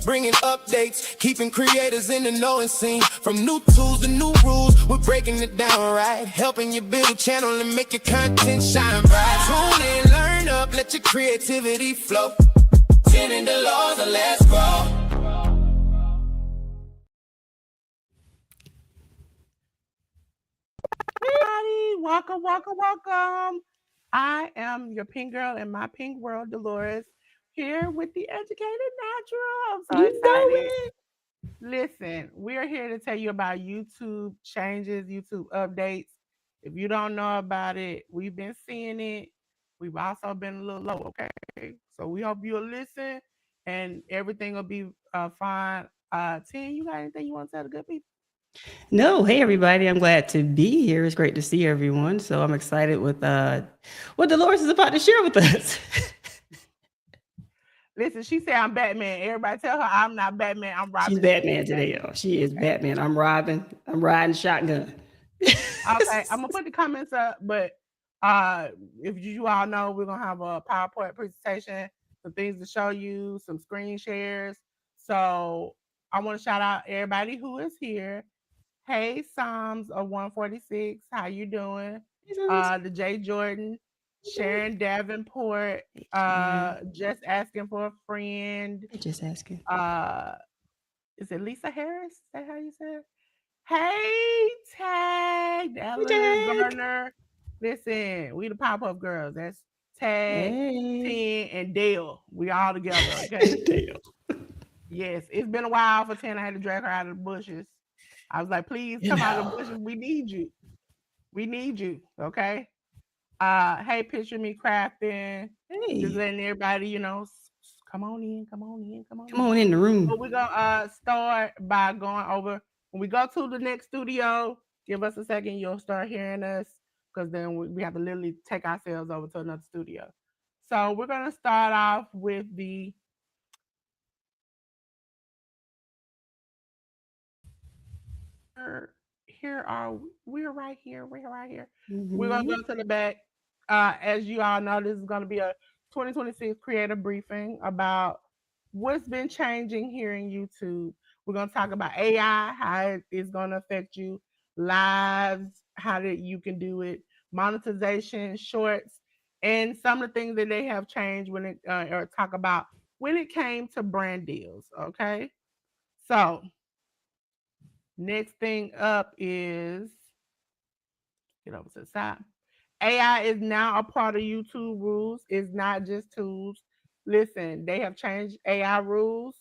bringing updates, keeping creators in the know and scene. From new tools to new rules, we're breaking it down right, helping you build a channel and make your content shine bright. Tune in, learn up, let your creativity flow. 10 in Delores, and let's grow. Welcome, welcome, welcome. I am your pink girl in my pink world, Delores, here with the Educated Natural. I'm so excited. Listen, we're here to tell you about YouTube changes, YouTube updates. If you don't know about it, we've been seeing it. We've also been a little low, okay? So we hope you'll listen and everything will be fine. Tim, you got anything you want to tell the good people? No, hey everybody. I'm glad to be here. It's great to see everyone. So I'm excited with what Dolores is about to share with us. Listen, she said I'm Batman. Everybody tell her I'm not Batman. I'm Robin. She's Batman today, y'all. She is Batman. I'm Robin. I'm riding shotgun. Okay, I'm gonna put the comments up, but if you all know, we're gonna have a PowerPoint presentation, some things to show you, some screen shares. So I want to shout out everybody who is here. Hey, Psalms of 146, how you doing? The J Jordan, Sharon Davenport, just asking for a friend. Just asking. Is it Lisa Harris? Is that how you said it? Hey, Tag, Eleanor Garner. Listen, we the Pop-Up Girls. That's Tag, Ten, and Dale. We all together, okay? Dale. Yes, it's been a while for 10. I had to drag her out of the bushes. I was like, please come out of the bushes. We need you. We need you, okay? Hey, picture me crafting. Hey. Just letting everybody, you know, come on in, come on in, come on in. Come on in the room. But we're gonna start by going over. When we go to the next studio, give us a second, you'll start hearing us, because then we have to literally take ourselves over to another studio. So we're gonna start off with the here are we're right here. We're right here. We're gonna go to the back. As you all know, this is gonna be a 2026 creator briefing about what's been changing here in YouTube. We're gonna talk about AI, how it is gonna affect you, lives, how that you can do it, monetization, shorts, and some of the things that they have changed when it or talk about when it came to brand deals. Okay, so next thing up is get over to the side. AI is now a part of YouTube rules. It's not just tools. Listen, they have changed AI rules,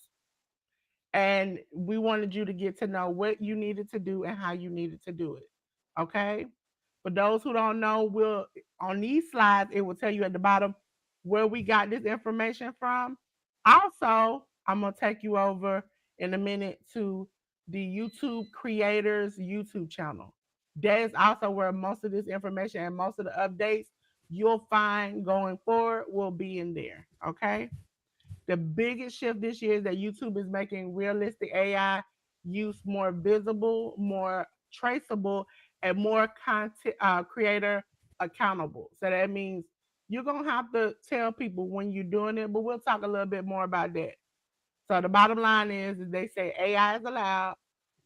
and we wanted you to get to know what you needed to do and how you needed to do it. Okay? For those who don't know, we'll on these slides, it will tell you at the bottom where we got this information from. Also, I'm gonna take you over in a minute to the YouTube creators YouTube channel. That is also where most of this information and most of the updates you'll find going forward will be in there. Okay. The biggest shift this year is that YouTube is making realistic AI use more visible, more traceable, and more content creator accountable. So that means you're gonna have to tell people when you're doing it, but we'll talk a little bit more about that. So the bottom line is they say AI is allowed,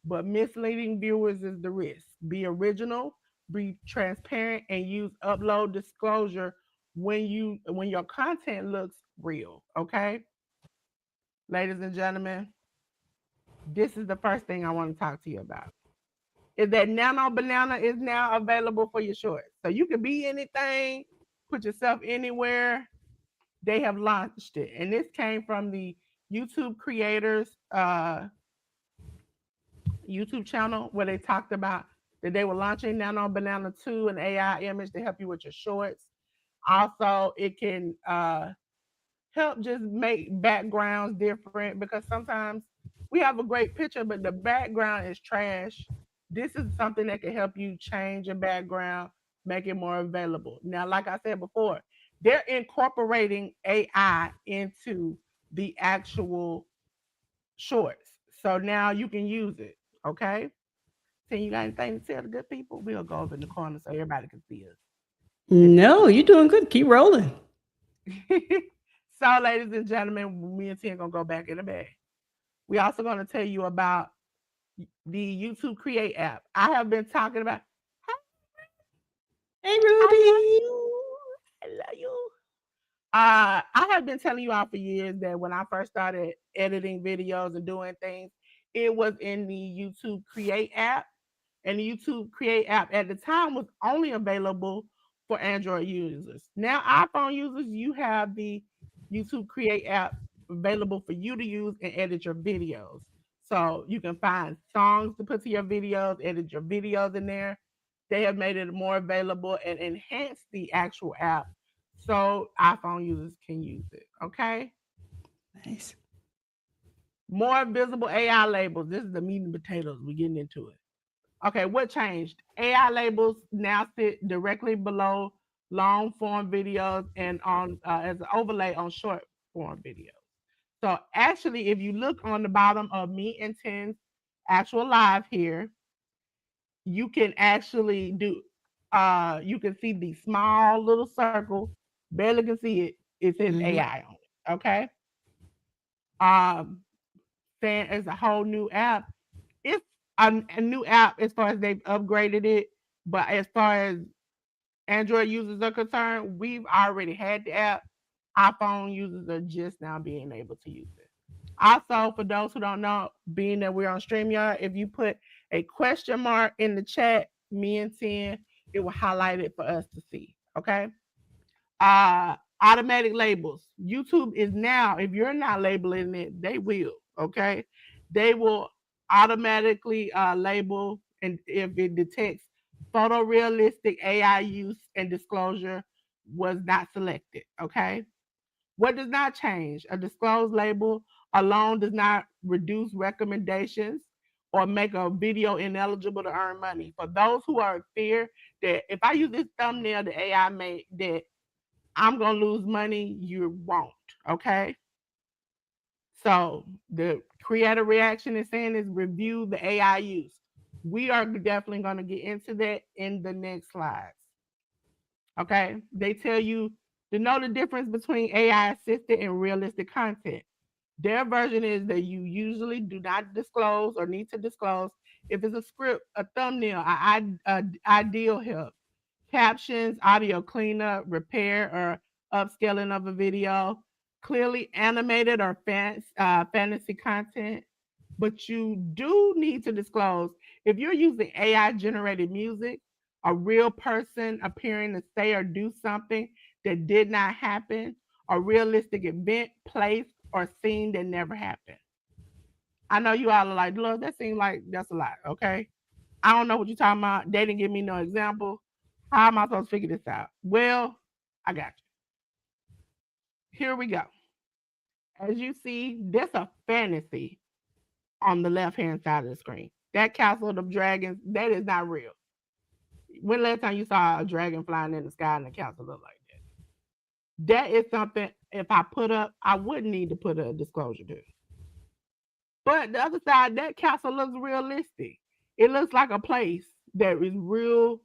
but misleading viewers is the risk. Be original, be transparent, and use upload disclosure when your content looks real. Okay, ladies and gentlemen, this is the first thing I want to talk to you about. Is that Nano Banana is now available for your shorts. So you can be anything, put yourself anywhere. They have launched it. And this came from the YouTube creators YouTube channel where they talked about that they were launching Nano Banana 2, an AI image to help you with your shorts. Also, it can help just make backgrounds different because sometimes we have a great picture, but the background is trash. This is something that can help you change your background, make it more available. Now, like I said before, they're incorporating AI into the actual shorts. So now you can use it. Okay. So you got anything to tell the good people? We'll go over in the corner so everybody can see us. No, you're doing good. Keep rolling. So, ladies and gentlemen, me and Tim gonna go back in the bag. We also going to tell you about the YouTube Create app. I have been talking about. Hey, I love Ruby. you. I love you. I have been telling you all for years that when I first started editing videos and doing things, it was in the YouTube Create app. And the YouTube Create app at the time was only available for Android users. Now, iPhone users, you have the YouTube Create app available for you to use and edit your videos. So you can find songs to put to your videos, edit your videos in there. They have made it more available and enhanced the actual app so iPhone users can use it. Okay. Nice. More visible AI labels. This is the meat and potatoes. We're getting into it. Okay, what changed? AI labels now sit directly below long form videos and on as an overlay on short form videos. So actually, if you look on the bottom of me and Ten's actual live here, you can actually do you can see the small little circle, barely can see it. It says Mm-hmm. AI on it. Okay. Um saying it's a whole new app. It's a new app as far as they've upgraded it, but as far as Android users are concerned, we've already had the app. iPhone users are just now being able to use it. Also, for those who don't know, being that we're on StreamYard, if you put a question mark in the chat, me and Ten, it will highlight it for us to see. Okay. Automatic labels. YouTube is now, if you're not labeling it, they will. Okay. They will automatically label, and if it detects photorealistic AI use and disclosure was not selected. Okay. What does not change? A disclosed label alone does not reduce recommendations or make a video ineligible to earn money. For those who are in fear that if I use this thumbnail the AI made, that I'm gonna lose money, you won't. Okay. So the creator reaction is saying is review the AI use. We are definitely gonna get into that in the next slides. Okay. They tell you to know the difference between AI assisted and realistic content. Their version is that you usually do not disclose or need to disclose if it's a script, a thumbnail, ideal help, captions, audio cleanup, repair, or upscaling of a video, clearly animated or fantasy content. But you do need to disclose if you're using AI generated music, a real person appearing to say or do something that did not happen, a realistic event, place, or scene that never happened. I know you all are like, look, that seems like that's a lot. Okay. I don't know what you're talking about. They didn't give me no example. How am I supposed to figure this out? Well, I got you. Here we go. As you see, there's a fantasy on the left hand side of the screen. That castle of dragons, that is not real. When last time you saw a dragon flying in the sky and the castle look like that? That is something if I put up, I wouldn't need to put a disclosure to. But the other side, that castle looks realistic. It looks like a place that is real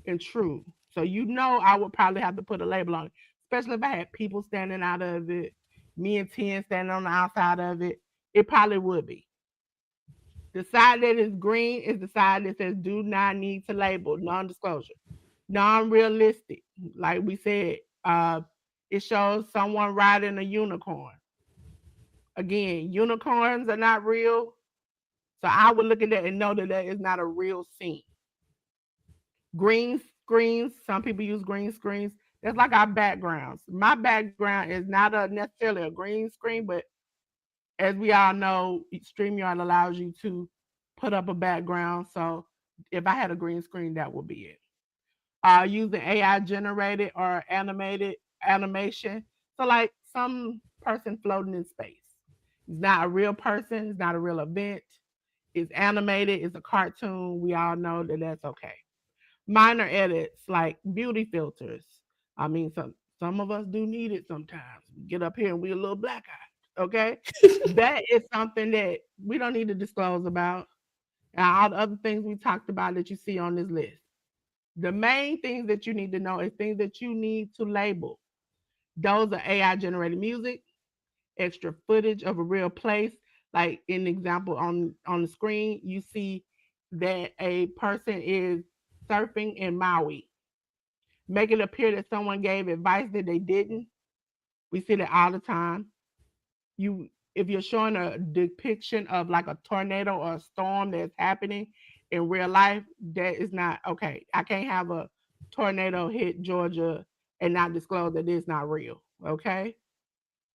and true. So you know I would probably have to put a label on it, especially if I had people standing out of it, me and Ten standing on the outside of it. It probably would be. The side that is green is the side that says do not need to label, non-disclosure. Non-realistic. Like we said, it shows someone riding a unicorn. Again, unicorns are not real. So I would look at that and know that that is not a real scene. Green screens, some people use green screens. That's like our backgrounds. My background is not necessarily a green screen, but as we all know, StreamYard allows you to put up a background. So if I had a green screen, that would be it. Using AI generated or animated animation. So like some person floating in space. It's not a real person. It's not a real event. It's animated. It's a cartoon. We all know that that's okay. Minor edits like beauty filters. I mean, some of us do need it sometimes. We get up here and we a little black eye. Okay, that is something that we don't need to disclose about. And all the other things we talked about that you see on this list. The main things that you need to know is things that you need to label. Those are AI generated music, extra footage of a real place. Like in example on the screen, you see that a person is surfing in Maui, make it appear that someone gave advice that they didn't. We see that all the time. You if you're showing a depiction of like a tornado or a storm that's happening in real life, that is not okay. I can't have a tornado hit Georgia and not disclose that it's not real. Okay.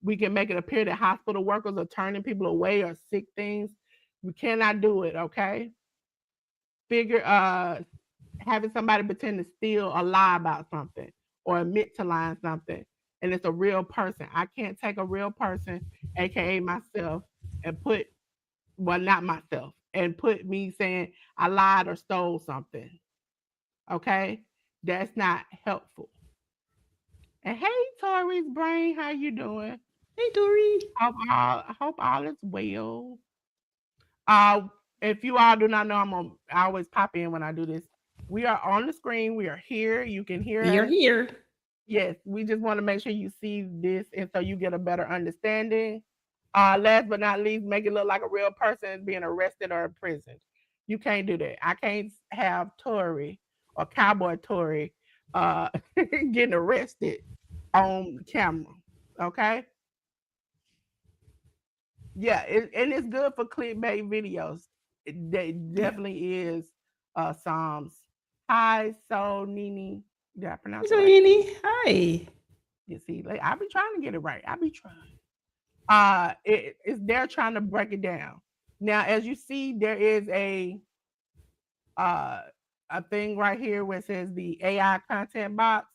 We can make it appear that hospital workers are turning people away or sick things. We cannot do it. Okay. Figure having somebody pretend to steal or lie about something or admit to lying something, and it's a real person. I can't take a real person, aka myself, and put well, not myself, and put me saying I lied or stole something. Okay, that's not helpful. And hey, Tori's brain, how you doing? Hey, Dory. I hope all is well. Uh, if you all do not know, I always pop in when I do this. We are on the screen. We are here. You can hear You're us. here. Yes, we just want to make sure you see this and so you get a better understanding. Last but not least, make it look like a real person is being arrested or imprisoned. You can't do that. I can't have Tory or Cowboy Tory getting arrested on camera. Okay? Yeah, and it's good for clickbait videos. Yeah. Definitely is Psalms. Hi, so Nini. Did I pronounce it So, right? Yini, hi. You see, like I be trying to get it right. I be trying. It's they're trying to break it down. Now, as you see, there is uh a thing right here where it says the AI content box.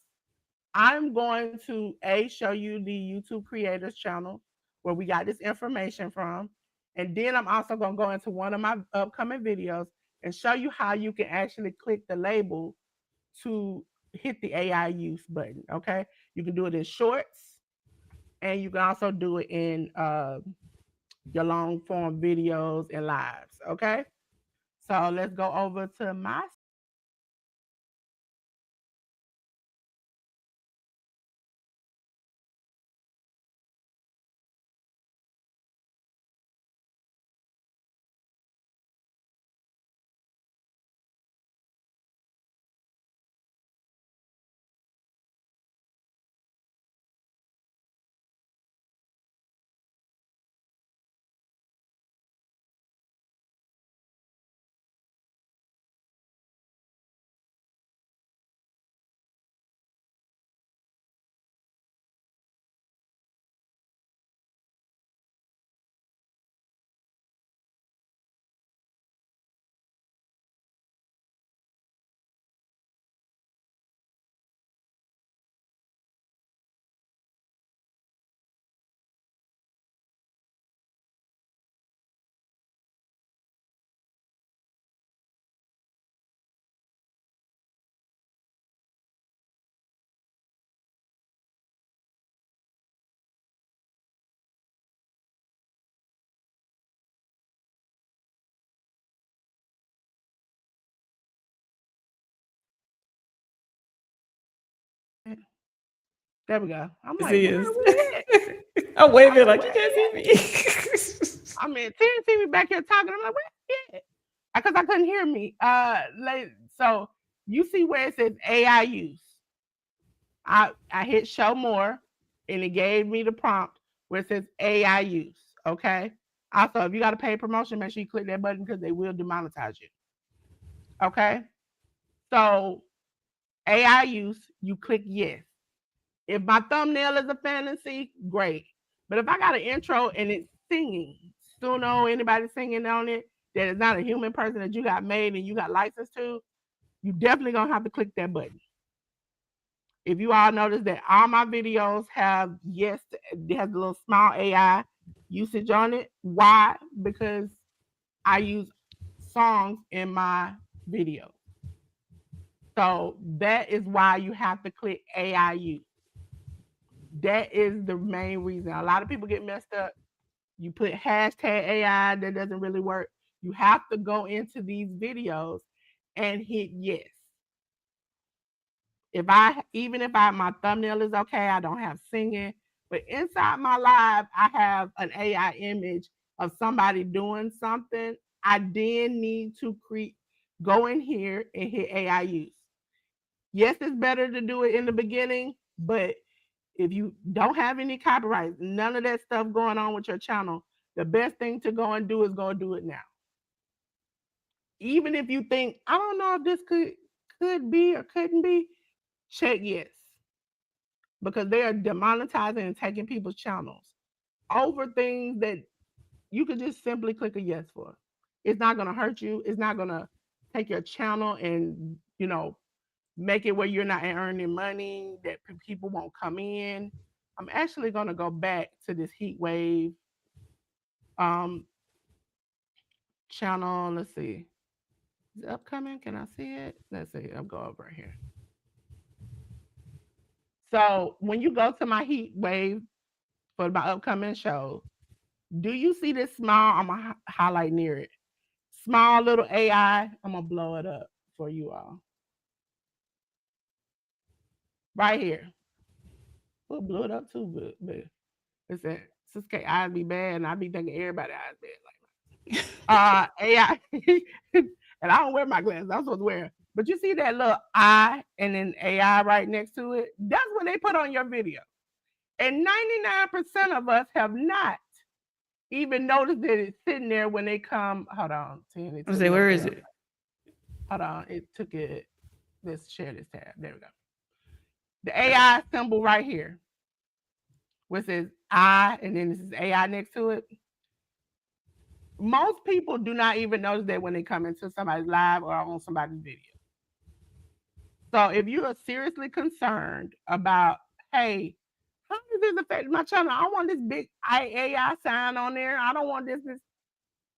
I'm going to show you the YouTube creators channel where we got this information from, and then I'm also gonna go into one of my upcoming videos and show you how you can actually click the label to hit the AI use button. Okay, you can do it in shorts, and you can also do it in your long form videos and lives. Okay, so let's go over to my. There we go. I'm Yes, like, he where is. are we at? I'm waving I'm like, like where you can't they see at? me. I mean, Terry see me back here talking. I'm like, where they at? Because I couldn't hear me. So you see where it says AI use. I hit show more, and it gave me the prompt where it says AI use. Okay. Also, if you got a paid promotion, make sure you click that button because they will demonetize you. Okay. So AI use, you click yes. If my thumbnail is a fantasy, great. But if I got an intro and it's singing, still know anybody singing on it that is not a human person that you got made and you got license to, you definitely gonna have to click that button. If you all notice that all my videos have yes, it has a little small AI usage on it. Why? Because I use songs in my video. So that is why you have to click AI use. That is the main reason. A lot of people get messed up. You put hashtag AI, that doesn't really work. You have to go into these videos and hit yes. Even if my thumbnail is okay, I don't have singing, but inside my live, I have an AI image of somebody doing something, I then need to go in here and hit AI use. Yes, it's better to do it in the beginning, but if you don't have any copyrights, none of that stuff going on with your channel, the best thing to go and do is go do it now. Even if you think, I don't know if this could be or couldn't be, check yes. Because they are demonetizing and taking people's channels over things that you could just simply click a yes for. It's not going to hurt you. It's not going to take your channel and, make it where you're not earning money, that people won't come in. I'm actually going to go back to this heat wave channel. Let's see. Is it upcoming? Can I see it? Let's see. I'll go over here. So when you go to my heat wave for my upcoming show, do you see this small? I'm going to highlight near it. Small little AI. I'm going to blow it up for you all. Right here. We'll blow it up too, but listen, Siska eyes be bad, and I be thinking everybody eyes bad. Like AI, and I don't wear my glasses. I'm supposed to wear them. But you see that little eye and then AI right next to it? That's what they put on your video. And 99% of us have not even noticed that it's sitting there when they come. Hold on, where is it? Hold on, it took it. Let's share this tab. There we go. The AI symbol right here, which says I, and then this is AI next to it. Most people do not even notice that when they come into somebody's live or on somebody's video. So if you are seriously concerned about, hey, how does this affect my channel? I want this big AI sign on there. I don't want this.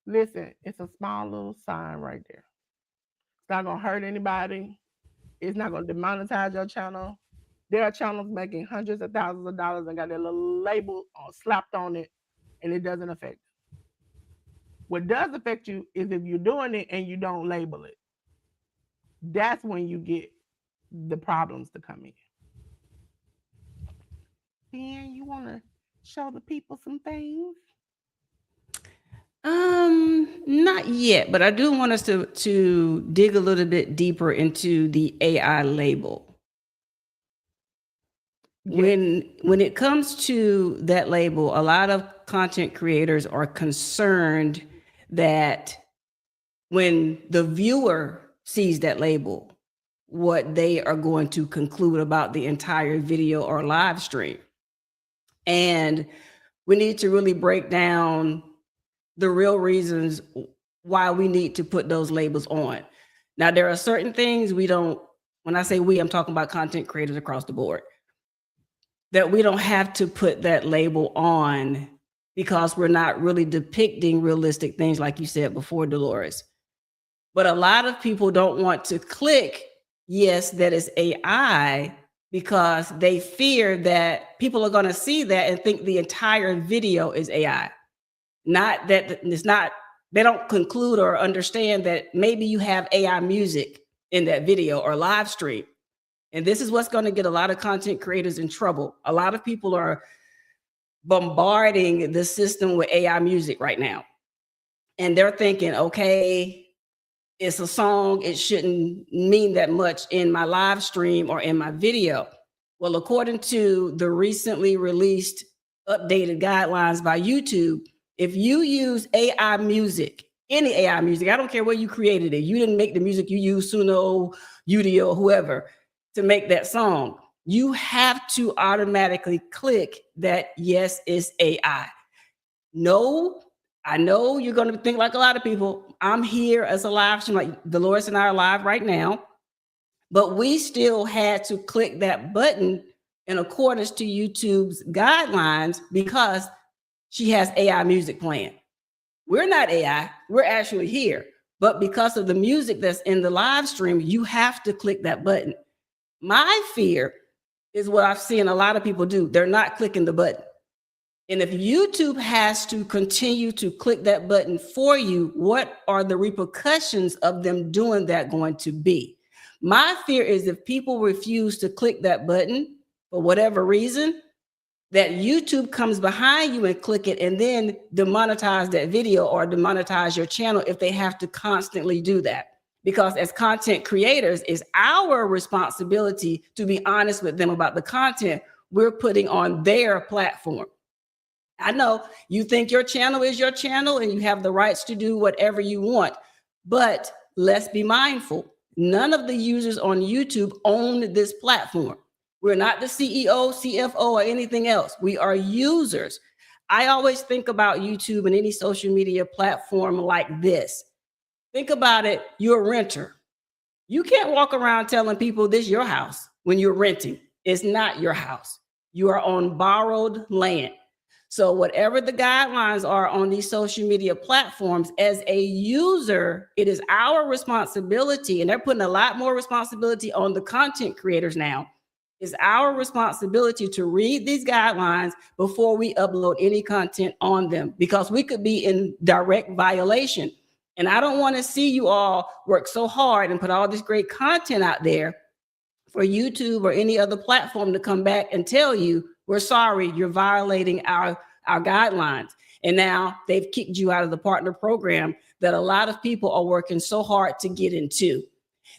Listen, it's a small little sign right there. It's not going to hurt anybody. It's not going to demonetize your channel. There are channels making hundreds of thousands of dollars and got their little label slapped on it, and it doesn't affect you. What does affect you is if you're doing it and you don't label it. That's when you get the problems to come in. Dan, you want to show the people some things? Not yet, but I do want us to dig a little bit deeper into the AI label. Yes. When it comes to that label, a lot of content creators are concerned that when the viewer sees that label, what they are going to conclude about the entire video or live stream. And we need to really break down the real reasons why we need to put those labels on. Now, there are certain things we don't, when I say we, I'm talking about content creators across the board, that we don't have to put that label on because we're not really depicting realistic things like you said before, Delores. But a lot of people don't want to click yes, that is AI, because they fear that people are going to see that and think the entire video is AI. Not that it's not, they don't conclude or understand that maybe you have AI music in that video or live stream. And this is what's going to get a lot of content creators in trouble. A lot of people are bombarding the system with AI music right now. And they're thinking, okay, it's a song, it shouldn't mean that much in my live stream or in my video. Well, according to the recently released updated guidelines by YouTube, if you use AI music, any AI music, I don't care where you created it, you didn't make the music, you use Suno, Udio, whoever, to make that song, you have to automatically click that yes, it's AI. No, I know you're going to think like a lot of people. I'm here as a live stream, like Delores and I are live right now, but we still had to click that button in accordance to YouTube's guidelines because she has AI music playing. We're not AI, we're actually here. But because of the music that's in the live stream, you have to click that button. My fear is what I've seen a lot of people do. They're not clicking the button. And if YouTube has to continue to click that button for you, what are the repercussions of them doing that going to be? My fear is if people refuse to click that button for whatever reason, that YouTube comes behind you and click it and then demonetize that video or demonetize your channel if they have to constantly do that. Because as content creators, it's our responsibility to be honest with them about the content we're putting on their platform. I know you think your channel is your channel and you have the rights to do whatever you want, but let's be mindful. None of the users on YouTube own this platform. We're not the CEO, CFO, or anything else. We are users. I always think about YouTube and any social media platform like this. Think about it, you're a renter. You can't walk around telling people this is your house when you're renting. It's not your house. You are on borrowed land. So whatever the guidelines are on these social media platforms, as a user, it is our responsibility, and they're putting a lot more responsibility on the content creators now. It's our responsibility to read these guidelines before we upload any content on them, because we could be in direct violation. And I don't want to see you all work so hard and put all this great content out there for YouTube or any other platform to come back and tell you, we're sorry, you're violating our guidelines. And now they've kicked you out of the partner program that a lot of people are working so hard to get into.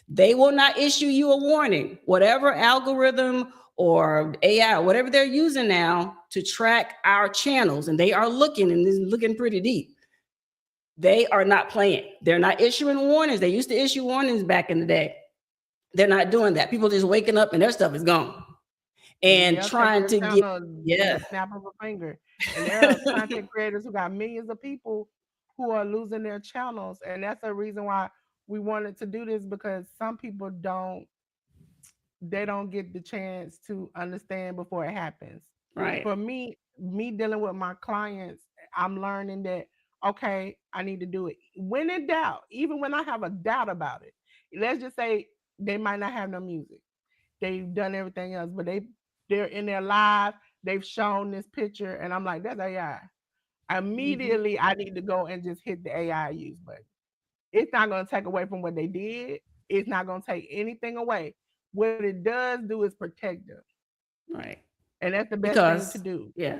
They will not issue you a warning. Whatever algorithm or AI, whatever they're using now to track our channels, and they are looking, and this is looking pretty deep. They are not playing. They're not issuing warnings. They used to issue warnings back in the day. They're not doing that. People just waking up and their stuff is gone. And trying to get, snap of a finger. And there are content creators who got millions of people who are losing their channels. And that's the reason why we wanted to do this, because some people don't get the chance to understand before it happens. right. For me dealing with my clients, I'm learning that, okay, I need to do it. When in doubt, even when I have a doubt about it, let's just say they might not have no music. They've done everything else, but they're in their live, they've shown this picture, and I'm like, that's AI. Immediately, I need to go and just hit the AI use button. It's not going to take away from what they did. It's not going to take anything away. What it does do is protect them. Right. And that's the best thing to do. Yeah.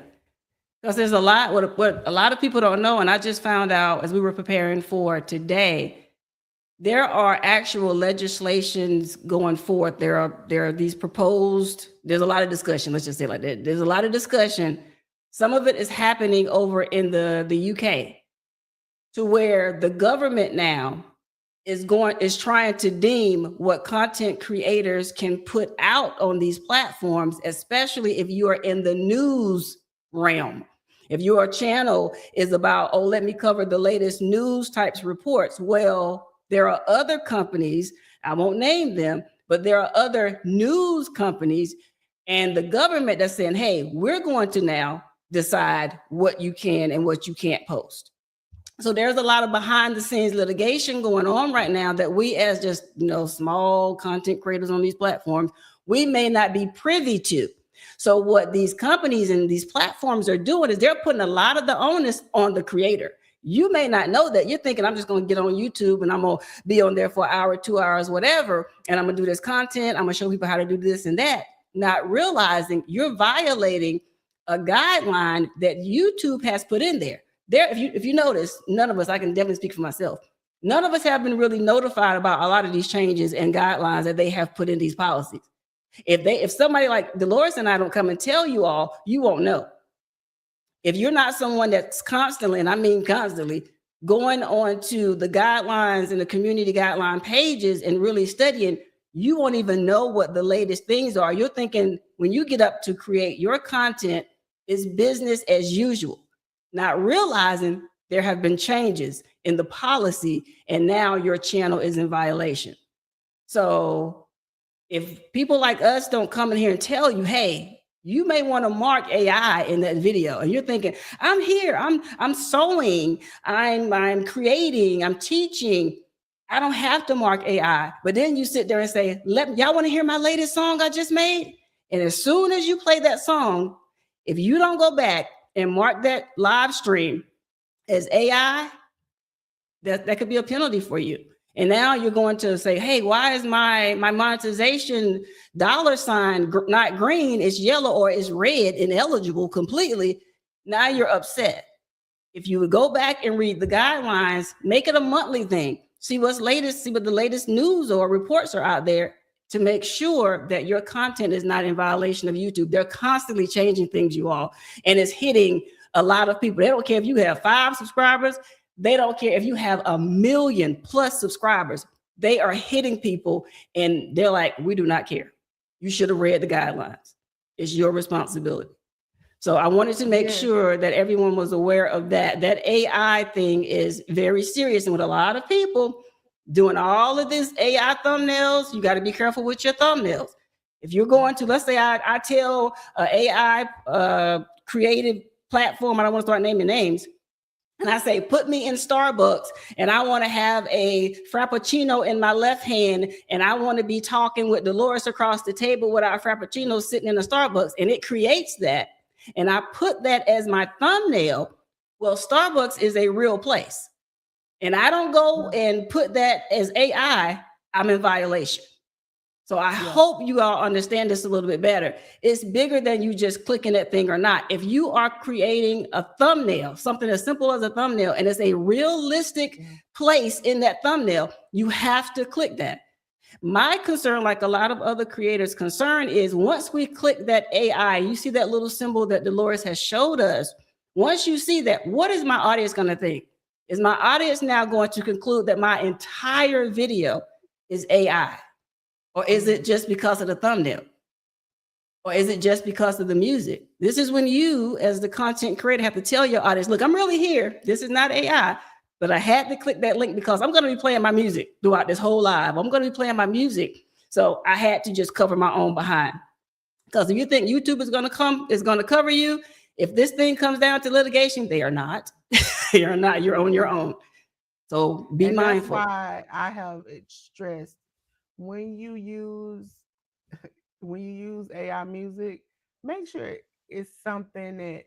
Because there's a lot, what a lot of people don't know, and I just found out as we were preparing for today, there are actual legislations going forth. There are these proposed, there's a lot of discussion, let's just say like that. There's a lot of discussion. Some of it is happening over in the UK, to where the government now is trying to deem what content creators can put out on these platforms, especially if you are in the news realm. If your channel is about, oh, let me cover the latest news types reports. Well, there are other companies, I won't name them, but there are other news companies and the government that's saying, hey, we're going to now decide what you can and what you can't post. So there's a lot of behind the scenes litigation going on right now that we, as just, small content creators on these platforms, we may not be privy to. So what these companies and these platforms are doing is they're putting a lot of the onus on the creator. You may not know that. You're thinking, I'm just going to get on YouTube and I'm going to be on there for an hour, 2 hours, whatever. And I'm going to do this content. I'm going to show people how to do this and that, not realizing you're violating a guideline that YouTube has put in there. If you notice, none of us, I can definitely speak for myself, none of us have been really notified about a lot of these changes and guidelines that they have put in these policies. If somebody like Delores and I don't come and tell you all, you won't know. If you're not someone that's constantly, and I mean constantly, going on to the guidelines and the community guideline pages and really studying, you won't even know what the latest things are. You're thinking when you get up to create your content, it's business as usual, not realizing there have been changes in the policy and now your channel is in violation. So if people like us don't come in here and tell you, hey, you may want to mark AI in that video, and you're thinking, I'm here, I'm sewing, I'm creating, I'm teaching. I don't have to mark AI. But then you sit there and say, y'all want to hear my latest song I just made? And as soon as you play that song, if you don't go back and mark that live stream as AI, that could be a penalty for you. And now you're going to say, hey, why is my monetization $sign not green, it's yellow or it's red, ineligible completely. Now you're upset. If you would go back and read the guidelines, make it a monthly thing. See what's latest, see what the latest news or reports are out there to make sure that your content is not in violation of YouTube. They're constantly changing things, you all, and it's hitting a lot of people. They don't care if you have 5 subscribers. They don't care if you have 1 million plus subscribers. They are hitting people and they're like, we do not care. You should have read the guidelines. It's your responsibility. So I wanted to make sure that everyone was aware of that. That AI thing is very serious. And with a lot of people doing all of this AI thumbnails, you got to be careful with your thumbnails. If you're going to, let's say I tell AI creative platform, I don't want to start naming names, and I say, put me in Starbucks and I want to have a Frappuccino in my left hand and I want to be talking with Delores across the table with our Frappuccino sitting in a Starbucks, and it creates that. And I put that as my thumbnail. Well, Starbucks is a real place. And I don't go and put that as AI, I'm in violation. So I hope you all understand this a little bit better. It's bigger than you just clicking that thing or not. If you are creating a thumbnail, something as simple as a thumbnail, and it's a realistic place in that thumbnail, you have to click that. My concern, like a lot of other creators' concern, is once we click that AI, you see that little symbol that Delores has showed us. Once you see that, what is my audience going to think? Is my audience now going to conclude that my entire video is AI? Or is it just because of the thumbnail? Or is it just because of the music? This is when you, as the content creator, have to tell your audience, look, I'm really here. This is not AI. But I had to click that link because I'm going to be playing my music throughout this whole live. I'm going to be playing my music. So I had to just cover my own behind. Because if you think YouTube is going to cover you, if this thing comes down to litigation, they are not. They are not. You're on your own. So be mindful. That's why I have stressed when you use AI music, make sure it's something that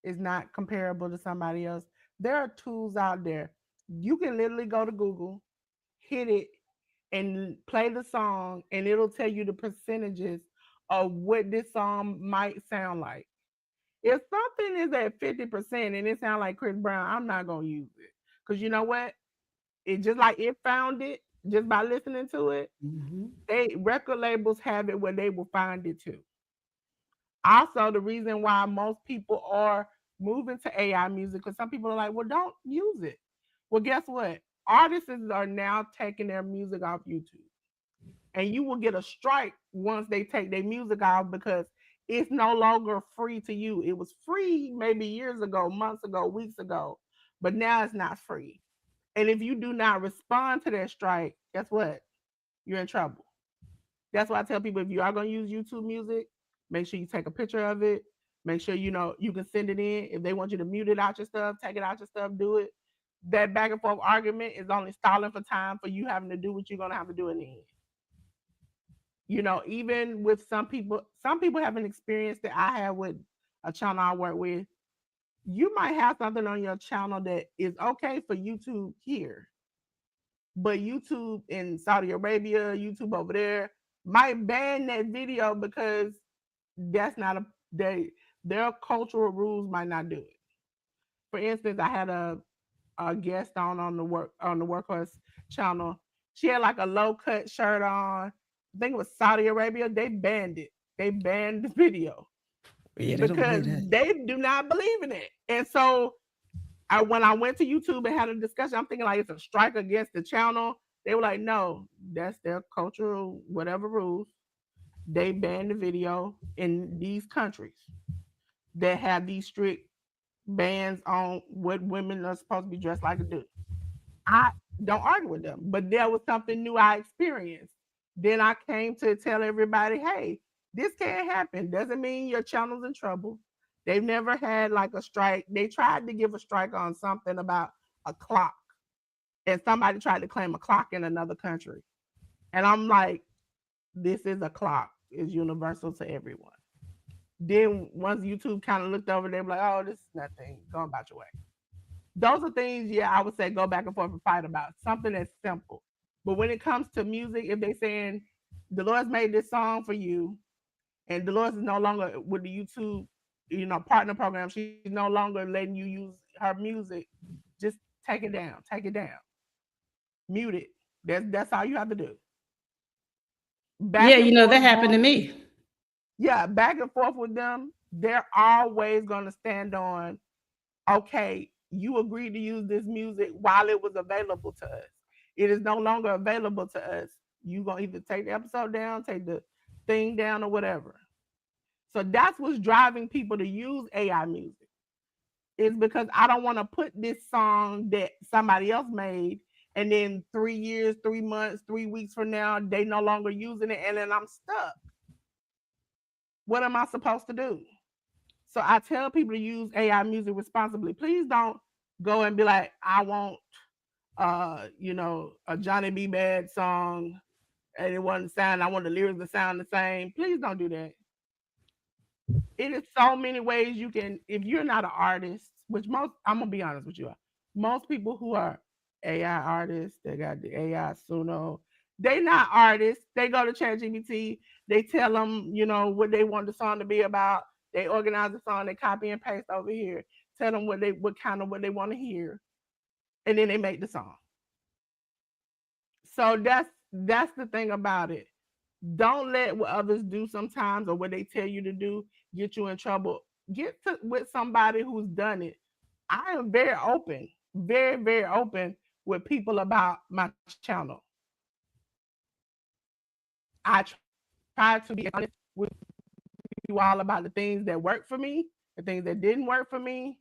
is not comparable to somebody else. There are tools out there. You can literally go to Google, hit it, and play the song, and it'll tell you the percentages of what this song might sound like. If something is at 50% and it sounds like Chris Brown, I'm not gonna use it. Because you know what? It just like it found it just by listening to it. They record labels have it where they will find it too. Also, the reason why most people are moving to AI music, because some people are like, well, don't use it. Well, guess what? Artists are now taking their music off YouTube. And you will get a strike once they take their music off because it's no longer free to you. It was free maybe years ago, months ago, weeks ago, but now it's not free. And if you do not respond to that strike, guess what? You're in trouble. That's why I tell people if you are going to use YouTube music, make sure you take a picture of it. Make sure you know you can send it in. If they want you to mute it out your stuff, take it out your stuff, do it. That back and forth argument is only stalling for time for you having to do what you're going to have to do in the end. You know, even with some people have an experience that I had with a channel I work with. You might have something on your channel that is okay for YouTube here, but YouTube in Saudi Arabia, YouTube over there might ban that video because that's not their cultural rules might not do it. For instance, I had a guest on the workhorse channel. She had like a low cut shirt on. I think it was Saudi Arabia. They banned it. They banned the video because they do not believe in it. And so when I went to YouTube and had a discussion, I'm thinking like it's a strike against the channel. They were like, no, that's their cultural whatever rules. They banned the video in these countries that have these strict bans on what women are supposed to be dressed like to do. I don't argue with them, but there was something new I experienced. Then I came to tell everybody, hey, this can't happen. Doesn't mean your channel's in trouble. They've never had like a strike. They tried to give a strike on something about a clock, and somebody tried to claim a clock in another country. And I'm like, this is a clock. It's universal to everyone. Then once YouTube kind of looked over, they were like, oh, this is nothing. Go about your way. Those are things, yeah, I would say go back and forth and fight about. Something that's simple. But when it comes to music, if they saying Delores made this song for you, and Delores is no longer with the YouTube, partner program, she's no longer letting you use her music, just take it down, mute it. That's all you have to do. Yeah, Back and that forth happened to going, me. yeah, back and forth with them. They're always gonna stand on, okay, you agreed to use this music while it was available to us. It is no longer available to us. You gonna either take the episode down, take the thing down, or whatever. So that's what's driving people to use AI music. Is because I don't want to put this song that somebody else made, and then 3 years, 3 months, 3 weeks from now, they no longer using it, and then I'm stuck. What am I supposed to do? So I tell people to use AI music responsibly. Please don't go and be like, I want a Johnny B. Bad song and it wasn't sound, I want the lyrics to sound the same. Please don't do that. It is so many ways you can, if you're not an artist, which most, I'm gonna be honest with you, most people who are AI artists, they got the AI Suno, they not artists. They go to ChatGPT, they tell them, what they want the song to be about. They organize the song, they copy and paste over here, tell them what they want to hear, and then they make the song. So that's the thing about it. Don't let what others do sometimes or what they tell you to do get you in trouble. With somebody who's done it. I am very open, very, very open with people about my channel. I try to be honest with you all about the things that work for me, the things that didn't work for me,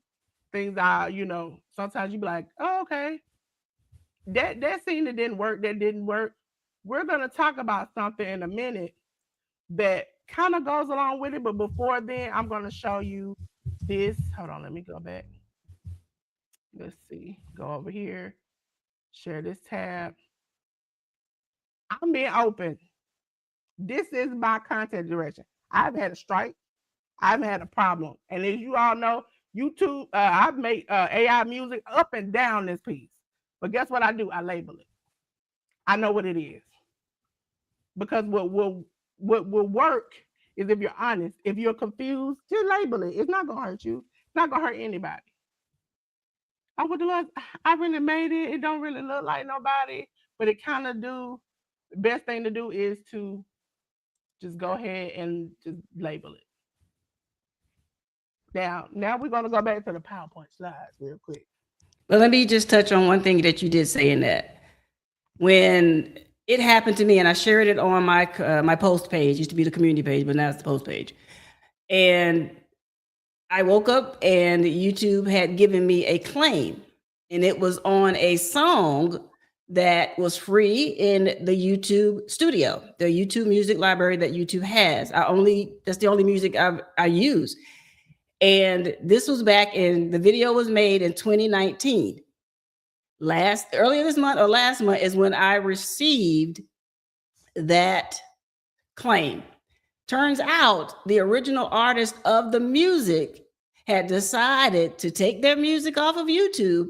things sometimes you be like, oh, okay, that scene that didn't work. We're gonna talk about something in a minute that kind of goes along with it, but before then, I'm gonna show you this. Hold on, let me go back. Let's see. Go over here. Share this tab. I'm being open. This is my content direction. I've had a strike. I've had a problem. And as you all know, YouTube, I've made AI music up and down this piece. But guess what I do? I label it. I know what it is. Because what will work is if you're honest. If you're confused, just label it. It's not gonna hurt you. It's not gonna hurt anybody. I would love. I really made it. It don't really look like nobody, but it kind of do. The best thing to do is to just go ahead and just label it. Now we're gonna go back to the PowerPoint slides real quick. Well, let me just touch on one thing that you did say in that. When it happened to me, and I shared it on my my post page, used to be the community page, but now it's the post page. And I woke up and YouTube had given me a claim, and it was on a song that was free in the YouTube studio, the YouTube music library that YouTube has. That's the only music I use. And this was back the video was made in 2019. Earlier this month or last month is when I received that claim. Turns out the original artist of the music had decided to take their music off of YouTube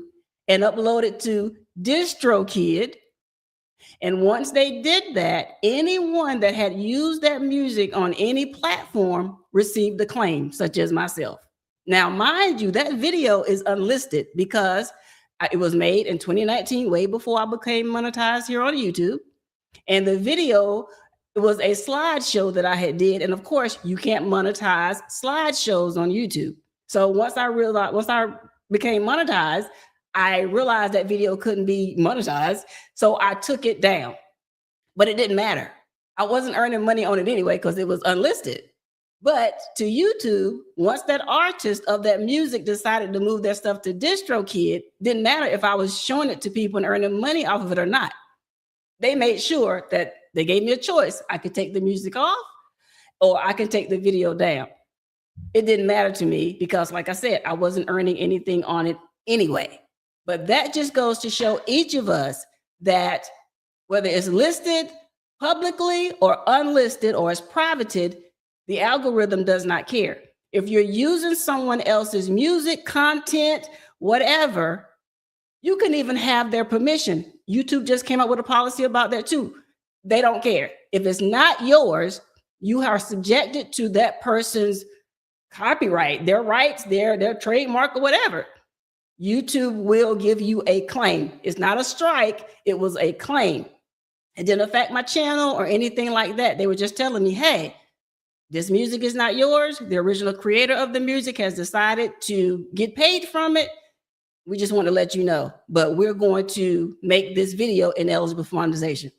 and upload it to DistroKid. And once they did that, anyone that had used that music on any platform received the claim, such as myself. Now, mind you, that video is unlisted because it was made in 2019, way before I became monetized here on YouTube. And the video was a slideshow that I had did. And of course, you can't monetize slideshows on YouTube. So once I became monetized, I realized that video couldn't be monetized. So I took it down, but it didn't matter. I wasn't earning money on it anyway, because it was unlisted. But to YouTube, once that artist of that music decided to move their stuff to DistroKid, didn't matter if I was showing it to people and earning money off of it or not. They made sure that they gave me a choice. I could take the music off or I can take the video down. It didn't matter to me because, like I said, I wasn't earning anything on it anyway. But that just goes to show each of us that whether it's listed publicly or unlisted or it's privated, the algorithm does not care. If you're using someone else's music, content, whatever, You couldn't even have their permission. YouTube just came up with a policy about that too. They don't care. If it's not yours, you are subjected to that person's copyright, their rights, their trademark or whatever. YouTube will give you a claim. It's not a strike, it was a claim. It didn't affect my channel or anything like that. They were just telling me, hey, this music is not yours. The original creator of the music has decided to get paid from it. We just want to let you know, but we're going to make this video ineligible for monetization.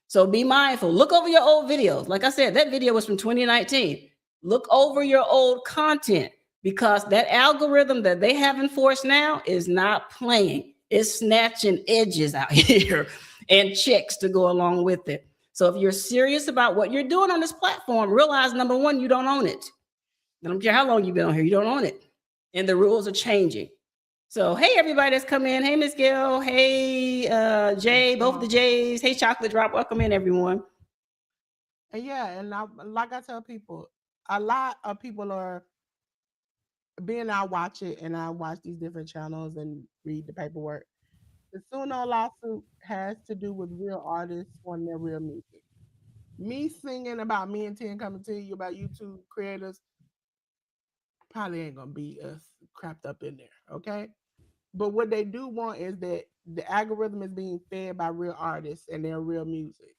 So be mindful. Look over your old videos. Like I said, that video was from 2019. Look over your old content, because that algorithm that they have enforced now is not playing. It's snatching edges out here and checks to go along with it. So if you're serious about what you're doing on this platform, realize, number one, you don't own it. I don't care how long you've been on here, you don't own it. And the rules are changing. So, hey, everybody that's come in. Hey, Miss Gail. Hey, Jay, both the Jays. Hey, Chocolate Drop. Welcome in, everyone. And yeah, and like I tell people, a lot of people are being, I watch it and I watch these different channels and read the paperwork. The Suno lawsuit has to do with real artists on their real music. Me singing about me and Ten coming to you about YouTube creators probably ain't gonna be us crapped up in there, okay? But what they do want is that the algorithm is being fed by real artists and their real music.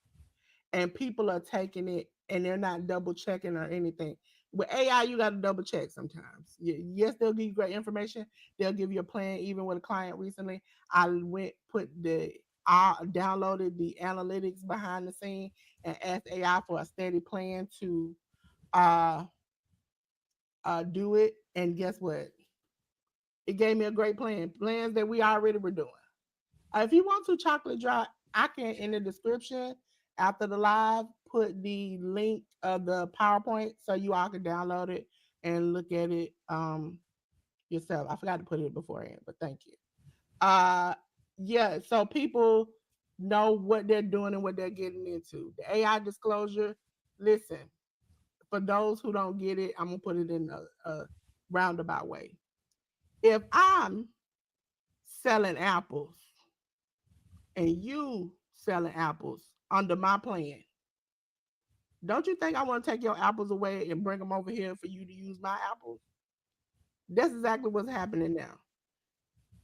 And people are taking it and they're not double checking or anything. With AI, you got to double check sometimes. Yes, they'll give you great information. They'll give you a plan. Even with a client recently, I downloaded the analytics behind the scene and asked AI for a steady plan to uh, do it. And guess what? It gave me a great plan. Plans that we already were doing. If you want to chocolate drop, I can in the description after the live put the link of the PowerPoint so you all can download it and look at it yourself. I forgot to put it beforehand, but thank you. Yeah, so people know what they're doing and what they're getting into. The AI disclosure, listen, for those who don't get it, I'm gonna put it in a roundabout way. If I'm selling apples and you selling apples under my plan, don't you think I want to take your apples away and bring them over here for you to use my apples? That's exactly what's happening now.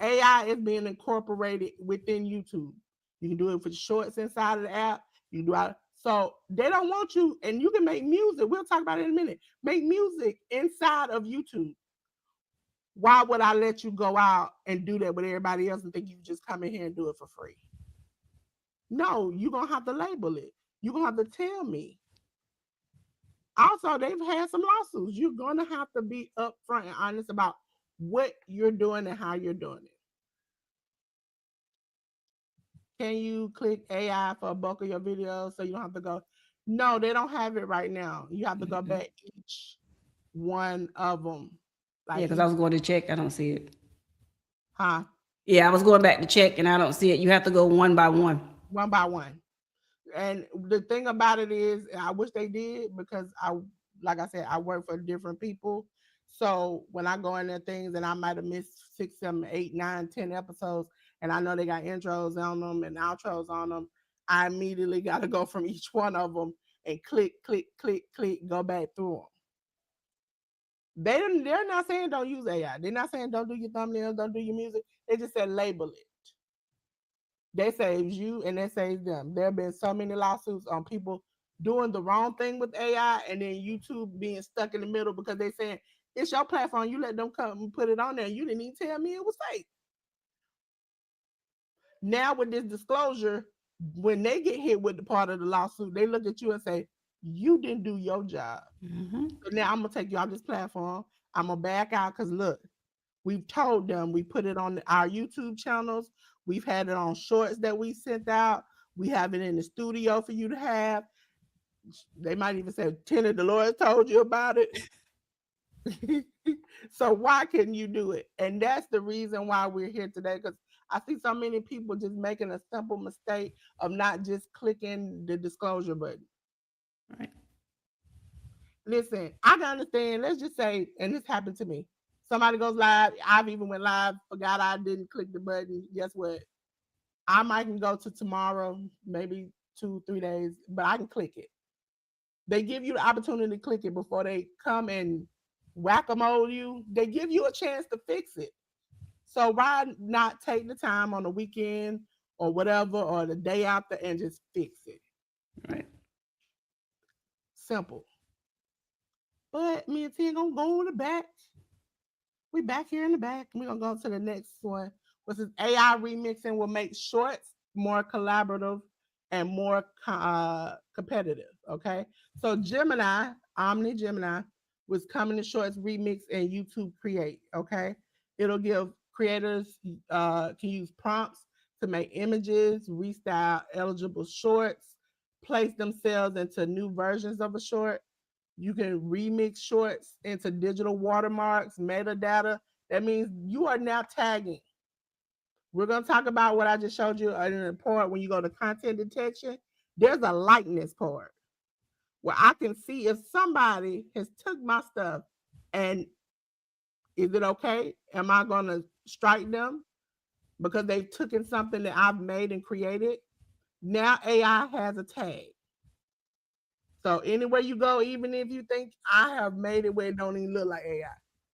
AI is being incorporated within YouTube. You can do it for shorts inside of the app. You can do it. So they don't want you, and you can make music. We'll talk about it in a minute. Make music inside of YouTube. Why would I let you go out and do that with everybody else and think you just come in here and do it for free? No, you're going to have to label it. You're going to have to tell me. Also, they've had some lawsuits. You're going to have to be upfront and honest about what you're doing and how you're doing it. Can you click AI for a bulk of your videos so you don't have to go? No, they don't have it right now. You have to go back each one of them. Like yeah, because I was going to check. I don't see it. Huh? Yeah, I was going back to check and I don't see it. You have to go one by one. One by one. And the thing about it is, I wish they did, because like I said, I work for different people. So when I go in there things and I might have missed 6, 7, 8, 9, 10 episodes, and I know they got intros on them and outros on them, I immediately got to go from each one of them and click, go back through them. They're not saying don't use AI. They're not saying don't do your thumbnails, don't do your music. They just said label it. That saves you and that saves them. There have been so many lawsuits on people doing the wrong thing with AI and then YouTube being stuck in the middle because they're saying, it's your platform. You let them come and put it on there. You didn't even tell me it was fake. Now with this disclosure, when they get hit with the part of the lawsuit, they look at you and say, you didn't do your job. Mm-hmm. So now I'm going to take you off this platform. I'm going to back out because look, we've told them, we put it on our YouTube channels. We've had it on shorts that we sent out. We have it in the studio for you to have. They might even say, Tina Delores told you about it. So why couldn't you do it? And that's the reason why we're here today, because I see so many people just making a simple mistake of not just clicking the disclosure button. Right. Listen, I can understand. Let's just say, and this happened to me. Somebody goes live. I've even went live, forgot I didn't click the button. Guess what? I might can go to tomorrow, maybe 2, 3 days, but I can click it. They give you the opportunity to click it before they come and whack-a-mole you. They give you a chance to fix it. So why not take the time on the weekend or whatever, or the day after, and just fix it? Right. Simple. But me and T gonna go in the back. We back here in the back. We're gonna go to the next one, which is AI remixing will make shorts more collaborative and more competitive. Okay. So Gemini, Omni Gemini, was coming to shorts remix and YouTube create. Okay. It'll give creators can use prompts to make images, restyle eligible shorts, place themselves into new versions of a short. You can remix shorts into digital watermarks, metadata. That means you are now tagging. We're going to talk about what I just showed you in the report. When you go to content detection, there's a likeness part where I can see if somebody has took my stuff, and is it okay? Am I going to strike them because they've taken something that I've made and created? Now AI has a tag. So anywhere you go, even if you think I have made it where it don't even look like AI,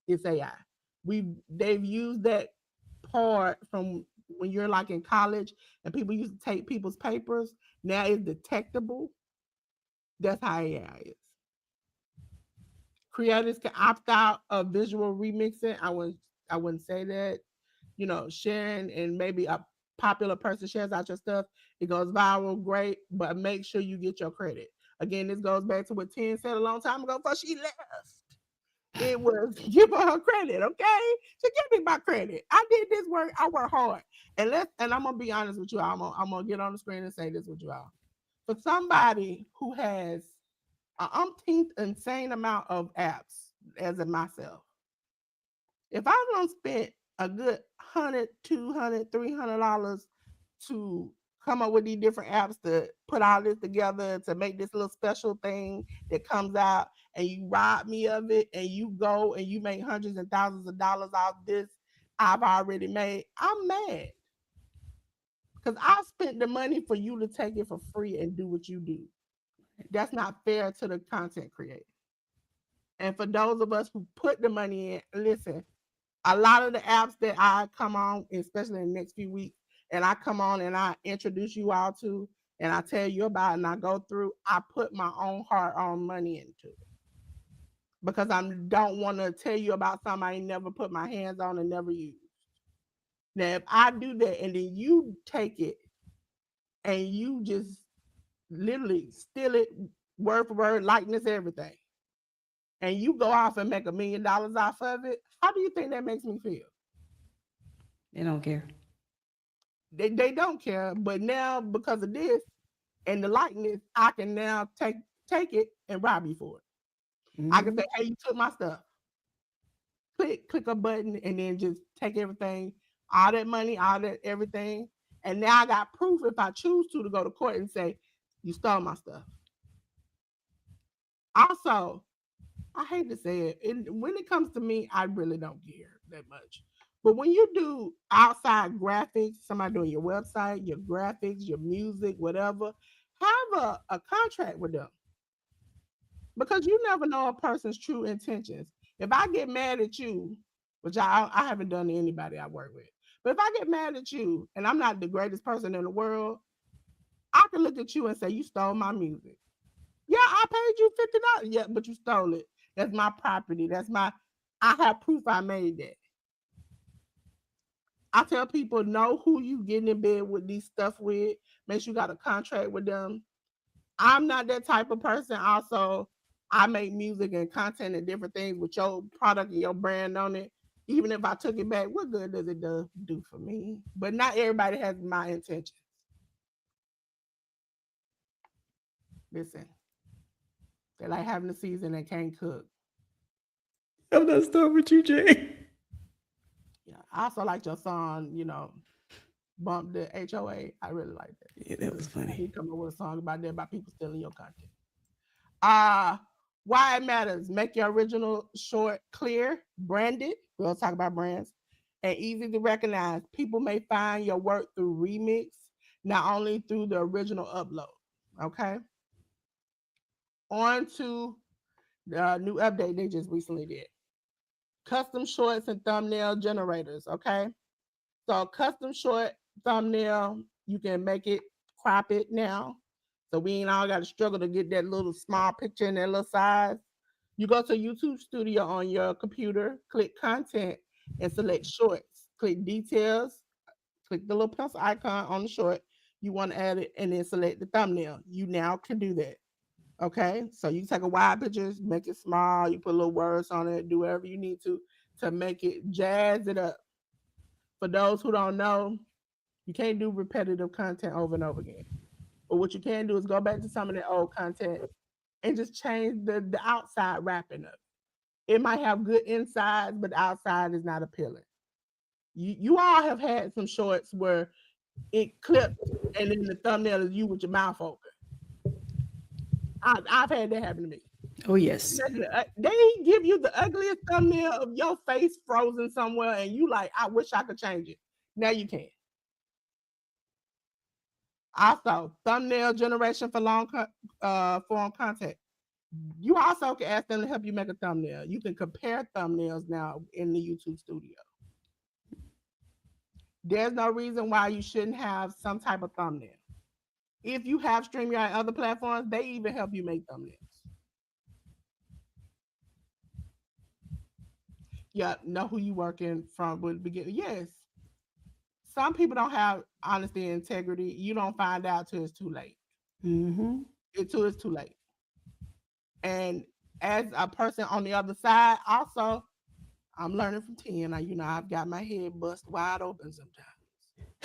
it's AI. They've used that part from when you're like in college and people used to take people's papers. Now it's detectable. That's how AI is. Creators can opt out of visual remixing. I wouldn't say that. Sharing, and maybe a popular person shares out your stuff, it goes viral, great, but make sure you get your credit. Again, this goes back to what Ten said a long time ago before she left. It was give her credit, okay? So give me my credit. I did this work. I work hard, and I'm gonna be honest with you. I'm gonna get on the screen and say this with you all. For somebody who has an umpteenth insane amount of apps, as in myself, if I don't spend a good $100, $200, $300 to come up with these different apps to put all this together to make this little special thing that comes out, and you rob me of it, and you go and you make hundreds and thousands of dollars off this I've already made, I'm mad. Because I spent the money for you to take it for free and do what you do. That's not fair to the content creator. And for those of us who put the money in, listen, a lot of the apps that I come on, especially in the next few weeks, and I come on and I introduce you all to, and I tell you about it, and I go through, I put my own hard-earned money into it. Because I don't want to tell you about something I ain't never put my hands on and never used. Now, if I do that and then you take it and you just literally steal it word for word, likeness, everything, and you go off and make $1 million off of it, how do you think that makes me feel? They don't care. They don't care, but now because of this and the likeness, I can now take it and rob you for it. Mm-hmm. I can say, hey, you took my stuff. Click a button and then just take everything, all that money, all that everything. And now I got proof if I choose to go to court and say, you stole my stuff. Also, I hate to say it, when it comes to me, I really don't care that much. But when you do outside graphics, somebody doing your website, your graphics, your music, whatever, have a contract with them. Because you never know a person's true intentions. If I get mad at you, which I haven't done to anybody I work with, but if I get mad at you and I'm not the greatest person in the world, I can look at you and say, you stole my music. Yeah, I paid you $50. Yeah, but you stole it. That's my property. I have proof I made that. I tell people, know who you getting in bed with these stuff with. Make sure you got a contract with them. I'm not that type of person. Also, I make music and content and different things with your product and your brand on it. Even if I took it back, what good does it do for me? But not everybody has my intentions. Listen, they like having a season and can't cook. I'm not starting with you, Jay. Yeah, I also like your song, Bump the HOA. I really like that. Yeah, that was funny. You come up with a song about that, about people stealing your content. Why it matters. Make your original short clear, branded, We'll talk about brands. And easy to recognize. People may find your work through remix, not only through the original upload. Okay. On to the new update they just recently did. Custom shorts and thumbnail generators. Okay. So custom short thumbnail, you can make it, crop it now. So we ain't all got to struggle to get that little small picture in that little size. You go to YouTube Studio on your computer, click content, and select shorts. Click details, click the little pencil icon on the short. You want to add it, and then select the thumbnail. You now can do that. Okay, so you take a wide picture, make it small, you put little words on it, do whatever you need to make it jazz it up. For those who don't know, you can't do repetitive content over and over again. But what you can do is go back to some of the old content and just change the outside wrapping up. It might have good insides, but the outside is not appealing. You all have had some shorts where it clipped and then the thumbnail is you with your mouth open. I've had that happen to me. Oh, yes. They give you the ugliest thumbnail of your face frozen somewhere, and you like, I wish I could change it. Now you can. Also, thumbnail generation for long form content. You also can ask them to help you make a thumbnail. You can compare thumbnails now in the YouTube Studio. There's no reason why you shouldn't have some type of thumbnail. If you have StreamYard and other platforms, they even help you make thumbnails. Yeah, know who you working from with the beginning. Yes. Some people don't have honesty and integrity. You don't find out till it's too late. Mm-hmm. Until it's too late. And as a person on the other side, also, I'm learning from 10. I've got my head bust wide open sometimes.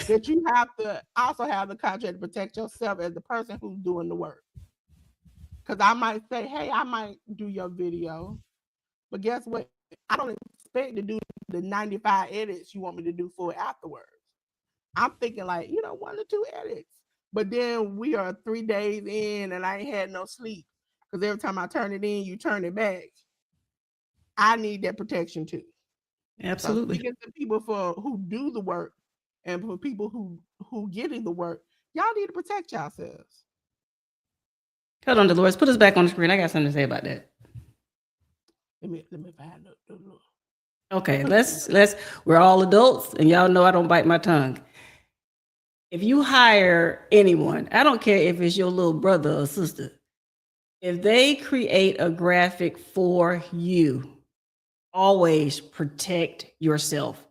That you have to also have the contract to protect yourself as the person who's doing the work. Because I might say, hey, I might do your video. But guess what? I don't expect to do the 95 edits you want me to do for it afterwards. I'm thinking like, 1 or 2 edits. But then we are 3 days in and I ain't had no sleep. Because every time I turn it in, you turn it back. I need that protection too. Absolutely. So speaking to people who do the work and for people who getting the work, y'all need to protect yourselves. Hold on, Delores. Put us back on the screen. I got something to say about that. Let me find the look. Okay, let's we're all adults and y'all know I don't bite my tongue. If you hire anyone, I don't care if it's your little brother or sister, if they create a graphic for you, always protect yourself.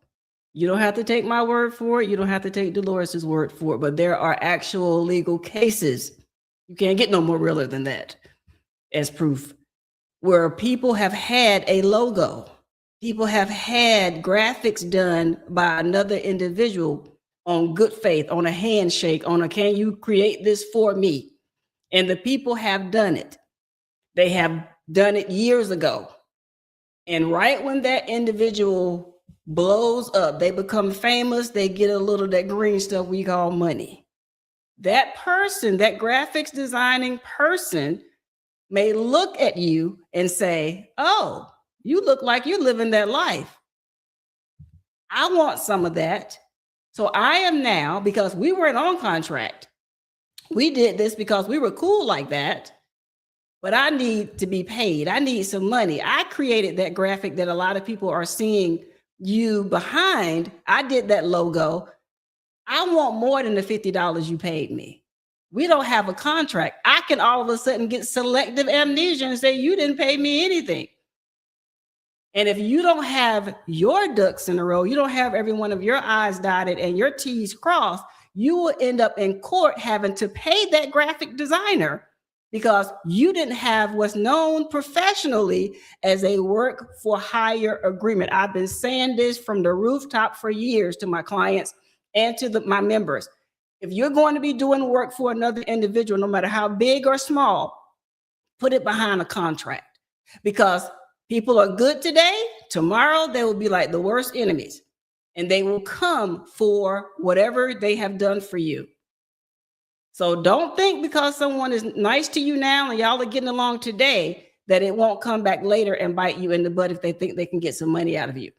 You don't have to take my word for it. You don't have to take Dolores's word for it, but there are actual legal cases. You can't get no more realer than that as proof, where people have had a logo. People have had graphics done by another individual on good faith, on a handshake, can you create this for me? And the people have done it. They have done it years ago. And right when that individual blows up, they become famous, they get a little of that green stuff we call money. That person, that graphics designing person, may look at you and say, oh, you look like you're living that life. I want some of that. So I am now, because we weren't on contract, we did this because we were cool like that, but I need to be paid. I need some money. I created that graphic that a lot of people are seeing you behind. I did that logo. I want more than the $50 you paid me. We don't have a contract. I can all of a sudden get selective amnesia and say, you didn't pay me anything. And if you don't have your ducks in a row, you don't have every one of your I's dotted and your T's crossed, you will end up in court having to pay that graphic designer because you didn't have what's known professionally as a work for hire agreement. I've been saying this from the rooftop for years to my clients and to my members. If you're going to be doing work for another individual, no matter how big or small, put it behind a contract, because people are good today. Tomorrow, they will be like the worst enemies, and they will come for whatever they have done for you. So don't think because someone is nice to you now and y'all are getting along today that it won't come back later and bite you in the butt if they think they can get some money out of you.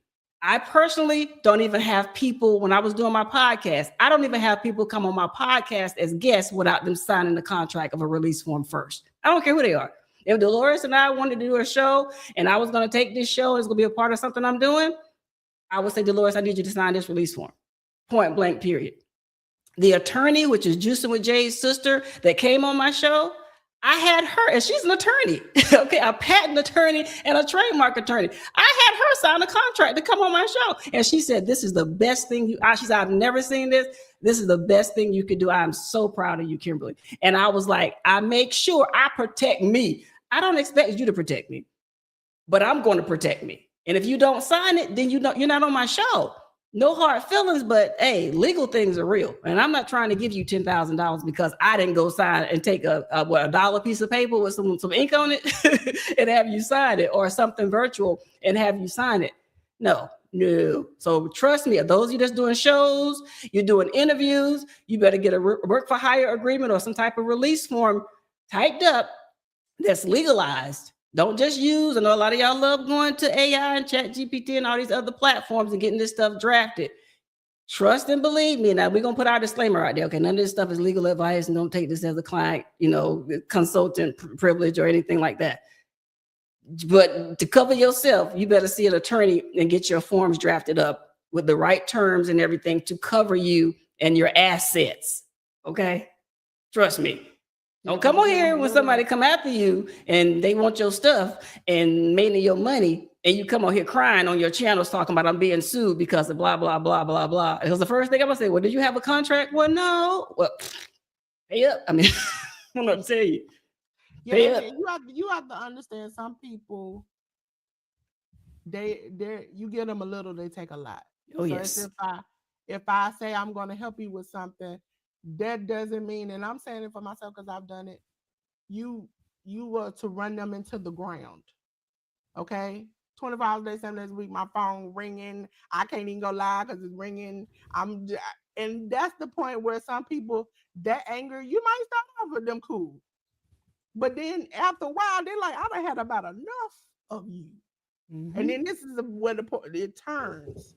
I personally don't even have people, when I was doing my podcast, I don't even have people come on my podcast as guests without them signing the contract of a release form first. I don't care who they are. If Delores and I wanted to do a show and I was going to take this show, it's going to be a part of something I'm doing, I would say, Delores, I need you to sign this release form. Point blank, period. The attorney, which is Juicing with Jay's sister that came on my show, I had her, and she's an attorney, okay, a patent attorney and a trademark attorney. I had her sign a contract to come on my show. And she said, this is the best thing she said, I've never seen this. This is the best thing you could do. I'm so proud of you, Kimberly. And I was like, I make sure I protect me. I don't expect you to protect me, but I'm going to protect me. And if you don't sign it, then you're not on my show. No hard feelings, but hey, legal things are real. And I'm not trying to give you $10,000 because I didn't go sign and take a $1 piece of paper with some ink on it and have you sign it, or something virtual and have you sign it. No. So trust me, those of you that's doing shows, you're doing interviews, you better get a work for hire agreement or some type of release form typed up that's legalized. Don't just use, I know a lot of y'all love going to AI and ChatGPT and all these other platforms and getting this stuff drafted. Trust and believe me. Now we're going to put our disclaimer out there. Okay, none of this stuff is legal advice, and don't take this as a client, consultant privilege or anything like that. But to cover yourself, you better see an attorney and get your forms drafted up with the right terms and everything to cover you and your assets. Okay? Trust me. Don't come on here when somebody come after you and they want your stuff and mainly your money, and you come on here crying on your channels talking about I'm being sued because of blah, blah, blah, blah, blah. It was the first thing I'm gonna say, well, did you have a contract? Well, no. Well, pay up. I mean, I'm gonna tell you. Pay up. You have to understand, some people, you give them a little, they take a lot. Oh, yes. If I say I'm gonna help you with something, that doesn't mean, and I'm saying it for myself because I've done it, you were to run them into the ground. Okay? 24 hours a day, 7 days a week, my phone ringing. I can't even go live because it's ringing. And that's the point where some people, that anger, you might start off with them cool. But then after a while, they're like, I done had about enough of you. Mm-hmm. And then this is where it turns.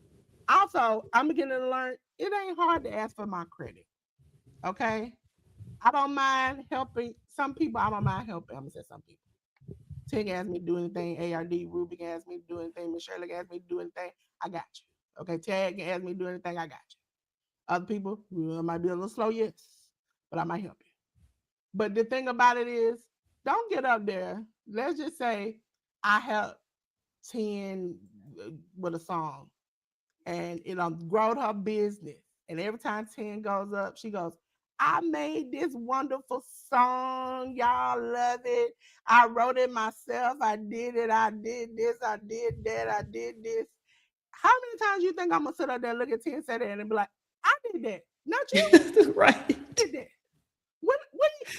Also, I'm beginning to learn, it ain't hard to ask for my credit. Okay, I don't mind helping some people. I don't mind helping. I'm gonna say some people. Tig asked me to do anything. ARD, Ruby asked me to do anything. Miss Shirley asked me to do anything. I got you. Okay, Tag asked me to do anything. I got you. Other people, might be a little slow, yes, but I might help you. But the thing about it is, don't get up there. Let's just say I helped 10 with a song, and it growed her business. And every time 10 goes up, she goes, I made this wonderful song. Y'all love it. I wrote it myself. I did it. I did this. I did that. I did this. How many times you think I'm going to sit up there and look at 10 say that and be like, I did that. Not you. Right. I did that.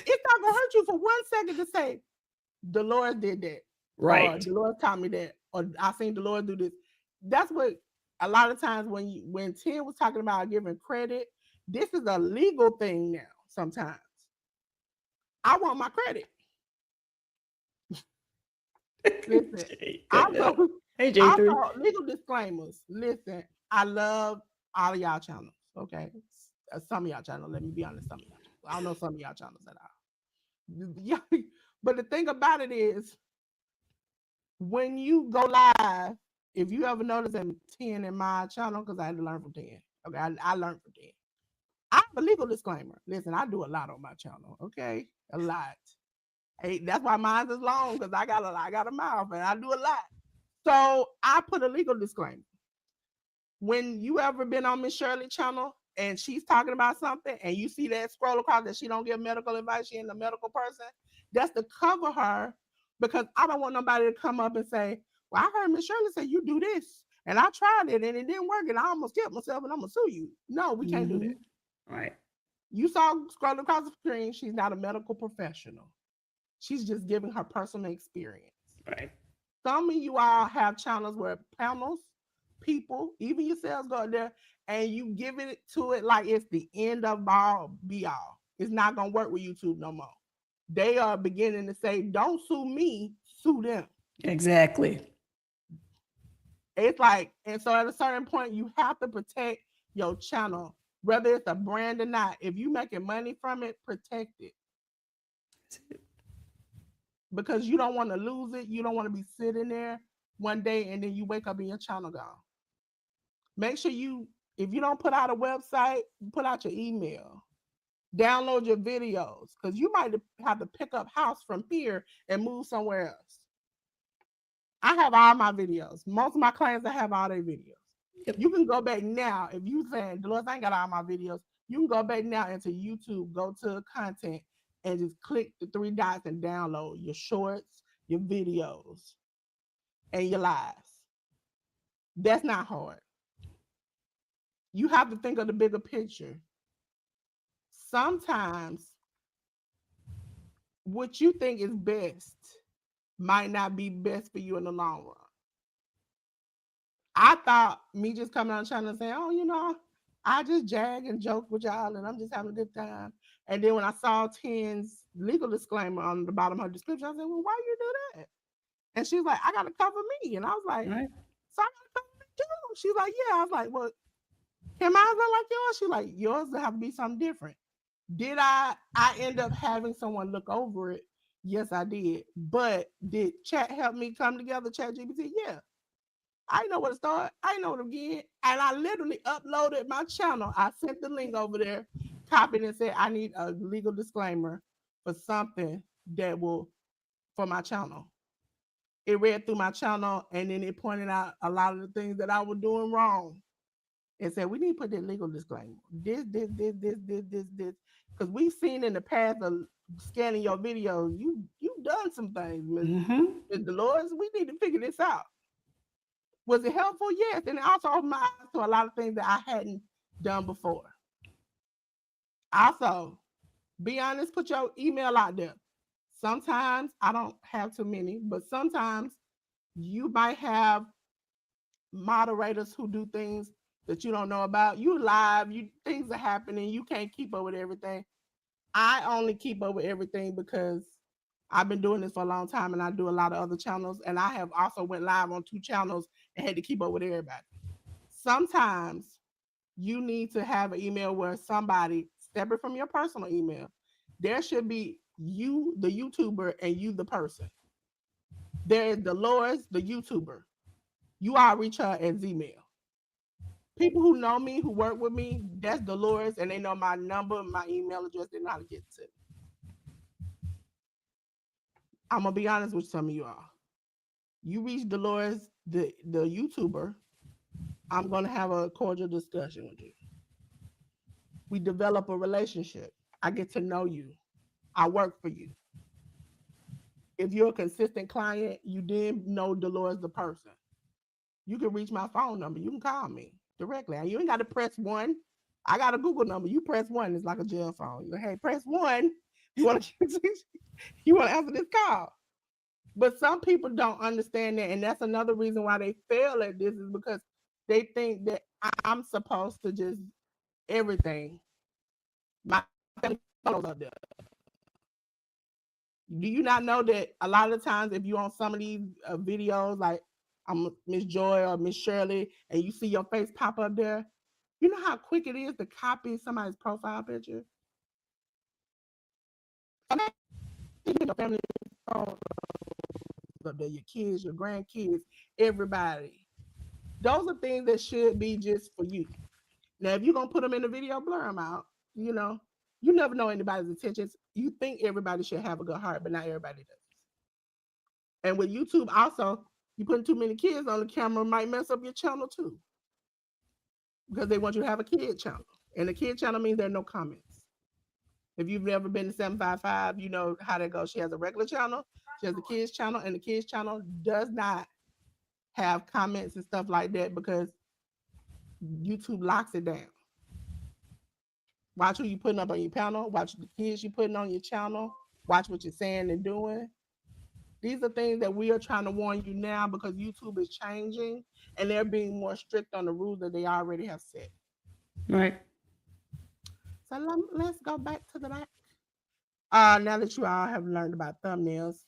It's not going to hurt you for 1 second to say, Delores did that. Right. Or Delores taught me that. Or I seen Delores do this. That's what a lot of times when 10 was talking about giving credit, this is a legal thing now. Sometimes I want my credit. Listen, hey, J3. Legal disclaimers. Listen, I love all of y'all channels. Okay, some of y'all channels. Let me be honest. Some of y'all. I don't know some of y'all channels at all. Yeah, but the thing about it is, when you go live, if you ever notice I'm 10 in my channel, because I had to learn from 10. Okay, I learned from 10. I have a legal disclaimer. Listen, I do a lot on my channel. Okay, a lot. Hey, that's why mine is long, because I got a mouth and I do a lot. So I put a legal disclaimer. When you ever been on Miss Shirley's channel and she's talking about something and you see that scroll across that she don't give medical advice, she ain't a medical person, that's to cover her, because I don't want nobody to come up and say, well, I heard Miss Shirley say you do this and I tried it and it didn't work and I almost killed myself and I'm gonna sue you. No, we can't do that. Right. You saw scrolling across the screen, she's not a medical professional. She's just giving her personal experience. Right. Some of you all have channels where panels, people, even yourselves go out there and you give it to it like it's the end of all be all. It's not gonna work with YouTube no more. They are beginning to say, don't sue me, sue them. Exactly. It's like, and so at a certain point, you have to protect your channel, whether it's a brand or not. If you making money from it, protect it. Because you don't want to lose it. You don't want to be sitting there one day and then you wake up and your channel gone. Make sure if you don't put out a website, put out your email. Download your videos because you might have to pick up house from here and move somewhere else. I have all my videos. Most of my clients, I have all their videos. Yep. You can go back now. If you saying, Delores, I ain't got all my videos, you can go back now into YouTube, go to content, and just click the 3 dots and download your shorts, your videos, and your lives. That's not hard. You have to think of the bigger picture. Sometimes what you think is best might not be best for you in the long run. I thought me just coming on the channel and saying, oh, I just jag and joke with y'all and I'm just having a good time. And then when I saw Ten's legal disclaimer on the bottom of her description, I said, well, why you do that? And she's like, I got to cover me. And I was like, right. So I got to cover me too. She's like, yeah. I was like, well, can mine look like yours? She's like, yours will have to be something different. Did I end up having someone look over it? Yes, I did. But did chat help me come together, Chat GPT? Yeah. I know where to start. I know where to begin. And I literally uploaded my channel. I sent the link over there, copied and said, I need a legal disclaimer for something that will, for my channel. It read through my channel and then it pointed out a lot of the things that I was doing wrong. And said, we need to put that legal disclaimer. This. Because we've seen in the past of scanning your videos, you've done some things, Ms. Delores. We need to figure this out. Was it helpful? Yes. And it also opened my eyes to a lot of things that I hadn't done before. Also, be honest, put your email out there. Sometimes I don't have too many, but sometimes you might have moderators who do things that you don't know about. You live, things are happening, you can't keep up with everything. I only keep up with everything because I've been doing this for a long time and I do a lot of other channels, and I have also went live on 2 channels and had to keep up with everybody. Sometimes you need to have an email where somebody, separate from your personal email, there should be you, the YouTuber, and you, the person. There is Delores, the YouTuber. You all reach her at Gmail. People who know me, who work with me, that's Delores, and they know my number, my email address, they know how to get to it. I'm going to be honest with some of you all. You reach Delores, the YouTuber, I'm going to have a cordial discussion with you. We develop a relationship. I get to know you. I work for you. If you're a consistent client, you then know Delores the person. You can reach my phone number. You can call me directly. You ain't got to press 1. I got a Google number. You press 1. It's like a jail phone. You go, hey, press 1. You want to answer this call. But some people don't understand that, and that's another reason why they fail at this, is because they think that I'm supposed to just everything. My photos up there. Do you not know that a lot of times if you're on some of these videos, like I'm Miss Joy or Miss Shirley, and you see your face pop up there, you know how quick it is to copy somebody's profile picture? Your family photos up there, your kids, your grandkids, everybody. Those are things that should be just for you. Now, if you're going to put them in the video, blur them out. You never know anybody's intentions. You think everybody should have a good heart, but not everybody does. And with YouTube also, you putting too many kids on the camera might mess up your channel too. Because they want you to have a kid channel. And a kid channel means there are no comments. If you've never been to 755, you know how that goes. She has a regular channel, she has a kids channel, and the kids channel does not have comments and stuff like that because YouTube locks it down. Watch who you putting up on your panel. Watch the kids you putting on your channel. Watch what you're saying and doing. These are things that we are trying to warn you now because YouTube is changing and they're being more strict on the rules that they already have set. Right. So let's go back to the back. Now that you all have learned about thumbnails,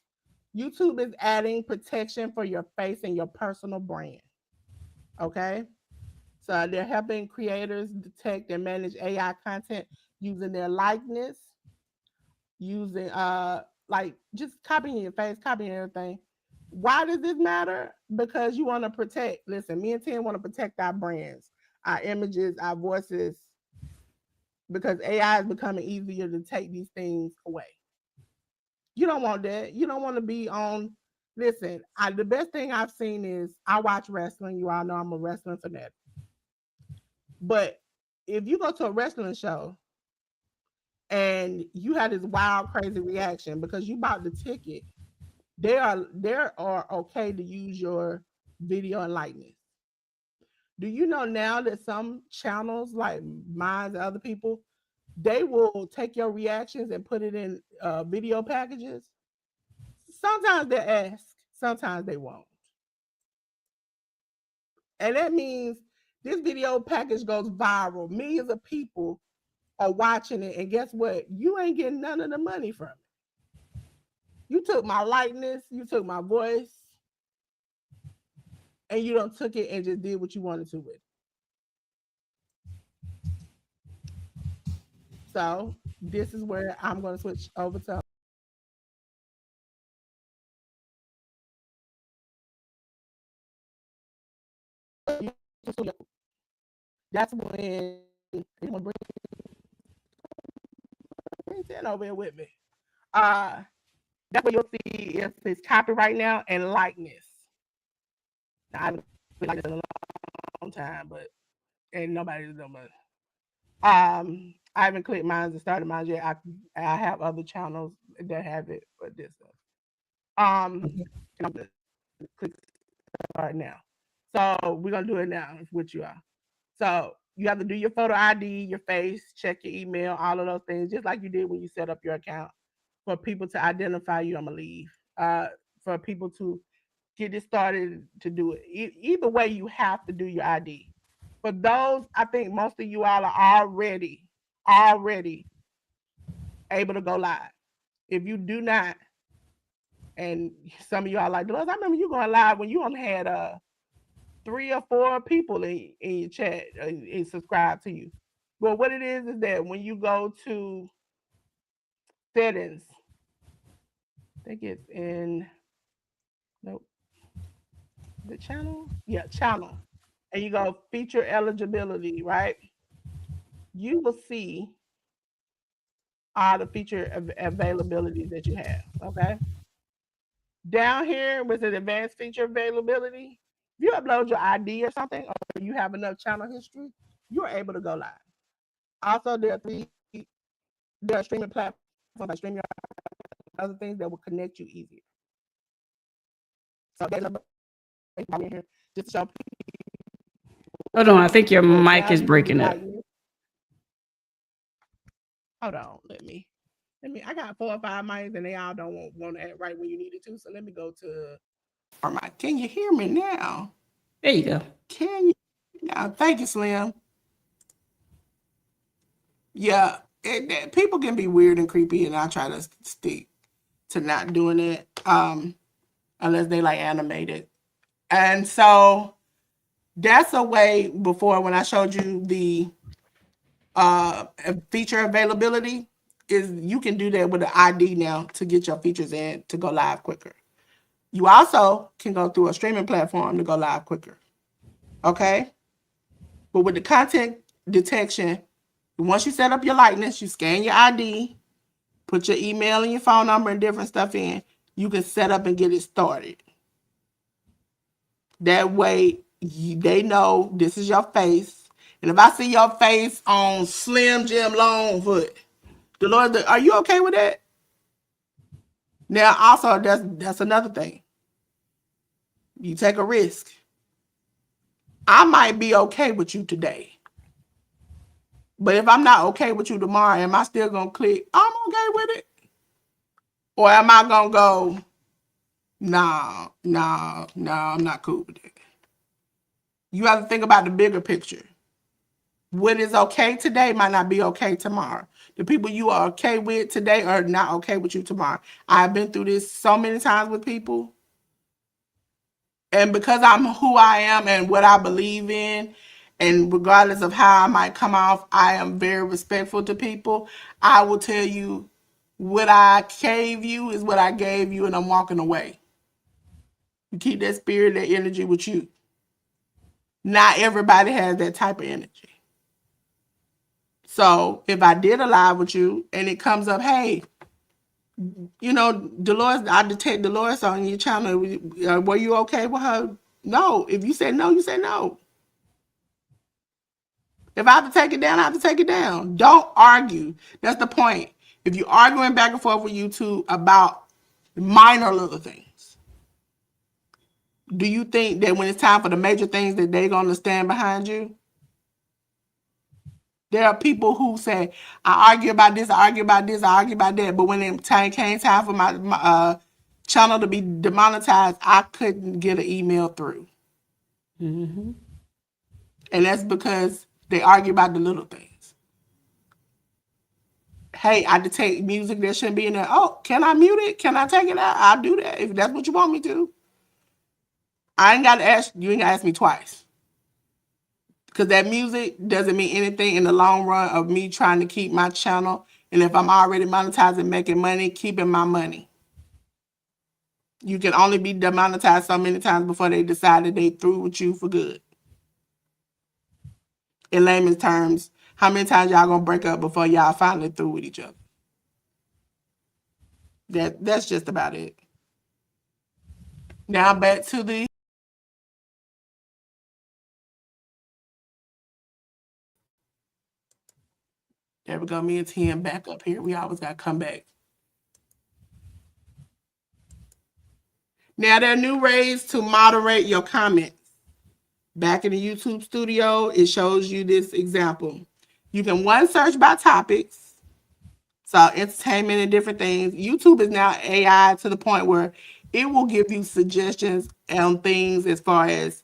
YouTube is adding protection for your face and your personal brand. Okay. So they're helping creators detect and manage AI content using their likeness, using like just copying your face, copying everything. Why does this matter? Because you want to protect. Listen, me and Tim want to protect our brands, our images, our voices, because AI is becoming easier to take these things away. You don't want that. You don't want to be on. Listen, the best thing I've seen is I watch wrestling. You all know I'm a wrestling fanatic. But if you go to a wrestling show and you had this wild, crazy reaction because you bought the ticket, they are okay to use your video and likeness. Do you know now that some channels like mine and other people, they will take your reactions and put it in video packages? Sometimes they ask, sometimes they won't. And that means this video package goes viral. Millions of people are watching it. And guess what? You ain't getting none of the money from it. You took my likeness, you took my voice, and you don't took it and just did what you wanted to with it. So this is where I'm going to switch over to. That's when I'm gonna bring 10 over here with me. Uh, that's what you'll see if it's copyright now and likeness. Now, I haven't been like this in a long time, but ain't nobody's doing much. I haven't clicked mine and started mine yet. I have other channels that have it for this stuff. And I'm gonna click start now. So we're gonna do it now with you all. So you have to do your photo ID, your face, check your email, all of those things, just like you did when you set up your account for people to identify you. I'm gonna leave. For people to get it started to do it. Either way, you have to do your ID. For those, I think most of you all are already able to go live. If you do not, and some of you are like, Delores, I remember you going live when you only had 3 or 4 people in your chat and subscribe to you. Well, what it is that when you go to settings, I think it's in nope, the channel. Yeah, channel. And you go feature eligibility, right? You will see all the feature availability that you have. Okay. Down here with the advanced feature availability, if you upload your ID or something, or you have enough channel history, you're able to go live. Also, there are streaming platforms like StreamYard, other things that will connect you easier. So there's a in here just to show Hold on, I think your people. mic Now is you can do breaking up. likeness. Hold on, let me. I got 4 or 5 mics and they all don't want to act right when you need it to. So let me go to. All right, can you hear me now? There you go. Can you now? Thank you, Slim. Yeah, people can be weird and creepy, and I try to stick to not doing it, unless they like animated. And so that's a way. Before, when I showed you the feature availability, is you can do that with an ID now to get your features in to go live quicker. You also can go through a streaming platform to go live quicker. Okay, but with the content detection, once you set up your likeness, you scan your ID, put your email and your phone number and different stuff in, you can set up and get it started. That way, they know this is your face. And if I see your face on Slim Jim Longfoot, Delores, are you okay with that? Now, also, that's another thing. You take a risk. I might be okay with you today. But if I'm not okay with you tomorrow, am I still going to click, I'm okay with it? Or am I going to go, no, I'm not cool with it. You have to think about the bigger picture. What is okay today might not be okay tomorrow. The people you are okay with today are not okay with you tomorrow. I've been through this so many times with people, And because I'm who I am and what I believe in, and regardless of how I might come off, I am very respectful to people. I will tell you what I gave you is what I gave you, and I'm walking away. You keep that spirit, that energy with you. Not everybody has that type of energy. So if I did a live with you and it comes up, hey, Delores, I detect Delores on your channel. Were you okay with her? No. If you said no, you say no. If I have to take it down, I have to take it down. Don't argue. That's the point. If you're arguing back and forth with YouTube about minor little things, do you think that when it's time for the major things that they're going to stand behind you? There are people who say, I argue about this, I argue about this, I argue about that. But when it came time for my channel to be demonetized, I couldn't get an email through. Mm-hmm. And that's because they argue about the little things. Hey, I detect music that shouldn't be in there. Oh, can I mute it? Can I take it out? I'll do that if that's what you want me to. I ain't got to ask, you ain't got to ask me twice. Because that music doesn't mean anything in the long run of me trying to keep my channel. And if I'm already monetizing, making money, keeping my money. You can only be demonetized so many times before they decide that they through with you for good. In layman's terms, how many times y'all gonna break up before y'all finally through with each other? That's just about it. Now back to the there we go. Me and Tim back up here. We always gotta come back. Now there are new ways to moderate your comments. Back in the YouTube studio, it shows you this example. You can search by topics. So entertainment and different things. YouTube is now AI to the point where it will give you suggestions on things as far as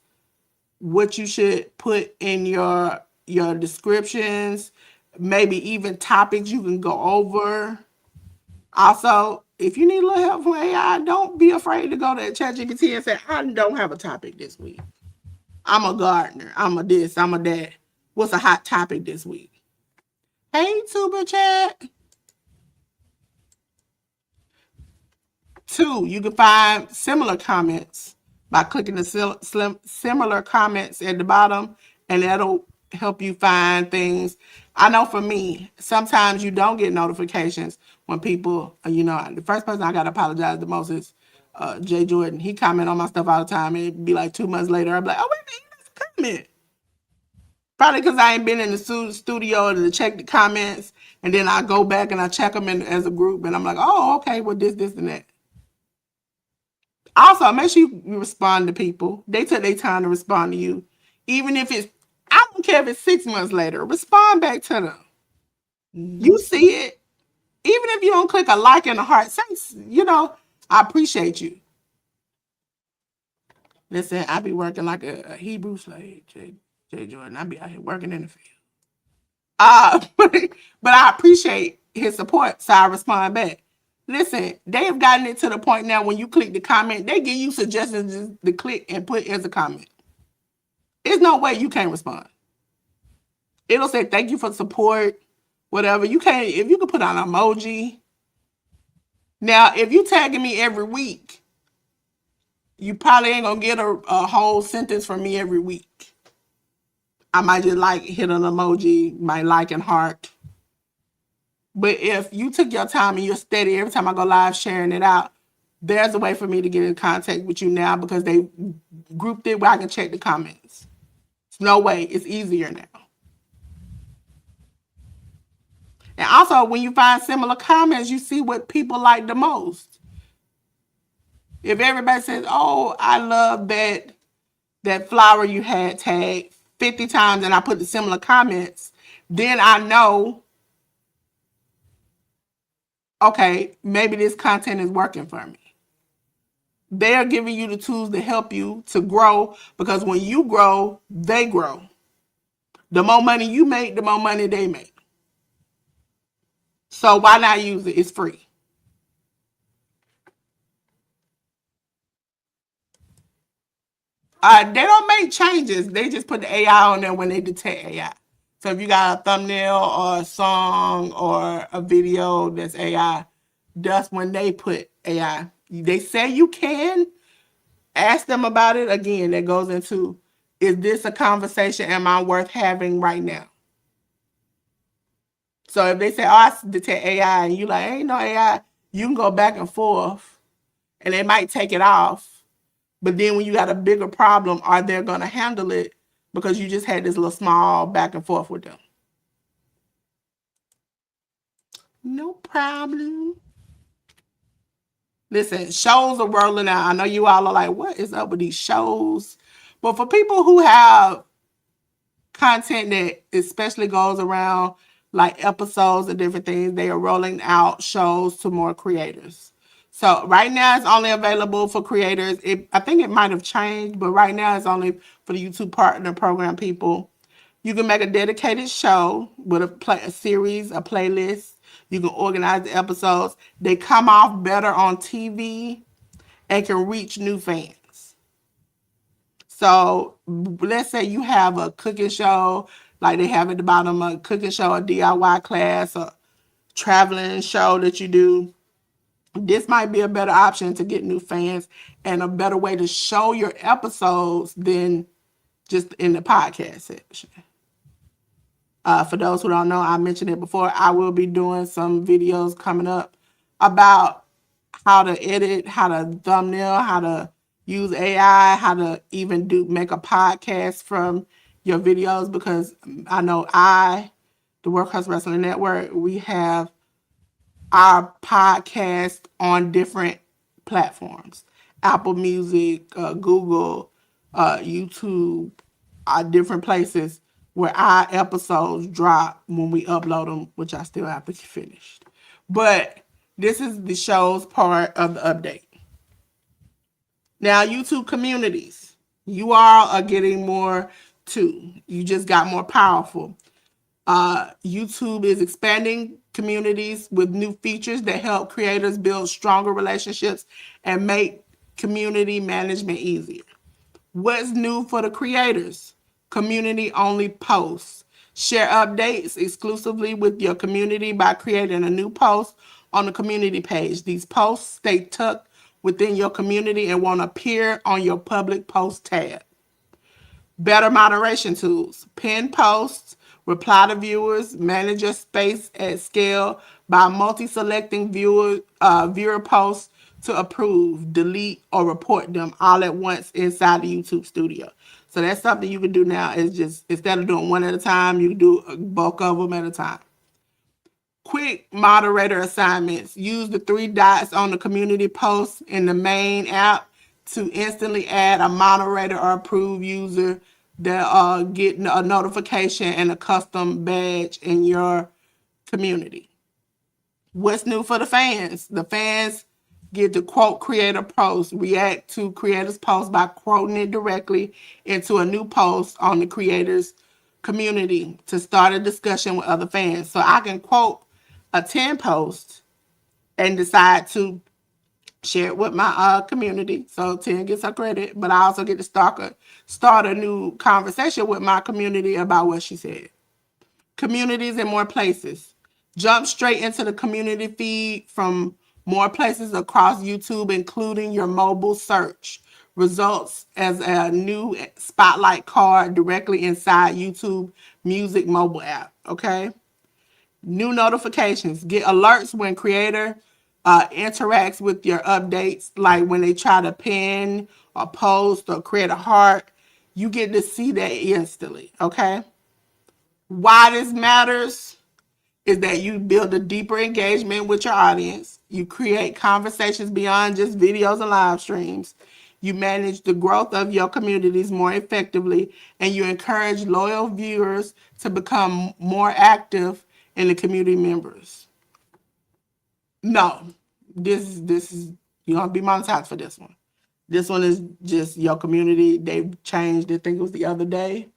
what you should put in your descriptions, maybe even topics you can go over. Also, if you need a little help from AI, don't be afraid to go to ChatGPT and say, I don't have a topic this week. I'm a gardener. I'm a this. I'm a that. What's a hot topic this week? Hey, Tuber Chat. 2, you can find similar comments by clicking the similar comments at the bottom, and that'll help you find things. I know for me, sometimes you don't get notifications when people, the first person I got to apologize the most is Jay Jordan. He comment on my stuff all the time, and it'd be like 2 months later, I'd be like, oh, wait a minute, that's a comment. Probably because I ain't been in the studio to check the comments, and then I go back and I check them as a group, and I'm like, oh, okay, well, this, and that. Also, make sure you respond to people. They took their time to respond to you. Even if I don't care if it's 6 months later, respond back to them. Mm-hmm. You see it. Even if you don't click a like and a heart, say, I appreciate you. Listen, I be working like a Hebrew slave, Jay Jordan. I be out here working in the field. But I appreciate his support, so I respond back. Listen, they have gotten it to the point now when you click the comment, they give you suggestions to click and put as a comment. There's no way you can't respond. It'll say thank you for support, whatever. You can't, if you can put on an emoji. Now, if you tagging me every week, you probably ain't gonna get a whole sentence from me every week. I might just hit an emoji, might like and heart. But if you took your time and you're steady every time I go live sharing it out, there's a way for me to get in contact with you now because they grouped it where I can check the comments. There's no way. It's easier now. And also, when you find similar comments, you see what people like the most. If everybody says, oh, I love that flower you had tagged 50 times and I put the similar comments, then I know, okay, maybe this content is working for me. They are giving you the tools to help you to grow because when you grow, they grow. The more money you make, the more money they make. So why not use it? It's free. They don't make changes. They just put the AI on there when they detect AI. So if you got a thumbnail or a song or a video that's AI, that's when they put AI. They say you can ask them about it. Again, that goes into, is this a conversation am I worth having right now? So if they say, oh, I detect AI, and you like, ain't no AI, you can go back and forth and they might take it off. But then when you got a bigger problem, are they going to handle it because you just had this little small back and forth with them? No problem. Listen, shows are rolling out. I know you all are like, what is up with these shows? But for people who have content that especially goes around like episodes and different things, they are rolling out shows to more creators. So right now it's only available for creators. I think it might have changed, but right now it's only for the YouTube Partner Program people. You can make a dedicated show with a series, a playlist. You can organize the episodes. They come off better on TV and can reach new fans. So let's say you have a cooking show, like they have at the bottom, a cooking show, a DIY class, a traveling show that you do. This might be a better option to get new fans and a better way to show your episodes than just in the podcast section. For those who don't know, I mentioned it before, I will be doing some videos coming up about how to edit, how to thumbnail, how to use AI, how to even make a podcast from your videos, because I know the Workhouse Wrestling Network, we have our podcast on different platforms. Apple Music, Google, YouTube, different places where our episodes drop when we upload them, which I still have to get finished. But this is the show's part of the update. Now, YouTube communities, you all are getting more too. You just got more powerful. YouTube is expanding communities with new features that help creators build stronger relationships and make community management easier. What's new for the creators? Community only posts. Share updates exclusively with your community by creating a new post on the community page. These posts stay tucked within your community and won't appear on your public post tab. Better moderation tools. Pin posts, reply to viewers, manage your space at scale by multi-selecting viewer posts to approve, delete, or report them all at once inside the YouTube studio. So that's something you can do now, is just, instead of doing one at a time, you can do a bulk of them at a time. Quick moderator assignments. Use the 3 dots on the community post in the main app to instantly add a moderator or approved user that get a notification and a custom badge in your community. What's new for the fans? The fans get to quote creator posts, react to creators' posts by quoting it directly into a new post on the creators' community to start a discussion with other fans. So I can quote a 10 post and decide to share it with my community. So 10 gets her credit, but I also get to start a new conversation with my community about what she said. Communities in more places. Jump straight into the community feed from more places across YouTube, including your mobile search. Results as a new spotlight card directly inside YouTube Music mobile app, okay? New notifications. Get alerts when creator interacts with your updates, like when they try to pin or post or create a heart. You get to see that instantly, okay? Why this matters is that you build a deeper engagement with your audience. You create conversations beyond just videos and live streams. You manage the growth of your communities more effectively, and you encourage loyal viewers to become more active in the community members. No, this is you're gonna be monetized for this one. This one is just your community. They've changed. I think it was the other day.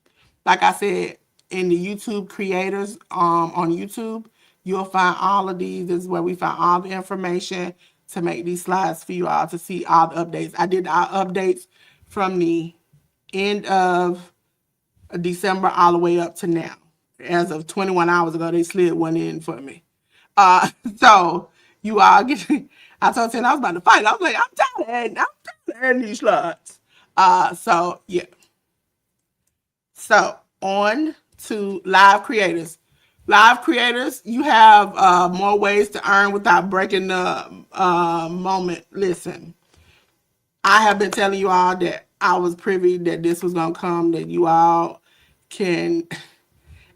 Like I said, in the YouTube creators on YouTube, you'll find all of these. This is where we find all the information to make these slides for you all to see all the updates. I did our updates from the end of December all the way up to now. As of 21 hours ago, they slid one in for me. So you all get. I told Ted I was about to fight. I was like, I'm tired of adding these slots. So yeah. So on to live creators. Live creators, you have more ways to earn without breaking the moment. Listen, I have been telling you all that I was privy that this was gonna come. That you all can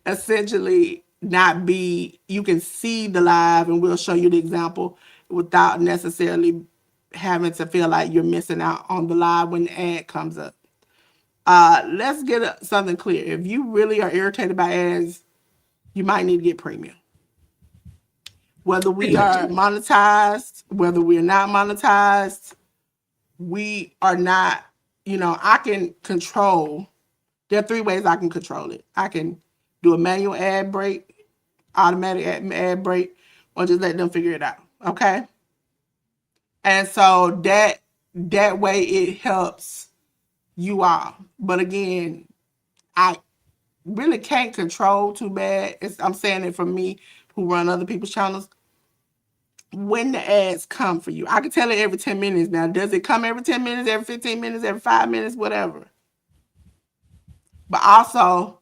essentially not be. You can see the live, and we'll show you the example without necessarily having to feel like you're missing out on the live when the ad comes up. Let's get something clear. If you really are irritated by ads, you might need to get premium. Whether we are monetized, whether we're not monetized, we are not, I can control. There are 3 ways I can control it. I can do a manual ad break, automatic ad break, or just let them figure it out. Okay. And so that way it helps you all. But again, I really can't control too bad. I'm saying it from me who run other people's channels. When the ads come for you, I can tell it every 10 minutes now. Does it come every 10 minutes, every 15 minutes, every 5 minutes, whatever? But also,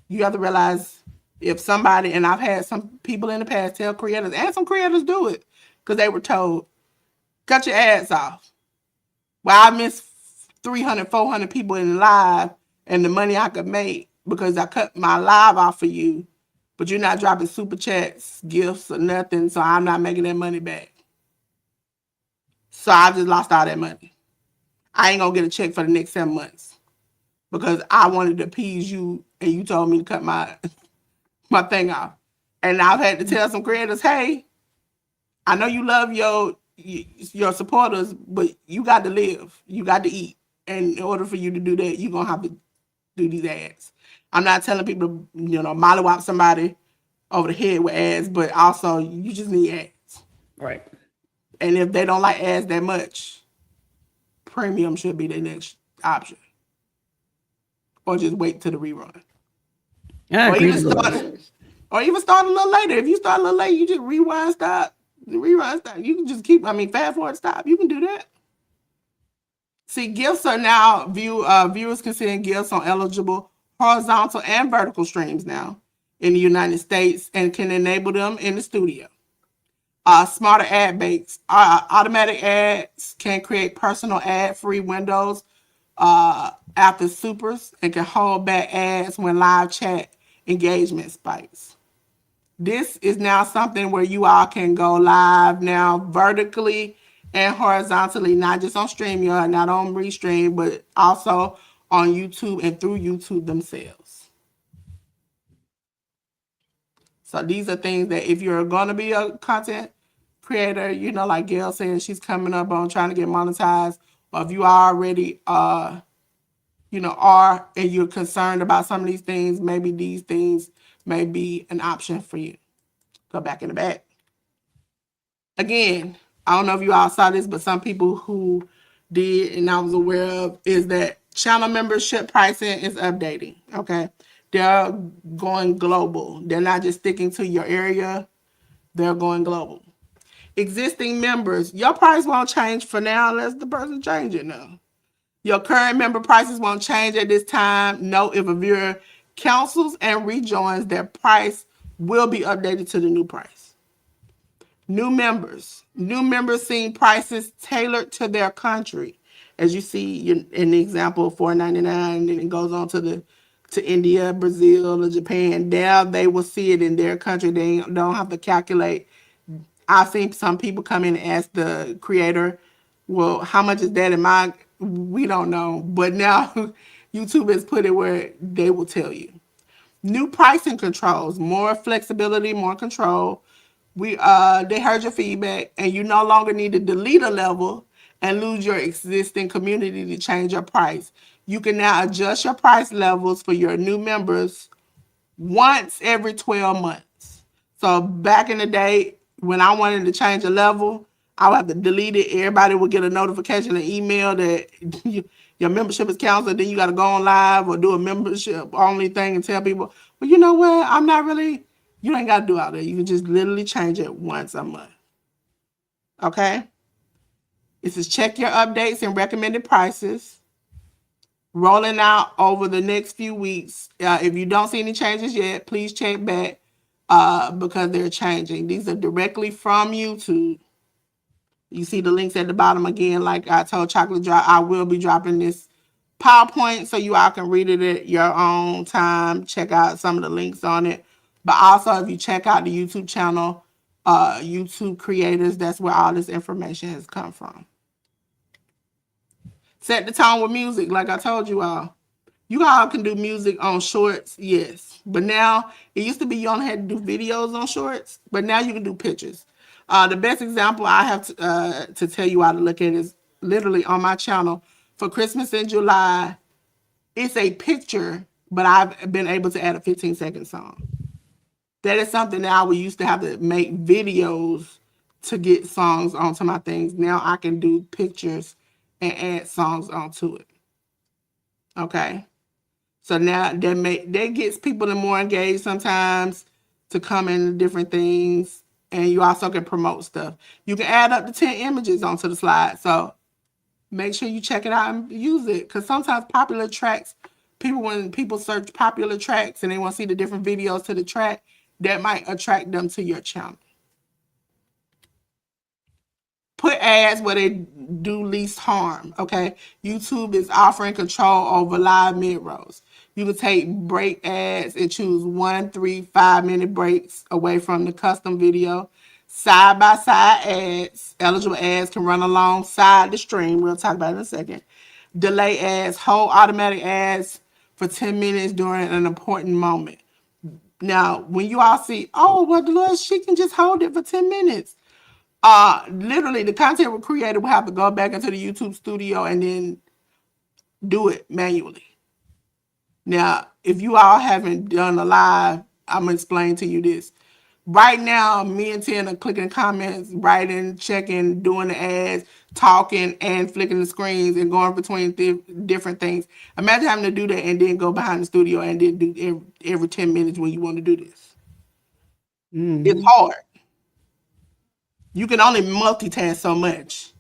you have to realize if somebody, and I've had some people in the past tell creators, and some creators do it, because they were told, cut your ads off. Well, I missed 300, 400 people in live and the money I could make because I cut my live off for you, but you're not dropping super chats, gifts, or nothing, so I'm not making that money back. So I just lost all that money. I ain't gonna get a check for the next 7 months because I wanted to appease you and you told me to cut my thing off. And I've had to tell some creators, hey, I know you love your supporters, but you got to live. You got to eat. And in order for you to do that, you're going to have to do these ads. I'm not telling people to, mollywop somebody over the head with ads, but also you just need ads. Right. And if they don't like ads that much, premium should be the next option. Or just wait till the rerun. I agree. Or even start a little later. If you start a little late, you just rewind, stop. The rerun stop. You can just fast forward, stop. You can do that. See, gifts are now viewers can send gifts on eligible horizontal and vertical streams now in the United States and can enable them in the studio. Smarter ad banks, automatic ads can create personal ad-free windows after supers and can hold back ads when live chat engagement spikes. This is now something where you all can go live now vertically and horizontally, not just on StreamYard, not on Restream, but also on YouTube and through YouTube themselves. So these are things that if you're going to be a content creator, like Gail said, she's coming up on trying to get monetized, or if you already are and you're concerned about some of these things, maybe these things may be an option for you. Go back in the back. Again, I don't know if you all saw this, but some people who did and I was aware of is that channel membership pricing is updating. Okay. They're going global. They're not just sticking to your area. They're going global. Existing members, your price won't change for now unless the person changes it now. Your current member prices won't change at this time. Note if a viewer cancels and rejoins, their price will be updated to the new price. New members seeing prices tailored to their country. As you see in the example, $4.99, and it goes on to India, Brazil, or Japan. Now they will see it in their country. They don't have to calculate. I've seen some people come in and ask the creator, well, how much is that in my? We don't know. But now YouTube has put it where they will tell you. New pricing controls, more flexibility, more control. They heard your feedback, and you no longer need to delete a level and lose your existing community to change your price. You can now adjust your price levels for your new members once every 12 months. So back in the day, when I wanted to change a level, I would have to delete it. Everybody would get a notification, an email that your membership is canceled, then you got to go on live or do a membership only thing and tell people, well, you know what? I'm not really, you ain't got to do all that. You can just literally change it once a month. Okay? It says check your updates and recommended prices. Rolling out over the next few weeks. If you don't see any changes yet, please check back because they're changing. These are directly from YouTube. You see the links at the bottom again. Like I told Chocolate Drop, I will be dropping this PowerPoint so you all can read it at your own time. Check out some of the links on it. But also, if you check out the YouTube channel, YouTube creators, that's where all this information has come from. Set the tone with music, like I told you all. You all can do music on shorts, yes. But now, it used to be you only had to do videos on shorts, but now you can do pictures. The best example I have to tell you how to look at is literally on my channel. For Christmas in July, it's a picture, but I've been able to add a 15-second song. That is something that I would used to have to make videos to get songs onto my things. Now I can do pictures and add songs onto it. Okay? So now that gets people to more engaged sometimes to come in different things. And you also can promote stuff. You can add up to 10 images onto the slide. So make sure you check it out and use it. Because sometimes popular tracks, when people search popular tracks and they want to see the different videos to the track, that might attract them to your channel. Put ads where they do least harm, okay? YouTube is offering control over live mid-rolls. You can take break ads and choose 1, 3, 5-minute breaks away from the custom video. Side-by-side ads, eligible ads can run alongside the stream. We'll talk about it in a second. Delay ads, hold automatic ads for 10 minutes during an important moment. Now, when you all see, oh, well, Delores, she can just hold it for 10 minutes. Literally, the content creator will have to go back into the YouTube studio and then do it manually. Now, if you all haven't done a live, I'm going to explain to you this. Right now, me and Tina are clicking comments, writing, checking, doing the ads, talking, and flicking the screens and going between different things. Imagine having to do that and then go behind the studio and then do every 10 minutes when you want to do this. It's hard. You can only multitask so much.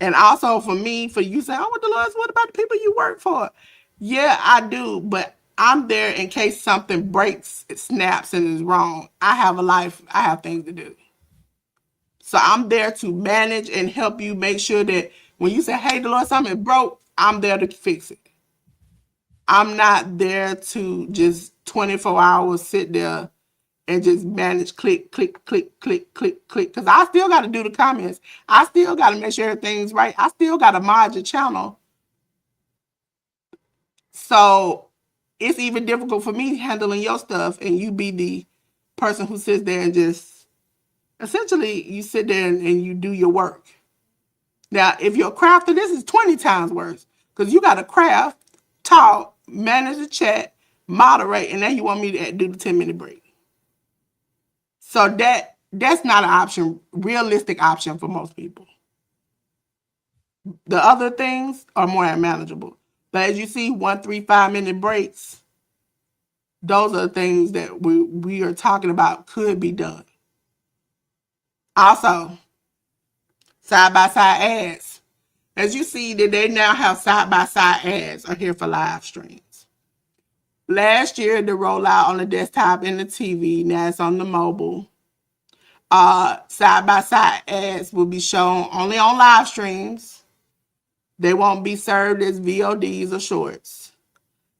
And also for me, for you saying, oh, Delores, what about the people you work for? Yeah, I do, but I'm there in case something breaks, it snaps, and is wrong. I have a life. I have things to do. So I'm there to manage and help you make sure that when you say, hey, Delores, something broke, I'm there to fix it. I'm not there to just 24 hours sit there and just manage click, click, click, click, click, click. Because I still got to do the comments. I still got to make sure everything's right. I still got to mod your channel. So it's even difficult for me handling your stuff and you be the person who sits there and just, essentially, you sit there and you do your work. Now, if you're a crafter, this is 20 times worse. Because you got to craft, talk, manage the chat, moderate, and then you want me to do the 10-minute break. So that's not an option, realistic option for most people. The other things are more manageable. But as you see, 1, 3, 5-minute breaks, those are the things that we are talking about could be done. Also, side-by-side ads. As you see, that they now have side-by-side ads are here for live streams. Last year, the rollout on the desktop and the TV, now it's on the mobile. Side-by-side ads will be shown only on live streams. They won't be served as VODs or shorts.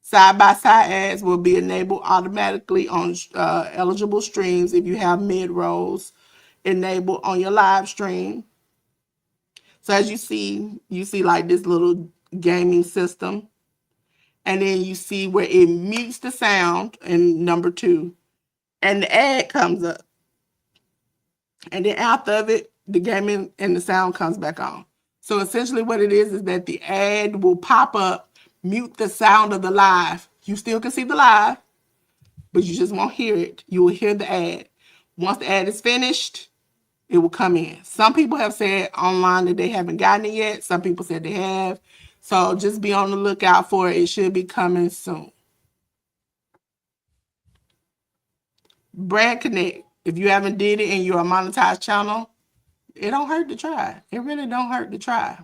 Side-by-side ads will be enabled automatically on eligible streams if you have mid-rolls enabled on your live stream. So as you see like this little gaming system. And then you see where it mutes the sound in number 2. And the ad comes up. And then after of it, the gaming and the sound comes back on. So essentially what it is that the ad will pop up, mute the sound of the live. You still can see the live, but you just won't hear it. You will hear the ad. Once the ad is finished, it will come in. Some people have said online that they haven't gotten it yet. Some people said they have. So just be on the lookout for it. It should be coming soon. Brand Connect. If you haven't did it and you're a monetized channel, it don't hurt to try. It really don't hurt to try.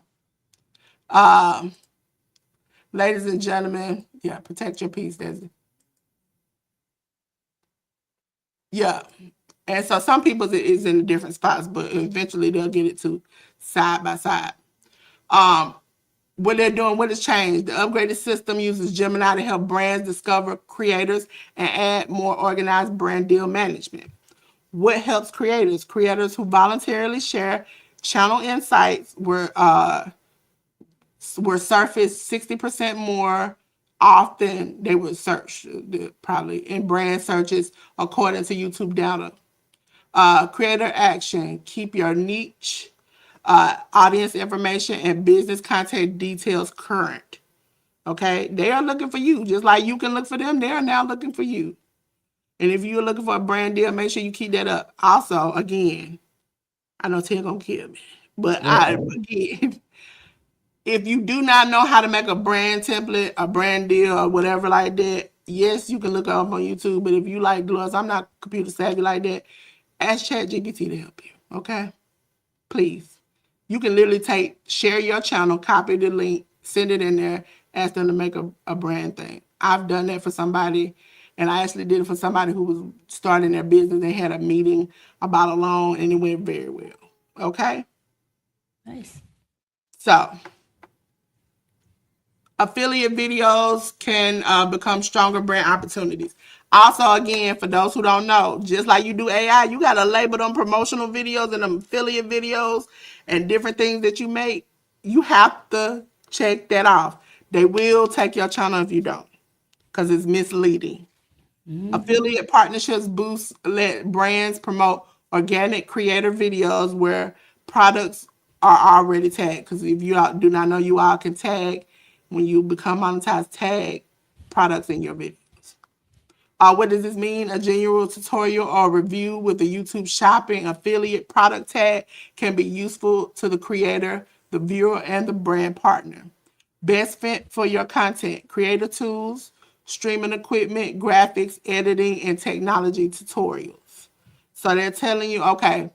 Ladies and gentlemen, yeah, protect your peace, Desi. Yeah. And so some people is in different spots, but eventually they'll get it to side by side. What they're doing, what has changed? The upgraded system uses Gemini to help brands discover creators and add more organized brand deal management. What helps creators? Creators who voluntarily share channel insights were surfaced 60% more often they were searched, probably in brand searches according to YouTube data. Creator action, keep your niche, audience information, and business content details current. Okay, they are looking for you, just like you can look for them. They are now looking for you. And if you're looking for a brand deal, make sure you keep that up. Also, again, I know Ted gonna kill me, but again, if you do not know how to make a brand template, a brand deal, or whatever like that, yes, you can look up on YouTube. But if you like Delores, I'm not computer savvy like that. Ask ChatGPT to help you. Okay, please. You can literally share your channel, copy the link, send it in there, ask them to make a brand thing. I've done that for somebody, and I actually did it for somebody who was starting their business. They had a meeting about a loan, and it went very well. Okay? Nice. So, affiliate videos can become stronger brand opportunities. Also, again, for those who don't know, just like you do AI, you got to label them promotional videos and them affiliate videos and different things that you make. You have to check that off. They will take your channel if you don't, because it's misleading. Affiliate partnerships let brands promote organic creator videos where products are already tagged. Because if you do not know, you all can tag when you become monetized, tag products in your videos. What does this mean? A genuine tutorial or review with a YouTube shopping affiliate product tag can be useful to the creator, the viewer, and the brand partner. Best fit for your content, creator tools, streaming equipment, graphics, editing, and technology tutorials. So they're telling you, okay,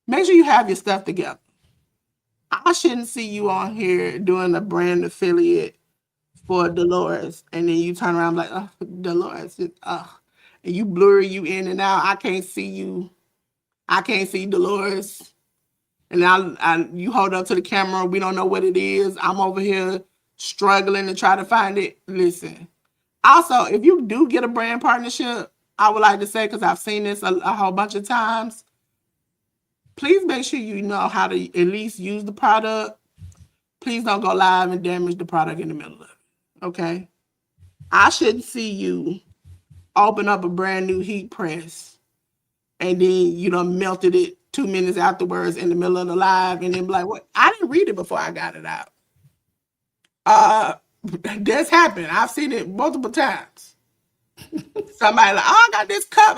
make sure you have your stuff together. I shouldn't see you on here doing a brand affiliate for Delores, and then you turn around like, oh, Delores, and you blur you in and out. I can't see you. I can't see Delores. And you hold up to the camera. We don't know what it is. I'm over here struggling to try to find it. Listen. Also, if you do get a brand partnership, I would like to say, because I've seen this a whole bunch of times, please make sure you know how to at least use the product. Please don't go live and damage the product in the middle of it. Okay? I shouldn't see you open up a brand new heat press and then you done melted it 2 minutes afterwards in the middle of the live and then be like, what? I didn't read it before I got it out. That's happened. I've seen it multiple times. Somebody like, oh, I got this cup.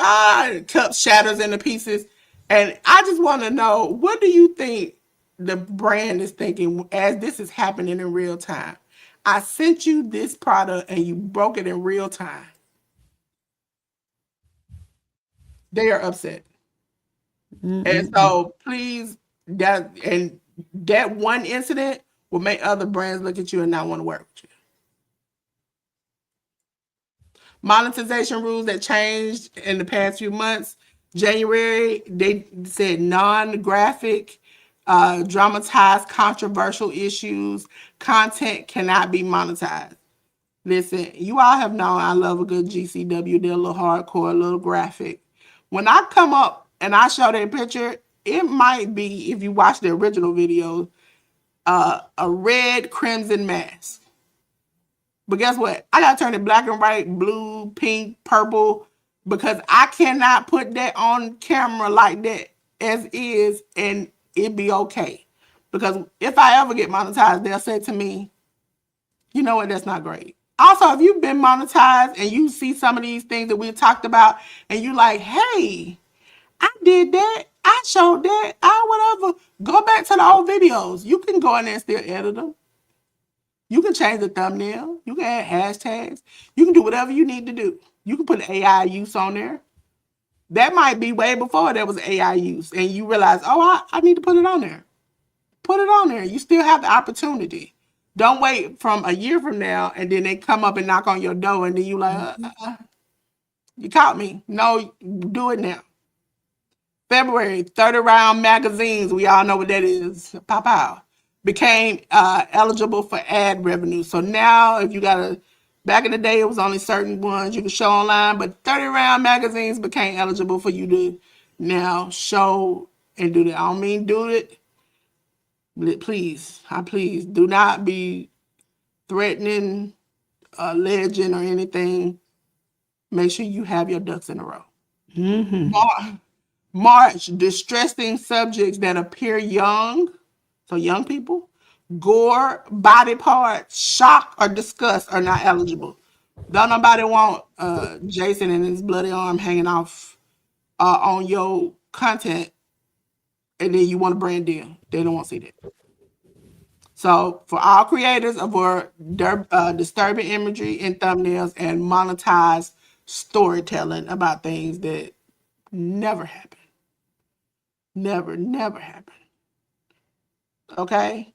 The cup shatters into pieces. And I just want to know, what do you think the brand is thinking as this is happening in real time? I sent you this product and you broke it in real time. They are upset. And so please, that one incident will make other brands look at you and not want to work with you. Monetization rules that changed in the past few months. January, they said non-graphic, dramatized controversial issues, content cannot be monetized. Listen, you all have known I love a good GCW. They're a little hardcore, a little graphic. When I come up and I show that picture, it might be, if you watch the original video, a red crimson mask. But guess what? I got to turn it black and white, blue, pink, purple, because I cannot put that on camera like that as is and it be okay. Because if I ever get monetized, they'll say to me, you know what, that's not great. Also, if you've been monetized and you see some of these things that we talked about and you like, hey, I did that, I showed that, whatever, go back to the old videos. You can go in there and still edit them. You can change the thumbnail. You can add hashtags. You can do whatever you need to do. You can put AI use on there. That might be way before there was AI use, and you realize, oh, I need to put it on there. Put it on there. You still have the opportunity. Don't wait from a year from now, and then they come up and knock on your door, and then you like, you caught me. No, do it now. February, 30 Round magazines, we all know what that is. Pow pow. Became eligible for ad revenue. So now, if you got back in the day, it was only certain ones you could show online, but 30 Round magazines became eligible for you to now show and do that. I don't mean do it. Please, please do not be threatening, alleging, or anything. Make sure you have your ducks in a row. March, distressing subjects that appear young, so young people, gore, body parts, shock, or disgust are not eligible. Don't nobody want Jason and his bloody arm hanging off on your content, and then you want a brand deal. They don't want to see that. So for all creators, avoid disturbing imagery in thumbnails and monetize storytelling about things that never happen. Never happen. Okay?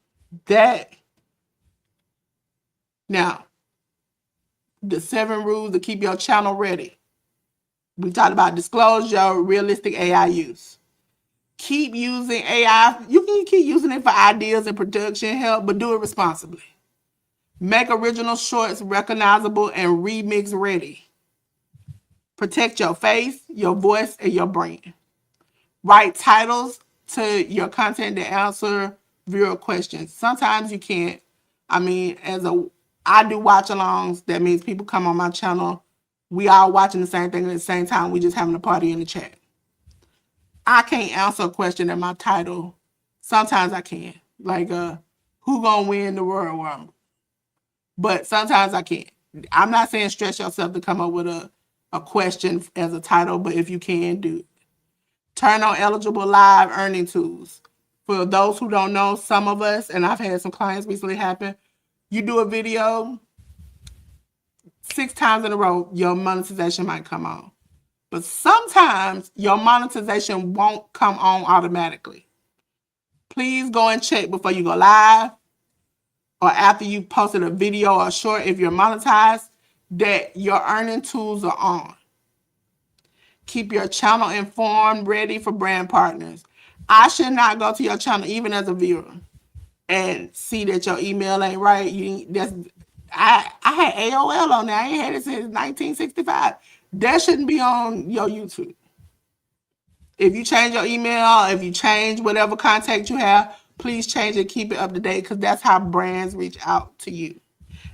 Now, the 7 rules to keep your channel ready. We talked about disclose your realistic AI use. Keep using AI. You can keep using it for ideas and production help, but do it responsibly. Make original shorts recognizable and remix ready. Protect your face, your voice, and your brand. Write titles to your content that answer viewer questions. Sometimes you can't. I mean, I do watch alongs. That means people come on my channel. We all watching the same thing at the same time. We just having a party in the chat. I can't answer a question in my title. Sometimes I can. Like, who gonna win the Royal Rumble? But sometimes I can't. I'm not saying stress yourself to come up with a question as a title, but if you can, do it. Turn on eligible live earning tools. For those who don't know, some of us, and I've had some clients recently happen, you do a video 6 times in a row, your monetization might come on. But sometimes your monetization won't come on automatically. Please go and check before you go live or after you posted a video or short, if you're monetized, that your earning tools are on. Keep your channel informed, ready for brand partners. I should not go to your channel, even as a viewer, and see that your email ain't right. I had AOL on there. I ain't had it since 1965. That shouldn't be on your YouTube. If you change your email, if you change whatever contact you have, please change it, keep it up to date, because that's how brands reach out to you.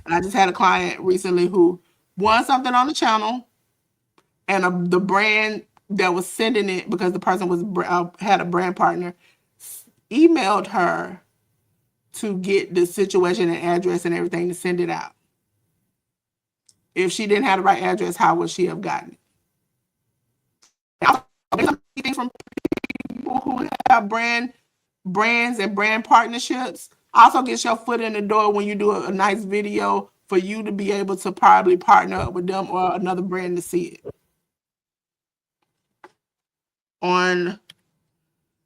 And I just had a client recently who won something on the channel, and the brand that was sending it, because the person had a brand partner, emailed her to get the situation and address and everything to send it out. If she didn't have the right address, how would she have gotten it? Things from people who have brands and brand partnerships. Also gets your foot in the door when you do a nice video for you to be able to probably partner up with them or another brand to see it. On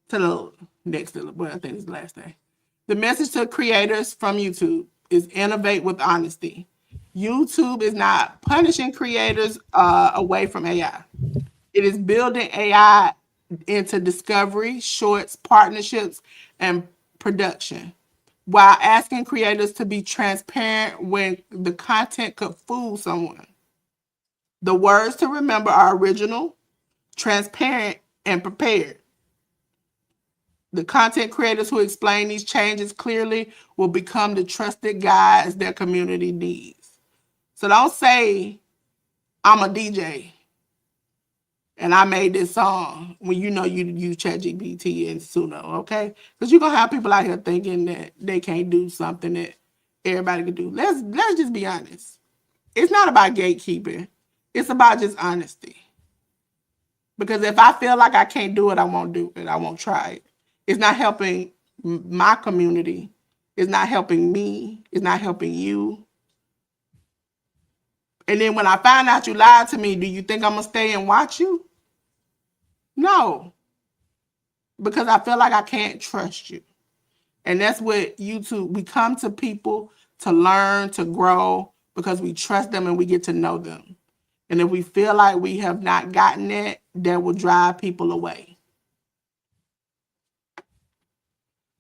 to the next, well, I think it's the last thing. The message to creators from YouTube is innovate with honesty. YouTube is not punishing creators away from AI. It is building AI into discovery, shorts, partnerships, and production, while asking creators to be transparent when the content could fool someone. The words to remember are original, transparent, and prepared. The content creators who explain these changes clearly will become the trusted guides their community needs. So don't say, I'm a DJ and I made this song when you know you use ChatGPT and Suno, okay? Because you're going to have people out here thinking that they can't do something that everybody can do. Let's just be honest. It's not about gatekeeping. It's about just honesty. Because if I feel like I can't do it, I won't do it. I won't try it. It's not helping my community. It's not helping me. It's It's not helping you. And then when I find out you lied to me, do you think I'm going to stay and watch you? No. Because I feel like I can't trust you. And that's what YouTube, we come to people to learn, to grow, because we trust them and we get to know them. And if we feel like we have not gotten it, that will drive people away.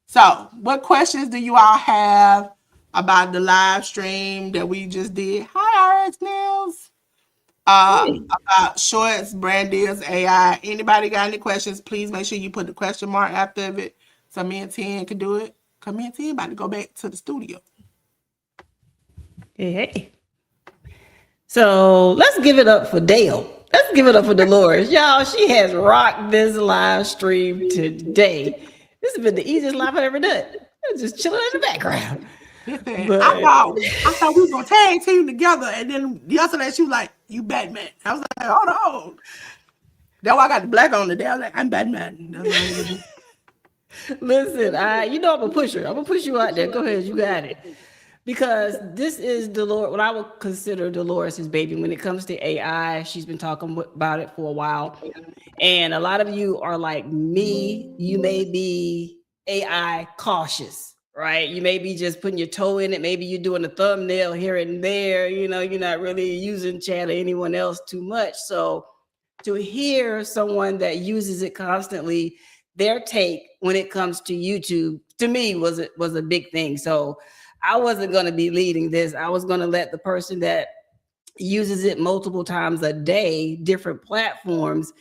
So, what questions do you all have about the live stream that we just did? Hi, RX Nails. About shorts, brand deals, AI. Anybody got any questions? Please make sure you put the question mark after it so me and Tien can do it. Cause me and Tien about to go back to the studio. Hey. So let's give it up for Dale. Let's give it up for Delores. Y'all, she has rocked this live stream today. This has been the easiest live I've ever done. I'm just chilling in the background. Listen, But- I thought we was gonna tag team together, and then yesterday she was like, "You Batman." I was like, "Hold on." That's why I got the black on today. I was like, "I'm Batman." That's what I'm gonna do. Listen, you know I'm a pusher. I'm gonna push you out there. Go ahead, you got it. Because this is Delores, what I would consider Delores' baby when it comes to AI. She's been talking about it for a while. And a lot of you are like me. You may be AI cautious, right? You may be just putting your toe in it. Maybe you're doing a thumbnail here and there. You know, you're not really using chat or anyone else too much. So to hear someone that uses it constantly, their take when it comes to YouTube, to me, was a big thing. So I wasn't going to be leading this. I was going to let the person that uses it multiple times a day, different platforms,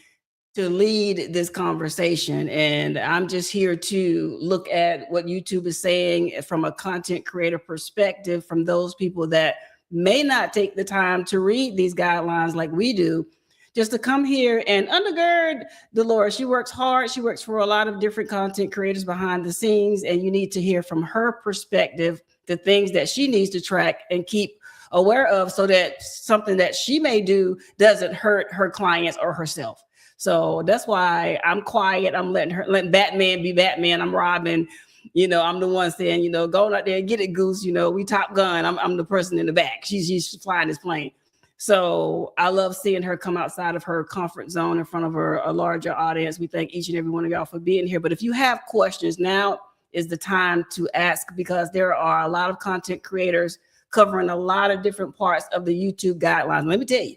to lead this conversation. And I'm just here to look at what YouTube is saying from a content creator perspective, from those people that may not take the time to read these guidelines like we do, just to come here and undergird Delores. She works hard. She works for a lot of different content creators behind the scenes, and you need to hear from her perspective the things that she needs to track and keep aware of, so that something that she may do doesn't hurt her clients or herself. So that's why I'm quiet. I'm letting Batman be Batman. I'm Robin. You know, I'm the one saying, you know, go out there and get it, Goose. You know, we Top Gun. I'm the person in the back. She's flying this plane. So I love seeing her come outside of her comfort zone in front of a larger audience. We thank each and every one of y'all for being here. But if you have questions, now is the time to ask, because there are a lot of content creators covering a lot of different parts of the YouTube guidelines. Let me tell you,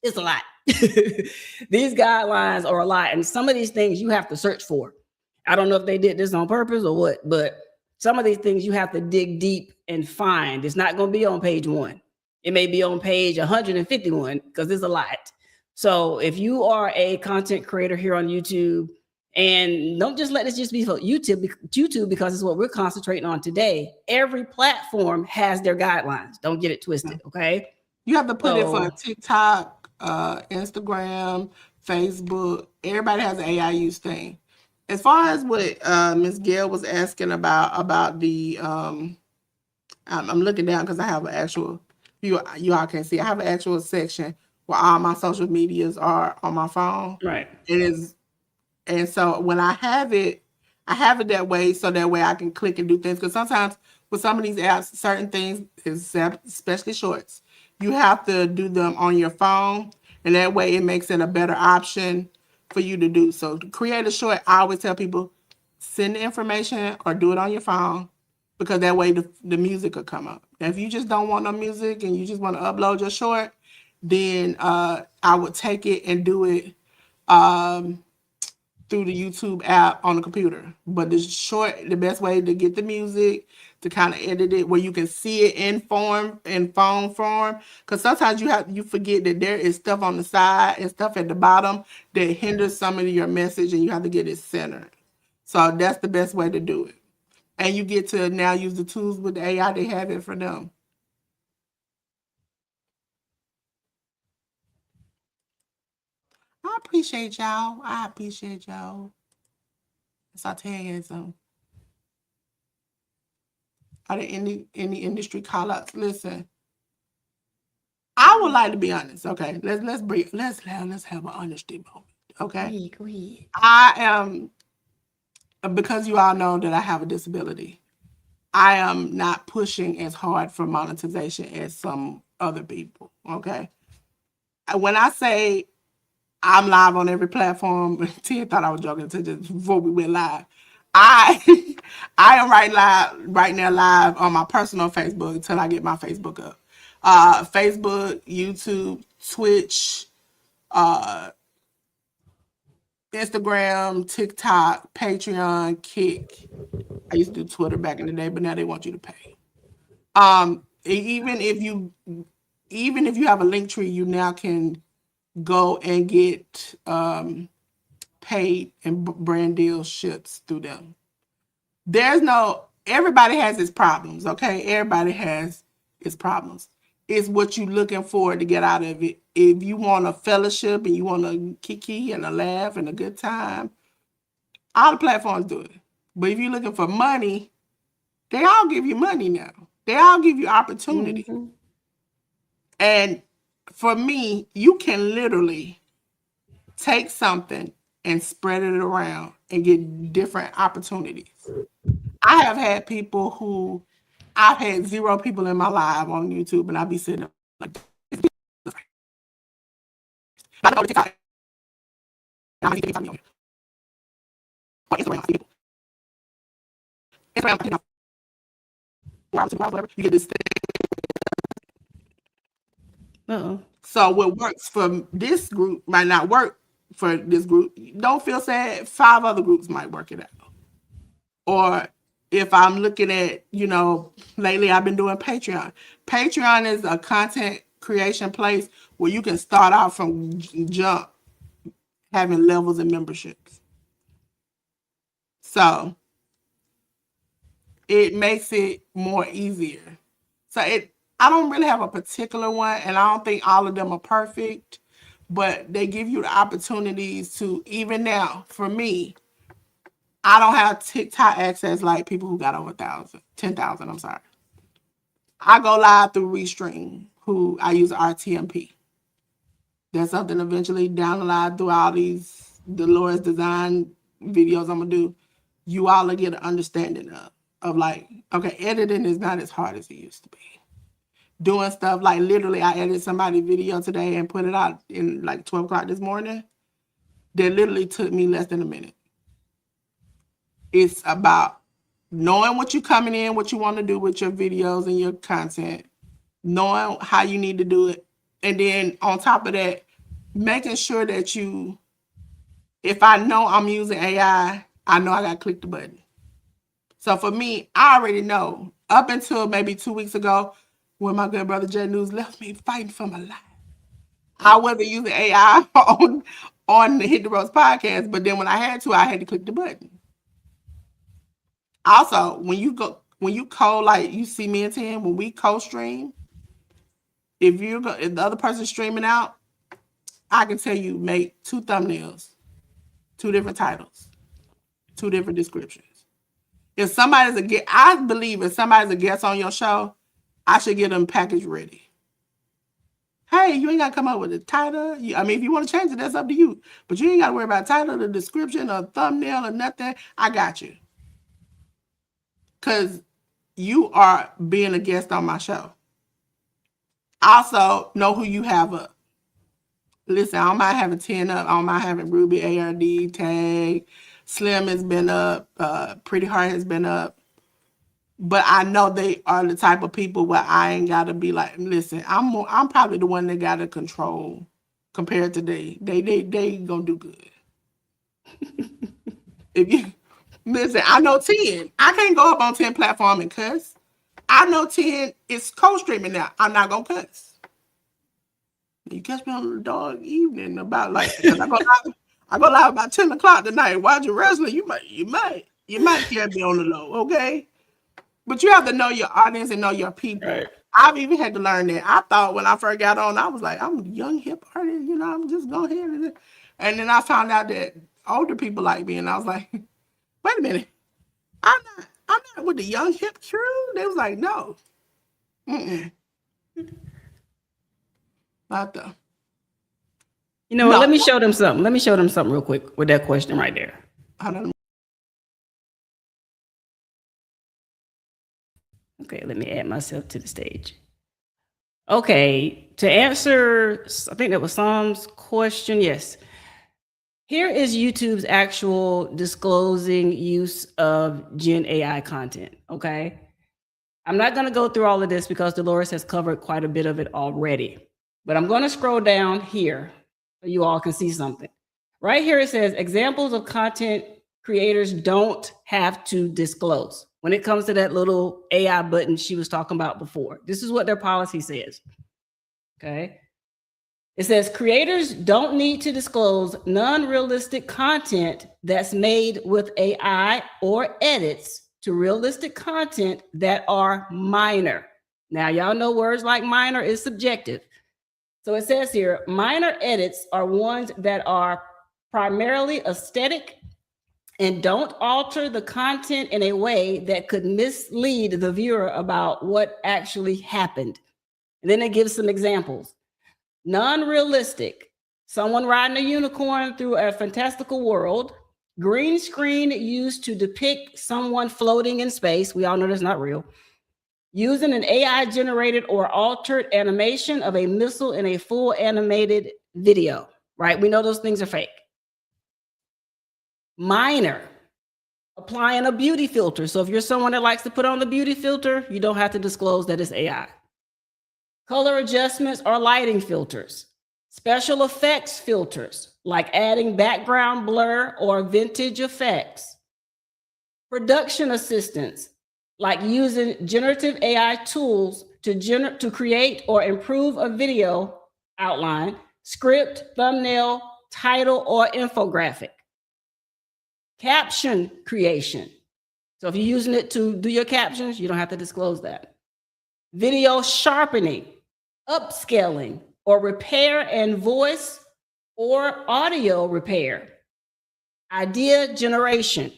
it's a lot. These guidelines are a lot. And some of these things you have to search for. I don't know if they did this on purpose or what, but some of these things you have to dig deep and find. It's not going to be on page 1. It may be on page 151 because there's a lot. So if you are a content creator here on YouTube, and don't just let this just be for YouTube, because it's what we're concentrating on today. Every platform has their guidelines. Don't get it twisted, okay? You have to put it for TikTok, Instagram, Facebook. Everybody has an AI use thing. As far as what Ms. Gail was asking about the, I'm looking down because I have an actual, you all can see, I have an actual section where all my social medias are on my phone. Right. And so when I have it that way, so that way I can click and do things. Because sometimes with some of these apps, certain things, especially shorts, you have to do them on your phone, and that way it makes it a better option for you to do. So to create a short, I always tell people, send the information or do it on your phone, because that way the music will come up. Now, if you just don't want no music and you just want to upload your short, then I would take it and do it through the YouTube app on the computer. But the best way to get the music, to kind of edit it where you can see it in phone form. Because sometimes you forget that there is stuff on the side and stuff at the bottom that hinders some of your message, and you have to get it centered. So that's the best way to do it. And you get to now use the tools with the AI, they have it for them. I appreciate y'all. Sauteism. Are there any industry call outs? Listen, I would like to be honest. Okay, let's have an honesty moment. Okay, Go ahead. I am, because you all know that I have a disability. I am not pushing as hard for monetization as some other people. Okay. When I say I'm live on every platform, Tia thought I was joking until just before we went live. I I am right now live on my personal Facebook until I get my Facebook up. Facebook, YouTube, Twitch, Instagram, TikTok, Patreon, Kick. I used to do Twitter back in the day, but now they want you to pay. Even if you have a link tree, you now can go and get paid and brand deal ships through them. Everybody has its problems, okay? Everybody has its problems. It's what you're looking for to get out of it. If you want a fellowship and you want a kiki and a laugh and a good time, all the platforms do it. But if you're looking for money, they all give you money now. They all give you opportunity. Mm-hmm. And for me, you can literally take something and spread it around and get different opportunities. I have had people who I've had 0 people in my live on YouTube, and I'll be sitting up like, I go to TikTok, and I see people on Instagram, I see people. Instagram, 4 hours, 2 hours, whatever. You get this thing. Uh-oh. So what works for this group might not work for this group. Don't feel sad. 5 other groups might work it out. Or if I'm looking at, lately I've been doing Patreon. Patreon is a content creation place where you can start out from jump having levels and memberships. So it makes it more easier. So I don't really have a particular one, and I don't think all of them are perfect, but they give you the opportunities to, even now, for me, I don't have TikTok access like people who got over 10,000, I'm sorry. I go live through Restream, who I use RTMP. That's something eventually down the line through all these Delores design videos I'm gonna do, you all will get an understanding of like, okay, editing is not as hard as it used to be. Doing stuff like literally I edited somebody's video today and put it out in like 12 o'clock this morning. That literally took me less than a minute. It's about knowing what you're coming in, what you want to do with your videos and your content, knowing how you need to do it. And then on top of that, making sure that if I know I'm using AI, I know I got to click the button. So for me, I already know up until maybe 2 weeks ago when my good brother Jay News left me fighting for my life. I wasn't using AI on the Hit the Roast podcast, but then when I had to click the button. Also, when you like you see me and Tim, when we co-stream, if the other person's streaming out, I can tell you make 2 thumbnails, 2 different titles, 2 different descriptions. If somebody's a guest, I believe if somebody's a guest on your show, I should get them package ready. Hey, you ain't got to come up with a title. If you want to change it, that's up to you. But you ain't got to worry about title, the description, or thumbnail, or nothing. I got you. Because you are being a guest on my show. Also, know who you have up. Listen, I don't mind having 10 up. I don't mind having Ruby, ARD, Tag. Slim has been up. Pretty Heart has been up. But I know they are the type of people where I ain't got to be like, listen, I'm probably the one that got to control compared to they going to do good. If you listen, I know 10. I can't go up on 10 platform and cuss. I know 10 is co-streaming now. I'm not going to cuss. You catch me on the dog evening about like, I go live about 10 o'clock tonight watching wrestling. You might get me on the low, okay? But you have to know your audience and know your people. Right. I've even had to learn that. I thought when I first got on, I was like, I'm a young hip artist, I'm just going ahead. And then I found out that older people like me, and I was like, wait a minute. I'm not with the young hip crew. They was like, no. Not the. Let me show them something. Let me show them something real quick with that question right there. I don't Okay, let me add myself to the stage. Okay, to answer, I think that was Sam's question. Yes. Here is YouTube's actual disclosing use of Gen AI content. Okay. I'm not going to go through all of this because Delores has covered quite a bit of it already, but I'm going to scroll down here so you all can see something. Right here it says examples of content creators don't have to disclose. When it comes to that little AI button she was talking about before, this is what their policy says. Okay. It says creators don't need to disclose non-realistic content that's made with AI or edits to realistic content that are minor. Now, y'all know words like minor is subjective. So it says here, minor edits are ones that are primarily aesthetic and don't alter the content in a way that could mislead the viewer about what actually happened. And then it gives some examples. Non-realistic, someone riding a unicorn through a fantastical world, green screen used to depict someone floating in space. We all know that's not real. Using an AI generated or altered animation of a missile in a full animated video, right? We know those things are fake. Minor, applying a beauty filter. So if you're someone that likes to put on the beauty filter, you don't have to disclose that it's AI. Color adjustments or lighting filters. Special effects filters, like adding background blur or vintage effects. Production assistance, like using generative AI tools to create or improve a video outline, script, thumbnail, title, or infographic. Caption creation. So if you're using it to do your captions, you don't have to disclose that. Video sharpening, upscaling, or repair and voice or audio repair. Idea generation.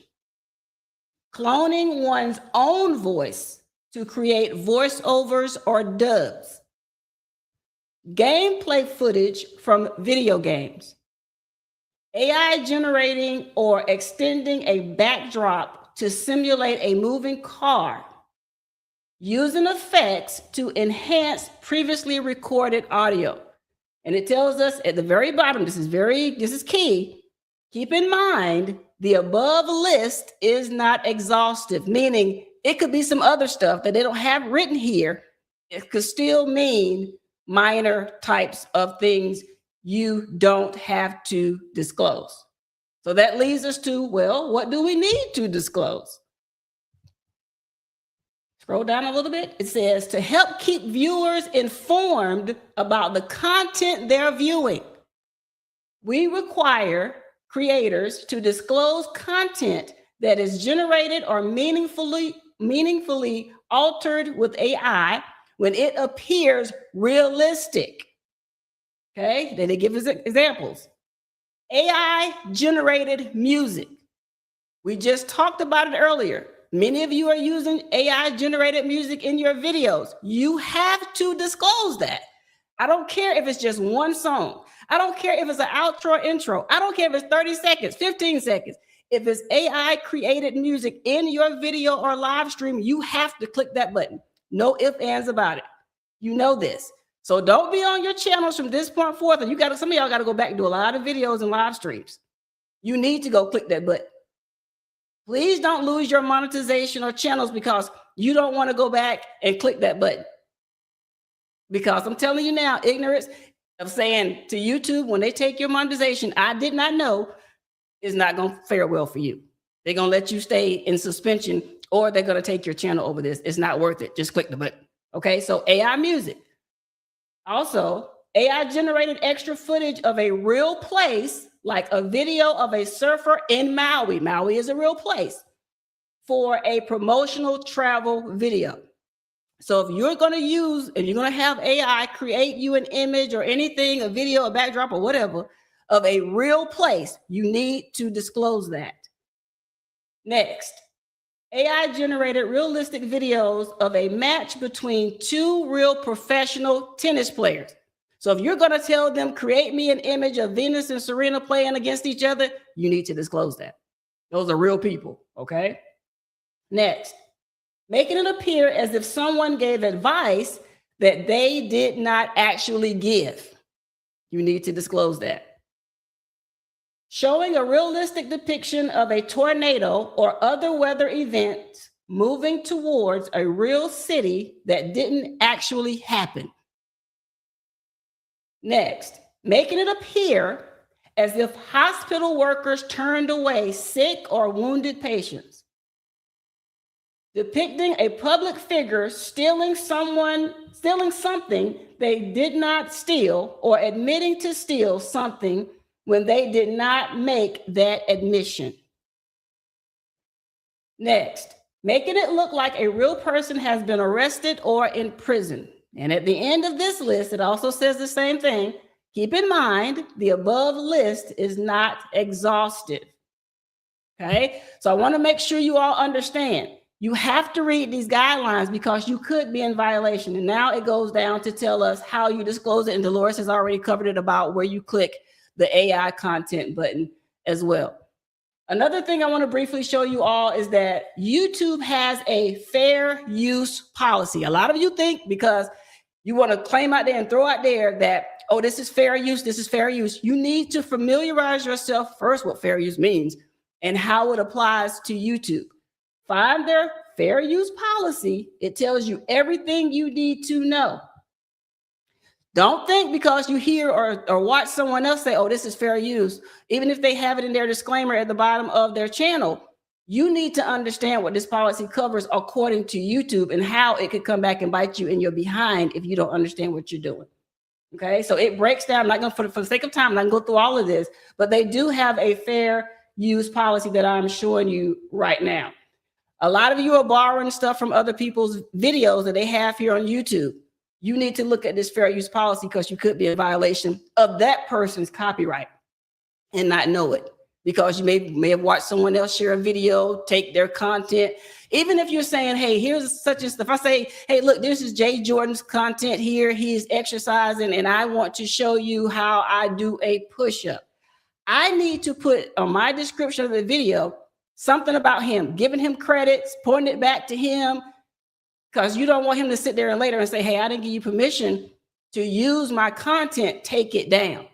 Cloning one's own voice to create voiceovers or dubs. Gameplay footage from video games. AI generating or extending a backdrop to simulate a moving car. Using effects to enhance previously recorded audio. And it tells us at the very bottom, this is key. Keep in mind, the above list is not exhaustive, meaning it could be some other stuff that they don't have written here. It could still mean minor types of things you don't have to disclose. So that leads us to, well, what do we need to disclose? Scroll down a little bit. It says to help keep viewers informed about the content they're viewing. We require creators to disclose content that is generated or meaningfully altered with AI when it appears realistic. Okay, then they give us examples. AI generated music. We just talked about it earlier. Many of you are using AI generated music in your videos. You have to disclose that. I don't care if it's just one song. I don't care if it's an outro intro. I don't care if it's 30 seconds, 15 seconds. If it's AI created music in your video or live stream, you have to click that button. No ifs, ands about it. You know this. So don't be on your channels from this point forth. And some of y'all got to go back and do a lot of videos and live streams. You need to go click that button. Please don't lose your monetization or channels because you don't want to go back and click that button. Because I'm telling you now, ignorance of saying to YouTube, when they take your monetization, I did not know, is not going to fare well for you. They're going to let you stay in suspension or they're going to take your channel over this. It's not worth it. Just click the button. Okay, so AI music. Also, AI generated extra footage of a real place, like a video of a surfer in Maui. Maui is a real place for a promotional travel video. So if you're going to use, and you're going to have AI create you an image or anything, a video, a backdrop or whatever of a real place, you need to disclose that. Next, AI generated realistic videos of a match between two real professional tennis players. So if you're going to tell them, create me an image of Venus and Serena playing against each other, you need to disclose that. Those are real people, okay? Next, making it appear as if someone gave advice that they did not actually give. You need to disclose that. Showing a realistic depiction of a tornado or other weather event moving towards a real city that didn't actually happen. Next, making it appear as if hospital workers turned away sick or wounded patients. Depicting a public figure stealing something they did not steal, or admitting to steal something when they did not make that admission. Next, making it look like a real person has been arrested or in prison. And at the end of this list, it also says the same thing. Keep in mind, the above list is not exhaustive. Okay, so I want to make sure you all understand. You have to read these guidelines because you could be in violation. And now it goes down to tell us how you disclose it. And Delores has already covered it about where you click the AI content button as well. Another thing I want to briefly show you all is that YouTube has a fair use policy. A lot of you think because you want to claim out there and throw out there that, oh, this is fair use, this is fair use. You need to familiarize yourself first what fair use means and how it applies to YouTube. Find their fair use policy. It tells you everything you need to know. Don't think because you hear or watch someone else say, oh, this is fair use, even if they have it in their disclaimer at the bottom of their channel, you need to understand what this policy covers according to YouTube and how it could come back and bite you in your behind if you don't understand what you're doing. Okay, so it breaks down. I'm not going to, for the sake of time, I'm not going to go through all of this, but they do have a fair use policy that I'm showing you right now. A lot of you are borrowing stuff from other people's videos that they have here on YouTube. You need to look at this fair use policy because you could be in violation of that person's copyright and not know it, because you may have watched someone else share a video, take their content. Even if you're saying, hey, here's such and stuff. I say, hey, look, this is Jay Jordan's content here. He's exercising and I want to show you how I do a push-up. I need to put on my description of the video something about him, giving him credits, pointing it back to him, because you don't want him to sit there and later and say, hey, I didn't give you permission to use my content, take it down.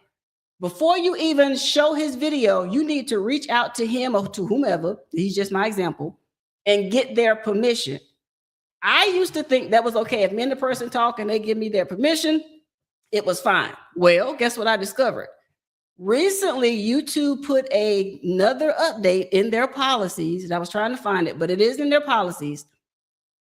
Before you even show his video, you need to reach out to him or to whomever, he's just my example, and get their permission. I used to think that was okay. If me and the person talk and they give me their permission, it was fine. Well, guess what I discovered? Recently, YouTube put another update in their policies, and I was trying to find it, but it is in their policies,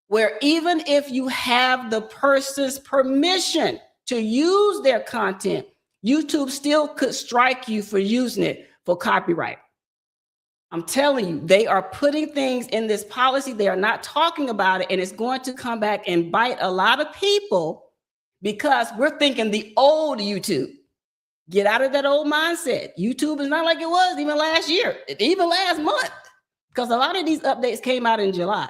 where even if you have the person's permission to use their content, YouTube still could strike you for using it for copyright. I'm telling you, they are putting things in this policy. They are not talking about it, and it's going to come back and bite a lot of people because we're thinking the old YouTube. Get out of that old mindset. YouTube is not like it was even last year, even last month, because a lot of these updates came out in July.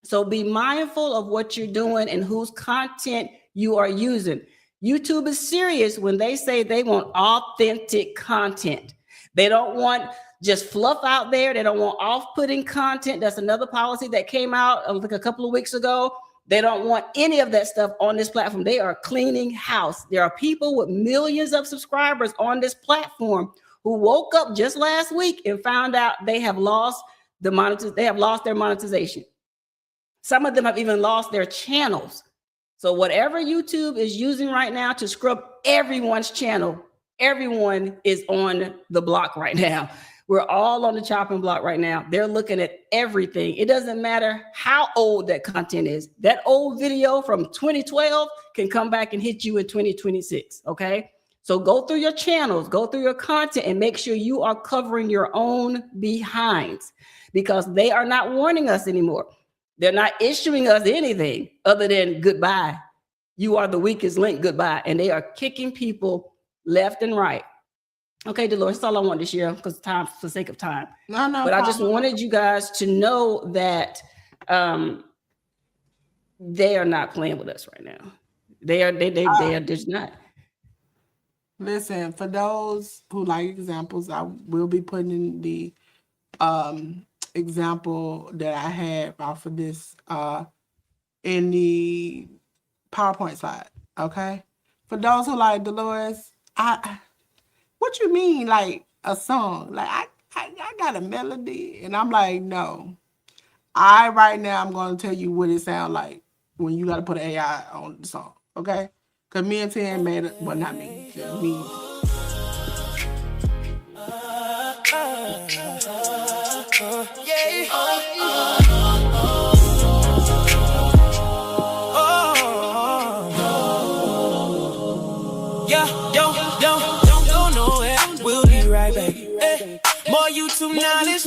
So be mindful of what you're doing and whose content you are using. YouTube is serious when they say they want authentic content. They don't want just fluff out there. They don't want off-putting content. That's another policy that came out like a couple of weeks ago. They don't want any of that stuff on this platform. They are cleaning house. There are people with millions of subscribers on this platform who woke up just last week and found out they have lost their monetization. Some of them have even lost their channels. So whatever YouTube is using right now to scrub everyone's channel, everyone is on the block right now. We're all on the chopping block right now. They're looking at everything. It doesn't matter how old that content is. That old video from 2012 can come back and hit you in 2026, okay? So go through your channels, go through your content, and make sure you are covering your own behinds, because they are not warning us anymore. They're not issuing us anything other than goodbye. You are the weakest link, goodbye. And they are kicking people left and right. Okay, Delores, that's all I wanted to share because time, for the sake of time. No, but I just wanted you guys to know that they are not playing with us right now. They are just not. Listen, for those who like examples, I will be putting in the example that I had off of this in the PowerPoint slide. Okay, for those who like Delores, what you mean like a song? Like I got a melody, and I'm like, no. Right now I'm gonna tell you what it sounds like when you gotta put an AI on the song, okay? Cause me and Tim made it, well not me, me. Don't go nowhere. We'll be right back. More YouTube knowledge,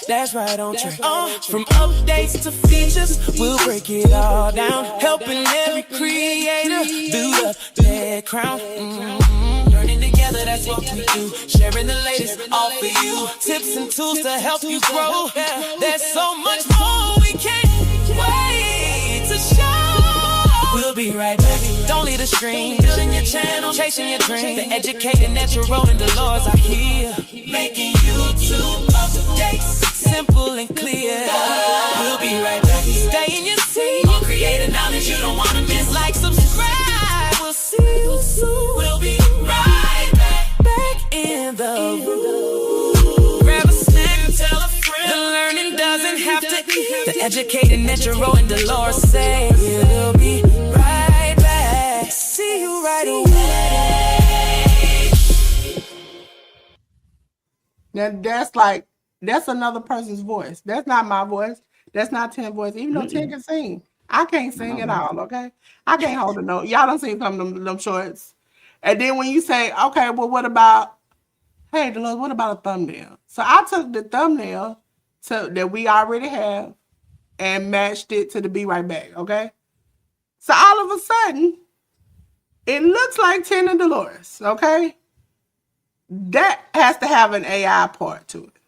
that's right on track. From updates to features, we'll break it all down. Helping every creator do the background. Learning together, that's what we do. Sharing the latest, all for you. Tips and tools to help you grow. There's so much more we can't wait to show. We'll be right back. Don't leave the screen. Building your channel, chasing your dream. The educated, natural, and Delores are here. Making YouTube updates simple and clear. We'll be right back. Stay in your seat. More creative knowledge you don't want to miss. Like, subscribe. We'll see you soon. We'll be right back. Back in the room. Grab a snack and tell a friend. The learning doesn't have to end. The educated, natural, and Delores say we'll be right back. See you right away. Now that's another person's voice. That's not my voice. That's not Tim's voice. Even though Tim can sing, I can't sing at all. Okay, I can't hold a note. Y'all don't see some of them shorts. And then when you say, okay, well, what about? Hey, Delores, what about a thumbnail? So I took the thumbnail that we already have and matched it to the Be Right Back. Okay, so all of a sudden, it looks like Tim and Delores. Okay. That has to have an AI part to it.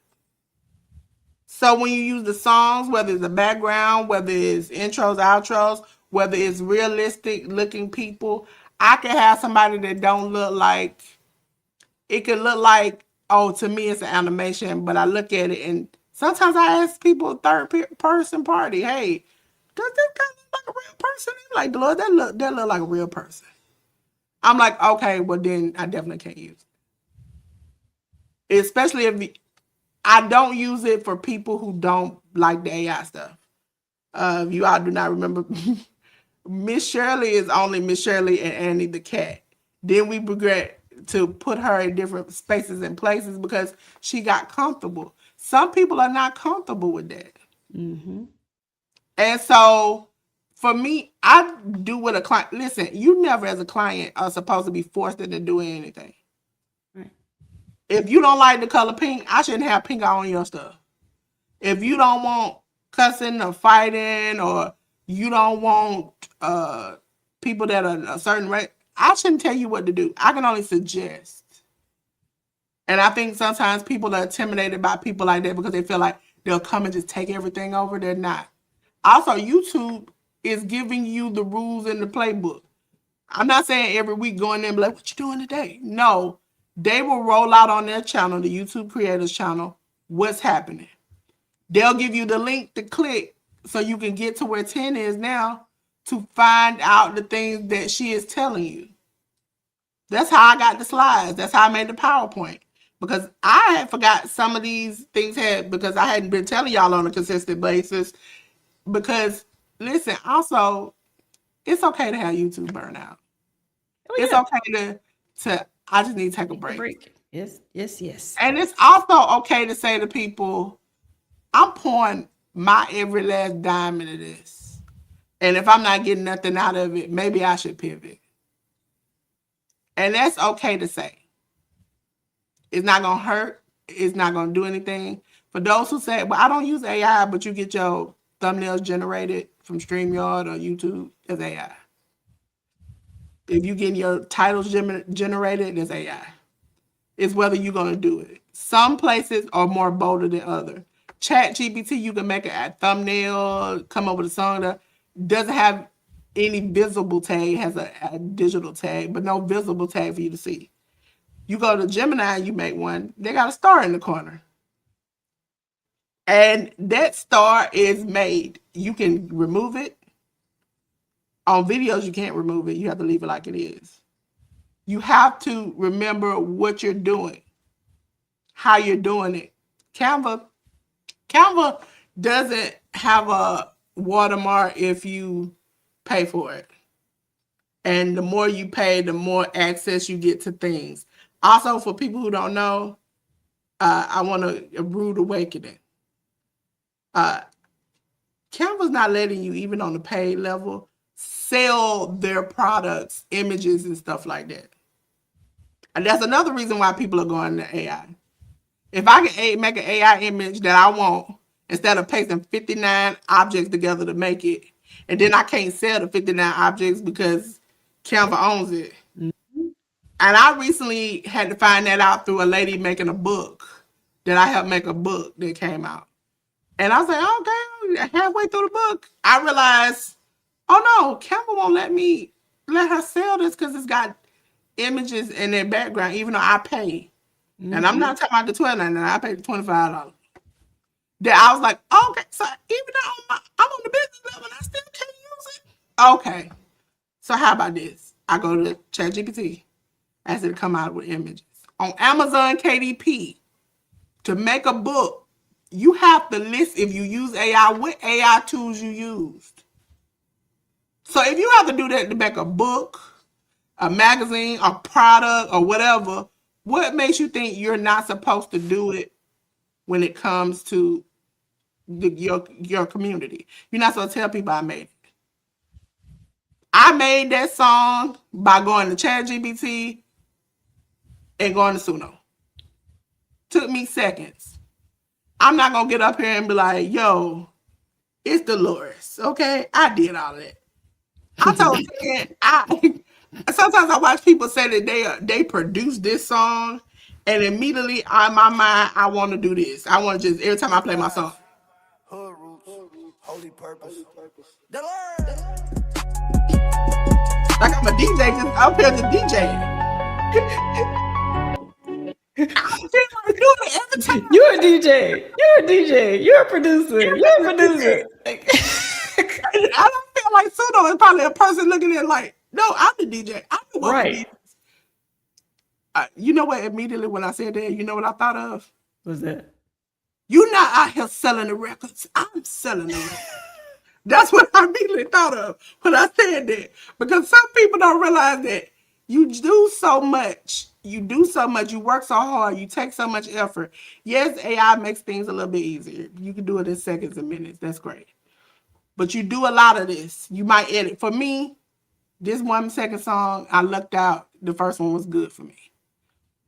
So when you use the songs, whether it's the background, whether it's intros, outros, whether it's realistic looking people, I can have somebody that don't look like, it could look like, oh, to me it's an animation, but I look at it and sometimes I ask people, third person party, hey, does this guy look like a real person? They're like, Lord, that look like a real person. I'm like, okay, well then I definitely can't use it. Especially if I don't use it for people who don't like the AI stuff. If you all do not remember, Miss Shirley is only Miss Shirley and Annie the cat. Then we regret to put her in different spaces and places because she got comfortable. Some people are not comfortable with that. Mm-hmm. And so for me, I do what a client, listen, you never as a client are supposed to be forced into doing anything. If you don't like the color pink, I shouldn't have pink on your stuff. If you don't want cussing or fighting, or you don't want people that are a certain race, I shouldn't tell you what to do. I can only suggest. And I think sometimes people are intimidated by people like that because they feel like they'll come and just take everything over. They're not. Also, YouTube is giving you the rules in the playbook. I'm not saying every week going in and be like, what you doing today? No. They will roll out on their channel, the YouTube creators channel, what's happening. They'll give you the link to click so you can get to where 10 is now to find out the things that she is telling you. That's how I got the slides. That's how I made the PowerPoint. Because I had forgot some of these things because I hadn't been telling y'all on a consistent basis. Because, listen, also, it's okay to have YouTube burnout. Oh, yeah. It's okay to I just need to take a break. Yes. And it's also okay to say to people, I'm pouring my every last dime into this. And if I'm not getting nothing out of it, maybe I should pivot. And that's okay to say. It's not going to hurt. It's not going to do anything. For those who say, well, I don't use AI, but you get your thumbnails generated from StreamYard or YouTube, it's AI. If you get your titles generated, it's AI. It's whether you're going to do it. Some places are more bolder than others. ChatGPT, you can make a thumbnail, come up with a song that doesn't have any visible tag, has a digital tag, but no visible tag for you to see. You go to Gemini, you make one, they got a star in the corner. And that star is made. You can remove it. On videos, you can't remove it. You have to leave it like it is. You have to remember what you're doing, how you're doing it. Canva doesn't have a watermark if you pay for it. And the more you pay, the more access you get to things. Also, for people who don't know, I want a rude awakening. Canva's not letting you, even on the paid level, sell their products, images, and stuff like that. And that's another reason why people are going to AI. If I can make an AI image that I want, instead of pasting 59 objects together to make it, and then I can't sell the 59 objects because Canva owns it. Mm-hmm. And I recently had to find that out through a lady making a book that I helped make a book that came out. And I was like, okay, halfway through the book, I realized, oh no, Canva won't let her sell this because it's got images in their background, even though I pay. Mm-hmm. And I'm not talking about the $12.99, I paid the $25. That I was like, okay, so even though I'm on the business level, I still can't use it. Okay, so how about this? I go to ChatGPT, ask it to come out with images. On Amazon KDP, to make a book, you have to list, if you use AI, what AI tools you used. So if you have to do that to make a book, a magazine, a product, or whatever, what makes you think you're not supposed to do it when it comes to your community? You're not supposed to tell people I made it. I made that song by going to ChatGPT and going to Suno. Took me seconds. I'm not going to get up here and be like, yo, it's Delores, okay? I did all that. I told you, sometimes I watch people say that they produced this song, and immediately in my mind, I want to do this. I want to just, every time I play my song. Hood roots, holy purpose. Delores. Like I'm a DJ, just up here to DJ. I just want to do it every time. You're a DJ. You're a DJ. You're a producer. You're a producer. I don't feel like Suno is probably a person looking at it like, no, I'm the DJ. I'm the one who Right. you know what? Immediately when I said that, you know what I thought of? What's that? You're not out here selling the records. I'm selling the records. That's what I immediately thought of when I said that. Because some people don't realize that you do so much. You do so much. You work so hard. You take so much effort. Yes, AI makes things a little bit easier. You can do it in seconds and minutes. That's great. But you do a lot of this. You might edit. For me, this 1 second song, I lucked out. The first one was good for me.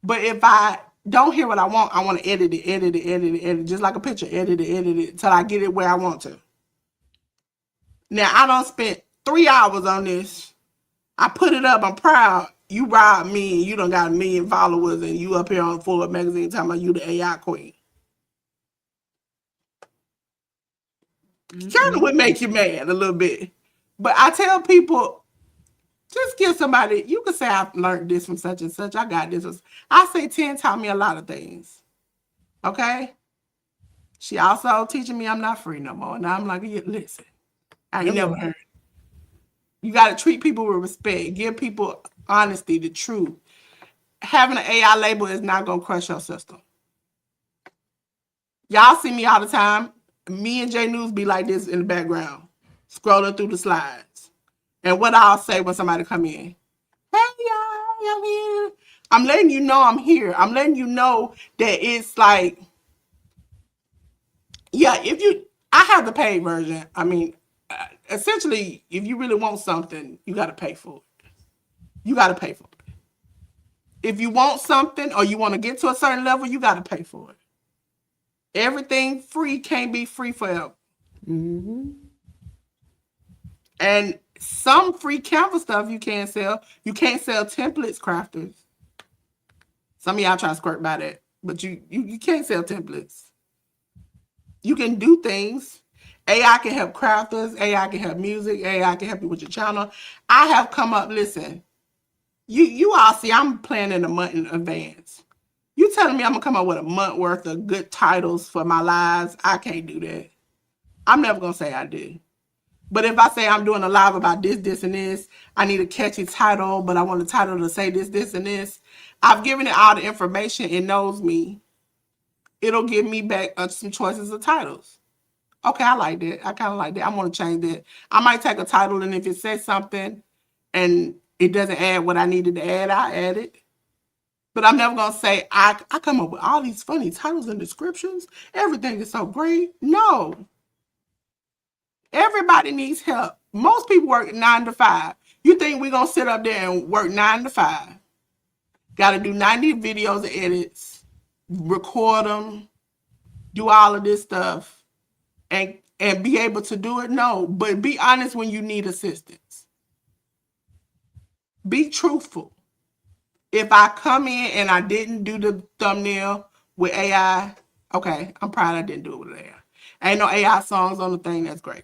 But if I don't hear what I want to edit it, just like a picture, edit it, till I get it where I want to. Now, I done spent 3 hours on this. I put it up. I'm proud. You robbed me, and you done got 1 million followers, and you up here on Full Up Magazine talking about you the AI queen. Kind of would make you mad a little bit. But I tell people, just give somebody, you can say I've learned this from such and such. I got this. I say 10 taught me a lot of things. Okay? She also teaching me I'm not free no more. And I'm like, yeah, listen, I ain't never heard. You got to treat people with respect. Give people honesty, the truth. Having an AI label is not going to crush your system. Y'all see me all the time. Me and J News be like this in the background, scrolling through the slides. And what I'll say when somebody come in, hey y'all, I'm here. I'm letting you know I'm here. I'm letting you know that it's like, yeah, I have the paid version. I mean, essentially, if you really want something, you got to pay for it. You got to pay for it. If you want something or you want to get to a certain level, you got to pay for it. Everything free can't be free forever. Mm-hmm. And some free Canva stuff you can't sell. You can't sell templates, crafters. Some of y'all try to squirt by that, but you can't sell templates. You can do things. AI can help crafters. AI can help music. AI can help you with your channel. I have come up, listen, you all see I'm planning a month in advance. You telling me I'm gonna come up with a month worth of good titles for my lives? I can't do that. I'm never gonna say I do. But if I say I'm doing a live about this, this, and this, I need a catchy title, but I want the title to say this, this, and this. I've given it all the information. It knows me. It'll give me back some choices of titles. Okay, I like that. I kind of like that. I want to change that. I might take a title, and if it says something and it doesn't add what I needed to add, I add it. But I'm never going to say, I come up with all these funny titles and descriptions. Everything is so great. No. Everybody needs help. Most people work 9 to 5. You think we're going to sit up there and work 9 to 5? Got to do 90 videos and edits, record them, do all of this stuff, and be able to do it? No. But be honest when you need assistance. Be truthful. If I come in and I didn't do the thumbnail with AI, okay, I'm proud I didn't do it with AI. Ain't no AI songs on the thing, that's great.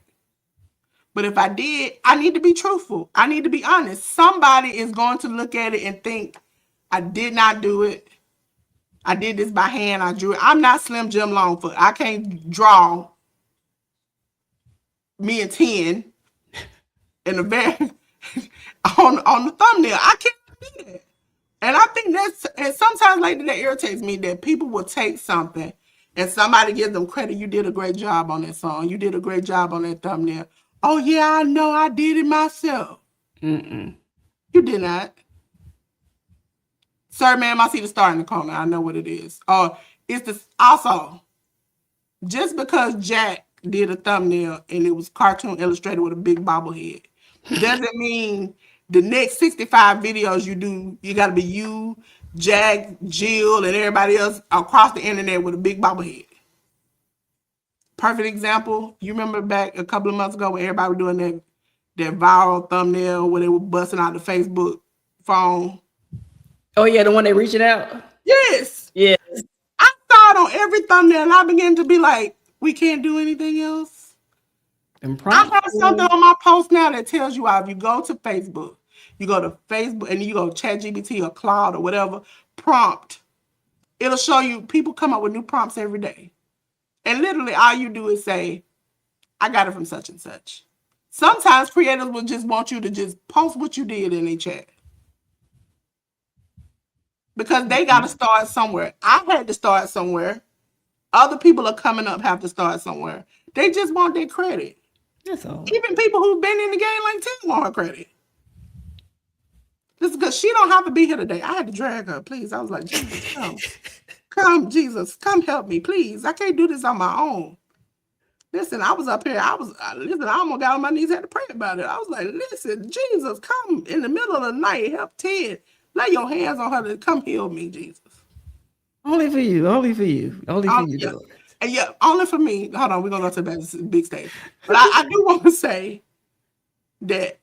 But if I did, I need to be truthful. I need to be honest. Somebody is going to look at it and think, I did not do it. I did this by hand. I drew it. I'm not Slim Jim Longfoot. I can't draw me and 10 in the very on the thumbnail. I can't do that. And I think and sometimes lately that irritates me that people will take something and somebody gives them credit. You did a great job on that song. You did a great job on that thumbnail. Oh, yeah, I know I did it myself. You did not. Sir, ma'am, I see the star in the corner. I know what it is. Oh, it's this also, just because Jack did a thumbnail and it was cartoon illustrated with a big bobblehead, doesn't mean the next 65 videos you do, you got to be you, Jack, Jill, and everybody else across the internet with a big bobblehead. Perfect example. You remember back a couple of months ago when everybody was doing that viral thumbnail where they were busting out the Facebook phone? Oh, yeah, the one they reaching out? Yes. Yes. I saw it on every thumbnail and I began to be like, we can't do anything else. I have something on my post now that tells you if you go to Facebook, you go to Facebook and you go ChatGPT or Claude or whatever, prompt. It'll show you people come up with new prompts every day. And literally all you do is say, I got it from such and such. Sometimes creators will just want you to just post what you did in a chat. Because they got to start somewhere. I had to start somewhere. Other people are coming up have to start somewhere. They just want their credit. That's all. Even people who've been in the game like Tim want her credit. Just because she don't have to be here today. I had to drag her, please. I was like, Jesus, come. Come, Jesus, come help me, please. I can't do this on my own. Listen, I was up here. I almost got on my knees, had to pray about it. I was like, listen, Jesus, come in the middle of the night, help Ted. Lay your hands on her to come heal me, Jesus. Only for you. Only for you. Only for you, Delores. And yeah, only for me. Hold on, we're going to go to the big stage. But I do want to say that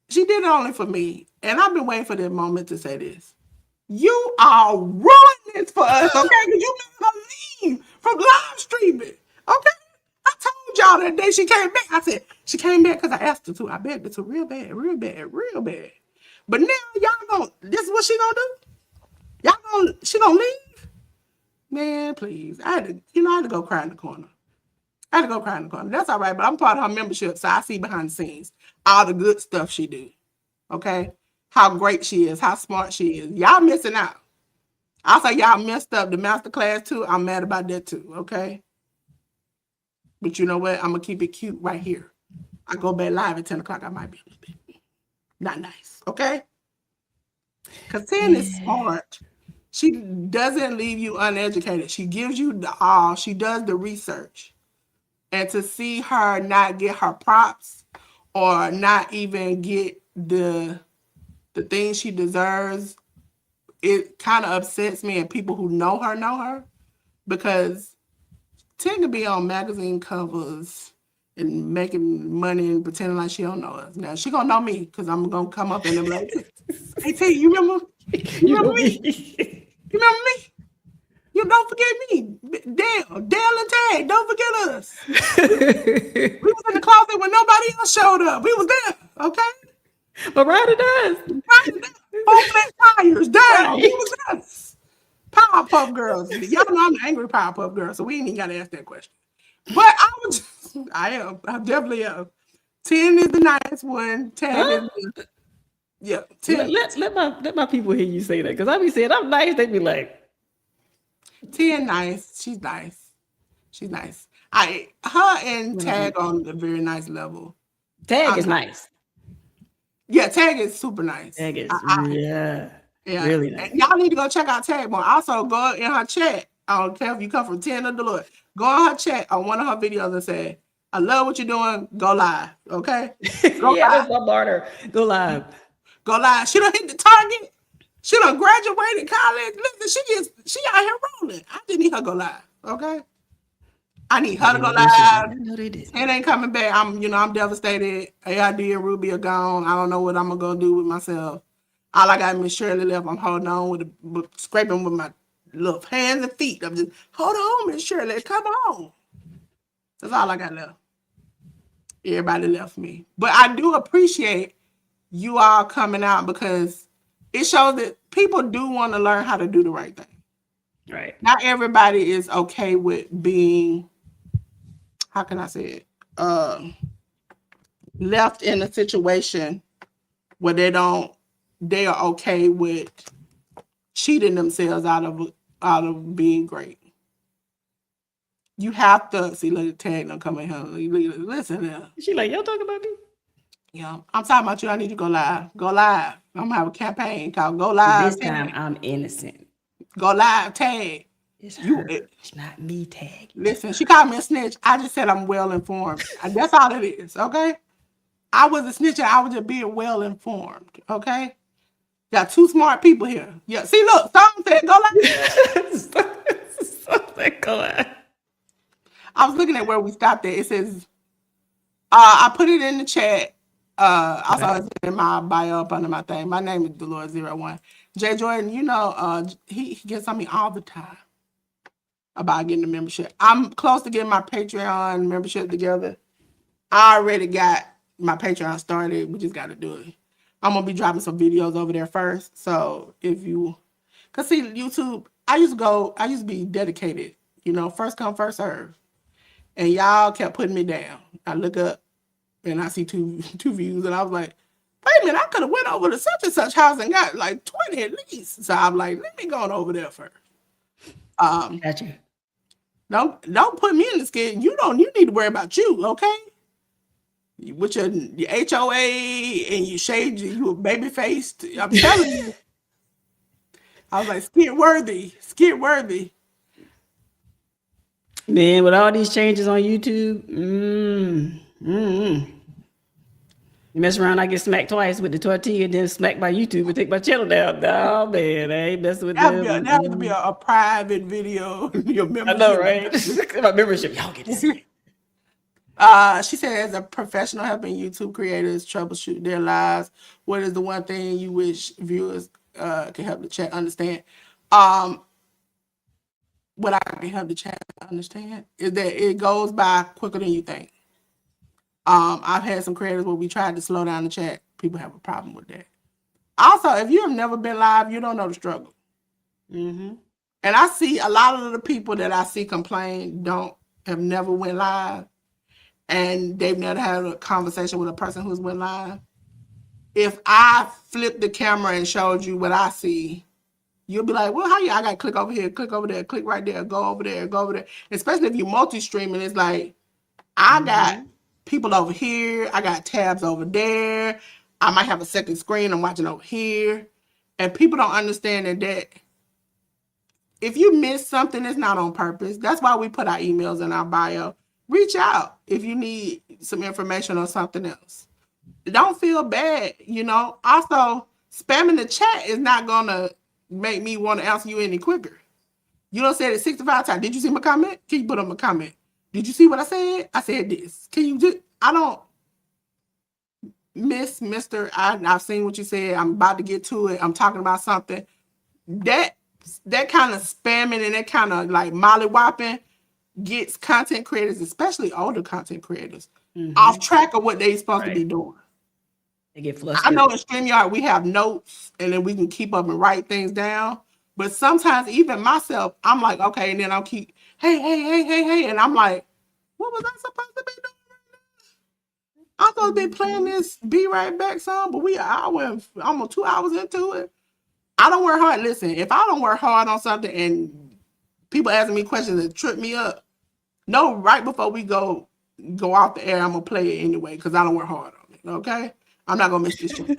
she did it only for me. And I've been waiting for that moment to say this. You are ruining this for us, okay? Because you made her leave from live streaming, okay? I told y'all that day she came back. I said, she came back because I asked her to. I begged her to real bad, real bad, real bad. But now y'all this is what she gonna do? She gonna leave? Man, please. I had to go cry in the corner. That's all right, but I'm part of her membership, so I see behind the scenes all the good stuff she do, okay? How great she is, how smart she is. Y'all missing out. I say y'all messed up the masterclass too. I'm mad about that too, okay? But you know what? I'm gonna keep it cute right here. I go back live at 10 o'clock. I might be a little bit not nice, okay? Because 10 is smart. She doesn't leave you uneducated. She gives you the all. She does the research. And to see her not get her props or not even get the things she deserves, it kind of upsets me. And people who know her because 10 could be on magazine covers and making money and pretending like she don't know us. Now she gonna know me because I'm gonna come up and be like, hey T, you remember? You remember me? You remember me? You don't forget me. Dale and Tag, don't forget us. We was in the closet when nobody else showed up. We was there, okay? But Ryder does. Right there. 4 flat tires down. It was us. Powerpuff Girls. Y'all know I'm an angry Powerpuff Girl, so we ain't even got to ask that question. But I definitely am. 10 is the nice one. Tag Huh? is yeah. 10, Let my people hear you say that, because I be saying I'm nice. They be like, 10 nice. She's nice. She's nice. Her and Tag on a very nice level. Tag is nice. Yeah, Tag is super nice. Tag is Yeah. really nice. And y'all need to go check out Tag more. Also, go in her chat. I don't care if you come from 10 or Delores. Go on her chat on one of her videos and say, I love what you're doing. Go live. Okay? Go Yeah, live. that's my barter. Go live. Go live. She done hit the target. She done graduated college. Listen, she out here rolling. I just need her to go live. Okay? I need her to go live. No, they did. It ain't coming back. I'm devastated. AID and Ruby are gone. I don't know what I'm gonna do with myself. All I got Miss Shirley left. I'm holding on scraping with my little hands and feet. I'm just hold on, Miss Shirley. Come on. That's all I got left. Everybody left me. But I do appreciate you all coming out, because it shows that people do want to learn how to do the right thing. Right. Not everybody is okay with being, how can I say it? Left in a situation where they are okay with cheating themselves out of being great. You have to see. Look at Tag don't come in here. Listen now. She like, y'all talking about me? Yeah, I'm talking about you. I need you to go live. Go live. I'm gonna have a campaign called Go Live. This time I'm innocent. Go live, Tag. It's her. It's not me, Tag. Listen, she called me a snitch. I just said I'm well informed. And that's all it is, okay? I was a snitch and I was just being well informed, okay? Got two smart people here. Yeah, see, look, Song said go live. Go live. I was looking at where we stopped at. It says, I put it in the chat. Also, it's in my bio up under my thing. My name is Delores01. Jay Jordan, he gets on me all the time about getting the membership. I'm close to getting my Patreon membership together. I already got my Patreon started. We just got to do it. I'm going to be dropping some videos over there first. So because see, YouTube, I used to be dedicated, first come, first serve. And y'all kept putting me down. I look up and I see two views, and I was like, wait a minute, I could have went over to such and such house and got like 20 at least. So I'm like, let me go on over there first. Gotcha. Don't put me in the skid. You need to worry about you, okay? With your HOA and you shaved, you a baby faced. I'm telling you. I was like, skid worthy. Man, with all these changes on YouTube, you mess around, I get smacked twice with the tortilla, then smacked by YouTube and take my channel down. No, man, I ain't messing with them. That has to be a private video. Your membership. I know, right? My membership, y'all get to see. She said, as a professional helping YouTube creators troubleshoot their lives, what is the one thing you wish viewers can help the chat understand? What I can help the chat understand is that it goes by quicker than you think. I've had some creators where we tried to slow down the chat. People have a problem with that. Also, if you have never been live, you don't know the struggle. Mm-hmm. And I see a lot of the people that I see complain have never went live, and they've never had a conversation with a person who's went live. If I flipped the camera and showed you what I see, you'll be like, well, I got to click over here, click over there, click right there, go over there, go over there. Especially if you're multi-streaming, it's like, I got people over here, I got tabs over there, I might have a second screen I'm watching over here. And people don't understand that if you miss something, it's not on purpose. That's why we put our emails in our bio. Reach out if you need some information on something else. Don't feel bad, Also, spamming the chat is not going to make me want to answer you any quicker. You don't say it 65 times. Did you see my comment? Can you put up a comment? Did you see what I said? I said this. Can you just, I don't, Mr. I've seen what you said. I'm about to get to it. I'm talking about something. That kind of spamming and that kind of like mollywopping gets content creators, especially older content creators, off track of what they're supposed to be doing. They get flustered. I know in StreamYard we have notes and then we can keep up and write things down. But sometimes even myself, I'm like, okay, and then I'll keep, hey, and I'm like, what was I supposed to be doing right now? I'm supposed to be playing this Be Right Back song, but we an hour and almost 2 hours into it. I don't work hard. Listen, if I don't work hard on something and people asking me questions that trip me up, no, right before we go off the air, I'm gonna play it anyway because I don't work hard on it. Okay, I'm not gonna miss this shit.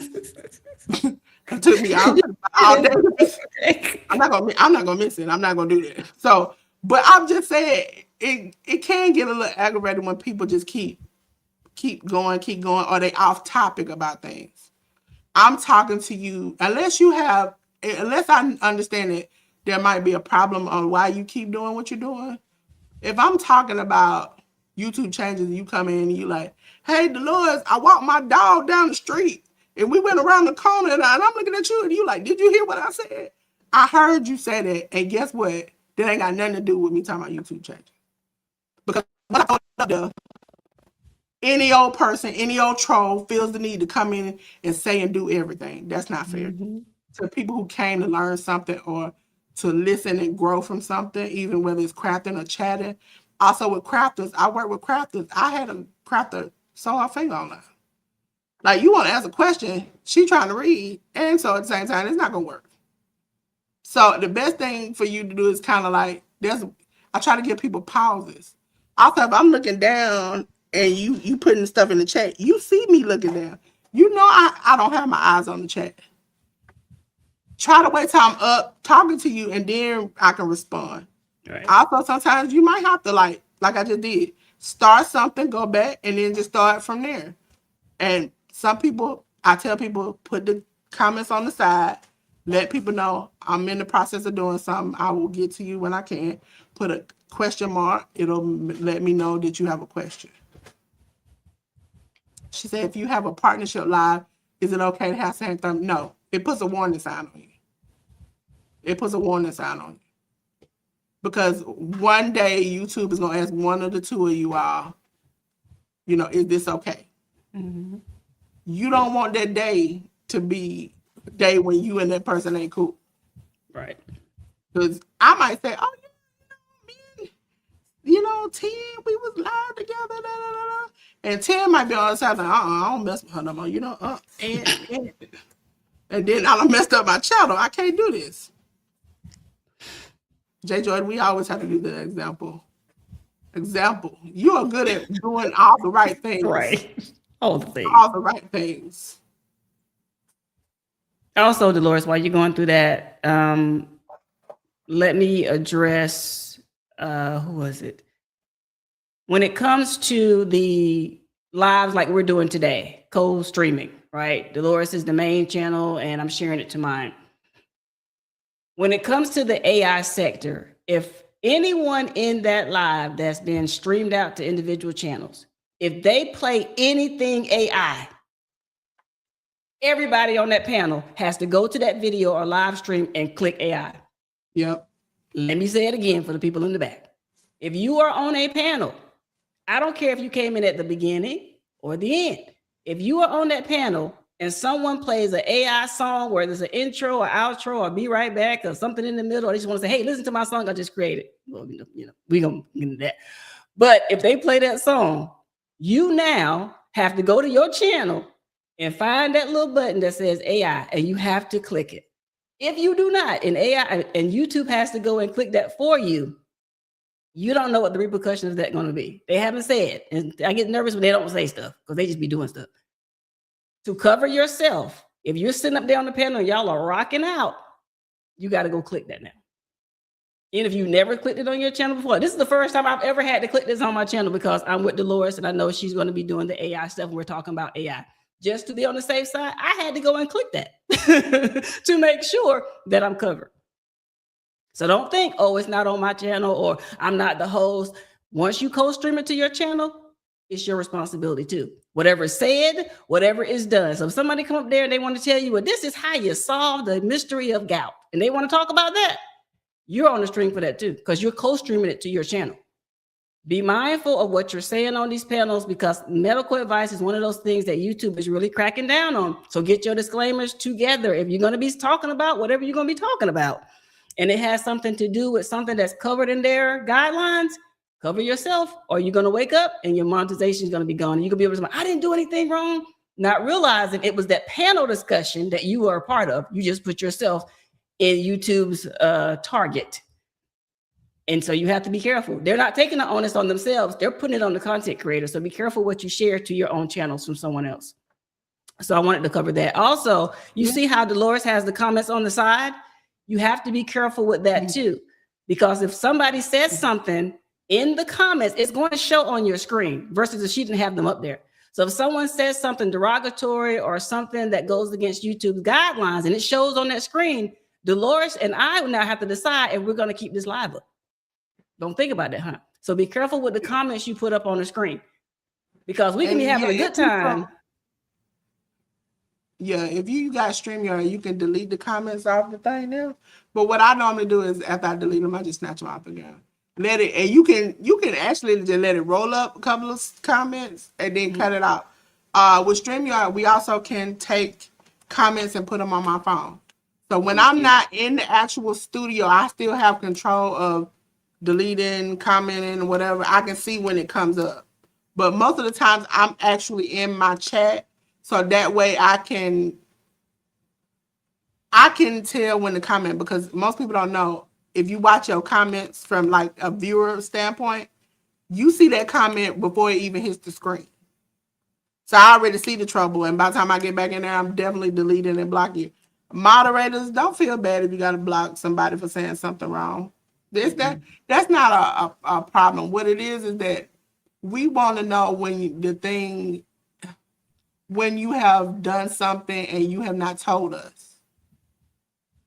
It took me all day. I'm not gonna miss it. I'm not gonna do that. So, but I'm just saying it can get a little aggravating when people just keep going, or they off topic about things. I'm talking to you unless I understand that there might be a problem on why you keep doing what you're doing. If I'm talking about YouTube changes and you come in and you like, hey, Delores, I walked my dog down the street and we went around the corner and I'm looking at you and you like, did you hear what I said? I heard you say that, and guess what? That ain't got nothing to do with me talking about YouTube changes. Because when I told you, any old person, any old troll feels the need to come in and say and do everything. That's not fair. To people who came to learn something or to listen and grow from something, even whether it's crafting or chatting. Also with crafters, I work with crafters. I had a crafter sew her finger online. Like, you want to ask a question, she trying to read, and so at the same time, it's not gonna work. So the best thing for you to do is kind of like, I try to give people pauses. Also, if I'm looking down and you putting stuff in the chat, you see me looking down. You know I don't have my eyes on the chat. Try to wait till I'm up talking to you, and then I can respond. Right. Also, sometimes you might have to like I just did, start something, go back, and then just start from there. And some people, I tell people, put the comments on the side, let people know I'm in the process of doing something. I will get to you when I can. Put a question mark. It'll let me know that you have a question. She said, if you have a partnership live, is it okay to have same thing? No, it puts a warning sign on you. It puts a warning sign on you. Because one day YouTube is going to ask one of the two of you all, is this okay? Mm-hmm. You don't want that day to be a day when you and that person ain't cool. Right. Because I might say, oh, me, 10, we was live together, da, da, da, da. And 10 might be on the side, like, I don't mess with her no more, and then I done messed up my channel. I can't do this. J. Jordan, we always have to do the example. You are good at doing all the right things. Right. All the things. All the right things. Also, Delores, while you're going through that, let me address, who was it? When it comes to the lives like we're doing today, co-streaming, right? Delores is the main channel and I'm sharing it to mine. When it comes to the AI sector, if anyone in that live that's been streamed out to individual channels, if they play anything AI, everybody on that panel has to go to that video or live stream and click AI. Yep. Let me say it again for the people in the back. If you are on a panel, I don't care if you came in at the beginning or the end. If you are on that panel and someone plays an AI song where there's an intro or outro or be right back or something in the middle, or they just want to say, hey, listen to my song I just created. Well, we're going to get into that. But if they play that song, you now have to go to your channel and find that little button that says AI, and you have to click it. If you do not, and AI and YouTube has to go and click that for you, you don't know what the repercussions of that going to be. They haven't said, and I get nervous when they don't say stuff because they just be doing stuff. To cover yourself, if you're sitting up there on the panel and y'all are rocking out, you got to go click that now. And if you never clicked it on your channel before, this is the first time I've ever had to click this on my channel because I'm with Delores and I know she's going to be doing the AI stuff. And we're talking about AI. Just to be on the safe side, I had to go and click that to make sure that I'm covered. So don't think, oh, it's not on my channel or I'm not the host. Once you co-stream it to your channel, it's your responsibility too. Whatever is said, whatever is done. So if somebody come up there and they want to tell you, well, this is how you solve the mystery of gout, and they want to talk about that, you're on the stream for that too, because you're co-streaming it to your channel. Be mindful of what you're saying on these panels because medical advice is one of those things that YouTube is really cracking down on. So get your disclaimers together if you're going to be talking about whatever you're going to be talking about. and it has something to do with something that's covered in their guidelines, cover yourself, or you're going to wake up and your monetization is going to be gone. And you can be able to say, I didn't do anything wrong, not realizing it was that panel discussion that you were a part of. You just put yourself in YouTube's target. And so you have to be careful. They're not taking the onus on themselves. They're putting it on the content creator. So be careful what you share to your own channels from someone else. So I wanted to cover that. Also, you see how Delores has the comments on the side? You have to be careful with that too. Because if somebody says something in the comments, it's going to show on your screen versus if she didn't have them up there. So if someone says something derogatory or something that goes against YouTube's guidelines and it shows on that screen, Delores and I will now have to decide if we're going to keep this live up. Don't think about that, huh? So be careful with the comments you put up on the screen, because we can be having a good time. Yeah, if you got StreamYard, you can delete the comments off the thing now. But what I normally do is after I delete them, I just snatch them off again. Let it, and you can actually just let it roll up a couple of comments and then cut it out. With StreamYard, we also can take comments and put them on my phone. So when I'm not in the actual studio, I still have control of deleting, commenting, whatever. I can see when it comes up. But most of the times I'm actually in my chat. So that way I can tell when to comment, because most people don't know, if you watch your comments from like a viewer standpoint, you see that comment before it even hits the screen. So I already see the trouble, and by the time I get back in there, I'm definitely deleting and blocking. Moderators, don't feel bad if you got to block somebody for saying something wrong. That's not a problem. What it is that we want to know when you have done something and you have not told us.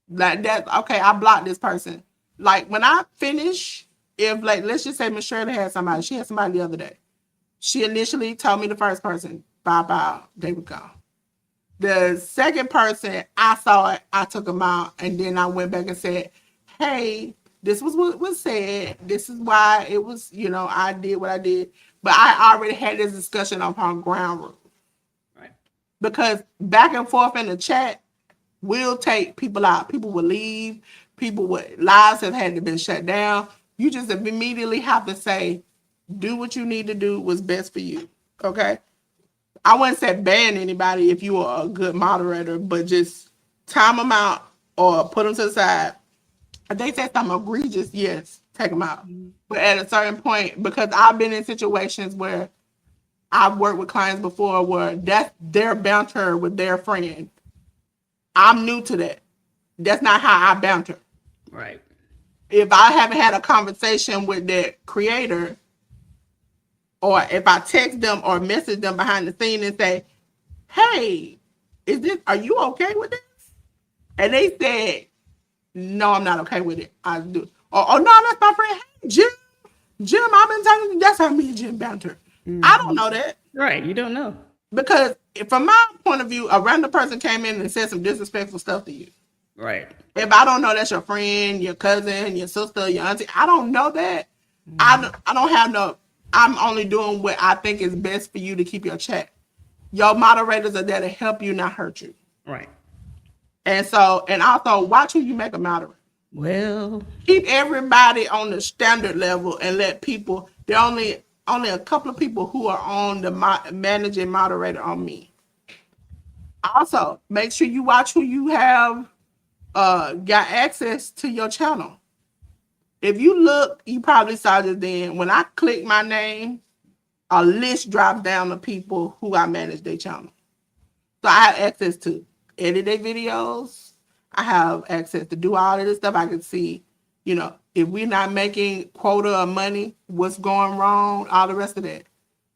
Like that, okay, I blocked this person. Like when I finish, if like let's just say Miss Shirley had somebody, she had somebody the other day. She initially told me the first person, bye, they were gone. The second person, I saw it, I took them out, and then I went back and said, hey, this was what was said. This is why it was, I did what I did. But I already had this discussion upon ground rules. Right. Because back and forth in the chat will take people out. People will leave. Lives have had to been shut down. You just immediately have to say, do what you need to do, what's best for you. Okay? I wouldn't say ban anybody if you are a good moderator, but just time them out or put them to the side. If they say something egregious, yes, take them out. But at a certain point, because I've been in situations where I've worked with clients before where that's their banter with their friend. I'm new to that. That's not how I banter. Right. If I haven't had a conversation with that creator, or if I text them or message them behind the scene and say, hey, are you okay with this? And they said, no, I'm not okay with it. I do. Or, oh, no, that's my friend. Hey, Jim, I've been telling you, that's how me and Jim banter. I don't know that. Right. You don't know. Because from my point of view, a random person came in and said some disrespectful stuff to you. Right. If I don't know that's your friend, your cousin, your sister, your auntie, I don't know that. I don't have no, I'm only doing what I think is best for you to keep your check. Your moderators are there to help you, not hurt you. Right. And also watch who you make a moderator. Well, Keep everybody on the standard level and let people, there are only a couple of people who are on the managing moderator on me. Also, make sure you watch who you have got access to your channel. If you look, you probably saw this then. When I click my name, a list drops down of people who I manage their channel. So I have access to edit their videos. I have access to do all of this stuff. I can see, if we're not making quota of money, what's going wrong, all the rest of that.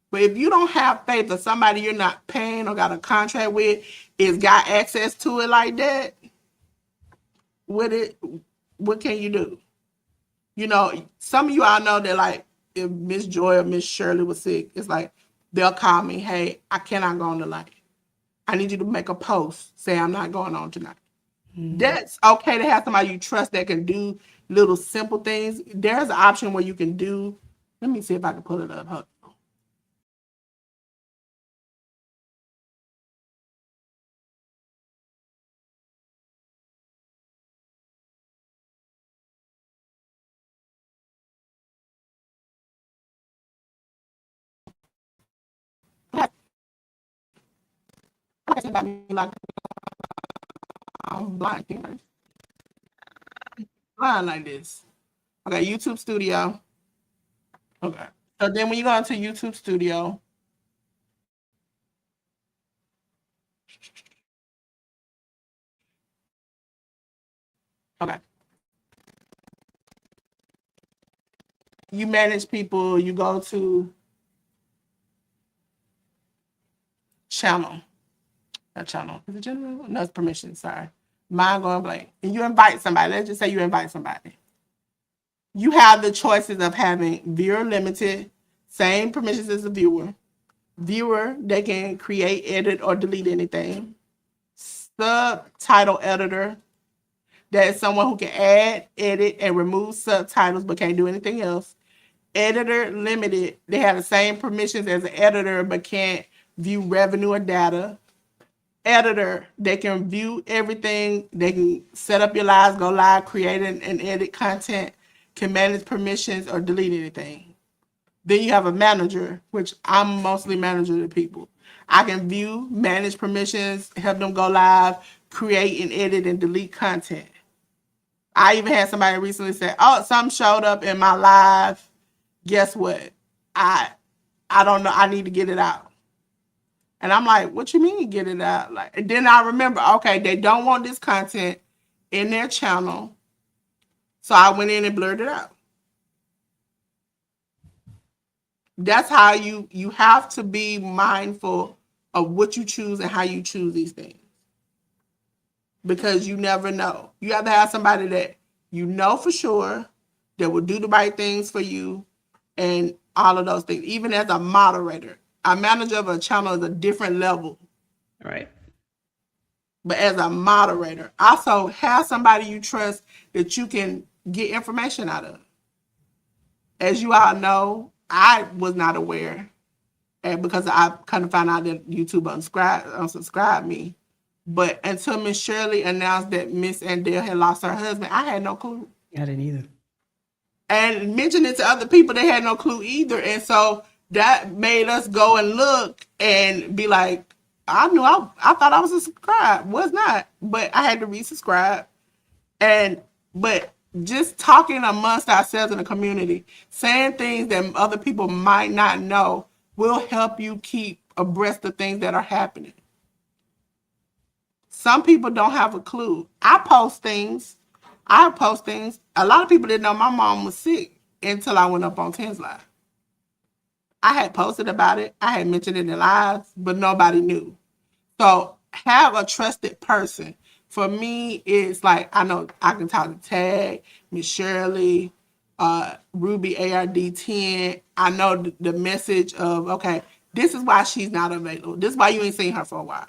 But if you don't have faith that somebody you're not paying or got a contract with is got access to it like that, what can you do? Some of you all know that, like, if Miss Joy or Miss Shirley was sick, it's like they'll call me, hey, I cannot go on tonight. I need you to make a post, say I'm not going on tonight. That's okay to have somebody you trust that can do little simple things. There's an option where you can do, let me see if I can pull it up. like I'm blind. Blind like this. Okay, YouTube Studio. Okay. So then when you go into YouTube Studio, okay. You manage people, you go to channel. Not channel. Is it general? No, it's permission. Sorry. Mine going blank. And you invite somebody. Let's just say you invite somebody. You have the choices of having viewer limited, same permissions as the viewer. Viewer, they can create, edit, or delete anything. Subtitle editor, that is someone who can add, edit, and remove subtitles but can't do anything else. Editor limited, they have the same permissions as an editor but can't view revenue or data. Editor, they can view everything. They can set up your lives, go live, create and edit content, can manage permissions or delete anything. Then you have a manager, which I'm mostly manager to people. I can view, manage permissions, help them go live, create and edit and delete content. I even had somebody recently say, oh, something showed up in my live. Guess what? I don't know. I need to get it out. And I'm like, what you mean get it out? Like, and then I remember, okay, they don't want this content in their channel. So I went in and blurred it out. That's how you have to be mindful of what you choose and how you choose these things. Because you never know. You have to have somebody that you know for sure that will do the right things for you and all of those things. Even as a moderator, a manager of a channel is a different level. Right. But as a moderator, also have somebody you trust that you can get information out of. As you all know, I was not aware, and because I kind of found out that YouTube unsubscribed me. But until Miss Shirley announced that Miss Andell had lost her husband, I had no clue. I didn't either. And mentioned it to other people, they had no clue either. And so that made us go and look and be like, I thought I was subscribed. Was not. But I had to resubscribe. But just talking amongst ourselves in the community, saying things that other people might not know will help you keep abreast of things that are happening. Some people don't have a clue. I post things. A lot of people didn't know my mom was sick until I went up on 10's Live. I had posted about it. I had mentioned it in lives, but nobody knew. So have a trusted person. For me, it's like, I know I can talk to Tag, Miss Shirley, Ruby ARD10. I know the message of, okay, this is why she's not available. This is why you ain't seen her for a while.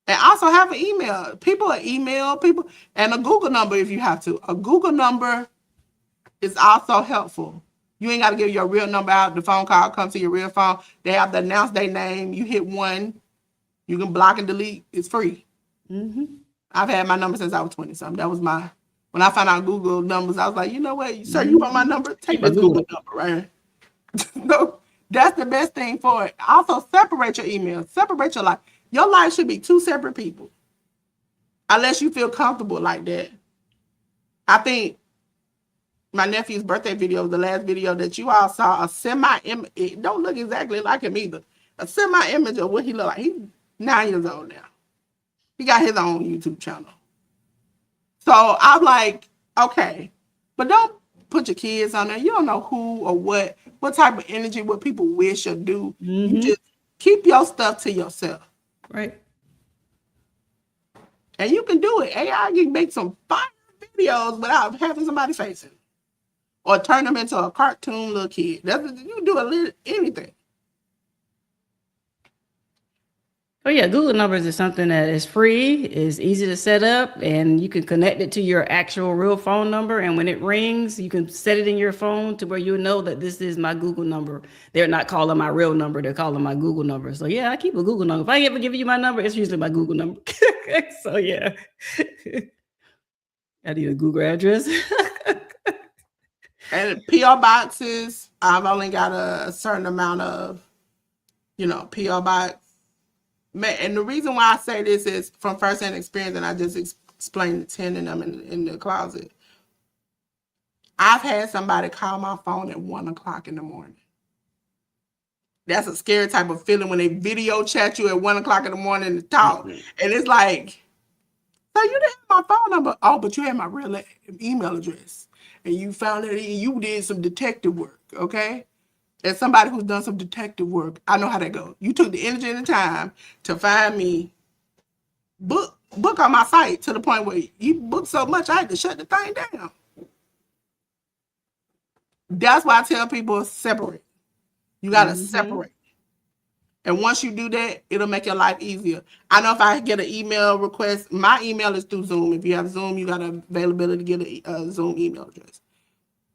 And also have an email. People email people and a Google number if you have to. A Google number is also helpful. You ain't got to give your real number out. The phone call comes to your real phone. They have to announce their name. You hit 1. You can block and delete. It's free. Mm-hmm. I've had my number since I was 20-something. That was when I found out Google numbers, I was like, you know what? Sir, you want my number? Take this Google number right here. No, that's the best thing for it. Also, separate your emails. Separate your life. Your life should be 2 separate people. Unless you feel comfortable like that. I think my nephew's birthday video, the last video that you all saw, a semi-image. It don't look exactly like him either. A semi-image of what he looked like. He's 9 years old now. He got his own YouTube channel. So I'm like, okay. But don't put your kids on there. You don't know who or what type of energy, what people wish or do. Mm-hmm. You just keep your stuff to yourself. Right. And you can do it. AI can make some fire videos without having somebody face it. Or turn them into a cartoon little kid. You can do anything. Oh yeah, Google Numbers is something that is free, is easy to set up, and you can connect it to your actual real phone number. And when it rings, you can set it in your phone to where you know that this is my Google number. They're not calling my real number; they're calling my Google number. So yeah, I keep a Google number. If I ever give you my number, it's usually my Google number. So yeah, I need a Google address. And PO boxes, I've only got a certain amount of. P.O. Box. And the reason why I say this is from firsthand experience, and I just explained the 10 of them in the closet. I've had somebody call my phone at 1 o'clock in the morning. That's a scary type of feeling when they video chat you at 1 o'clock in the morning to talk. And it's like, so you didn't have my phone number. Oh, but you had my real email address. And you found that you did some detective work, okay? As somebody who's done some detective work, I know how that goes. You took the energy and the time to find me, book on my site to the point where you booked so much I had to shut the thing down. That's why I tell people separate. You got to separate. And once you do that, it'll make your life easier. I know if I get an email request, my email is through Zoom. If you have Zoom, you got availability to get a Zoom email address.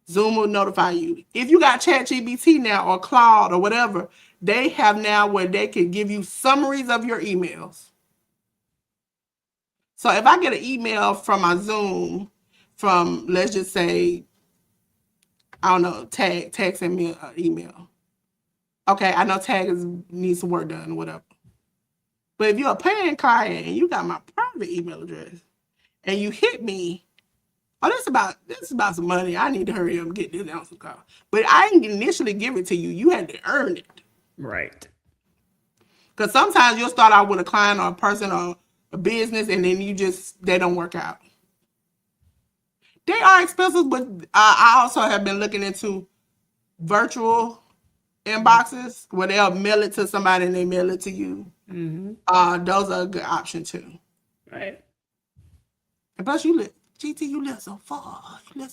Zoom will notify you. If you got ChatGPT now or Claude or whatever, they have now where they can give you summaries of your emails. So if I get an email from my Zoom from, let's just say, I don't know, Tag send me an email. Okay, I know Tag needs some work done or whatever. But if you're a paying client and you got my private email address and you hit me, oh, this is about some money. I need to hurry up and get this ounce of call. But I didn't initially give it to you. You had to earn it. Right. Because sometimes you'll start out with a client or a person or a business and then they don't work out. They are expensive, but I also have been looking into virtual inboxes where they'll mail it to somebody and they mail it to you. Those are a good option too. Right. And plus you live so far. I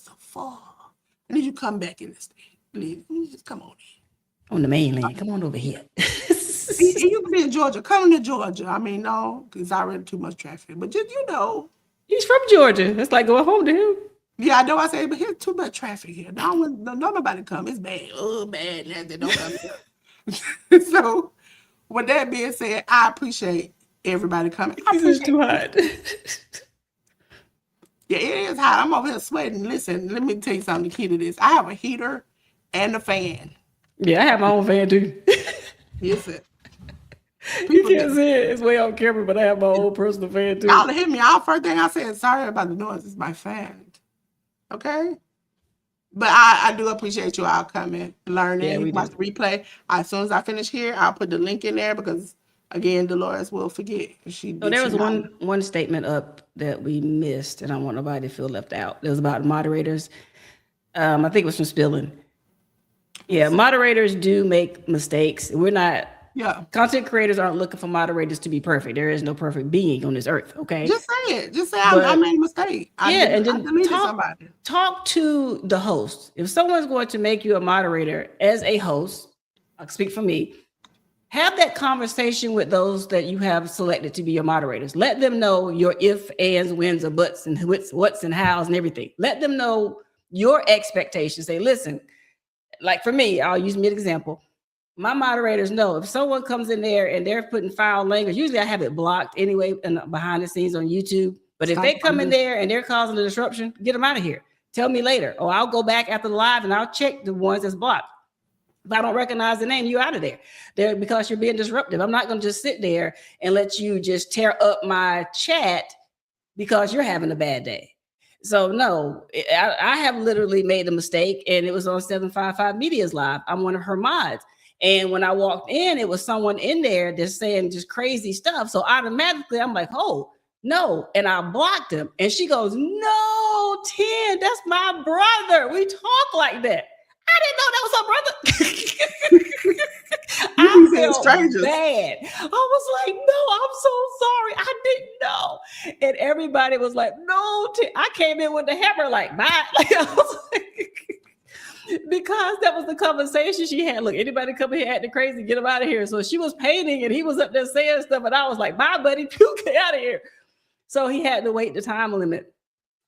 need you to come back in the state. Please, you just come on in. On the mainland. Come on over here. You can be in Georgia. Come to Georgia. I mean, no, because I already too much traffic. But just, He's from Georgia. That's like going home to him. Yeah, I know I say, but here's too much traffic here. Don't nobody come. It's bad. Oh, bad. Don't come here. So, with that being said, I appreciate everybody coming. This is too hot. Yeah, it is hot. I'm over here sweating. Listen, let me tell you something. The key to this. I have a heater and a fan. Yeah, I have my own fan too. Yes, it. You can't see it. It's way on camera, but I have my own personal fan too. Y'all hit me out. First thing I said, sorry about the noise. It's my fan. Okay? But I do appreciate you all coming, learning. Yeah, we watch the replay. As soon as I finish here, I'll put the link in there because, again, Delores will forget. There was one statement up that we missed, and I want nobody to feel left out. It was about moderators. I think it was from Spilling. Yeah, moderators do make mistakes. We're not. Yeah. Content creators aren't looking for moderators to be perfect. There is no perfect being on this earth. Okay. Just say it. Just say I made a mistake. And then talk to the host. If someone's going to make you a moderator as a host, I'll speak for me. Have that conversation with those that you have selected to be your moderators. Let them know your if, ands, whens, or buts, and what's and hows and everything. Let them know your expectations. Say, listen, like for me, I'll use me as an example. My moderators know if someone comes in there and they're putting foul language, usually I have it blocked anyway and behind the scenes on YouTube. But if they come in there and they're causing a disruption, get them out of here. Tell me later. Or I'll go back after the live and I'll check the ones that's blocked. If I don't recognize the name, you're out of there. Because you're being disruptive. I'm not going to just sit there and let you just tear up my chat because you're having a bad day. So no, I have literally made a mistake, and it was on 755 Media's live. I'm one of her mods. And when I walked in, it was someone in there just saying just crazy stuff. So automatically I'm like, oh, no. And I blocked him. And she goes, no, 10, that's my brother. We talk like that. I didn't know that was her brother. I felt bad. I was like, no, I'm so sorry. I didn't know. And everybody was like, no, I came in with the hammer like, bye. Like, I was like, because that was the conversation she had. Look, anybody come here acting crazy, get him out of here. So she was painting and he was up there saying stuff. And I was like, bye, buddy, get out of here. So he had to wait the time limit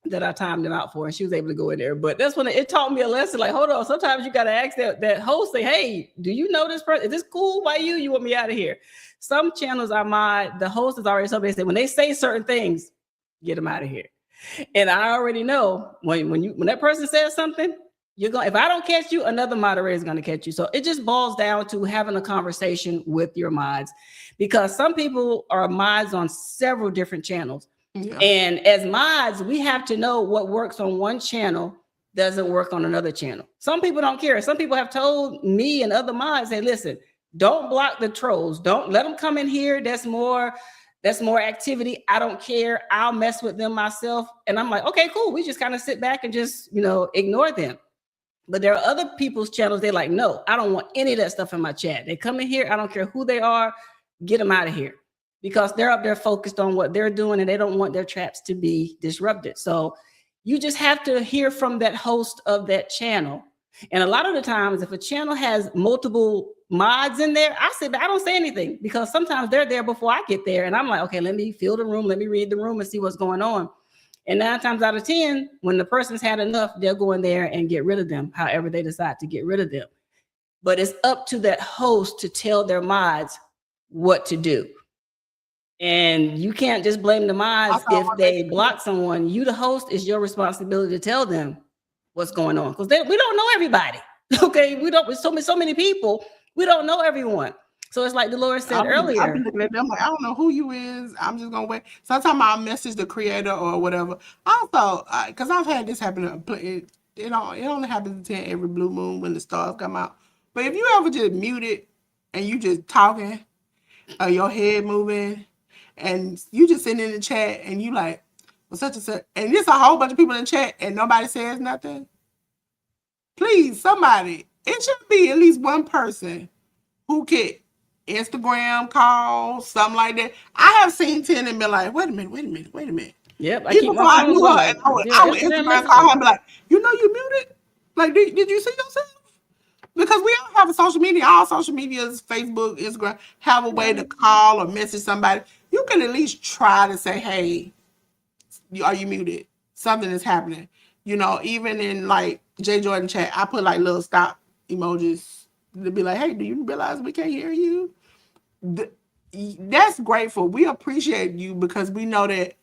that I timed him out for, and she was able to go in there. But that's when it taught me a lesson. Like, hold on, sometimes you got to ask that host, say, hey, do you know this person? Is this cool by you? You want me out of here? Some channels the host is already somebody said, when they say certain things, get them out of here. And I already know when that person says something, if I don't catch you, another moderator is going to catch you. So it just boils down to having a conversation with your mods, because some people are mods on several different channels. Yeah. And as mods, we have to know what works on one channel doesn't work on another channel. Some people don't care. Some people have told me and other mods, hey, listen, don't block the trolls. Don't let them come in here. That's more activity. I don't care. I'll mess with them myself. And I'm like, okay, cool. We just kind of sit back and just, ignore them. But there are other people's channels. They're like, no, I don't want any of that stuff in my chat. They come in here. I don't care who they are. Get them out of here, because they're up there focused on what they're doing and they don't want their chats to be disrupted. So you just have to hear from that host of that channel. And a lot of the times, if a channel has multiple mods in there, I sit back, I don't say anything, because sometimes they're there before I get there. And I'm like, okay, let me feel the room. Let me read the room and see what's going on. And 9 times out of 10, when the person's had enough, they'll go in there and get rid of them, however they decide to get rid of them. But it's up to that host to tell their mods what to do. And you can't just blame the mods if they block someone. You, the host, is your responsibility to tell them what's going on, because we don't know everybody. Okay, we don't. With so many people, we don't know everyone. So it's like Delores said earlier. I've been looking at them like, I don't know who you is. I'm just gonna wait. Sometimes I'll message the creator or whatever. Also, because I've had this happen. It only happens to 10 every blue moon when the stars come out. But if you ever just mute it and you just talking, or your head moving, and you just sitting in the chat and you like, well, such and such, and there's a whole bunch of people in the chat and nobody says nothing. Please, somebody, it should be at least one person who can Instagram call, something like that. I have seen 10 and been like, wait a minute. Yep. Even before I knew her, and I would Instagram call her and be like, you muted? Like, did you see yourself? Because we all have a social media. All social medias, Facebook, Instagram, have a way to call or message somebody. You can at least try to say, hey, are you muted? Something is happening. Even in like J Jordan chat, I put like little stop emojis to be like, hey, do you realize we can't hear you? That's grateful. We appreciate you, because we know that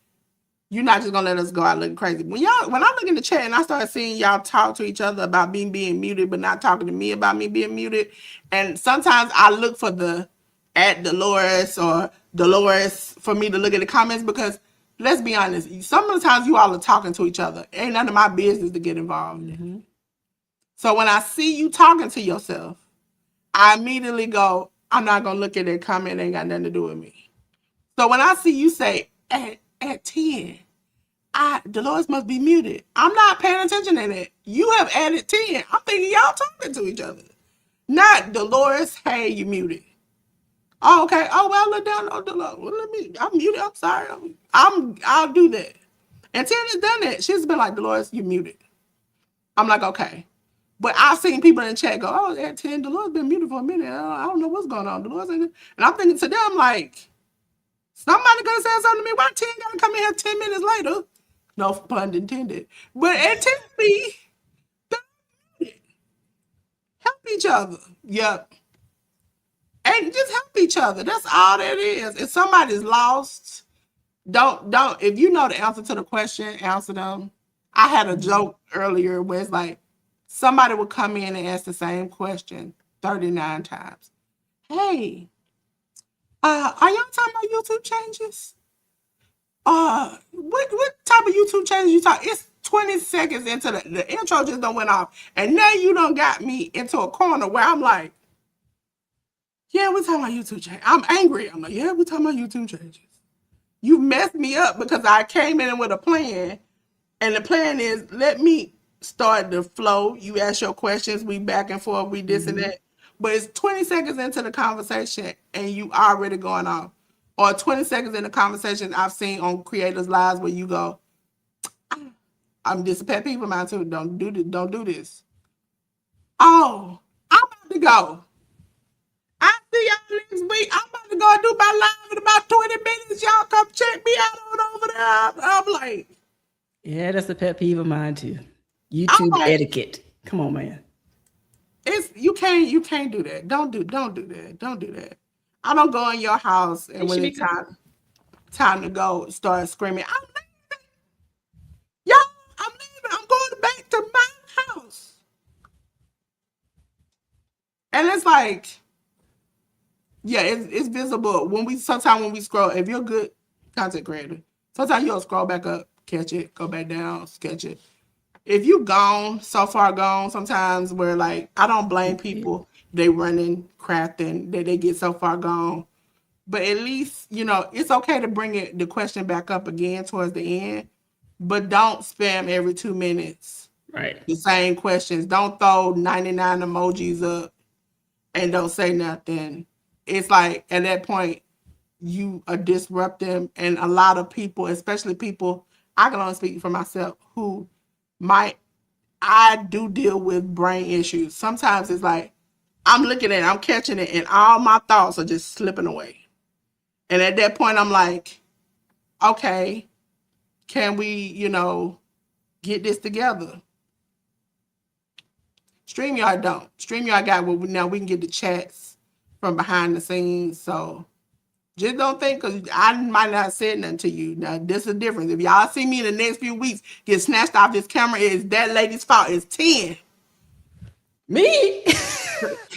you're not just gonna let us go out looking crazy. When I look in the chat and I start seeing y'all talk to each other about being muted, but not talking to me about me being muted, and sometimes I look for the @Delores or Delores for me to look at the comments, because let's be honest, some of the times you all are talking to each other. Ain't none of my business to get involved in. So when I see you talking to yourself, I immediately go, I'm not gonna look at that comment. It ain't got nothing to do with me. So when I see you say at 10, Delores must be muted, I'm not paying attention to that. You have added 10. I'm thinking y'all talking to each other. Not Delores, hey, you muted. Oh, okay. Oh, well, look down. Oh, Delores. Well, I'm muted. I'm sorry. I'll do that. And 10 has done that. She's been like, Delores, you muted. I'm like, okay. But I've seen people in the chat go, oh, at 10, Delores been muted for a minute. I don't know what's going on. Delores ain't. And I'm thinking to them, like, somebody gonna say something to me. Why 10 gotta come in here 10 minutes later? No pun intended. But at 10 me, help each other. Yep. And just help each other. That's all that is. If somebody's lost, don't. If you know the answer to the question, answer them. I had a joke earlier where it's like, somebody would come in and ask the same question 39 times. Hey, are y'all talking about YouTube changes? What type of YouTube changes you talking? It's 20 seconds into the intro just done went off. And now you done got me into a corner where I'm like, yeah, we're talking about YouTube changes. I'm angry. I'm like, yeah, we're talking about YouTube changes. You messed me up because I came in with a plan. And the plan is, let me start the flow. You ask your questions, we back and forth, we this and that. But it's 20 seconds into the conversation and you already going off. Or 20 seconds in the conversation I've seen on creators' lives where you go, I'm just a pet peeve of mine too. Don't do this. Oh, I'm about to go. I see y'all next week. I'm about to go and do my live in about 20 minutes. Y'all come check me out over there. I'm like, yeah, that's a pet peeve of mine too. YouTube etiquette. Come on, man. You can't do that. Don't do that. Don't do that. I don't go in your house and when it's time to go, start screaming, I'm leaving. Y'all, I'm leaving. I'm going back to my house. And it's like, yeah, it's visible sometimes when we scroll. If you're a good content creator, sometimes you'll scroll back up, catch it, go back down, catch it. If you gone so far gone, sometimes where like I don't blame people, they running, crafting, that they get so far gone. But at least, it's okay to bring the question back up again towards the end, but don't spam every 2 minutes. Right. The same questions. Don't throw 99 emojis up and don't say nothing. It's like at that point, you are disrupting, and a lot of people, especially people, I can only speak for myself, who I do deal with brain issues. Sometimes it's like, I'm looking at it, I'm catching it, and all my thoughts are just slipping away. And at that point, I'm like, okay, can we, get this together? StreamYard don't. StreamYard got now we can get the chats from behind the scenes. So just don't think, because I might not have said nothing to you. Now, this is the difference. If y'all see me in the next few weeks get snatched off this camera, it's that lady's fault. It's 10. Me?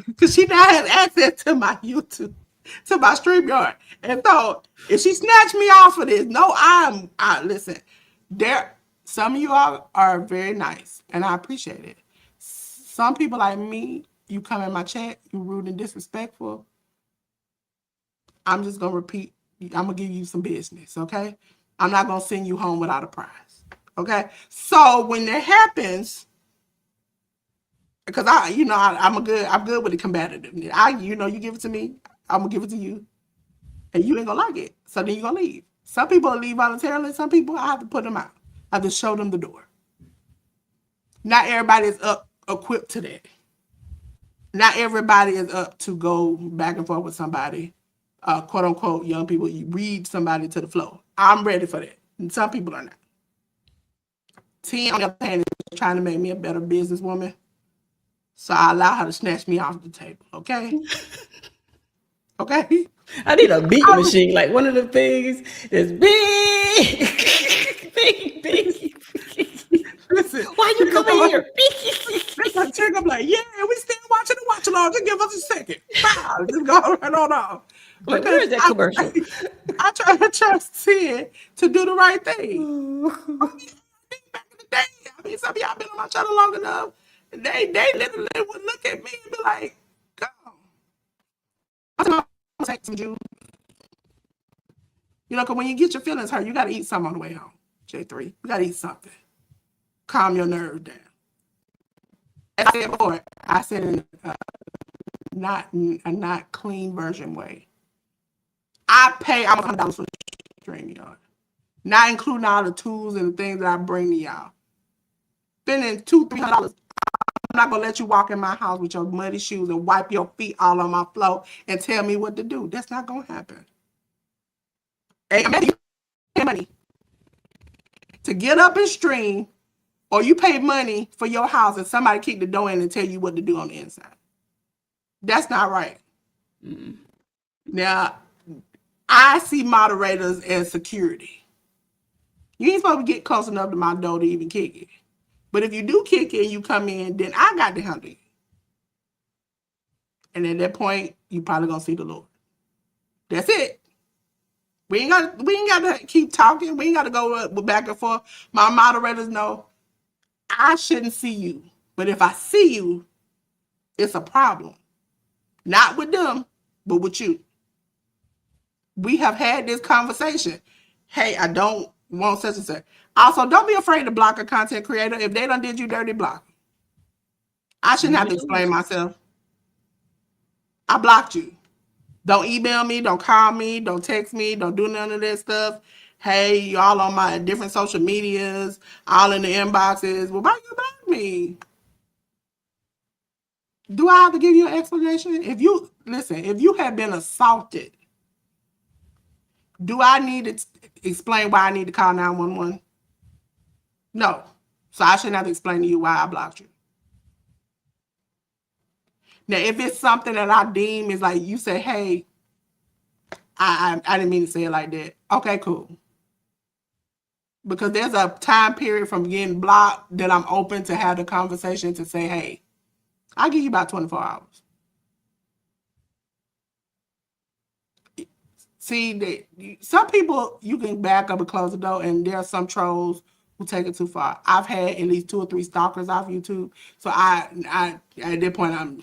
Because she now has access to my YouTube, to my StreamYard. And so if she snatched me off of this, listen, some of you all are very nice, and I appreciate it. Some people like me, you come in my chat, you rude and disrespectful. I'm just going to repeat. I'm going to give you some business, okay? I'm not going to send you home without a prize, okay? So when that happens, because I'm good with the combativeness. You give it to me, I'm going to give it to you, and you ain't going to like it. So then you're going to leave. Some people leave voluntarily. Some people, I have to put them out. I have to show them the door. Not everybody is equipped to that. Not everybody is up to go back and forth with somebody, quote unquote, young people. You read somebody to the flow. I'm ready for that. And some people are not. 10, on the other hand, is trying to make me a better businesswoman. So I allow her to snatch me off the table. Okay? Okay? I need a beat machine, like one of the things that's big, big. Listen, Why you coming here? Listen, check up like, yeah, we still watching the watch along. Just give us a second. Wow, just go right on off. Like, where is that commercial? I trust 10 to do the right thing. Back in the day, some of y'all been on my channel long enough. They literally would look at me and be like, go. I'm texting you. Because when you get your feelings hurt, you got to eat something on the way home. J3, you got to eat something. Calm your nerve down. As I said before, I said in a not clean version way. I'm $100 for StreamYard. Not including all the tools and the things that I bring to y'all. Spending $200-$300. I'm not gonna let you walk in my house with your muddy shoes and wipe your feet all on my floor and tell me what to do. That's not gonna happen. Hey, I'm paying money to get up and stream, or you pay money for your house and somebody kick the door in and tell you what to do on the inside. That's not right. Mm-hmm. Now, I see moderators as security. You ain't supposed to get close enough to my door to even kick it. But if you do kick it and you come in, then I got to handle you. And at that point, you probably gonna see the Lord. That's it. We ain't got to keep talking. We ain't got to go back and forth. My moderators know I shouldn't see you. But if I see you, it's a problem. Not with them, but with you. We have had this conversation. Hey, I don't want such and such. Also, don't be afraid to block a content creator. If they done did you dirty, block. I shouldn't have to explain myself. I blocked you. Don't email me, don't call me, don't text me, don't do none of that stuff. Hey, y'all on my different social medias, all in the inboxes. Well, why you block me? Do I have to give you an explanation? If you have been assaulted, do I need to explain why I need to call 911? No. So I shouldn't have to explain to you why I blocked you. Now, if it's something that I deem is like, you say, hey, I didn't mean to say it like that. Okay, cool. Because there's a time period from getting blocked that I'm open to have the conversation to say, hey, I'll give you about 24 hours. See, some people, you can back up and close the door, and there are some trolls who take it too far. I've had at least 2 or 3 stalkers off YouTube, so I at that point I'm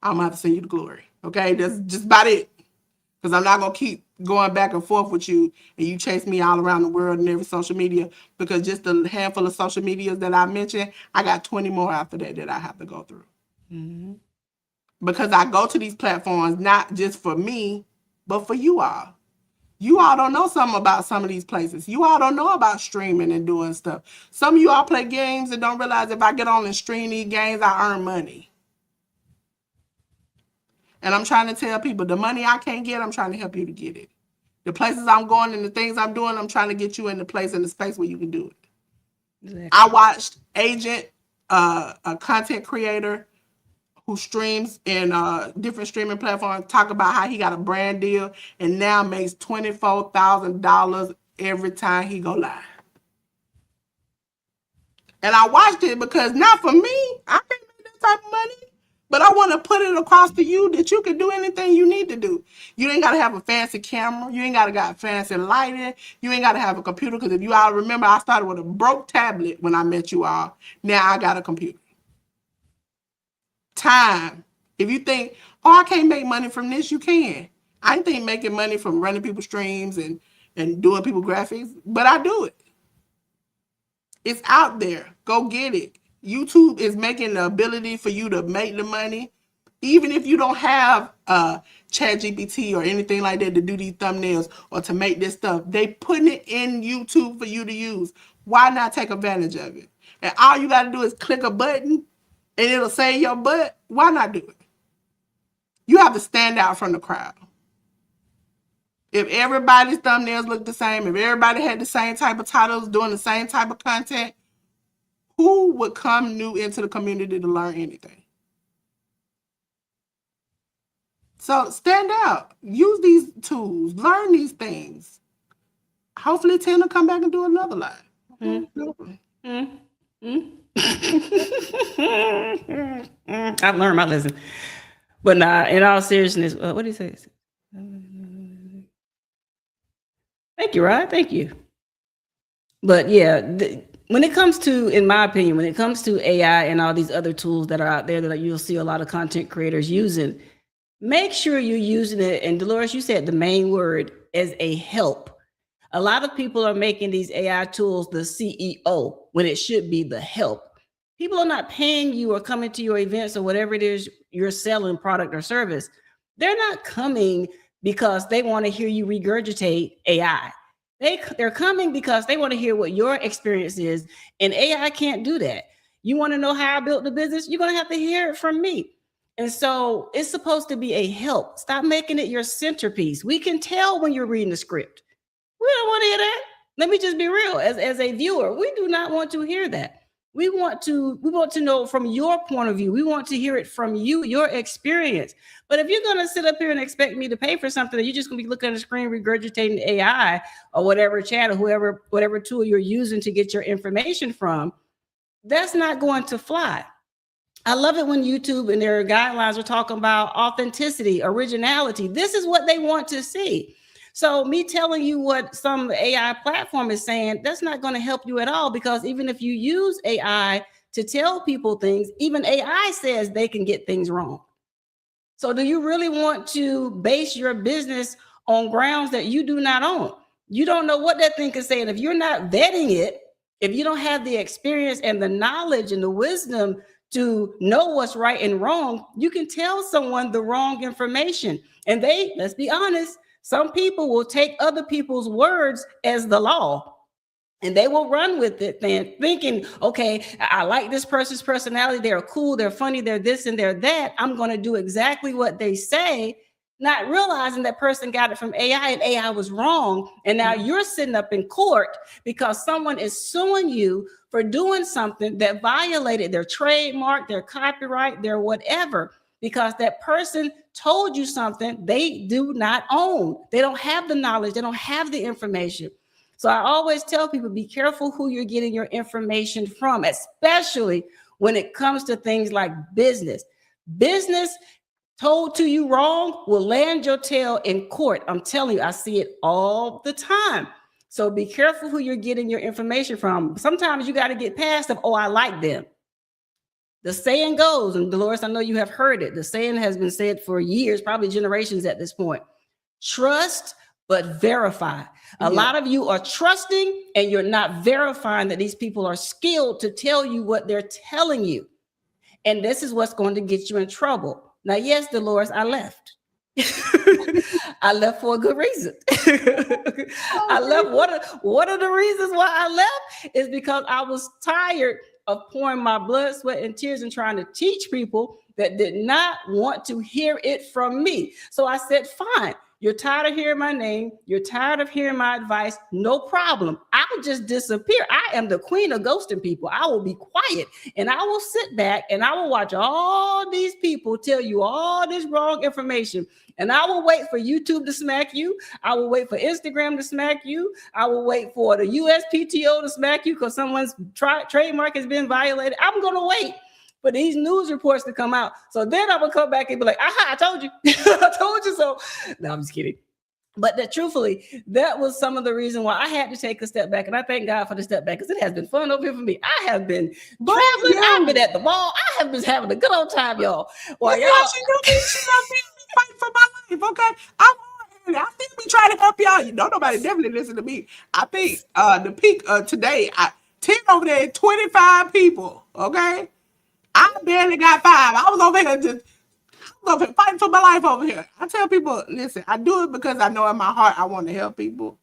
gonna have to send you the glory. Okay, that's just about it. Because I'm not gonna keep going back and forth with you, and you chase me all around the world and every social media. Because just the handful of social medias that I mentioned, I got 20 more after that I have to go through. Mm-hmm. Because I go to these platforms not just for me, but for you all. You all don't know something about some of these places. You all don't know about streaming and doing stuff. Some of you all play games and don't realize if I get on and stream these games, I earn money. And I'm trying to tell people the money I can't get, I'm trying to help you to get it. The places I'm going and the things I'm doing, I'm trying to get you in the place and the space where you can do it. Exactly. I watched Agent, a content creator who streams in different streaming platforms, talk about how he got a brand deal and now makes $24,000 every time he go live. And I watched it because not for me, I can't make that type of money, but I want to put it across to you that you can do anything you need to do. You ain't got to have a fancy camera. You ain't got to got fancy lighting. You ain't got to have a computer, because if you all remember, I started with a broke tablet when I met you all. Now I got a computer. Time. If you think, oh, I can't make money from this, you can. I think making money from running people's streams and doing people graphics, but I do it. It's out there. Go get it. YouTube is making the ability for you to make the money. Even if you don't have ChatGPT or anything like that to do these thumbnails or to make this stuff, they putting it in YouTube for you to use. Why not take advantage of it? And all you got to do is click a button and it'll save your butt. Why not do it? You have to stand out from the crowd. If everybody's thumbnails look the same, if everybody had the same type of titles, doing the same type of content, who would come new into the community to learn anything? So stand out. Use these tools. Learn these things. Hopefully Tim will come back and do another live. I've learned my lesson. But nah, in all seriousness, what do you say? Thank you, Rod. Thank you. But yeah, when it comes to, in my opinion, when it comes to AI and all these other tools that are out there that you'll see a lot of content creators using, make sure you're using it. And Delores, you said the main word, as a help. A lot of people are making these AI tools the CEO when it should be the help. People are not paying you or coming to your events or whatever it is you're selling, product or service. They're not coming because they want to hear you regurgitate AI. They're coming because they want to hear what your experience is, and AI can't do that. You want to know how I built the business? You're going to have to hear it from me. And so it's supposed to be a help. Stop making it your centerpiece. We can tell when you're reading the script. We don't want to hear that. Let me just be real. As a viewer, we do not want to hear that. We want to know from your point of view. We want to hear it from you, your experience. But if you're going to sit up here and expect me to pay for something that you're just going to be looking at the screen regurgitating AI or whatever chat or whatever tool you're using to get your information from, that's not going to fly. I love it when YouTube and their guidelines are talking about authenticity, originality. This is what they want to see. So me telling you what some AI platform is saying, that's not going to help you at all, because even if you use AI to tell people things, even AI says they can get things wrong. So do you really want to base your business on grounds that you do not own? You don't know what that thing is saying. If you're not vetting it, if you don't have the experience and the knowledge and the wisdom to know what's right and wrong, you can tell someone the wrong information. And let's be honest, some people will take other people's words as the law, and they will run with it then thinking, okay, I like this person's personality. They're cool. They're funny. They're this and they're that. I'm going to do exactly what they say, not realizing that person got it from AI and AI was wrong. And now you're sitting up in court because someone is suing you for doing something that violated their trademark, their copyright, their whatever, because that person told you something they do not own. They don't have the knowledge. They don't have the information. So I always tell people, be careful who you're getting your information from, especially when it comes to things like business. Business told to you wrong will land your tail in court. I'm telling you, I see it all the time. So be careful who you're getting your information from. Sometimes you got to get past them. Oh, I like them. The saying goes, and Delores, I know you have heard it. The saying has been said for years, probably generations at this point. Trust, but verify. A lot of you are trusting and you're not verifying that these people are skilled to tell you what they're telling you. And this is what's going to get you in trouble. Now, yes, Delores, I left. I left for a good reason. I left. One of the reasons why I left is because I was tired of pouring my blood, sweat, and tears and trying to teach people that did not want to hear it from me. So I said, fine. You're tired of hearing my name. You're tired of hearing my advice. No problem. I'll just disappear. I am the queen of ghosting people. I will be quiet and I will sit back and I will watch all these people tell you all this wrong information. And I will wait for YouTube to smack you. I will wait for Instagram to smack you. I will wait for the USPTO to smack you because someone's trademark has been violated. I'm going to wait for these news reports to come out. So then I would come back and be like, aha, I told you. I told you so. No, I'm just kidding. But truthfully, that was some of the reason why I had to take a step back. And I thank God for the step back because it has been fun over here for me. I have been traveling. I've been at the mall. I have been having a good old time, y'all. Well, y'all, she fight for my life, okay? I'm on here. I think we try to help y'all. You know, nobody definitely listen to me. I think the peak today, 10 over there, 25 people, okay? I barely got 5. I was over here fighting for my life over here. I tell people, listen, I do it because I know in my heart I want to help people.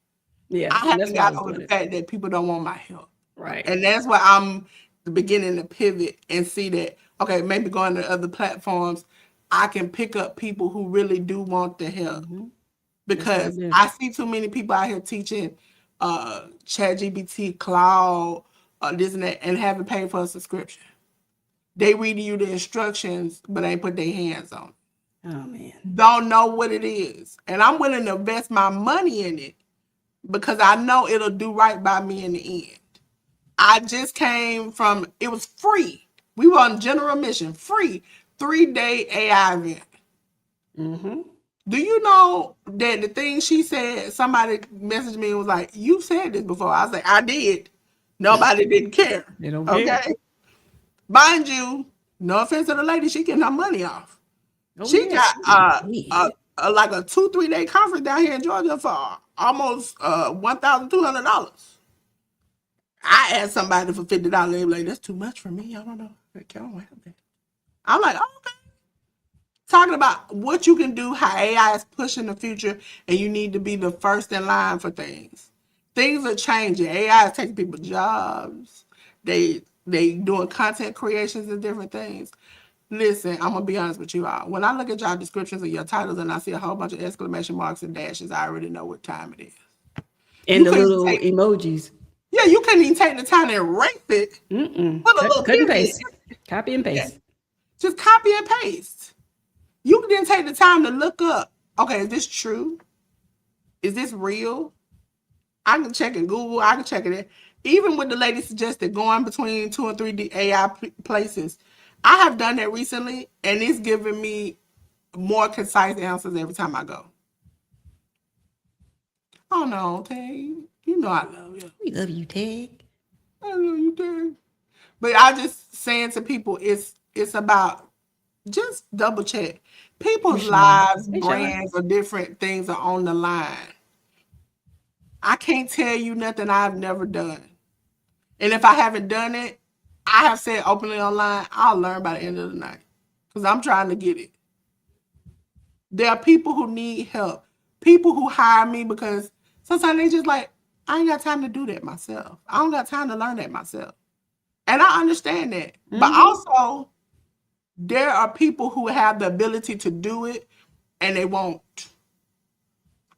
yeah, I haven't got over the fact that people don't want my help. Right. And that's why I'm beginning to pivot and see that, okay, maybe going to other platforms, I can pick up people who really do want the help. Because I see too many people out here teaching ChatGPT, Cloud, this and that, and haven't paid for a subscription. They reading you the instructions, but ain't put their hands on it. Oh, man. Don't know what it is. And I'm willing to invest my money in it because I know it'll do right by me in the end. I just came from, it was free. We were on general mission, free 3-day AI event. Mm-hmm. Do you know that the thing she said, somebody messaged me and was like, you said this before. I was like, I did. Nobody didn't care. They don't care. Okay. Mind you, no offense to the lady, she getting her money off. She got like a 2-3 day conference down here in Georgia for almost $1,200. I asked somebody for $50. They were like, that's too much for me. I don't know. I don't have that. I'm like, oh, okay. Talking about what you can do, how AI is pushing the future, and you need to be the first in line for things. Things are changing. AI is taking people's jobs. They doing content creations and different things. Listen, I'm gonna be honest with you all. When I look at job descriptions and your titles and I see a whole bunch of exclamation marks and dashes, I already know what time it is. And the little emojis. Yeah, you couldn't even take the time to erase it. Cut and paste. Copy and paste. Yeah. Just copy and paste. You didn't take the time to look up, okay, is this true? Is this real? I can check in Google. I can check it. Even with the lady suggested going between 2 and 3 AI places, I have done that recently, and it's giving me more concise answers every time I go. Oh no, Tag. You know I love you. We love you, Tag. I love you, Tag. But I just saying to people, it's about just double check. People's lives, brands, or different things are on the line. I can't tell you nothing I've never done. And if I haven't done it, I have said openly online, I'll learn by the end of the night. Because I'm trying to get it. There are people who need help. People who hire me because sometimes they just like, I ain't got time to do that myself. I don't got time to learn that myself. And I understand that. Mm-hmm. But also, there are people who have the ability to do it and they won't.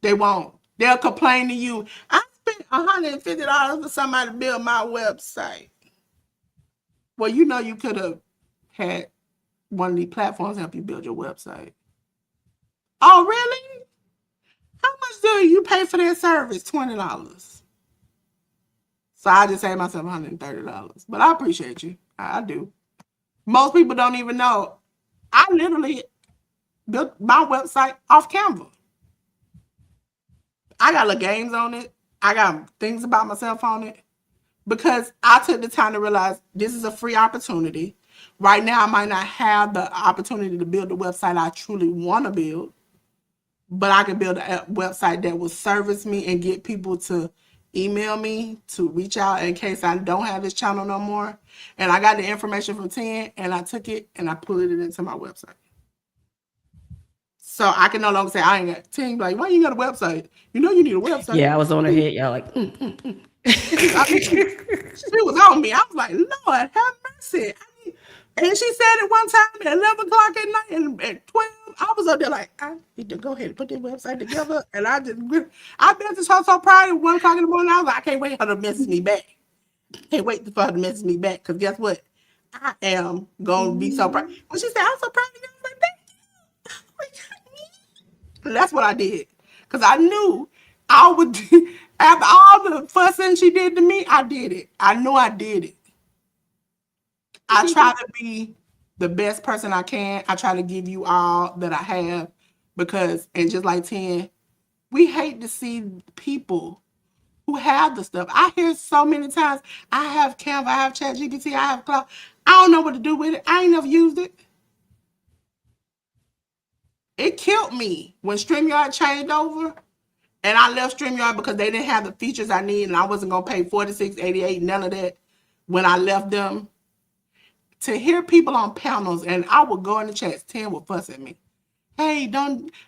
They won't. They'll complain to you. I spent $150 for somebody to build my website. Well, you know you could have had one of these platforms help you build your website. Oh, really? How much do you pay for that service? $20. So I just saved myself $130. But I appreciate you. I do. Most people don't even know. I literally built my website off Canva. I got little games on it. I got things about myself on it because I took the time to realize this is a free opportunity. Right now, I might not have the opportunity to build the website I truly want to build, but I can build a website that will service me and get people to email me to reach out in case I don't have this channel no more. And I got the information from 10 and I took it and I put it into my website. So I can no longer say I ain't got 10. Like, why you got a website? You know you need a website. Yeah, I was on her head. Y'all like, I mean, she was on me. I was like, Lord, have mercy. And she said it one time at 11 o'clock at night and at 12. I was up there like, I need to go ahead and put this website together. And I messaged her so proud at 1 o'clock in the morning. I was like, I can't wait for her to message me back. Can't wait for her to message me back. Because guess what? I am going to be so proud. When she said, I'm so proud of you, I was like, thank you. And that's what I did. Because I knew I would, after all the fussing she did to me, I did it. I knew I did it. I try to be the best person I can. I try to give you all that I have because, and just like 10, we hate to see people who have the stuff. I hear so many times, I have Canva, I have ChatGPT, I have Cloud. I don't know what to do with it. I ain't never used it. It killed me when StreamYard changed over and I left StreamYard because they didn't have the features I need and I wasn't going to pay $46.88, none of that when I left them. To hear people on panels, and I would go in the chats, 10 would fuss at me. Hey,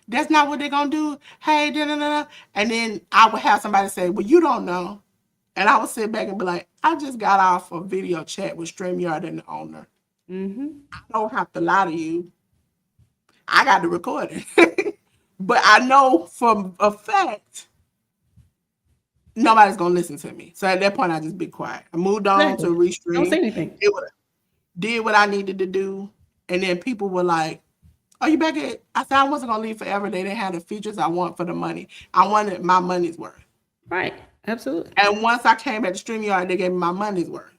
that's not what they're going to do. Hey, da-da-da-da. And then I would have somebody say, well, you don't know. And I would sit back and be like, I just got off a video chat with StreamYard and the owner. I don't have to lie to you. I got the recording. But I know from a fact, nobody's going to listen to me. So at that point, I just be quiet. I moved on to Restream. Don't say anything. Did what I needed to do. And then people were like, are you back at? I said, I wasn't going to leave forever. They didn't have the features I want for the money. I wanted my money's worth. Right. Absolutely. And once I came back to StreamYard, they gave me my money's worth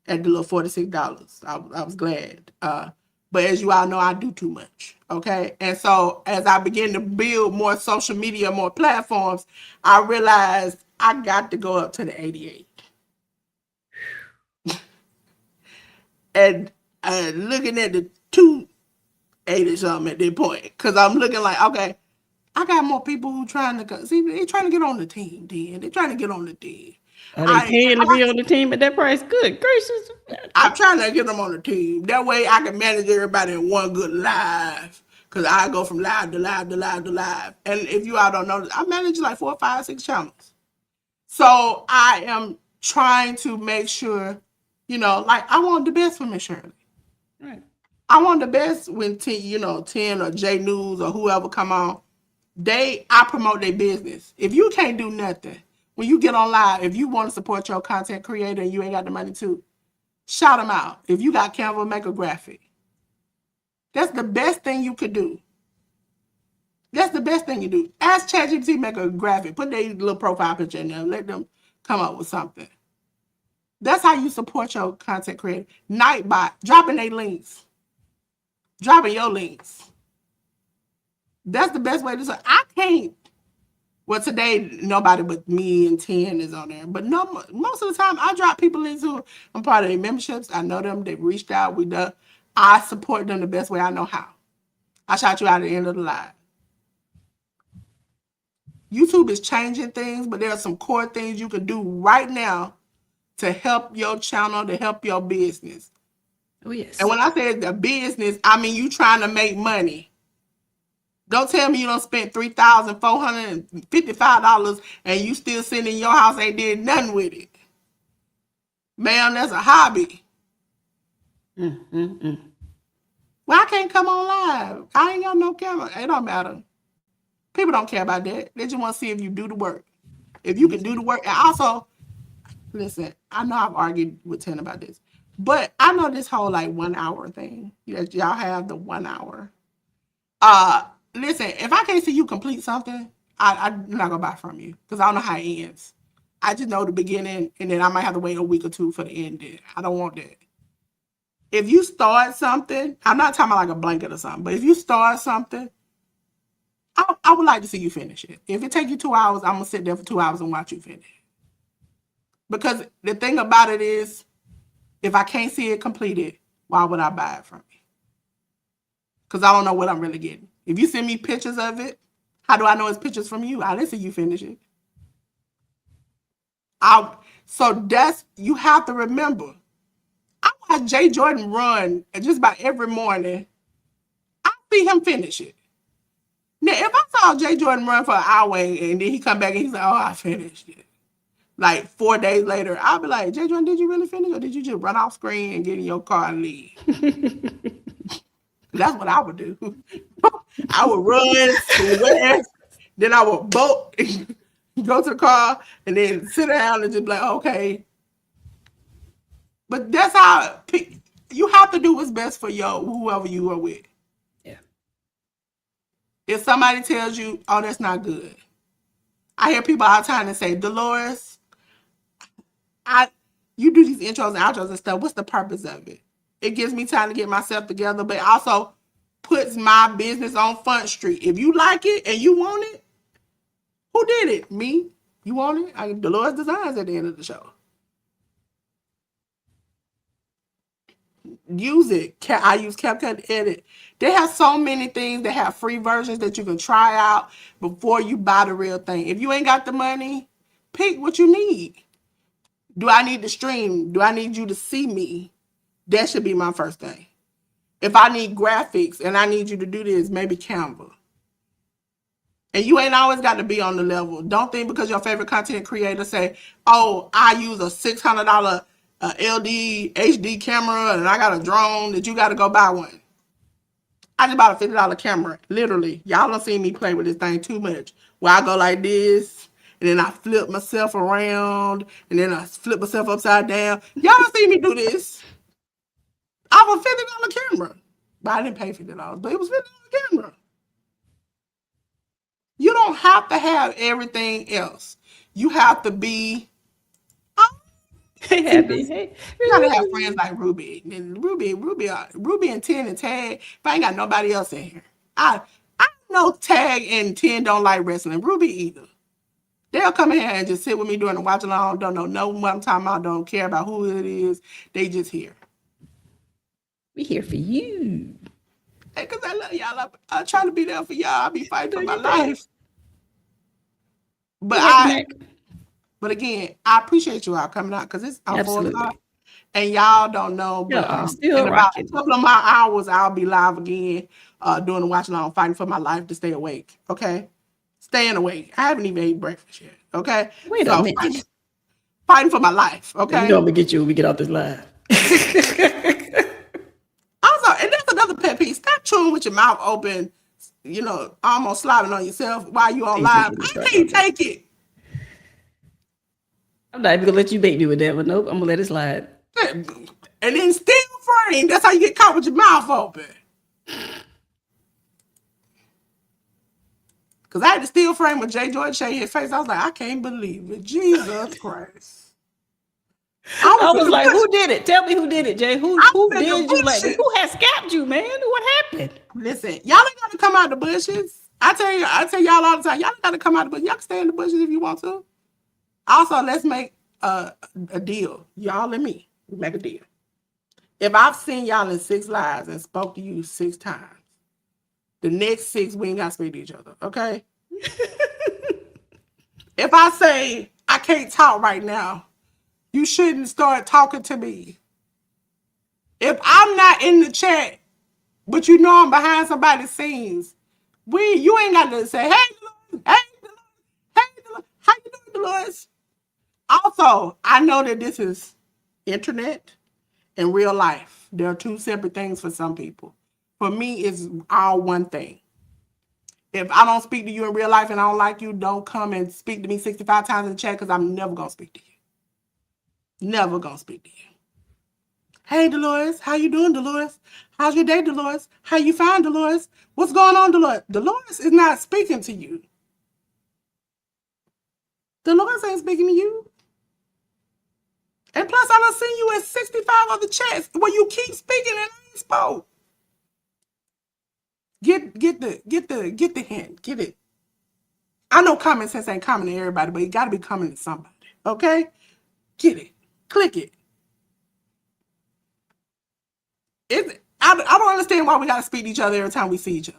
at the little $46. I was glad. But as you all know, I do too much. Okay. And so as I began to build more social media, more platforms, I realized I got to go up to the 88. And looking at the 280 something at that point, because I'm looking like, okay, I got more people who trying to go. See, they're trying to get on the team, then. They're trying to get on the team. Are they paying to be on the team at that price? Good gracious. I'm trying to get them on the team. That way I can manage everybody in one good live. Because I go from live to live to live to live. And if you all don't know, I manage like 4, 5, 6 channels. So I am trying to make sure, you know, like I want the best for Miss Shirley. Right. I want the best when 10 or J News or whoever come on. I promote their business. If you can't do nothing, when you get on live, if you want to support your content creator and you ain't got the money to, shout them out. If you got Canva, make a graphic. That's the best thing you could do. That's the best thing you do. Ask ChatGPT make a graphic. Put their little profile picture in there. Let them come up with something. That's how you support your content creator. Nightbot, dropping their links. Dropping your links. That's the best way to say. I can't. Well, today, nobody but me and 10 is on there. But no, most of the time, I drop people into, I'm part of their memberships. I know them. They've reached out. I support them the best way I know how. I shout you out at the end of the live. YouTube is changing things, but there are some core things you can do right now to help your channel, to help your business. Oh, yes. And when I say the business, I mean you trying to make money. Don't tell me you don't spend $3,455 and you still sitting in your house ain't did nothing with it. Man, that's a hobby. Well, I can't come on live. I ain't got no camera. It don't matter. People don't care about that. They just want to see if you do the work. If you can do the work. And also, listen, I know I've argued with 10 about this, but I know this whole like 1 hour thing. Y'all have the 1 hour. Listen, if I can't see you complete something, I'm not gonna buy from you because I don't know how it ends. I just know the beginning, and then I might have to wait a week or two for the ending. I don't want that. if you start something, I'm not talking about like a blanket or something, but if you start something, I would like to see you finish it. If it take you 2 hours, I'm gonna sit there for 2 hours and watch you finish. Because the thing about it is, if I can't see it completed, why would I buy it from you? Because I don't know what I'm really getting. If you send me pictures of it, how do I know it's pictures from you? I didn't see you finish it. So that's, you have to remember, I watch Jay Jordan run just about every morning. I see him finish it. Now, if I saw Jay Jordan run for an hour and then he come back and he's like, oh, I finished it. Like 4 days later, I'll be like, Jay Jordan, did you really finish or did you just run off screen and get in your car and leave? That's what I would do. I would run, sweat, then I would bolt, go to the car, and then sit down and just be like, okay. But that's how you have to do what's best for whoever you are with. Yeah. If somebody tells you, oh, that's not good. I hear people all the time that say, Delores, you do these intros and outros and stuff. What's the purpose of it? It gives me time to get myself together, but also puts my business on Front Street. If you like it and you want it, who did it? Me? You want it? Delores Designs at the end of the show. Use it. I use CapCut Edit. They have so many things that have free versions that you can try out before you buy the real thing. If you ain't got the money, pick what you need. Do I need to stream? Do I need you to see me? That should be my first thing. If I need graphics and I need you to do this, maybe Canva. And you ain't always got to be on the level. Don't think because your favorite content creator say, oh, I use a $600 LD HD camera and I got a drone that you got to go buy one. I just bought a $50 camera. Literally. Y'all don't see me play with this thing too much. Where I go like this, and then I flip myself around, and then I flip myself upside down. Y'all don't see me do this. I have a $50 camera. But I didn't pay $50, but it was $50 camera. You don't have to have everything else. You have to be Happy. You gotta have friends like Ruby. And Ruby and 10 and Tag. If I ain't got nobody else in here. I know Tag and 10 don't like wrestling. Ruby either. They'll come in here and just sit with me during the watch along. Don't know what I'm talking about. Don't care about who it is. They just here. We here for you. Because I love y'all. I try to be there for y'all. I be fighting for my life. But again, I appreciate you all coming out because it's 4 o'clock. And y'all don't know, but in about a couple of my hours, I'll be live again doing the watch along, fighting for my life to stay awake. Okay? Staying awake. I haven't even ate breakfast yet. Okay? Wait a minute. Fighting for my life. Okay? You know I'm gonna get you when we get off this live. Also, and that's another pet peeve. Stop chewing with your mouth open, almost sliding on yourself while you on live. I can't take it. I'm not even gonna let you bait me with that one. Nope, I'm gonna let it slide. And then still frame. That's how you get caught with your mouth open. Because I had to still frame with Jay Jordan shake his face. I was like, I can't believe it. Jesus Christ. I was like, who did it? Tell me who did it, Jay. Who did you like? Who has scapped you, man? What happened? Listen, y'all ain't gotta come out the bushes. I tell y'all all the time, y'all ain't gotta come out the bushes. Y'all can stay in the bushes if you want to. Also, let's make a deal. Y'all and me. We make a deal. If I've seen y'all in 6 lives and spoke to you 6 times, the next 6 we ain't gotta speak to each other, okay? If I say I can't talk right now, you shouldn't start talking to me. If I'm not in the chat, but you know I'm behind somebody's scenes, you ain't got to say, hey, Delores, hey, Delores, hey, Delores, how you doing, Delores? Also, I know that this is internet and real life. There are 2 separate things for some people. For me, it's all one thing. If I don't speak to you in real life and I don't like you, don't come and speak to me 65 times in the chat because I'm never going to speak to you. Never going to speak to you. Hey, Delores. How you doing, Delores? How's your day, Delores? How you find, Delores? What's going on, Delores? Delores is not speaking to you. Delores ain't speaking to you. And plus, I done seen you in 65 other chats where you keep speaking and I ain't spoke. Get the hint. Get it. I know common sense ain't common to everybody, but it got to be common to somebody. Okay? Get it. Click it. I don't understand why we got to speak to each other every time we see each other.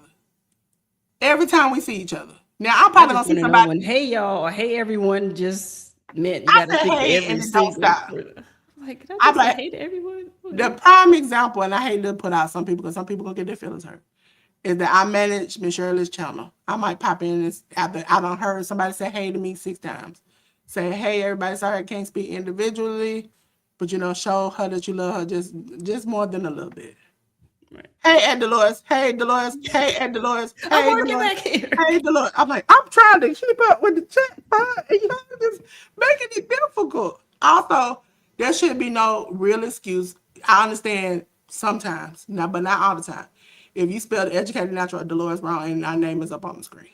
Every time we see each other. Now, I'm probably going to see somebody. When hey y'all or hey everyone just meant you I got to said speak to hey every and it single don't stop. person. Like, can I just say hey to everyone? The prime example, and I hate to put out some people because some people going to get their feelings hurt, is that I manage Miss Shirley's channel. I might pop in this after I done heard somebody say hey to me 6 times. Say, hey, everybody, sorry I can't speak individually, but show her that you love her just more than a little bit. Right. Hey, Aunt Delores. Hey, Delores. Hey, Aunt Delores. Hey, I'm working Delores. back here. Hey, Delores. I'm like, I'm trying to keep up with the chat, and y'all just making it difficult. Also, there should be no real excuse. I understand sometimes, but not all the time. If you spell educated natural Delores wrong and our name is up on the screen.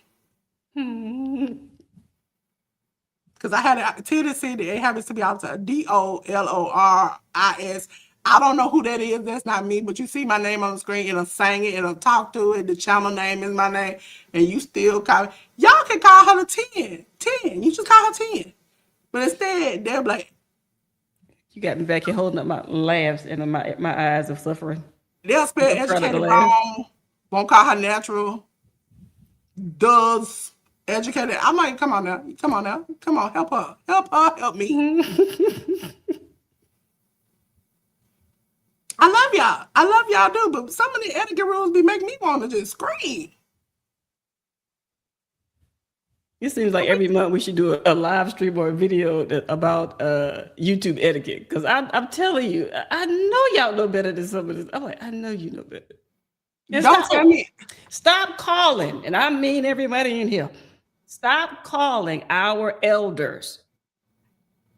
Because I had a tendency that it happens to be out to Doloris. I don't know who that is. That's not me. But you see my name on the screen. It'll sing it. It'll talk to it. The channel name is my name. And you still call it. Y'all can call her the 10. 10. You just call her 10. But instead, they're like. You got me back here holding up my laughs and my eyes of suffering. They'll spell educated wrong. Won't call her natural. Does. Educated. I'm like, come on now. Come on, help her. Help me. I love y'all too, but some of the etiquette rules be making me want to just scream. It seems like every month we should do a live stream or a video about YouTube etiquette. Because I'm telling you, I know y'all know better than some of this. I'm like, I know you know better. Don't tell me. Stop calling, and I mean everybody in here. Stop calling our elders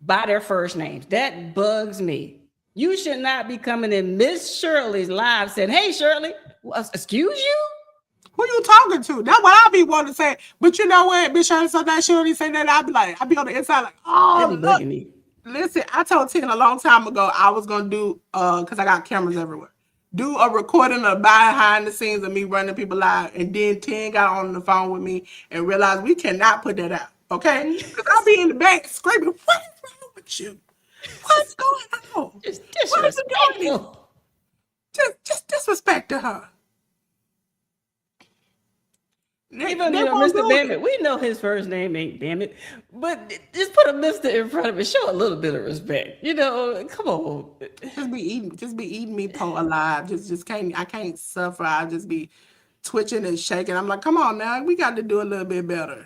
by their first names. That bugs me. You should not be coming in Miss Shirley's live saying, hey, Shirley, excuse you? Who you talking to? That's what I be wanting to say. But you know what? Miss Shirley, so that Shirley say that, I be on the inside like, oh, look. Listen, I told Tin a long time ago I was going to do, because I got cameras everywhere, do a recording of behind the scenes of me running people live. And then Tin got on the phone with me and realized we cannot put that out. Okay? Because I'll be in the back screaming, what is wrong with you? What's going on? Just disrespectful. Just disrespect to her. Even Mr. Dammit, we know his first name ain't Dammit, but just put a Mr. in front of it. Show a little bit of respect. Come on. Just be eating me alive. I can't suffer. I just be twitching and shaking. I'm like, come on now, we got to do a little bit better.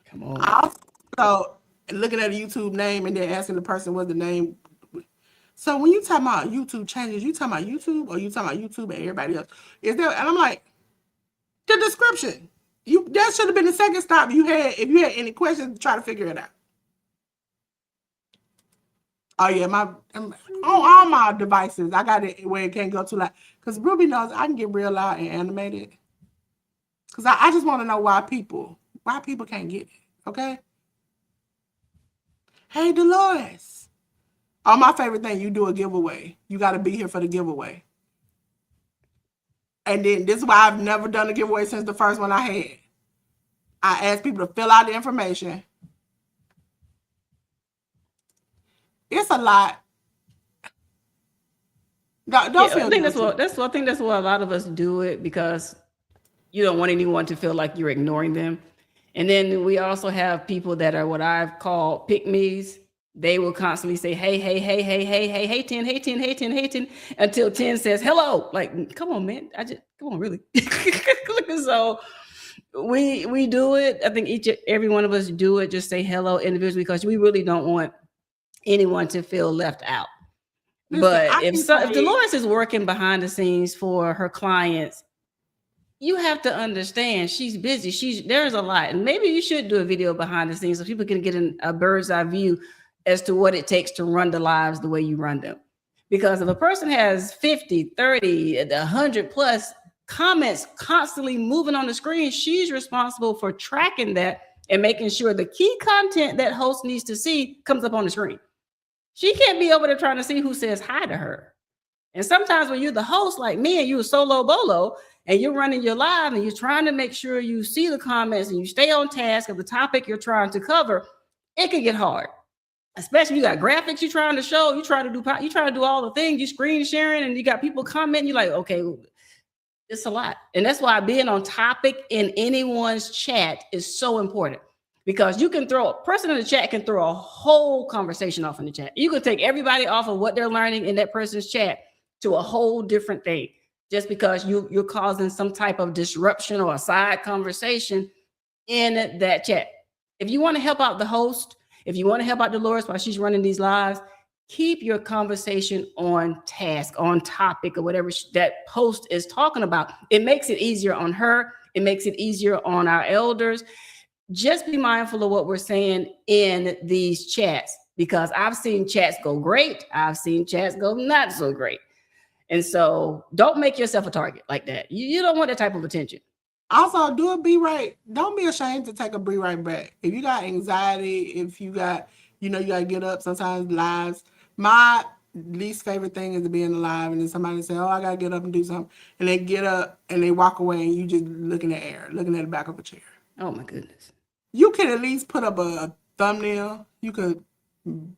Come on. Also, looking at a YouTube name and then asking the person what the name. So when you talk about YouTube changes, you talking about YouTube or you talking about YouTube and everybody else? Is there? And I'm like, the description. That should have been the second stop if you had any questions, try to figure it out. Oh yeah, on all my devices, I got it where it can't go too loud. Because Ruby knows I can get real loud and animated. Because I just want to know why people can't get it. Okay. Hey Delores. Oh, my favorite thing, you do a giveaway. You got to be here for the giveaway. And then this is why I've never done a giveaway since the first one I had. I asked people to fill out the information. It's a lot. Don't feel I think that's why a lot of us do it, because you don't want anyone to feel like you're ignoring them. And then we also have people that are what I've called pick-me's. They will constantly say, hey, 10, until 10 says hello. Like, come on, man. Come on, really. So we do it. I think every one of us do it. Just say hello individually, because we really don't want anyone to feel left out. Listen, but if Delores is working behind the scenes for her clients, you have to understand she's busy. There's a lot. And maybe you should do a video behind the scenes so people can get a bird's eye view as to what it takes to run the lives the way you run them. Because if a person has 50, 30, 100 plus comments constantly moving on the screen, she's responsible for tracking that and making sure the key content that host needs to see comes up on the screen. She can't be over there trying to see who says hi to her. And sometimes when you're the host, like me, and you're solo bolo, and you're running your live and you're trying to make sure you see the comments and you stay on task of the topic you're trying to cover, it can get hard. Especially you got graphics you're trying to show, you try to do all the things, you screen sharing, and you got people commenting, you're like, okay, it's a lot. And that's why being on topic in anyone's chat is so important, because you can a person in the chat can throw a whole conversation off in the chat. You can take everybody off of what they're learning in that person's chat to a whole different thing, just because you're causing some type of disruption or a side conversation in that chat. If you want to help out the host, if you want to help out Delores while she's running these lives, keep your conversation on task, on topic, or whatever that post is talking about. It makes it easier on her. It makes it easier on our elders. Just be mindful of what we're saying in these chats, because I've seen chats go great. I've seen chats go not so great. And so don't make yourself a target like that. You don't want that type of attention. Also, do a be right. Don't be ashamed to take a be right back. If you got anxiety, if you got, you got to get up sometimes lives. My least favorite thing is to be in the live and then somebody say, oh, I got to get up and do something. And they get up and they walk away and you just looking at air, looking at the back of a chair. Oh, my goodness. You can at least put up a thumbnail. You could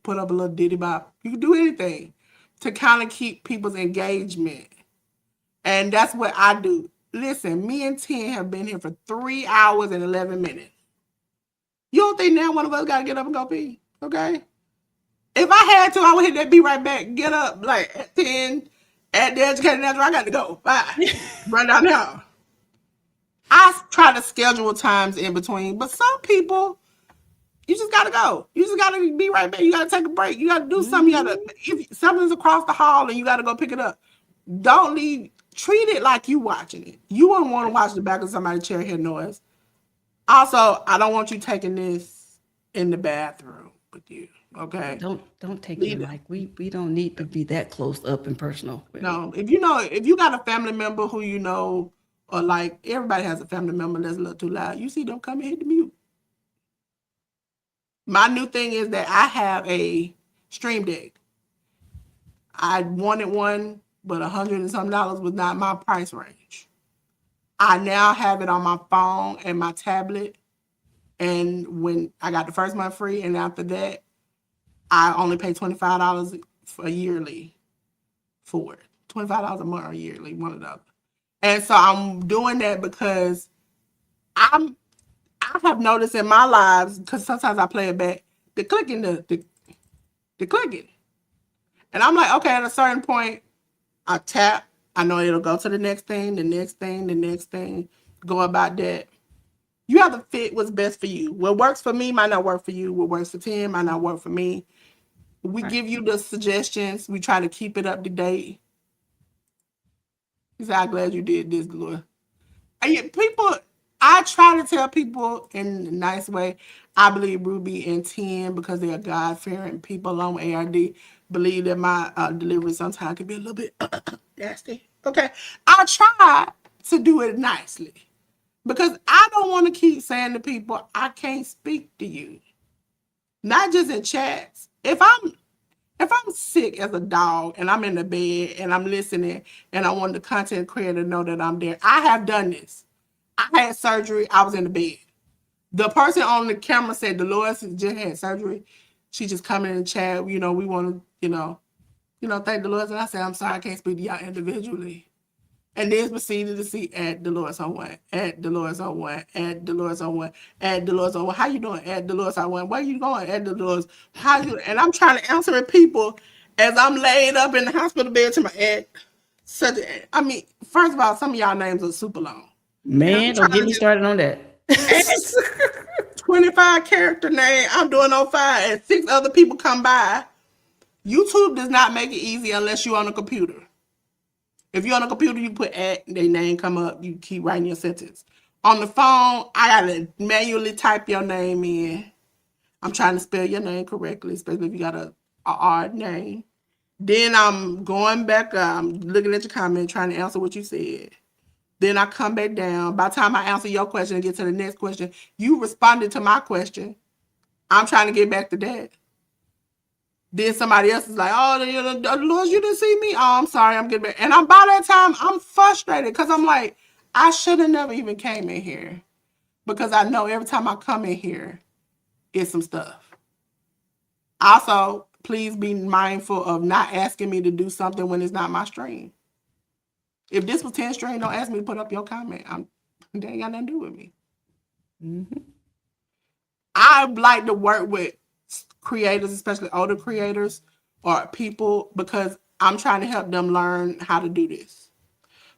put up a little diddy bop. You can do anything to kind of keep people's engagement. And that's what I do. Listen, me and 10 have been here for 3 hours and 11 minutes. You don't think now one of us got to get up and go pee? Okay? If I had to, I would hit that be right back. Get up like at 10, at the educated natural, I got to go. Bye. Run down now. I try to schedule times in between, but some people, you just got to go. You just got to be right back. You got to take a break. You got to do something. If something's across the hall and you got to go pick it up, don't leave. Treat it like you watching it. You wouldn't want to watch the back of somebody's chair hear noise. Also, I don't want you taking this in the bathroom with you. Okay. Don't take it like we don't need to be that close up and personal. No, if you got a family member who or like everybody has a family member that's a little too loud, you see them come and hit the mute. My new thing is that I have a stream deck. I wanted one, but $100 and something was not my price range. I now have it on my phone and my tablet. And when I got the first month free, and after that, I only pay $25 for a yearly for it. $25 a month or yearly, one or the other. And so I'm doing that because I have noticed in my lives, because sometimes I play it back, the clicking. And I'm like, okay, at a certain point, I tap, I know it'll go to the next thing, the next thing, go about that. You have to fit what's best for you. What works for me might not work for you. What works for Tim might not work for me. We give you the suggestions. We try to keep it up to date. He said, I'm glad you did this, Delores. I try to tell people in a nice way, I believe Ruby and Tim, because they are God-fearing people along with ARD, believe that my delivery sometimes can be a little bit nasty. Okay. I try to do it nicely because I don't want to keep saying to people, I can't speak to you. Not just in chats. If I'm sick as a dog and I'm in the bed and I'm listening and I want the content creator to know that I'm there, I have done this. I had surgery. I was in the bed. The person on the camera said Delores just had surgery. She just coming in the chat. We want to, thank Delores. And I said, I'm sorry, I can't speak to y'all individually. And then proceeded to see at Delores on one, at Delores on one, at Delores on one, at Delores on one. How you doing? At Delores on one. Where you going? At Delores. How you? And I'm trying to answer it people as I'm laid up in the hospital bed to my head. First of all, some of y'all names are super long. Man, don't get me started on that. 25 character name. I'm doing 05 and 6 other people come by. YouTube does not make it easy unless you're on a computer. If you're on a computer, you put at, their name come up, you keep writing your sentence. On the phone, I gotta manually type your name in. I'm trying to spell your name correctly, especially if you got a odd name. Then I'm going back, I'm looking at your comment, trying to answer what you said. Then I come back down. By the time I answer your question and get to the next question, you responded to my question. I'm trying to get back to that. Then somebody else is like, oh, Lord, you didn't see me? Oh, I'm sorry, I'm getting back. And by that time, I'm frustrated because I'm like, I should have never even came in here. Because I know every time I come in here, it's some stuff. Also, please be mindful of not asking me to do something when it's not my stream. If this was 10 stream, don't ask me to put up your comment. They ain't got nothing to do with me. I like to work with creators, especially older creators or people, because I'm trying to help them learn how to do this.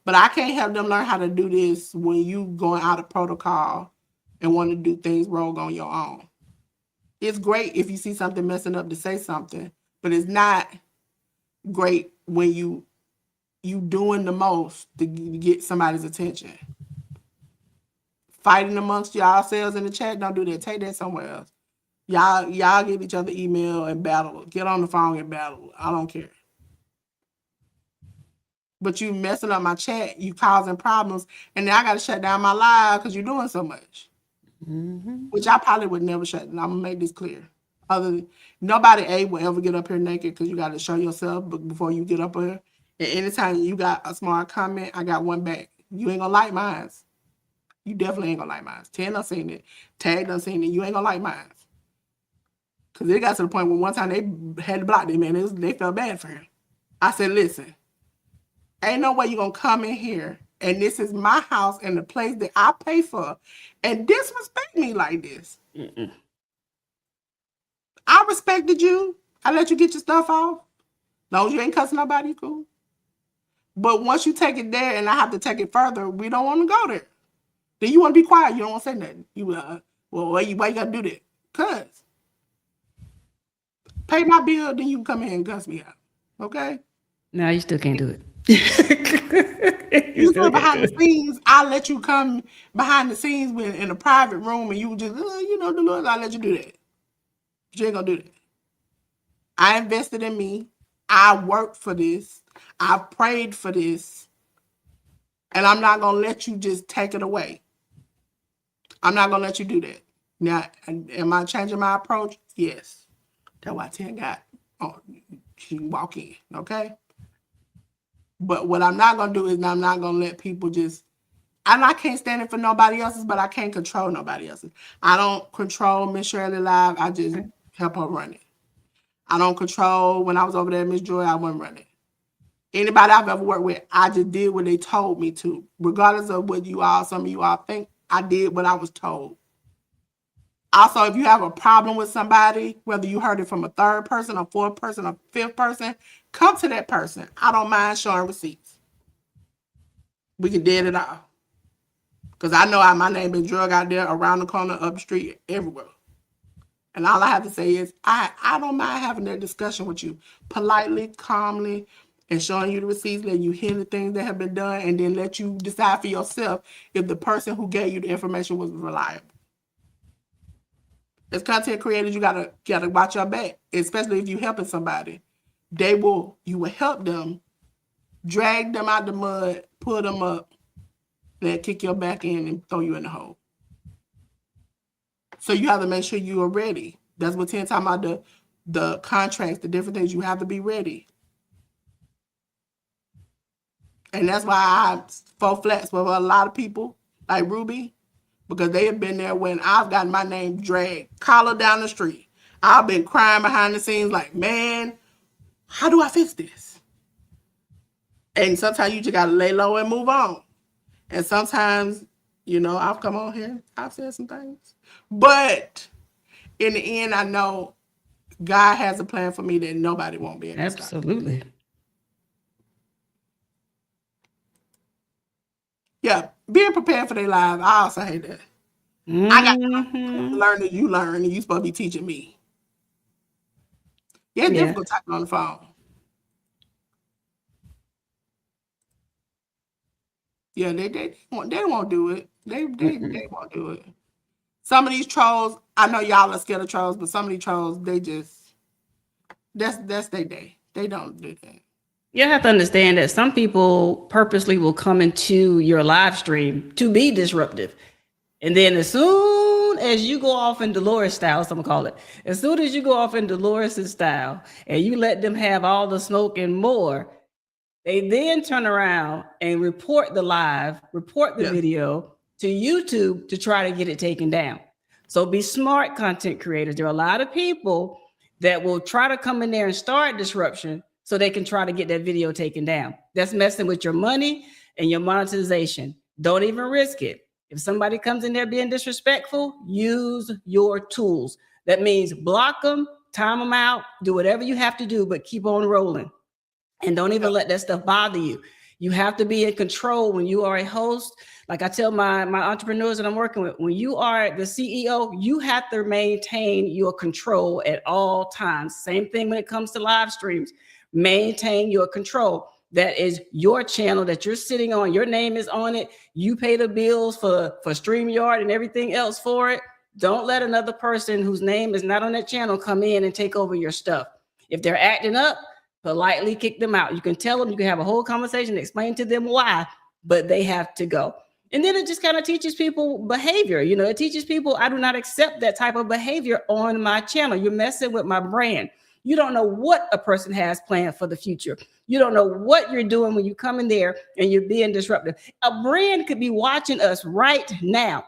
But I can't help them learn how to do this when you going out of protocol and want to do things rogue on your own. It's great if you see something messing up to say something, but it's not great when you doing the most to get somebody's attention. Fighting amongst yourselves in the chat, don't do that. Take that somewhere else. Y'all give each other email and battle. Get on the phone and battle. I don't care. But you messing up my chat, you causing problems, and then I got to shut down my live because you're doing so much. Which I probably would never shut down. I'm going to make this clear. Nobody will ever get up here naked because you got to show yourself before you get up here. And anytime you got a smart comment, I got one back. You ain't going to like mine. You definitely ain't going to like mine. 10 done seen it. Tag done seen it. You ain't going to like mine. Because it got to the point where one time they had to block them, man. They felt bad for him. I said, listen, ain't no way you going to come in here and this is my house and the place that I pay for and disrespect me like this. I respected you. I let you get your stuff off. As long as you ain't cussing nobody, cool. But once you take it there and I have to take it further, we don't want to go there. Then you want to be quiet. You don't want to say nothing. Well, why you got to do that? Because pay my bill, then you can come in and cuss me out. Okay? No, you still can't do it. You go behind the scenes. I'll let you come behind the scenes in a private room and you just, Delores, I'll let you do that. But you ain't going to do that. I invested in me. I worked for this. I prayed for this. And I'm not going to let you just take it away. I'm not going to let you do that. Now, am I changing my approach? Yes. That's why 10 got, she can walk in, okay? But what I'm not going to do is I'm not going to let people just, and I can't stand it for nobody else's, but I can't control nobody else's. I don't control Miss Shirley Live. I just help her run it. I don't control, when I was over there at Miss Joy, I wasn't running. Anybody I've ever worked with, I just did what they told me to. Regardless of what some of you all think, I did what I was told. Also, if you have a problem with somebody, whether you heard it from a third person, a fourth person, a fifth person, come to that person. I don't mind showing receipts. We can dead it off. Because I know my name been drug out there, around the corner, up the street, everywhere. And all I have to say is, I don't mind having that discussion with you politely, calmly, and showing you the receipts, letting you hear the things that have been done, and then let you decide for yourself if the person who gave you the information was reliable. As content creators, you gotta watch your back, especially if you're helping somebody. You will help them, drag them out the mud, pull them up, then kick your back in and throw you in the hole. So you have to make sure you are ready. That's what 10 talking about the contracts, the different things. You have to be ready. And that's why I faux flats with a lot of people like Ruby, because they have been there when I've gotten my name dragged, collar down the street. I've been crying behind the scenes like, man, how do I fix this? And sometimes you just got to lay low and move on. And sometimes, I've come on here, I've said some things. But in the end, I know God has a plan for me that nobody won't be able to stop. Absolutely. Yeah, being prepared for their lives, I also hate that. I got to learn that you learn, and you supposed to be teaching me. Yeah, it's difficult talking on the phone. Yeah, they won't do it. They won't do it. Some of these trolls, I know y'all are scared of trolls, but some of these trolls, they just, that's their day. They don't do that. You have to understand that some people purposely will come into your live stream to be disruptive. And then as soon as you go off in Delores style, some call it, as soon as you go off in Dolores' style and you let them have all the smoke and more, they then turn around and report the live, report the video to YouTube to try to get it taken down. So be smart, content creators. There are a lot of people that will try to come in there and start disruption so they can try to get that video taken down. That's messing with your money and your monetization. Don't even risk it. If somebody comes in there being disrespectful, use your tools. That means block them, time them out, do whatever you have to do, but keep on rolling. And don't even let that stuff bother you. You have to be in control when you are a host. Like I tell my entrepreneurs that I'm working with, when you are the CEO, you have to maintain your control at all times. Same thing when it comes to live streams. Maintain your control. That is your channel that you're sitting on. Your name is on it. You pay the bills for StreamYard and everything else for it. Don't let another person whose name is not on that channel come in and take over your stuff. If they're acting up, politely kick them out. You can tell them, you can have a whole conversation, explain to them why, but they have to go. And then it just kind of teaches people behavior. You know, it teaches people, I do not accept that type of behavior on my channel. You're messing with my brand. You don't know what a person has planned for the future. You don't know what you're doing when you come in there and you're being disruptive. A brand could be watching us right now.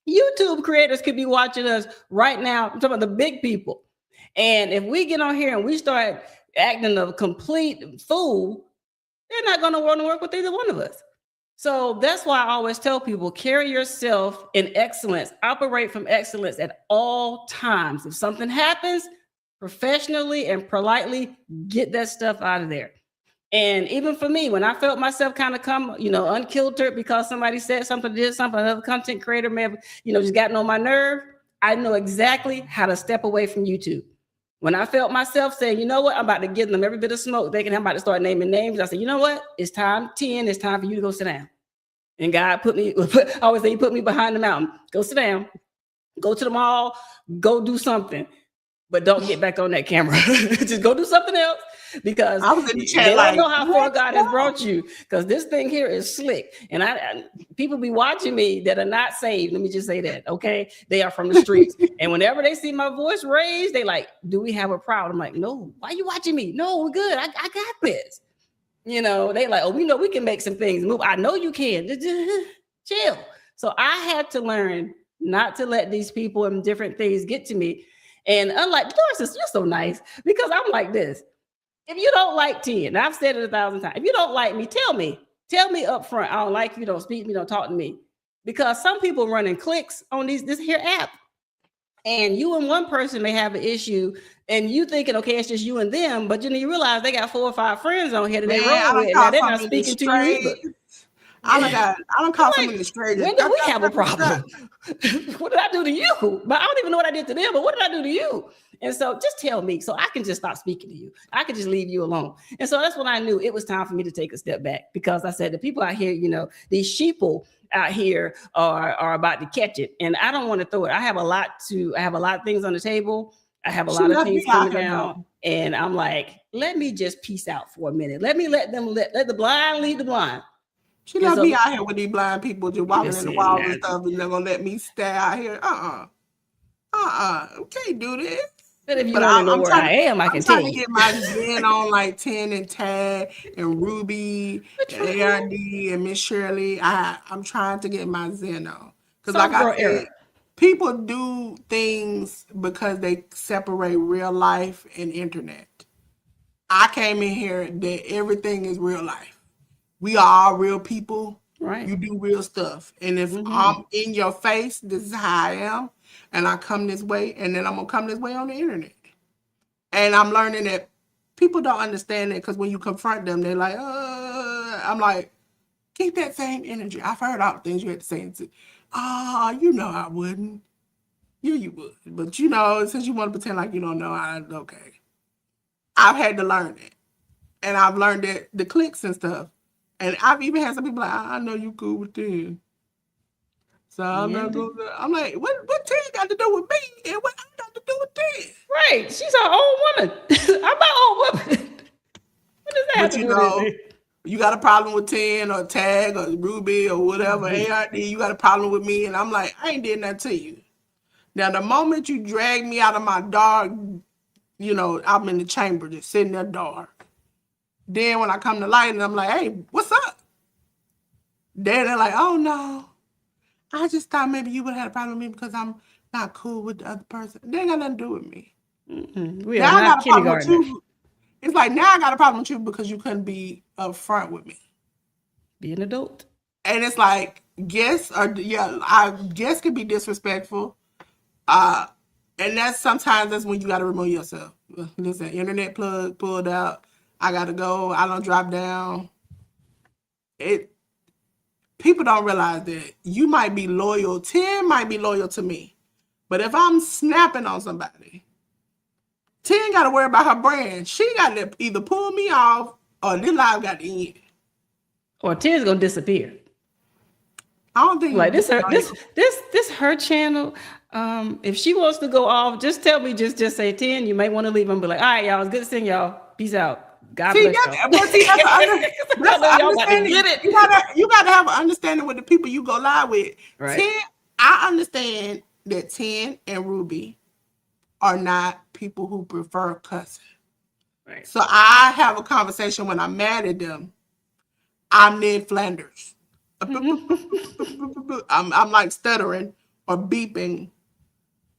YouTube creators could be watching us right now. I'm talking about the big people. And if we get on here and we start acting a complete fool, they're not going to want to work with either one of us. So that's why I always tell people, carry yourself in excellence, operate from excellence at all times. If something happens, professionally and politely get that stuff out of there. And even for me, when I felt myself kind of come, unkiltered because somebody said something, did something, another content creator may have, just gotten on my nerve, I know exactly how to step away from YouTube. When I felt myself saying, you know what, I'm about to give them every bit of smoke I'm about to start naming names, I said, you know what, it's time 10, it's time for you to go sit down. And God I always say, he put me behind the mountain. Go sit down, go to the mall, go do something. But don't get back on that camera. Just go do something else, because I was in the chat they like, don't know how far God has brought you, because this thing here is slick. And I people be watching me that are not saved. Let me just say that, okay? They are from the streets. And whenever they see my voice raised, they like, do we have a problem? I'm like, no, why are you watching me? No, we're good. I got this. They like, oh, we know we can make some things move. I know you can. Chill. So I had to learn not to let these people and different things get to me. And unlike Delores, you're so nice, because I'm like this. If you don't like 10, I've said it 1,000 times. If you don't like me, tell me up front. I don't like you. Don't speak to me. Don't talk to me. Because some people running clicks on this here app, and you and one person may have an issue, and you thinking, okay, it's just you and them, but you realize they got 4 or 5 friends on here that they roll with. Now they're not speaking to you either. Oh my God, I don't call somebody strangers. When did we have a problem? What did I do to you? But I don't even know what I did to them, but what did I do to you? And so just tell me so I can just stop speaking to you. I can just leave you alone. And so that's when I knew it was time for me to take a step back, because I said the people out here, these sheeple out here are about to catch it. And I don't want to throw it. I have a lot of things on the table. I have a lot of things coming down. And I'm like, let me just peace out for a minute. Let the blind lead the blind. She let me out here with these blind people just walking in the wall and stuff, and they're gonna let me stay out here. We can't do this. But if you want to know where I am, I can tell you. I'm trying to get my Zen on like 10 and Tad and Ruby and ARD and Miss Shirley. I'm trying to get my Zen on. Because like I said, people do things because they separate real life and internet. I came in here that everything is real life. We are all real people. Right. You do real stuff. And if I'm in your face, this is how I am. And I come this way, and then I'm going to come this way on the internet. And I'm learning that people don't understand it, because when you confront them, they're like, I'm like, keep that same energy. I've heard all the things you had to say. I wouldn't. You would. But, since you want to pretend like you don't know, okay. I've had to learn it. And I've learned that the clicks and stuff. And I've even had some people like, I know you cool with them. So I'm not going to. I'm like, what Ted got to do with me? And what I got to do with Ted? Right. She's our own woman. I'm my own woman. What does that But you know, you got a problem with 10 or Tag or Ruby or whatever, ARD, you got a problem with me. And I'm like, I ain't did nothing to you. Now, the moment you drag me out of my dark, you know, I'm in the chamber just sitting there dark. Then when I come to light and I'm like, hey, what's up? Then they're like, oh no, I just thought maybe you would have had a problem with me because I'm not cool with the other person. They ain't got nothing to do with me. We Now are I got not a problem with kindergartners. you. It's like now I got a problem with you because you couldn't be upfront with me. Be an adult. And it's like guests are I guess could be disrespectful. And that's when you gotta remove yourself. Listen, internet plug pulled out. I gotta go. I don't drop down. People don't realize that you might be loyal. 10 might be loyal to me. But if I'm snapping on somebody, 10 got to worry about her brand. She got to either pull me off or this live got to end. Or 10's gonna disappear. I don't think Like this her channel. If she wants to go off, just tell me. Just say 10. You might want to leave them. Be like, all right, y'all. It's good seeing y'all. Peace out. God bless y'all. But see, that's y'all about to get it. You gotta have an understanding with the people you go live with. Right. 10, I understand that 10 and Ruby are not people who prefer cussing. Right. So I have a conversation when I'm mad at them. I'm Ned Flanders. I'm like stuttering or beeping.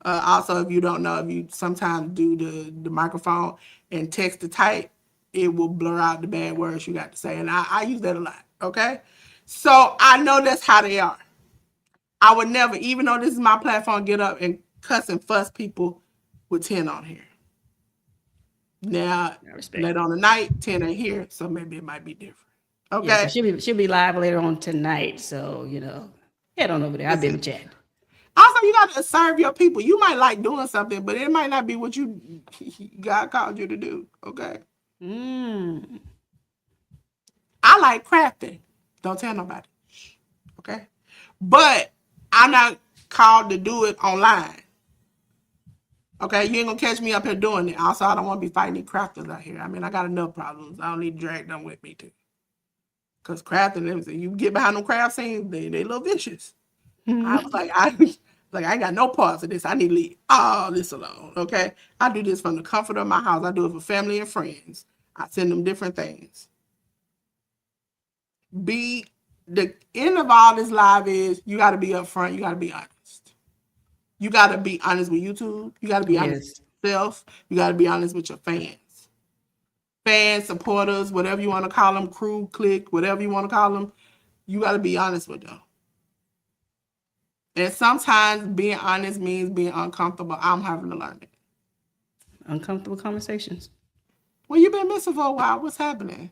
Also, if you don't know, if you sometimes do the microphone and text to type, it will blur out the bad words you got to say. And I use that a lot, okay? So I know that's how they are. I would never, even though this is my platform, get up and cuss and fuss people with 10 on here. Now, later on the night, 10 ain't here, so maybe it might be different. Okay? Yeah, so she'll be live later on tonight, so, you know, head on over there. I'll be in the chat. Also, you got to serve your people. You might like doing something, but it might not be what God called you to do, okay? I like crafting. Don't tell nobody, okay? But I'm not called to do it online. Okay, you ain't gonna catch me up here doing it. Also, I don't want to be fighting these crafters out here. I mean, I got enough problems. I don't need to drag them with me too. Cause crafting, you get behind them craft scenes, they a little vicious. I was like, I ain't got no parts of this. I need to leave all this alone. Okay, I do this from the comfort of my house. I do it for family and friends. I send them different things. The end of all this live is you got to be upfront. You got to be honest. You got to be honest with YouTube. You got to be honest with yourself. You got to be honest with your fans. Fans, supporters, whatever you want to call them, crew, clique, whatever you want to call them, you got to be honest with them. And sometimes being honest means being uncomfortable. I'm having to learn it. Uncomfortable conversations. Well, you've been missing for a while. What's happening?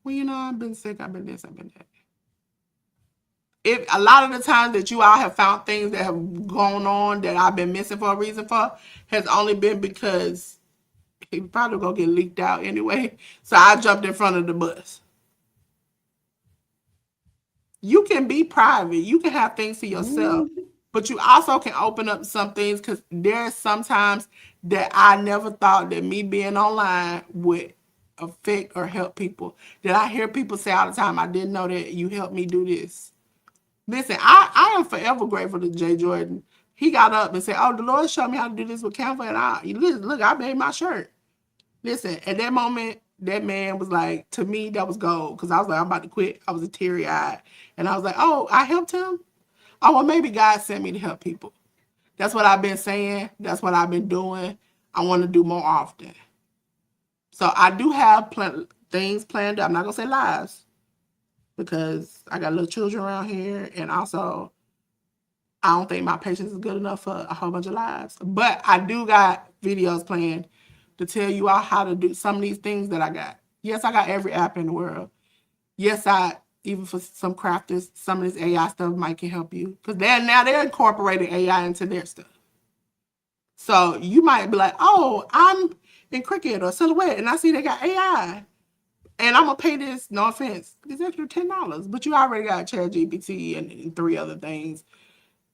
Well, you know, I've been sick. I've been this. I've been that. If a lot of the times that you all have found things that have gone on that I've been missing for a reason for has only been because it probably gonna get leaked out anyway. So I jumped in front of the bus. You can be private. You can have things to yourself, but you also can open up some things because there's sometimes that I never thought that me being online would affect or help people. That I hear people say all the time, I didn't know that you helped me do this. Listen, I am forever grateful to Jay Jordan. He got up and said, oh, Delores showed me how to do this with Canva, and look, I made my shirt. Listen, at that moment, that man was like, to me, that was gold. Because I was like, I'm about to quit. I was teary-eyed. And I was like, oh, I helped him? Oh, well, maybe God sent me to help people. That's what I've been saying. That's what I've been doing. I want to do more often. So I do have things planned. I'm not going to say lies. Because I got little children around here. And also, I don't think my patience is good enough for a whole bunch of lives. But I do got videos planned to tell you all how to do some of these things that I got. Yes, I got every app in the world. Yes, even for some crafters, some of this AI stuff might can help you. Because they're incorporating AI into their stuff. So you might be like, oh, I'm in Cricut or Silhouette, and I see they got AI. And I'm going to pay this, no offense, this extra $10. But you already got ChatGPT and 3 other things.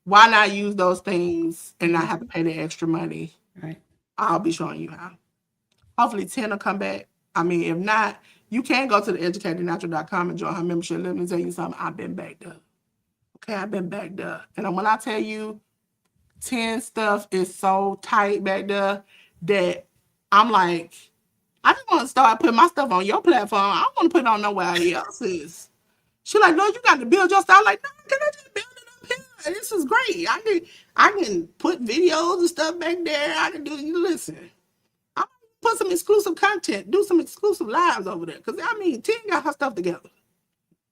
Why not use those things and not have to pay the extra money? Right. I'll be showing you how. Hopefully 10 will come back. I mean, if not, you can go to the educatednatural.com and join her membership. Let me tell you something. I've been backed up. Okay, I've been backed up. And when I tell you 10 stuff is so tight back there that I'm like, I just want to start putting my stuff on your platform. I don't want to put it on nobody else's. She like, no, you got to build your stuff. I'm like, no, can I just build it up here? This is great. I can put videos and stuff back there. I can do, listen, I'm put some exclusive content, do some exclusive lives over there. Because, I mean, 10 got her stuff together.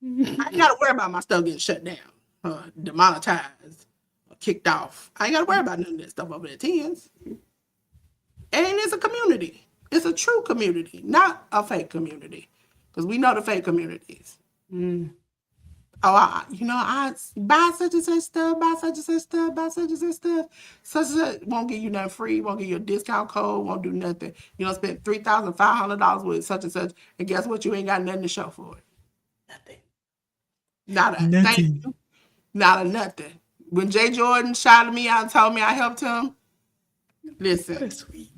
I ain't got to worry about my stuff getting shut down, demonetized, or kicked off. I ain't got to worry about none of that stuff over there. 10s. And it's a community. It's a true community, not a fake community. Because we know the fake communities. Oh, I buy such and such stuff, buy such and such stuff, buy such and such stuff. Such and such won't give you nothing free, won't give you a discount code, won't do nothing. You don't spend $3,500 with such and such, and guess what? You ain't got nothing to show for it. Nothing. Not a nothing. Thank you. Not a nothing. When Jay Jordan shouted me out and told me I helped him, listen. That's sweet.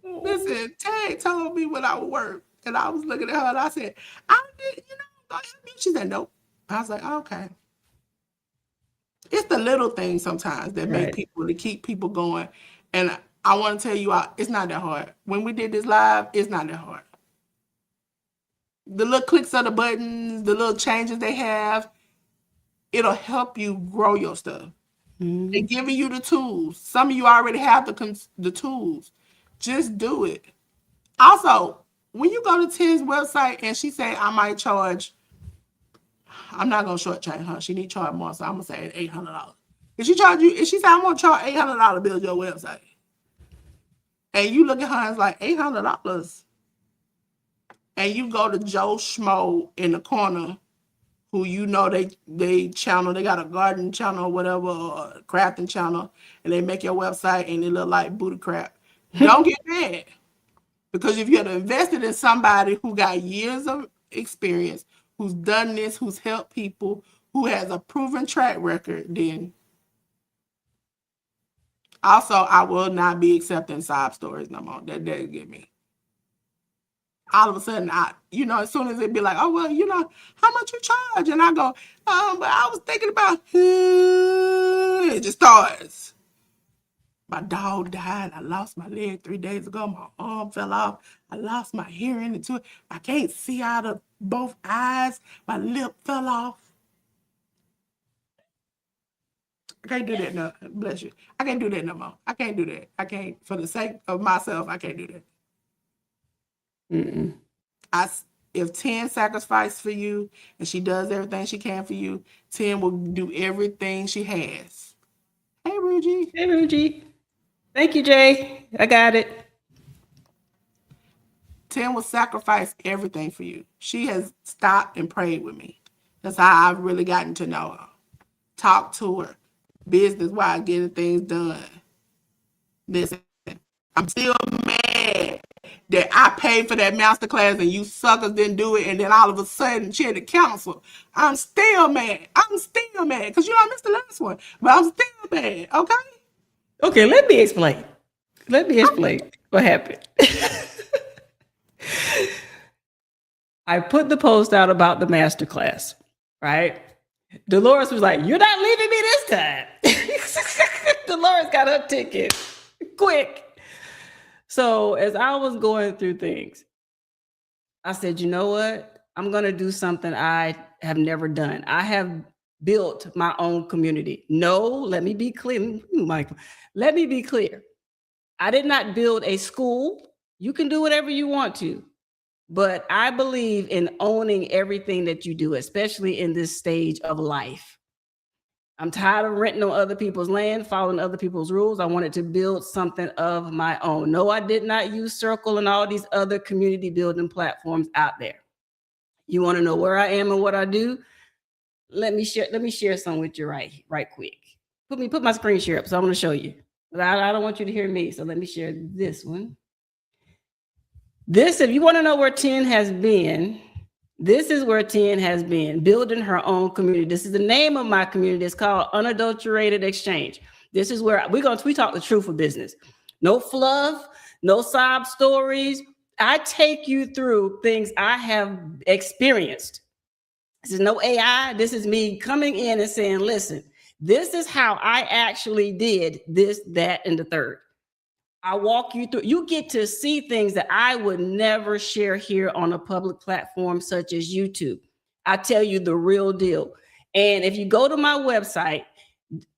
Listen, Tay told me when I would work, and I was looking at her and I said, I did, go help you. She said, nope. I was like, okay. It's the little things sometimes that make people, to keep people going. And I want to tell you, it's not that hard. When we did this live, it's not that hard. The little clicks of the buttons, the little changes they have, it'll help you grow your stuff. Mm-hmm. They're giving you the tools. Some of you already have the tools. Just do it. Also, when you go to Ten's website and she say, I might charge, I'm not going to shortchange her. She need to charge more, so I'm going to say $800. If she say, I'm going to charge $800 to build your website, and you look at her and it's like, $800, and you go to Joe Schmo in the corner, who they channel, they got a garden channel or whatever, or a crafting channel, and they make your website and it look like booty crap. Don't get mad. Because if you had invested in somebody who got years of experience, who's done this, who's helped people, who has a proven track record, then also I will not be accepting sob stories no more. That doesn't get me. All of a sudden, as soon as it be like, oh, well, how much you charge? And I go, but I was thinking about, it just starts. My dog died. I lost my leg 3 days ago. My arm fell off. I lost my hearing into it. I can't see out of both eyes. My lip fell off. I can't do that no. Bless you. I can't do that no more. I can't do that. I can't, for the sake of myself, I can't do that. If 10 sacrificed for you and she does everything she can for you, 10 will do everything she has. Hey, Rugie. Hey, Rugie. Thank you, Jay. I got it. 10 will sacrifice everything for you. She has stopped and prayed with me. That's how I've really gotten to know her. Talk to her. Business-wise, getting things done. Listen, I'm still mad that I paid for that masterclass and you suckers didn't do it, and then all of a sudden she had to cancel. I'm still mad. Because I missed the last one. But I'm still mad, okay? Okay, let me explain. What happened. I put the post out about the masterclass, right? Delores was like, you're not leaving me this time. Delores got her ticket quick. So as I was going through things, I said, you know what? I'm going to do something I have never done. I have built my own community. No, let me be clear. Michael, let me be clear. I did not build a school. You can do whatever you want to. But I believe in owning everything that you do, especially in this stage of life. I'm tired of renting on other people's land, following other people's rules. I wanted to build something of my own. No, I did not use Circle and all these other community building platforms out there. You want to know where I am and what I do? Let me share some with you right quick. Put my screen share up, so I'm going to show you. But I don't want you to hear me, so let me share this one. This, if you want to know where 10 has been, this is where 10 has been, building her own community. This is the name of my community. It's called Unadulterated Exchange. This is where we talk the truth of business. No fluff, no sob stories, I take you through things I have experienced. This is no AI. This is me coming in and saying, listen, this is how I actually did this, that, and the third. I walk you through. You get to see things that I would never share here on a public platform such as YouTube. I tell you the real deal. And if you go to my website,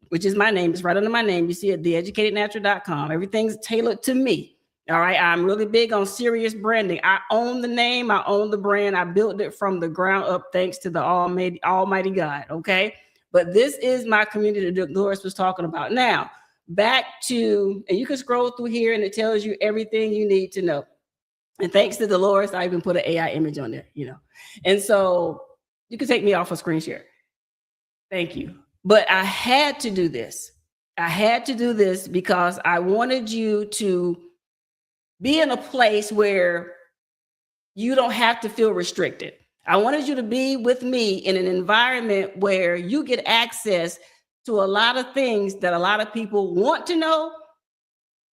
which is my name, it's right under my name. You see it, theeducatednatural.com. Everything's tailored to me. All right. I'm really big on serious branding. I own the name. I own the brand. I built it from the ground up, thanks to the Almighty God. Okay. But this is my community that Delores was talking about. Now, back to, and you can scroll through here and it tells you everything you need to know. And thanks to Delores, I even put an AI image on there, you know. And so you can take me off a screen share. Thank you. But I had to do this. I had to do this because I wanted you to be in a place where you don't have to feel restricted. I wanted you to be with me in an environment where you get access to a lot of things that a lot of people want to know,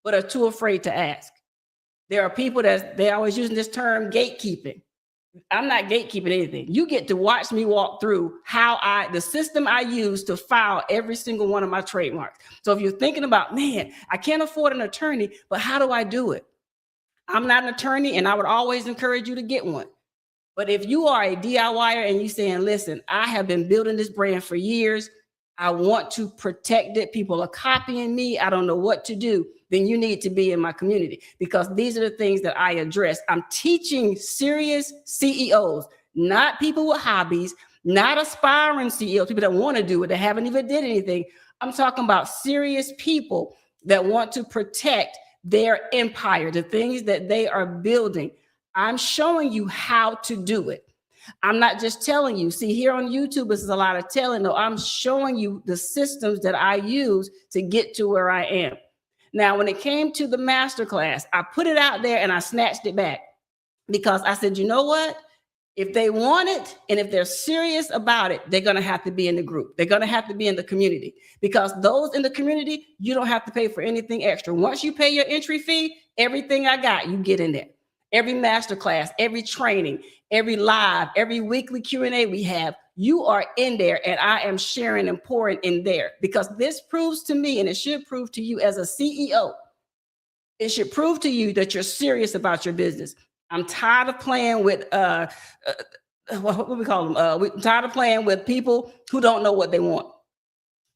but are too afraid to ask. There are people they're always using this term gatekeeping. I'm not gatekeeping anything. You get to watch me walk through the system I use to file every single one of my trademarks. So if you're thinking about, man, I can't afford an attorney, but how do I do it? I'm not an attorney, and I would always encourage you to get one. But if you are a DIYer and you're saying, listen, I have been building this brand for years, I want to protect it, people are copying me, I don't know what to do, then you need to be in my community, because these are the things that I address. I'm teaching serious CEOs, not people with hobbies, not aspiring CEOs, people that want to do it, that haven't even did anything. I'm talking about serious people that want to protect their empire, the things that they are building. I'm showing you how to do it. I'm not just telling you. See, here on YouTube, this is a lot of telling. No, I'm showing you the systems that I use to get to where I am. Now, when it came to the masterclass, I put it out there and I snatched it back because I said, you know what? If they want it and if they're serious about it, they're going to have to be in the group. They're going to have to be in the community, because those in the community, you don't have to pay for anything extra. Once you pay your entry fee, everything I got, you get in there. Every masterclass, every training, every live, every weekly Q&A we have, you are in there, and I am sharing and pouring in there, because this proves to me, and it should prove to you as a CEO, it should prove to you that you're serious about your business. I'm tired of playing with, what we call them? We're tired of playing with people who don't know what they want.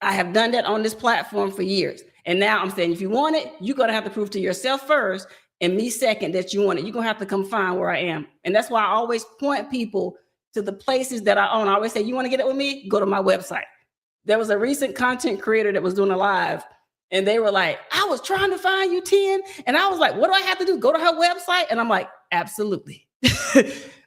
I have done that on this platform for years. And now I'm saying, if you want it, you're going to have to prove to yourself first, and me second, that you want it. You're going to have to come find where I am. And that's why I always point people to the places that I own. I always say, you want to get it with me? Go to my website. There was a recent content creator that was doing a live, and they were like, I was trying to find you, 10. And I was like, what do I have to do? Go to her website? And I'm like, absolutely.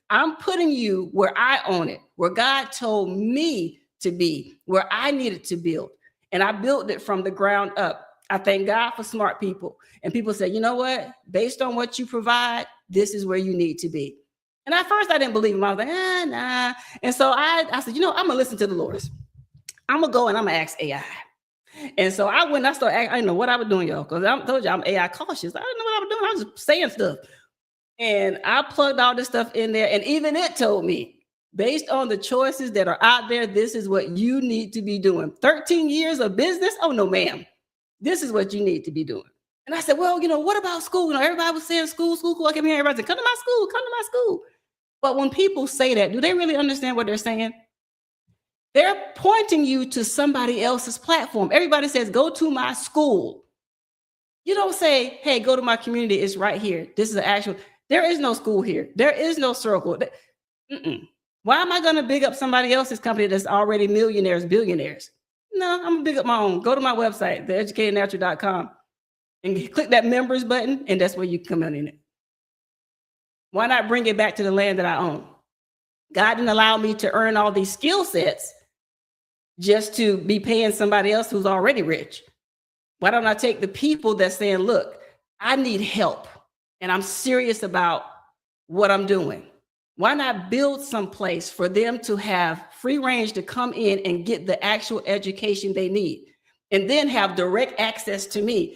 I'm putting you where I own it, where God told me to be, where I needed to build. And I built it from the ground up. I thank God for smart people. And people say, you know what? Based on what you provide, this is where you need to be. And at first I didn't believe him. I was like, nah. And so I said, you know, I'm going to listen to Delores. I'm going to go and I'm going to ask AI. And so I went, I didn't know what I was doing, y'all, because I told you I'm AI cautious. I didn't know what I was doing. I was just saying stuff. And I plugged all this stuff in there. And even it told me, based on the choices that are out there, this is what you need to be doing. 13 years of business? Oh, no, ma'am. This is what you need to be doing. And I said, well, you know, what about school? You know, everybody was saying school. I kept hearing everybody say, come to my school. But when people say that, do they really understand what they're saying? They're pointing you to somebody else's platform. Everybody says, go to my school. You don't say, hey, go to my community. It's right here. This is an actual, there is no school here. There is no circle. Why am I going to big up somebody else's company that's already millionaires, billionaires? No, I'm going to big up my own. Go to my website, theeducatednatural.com, and click that members button, and that's where you come in it. Why not bring it back to the land that I own? God didn't allow me to earn all these skill sets just to be paying somebody else who's already rich. Why don't I take the people that's saying, look, I need help and I'm serious about what I'm doing? Why not build some place for them to have free range to come in and get the actual education they need, and then have direct access to me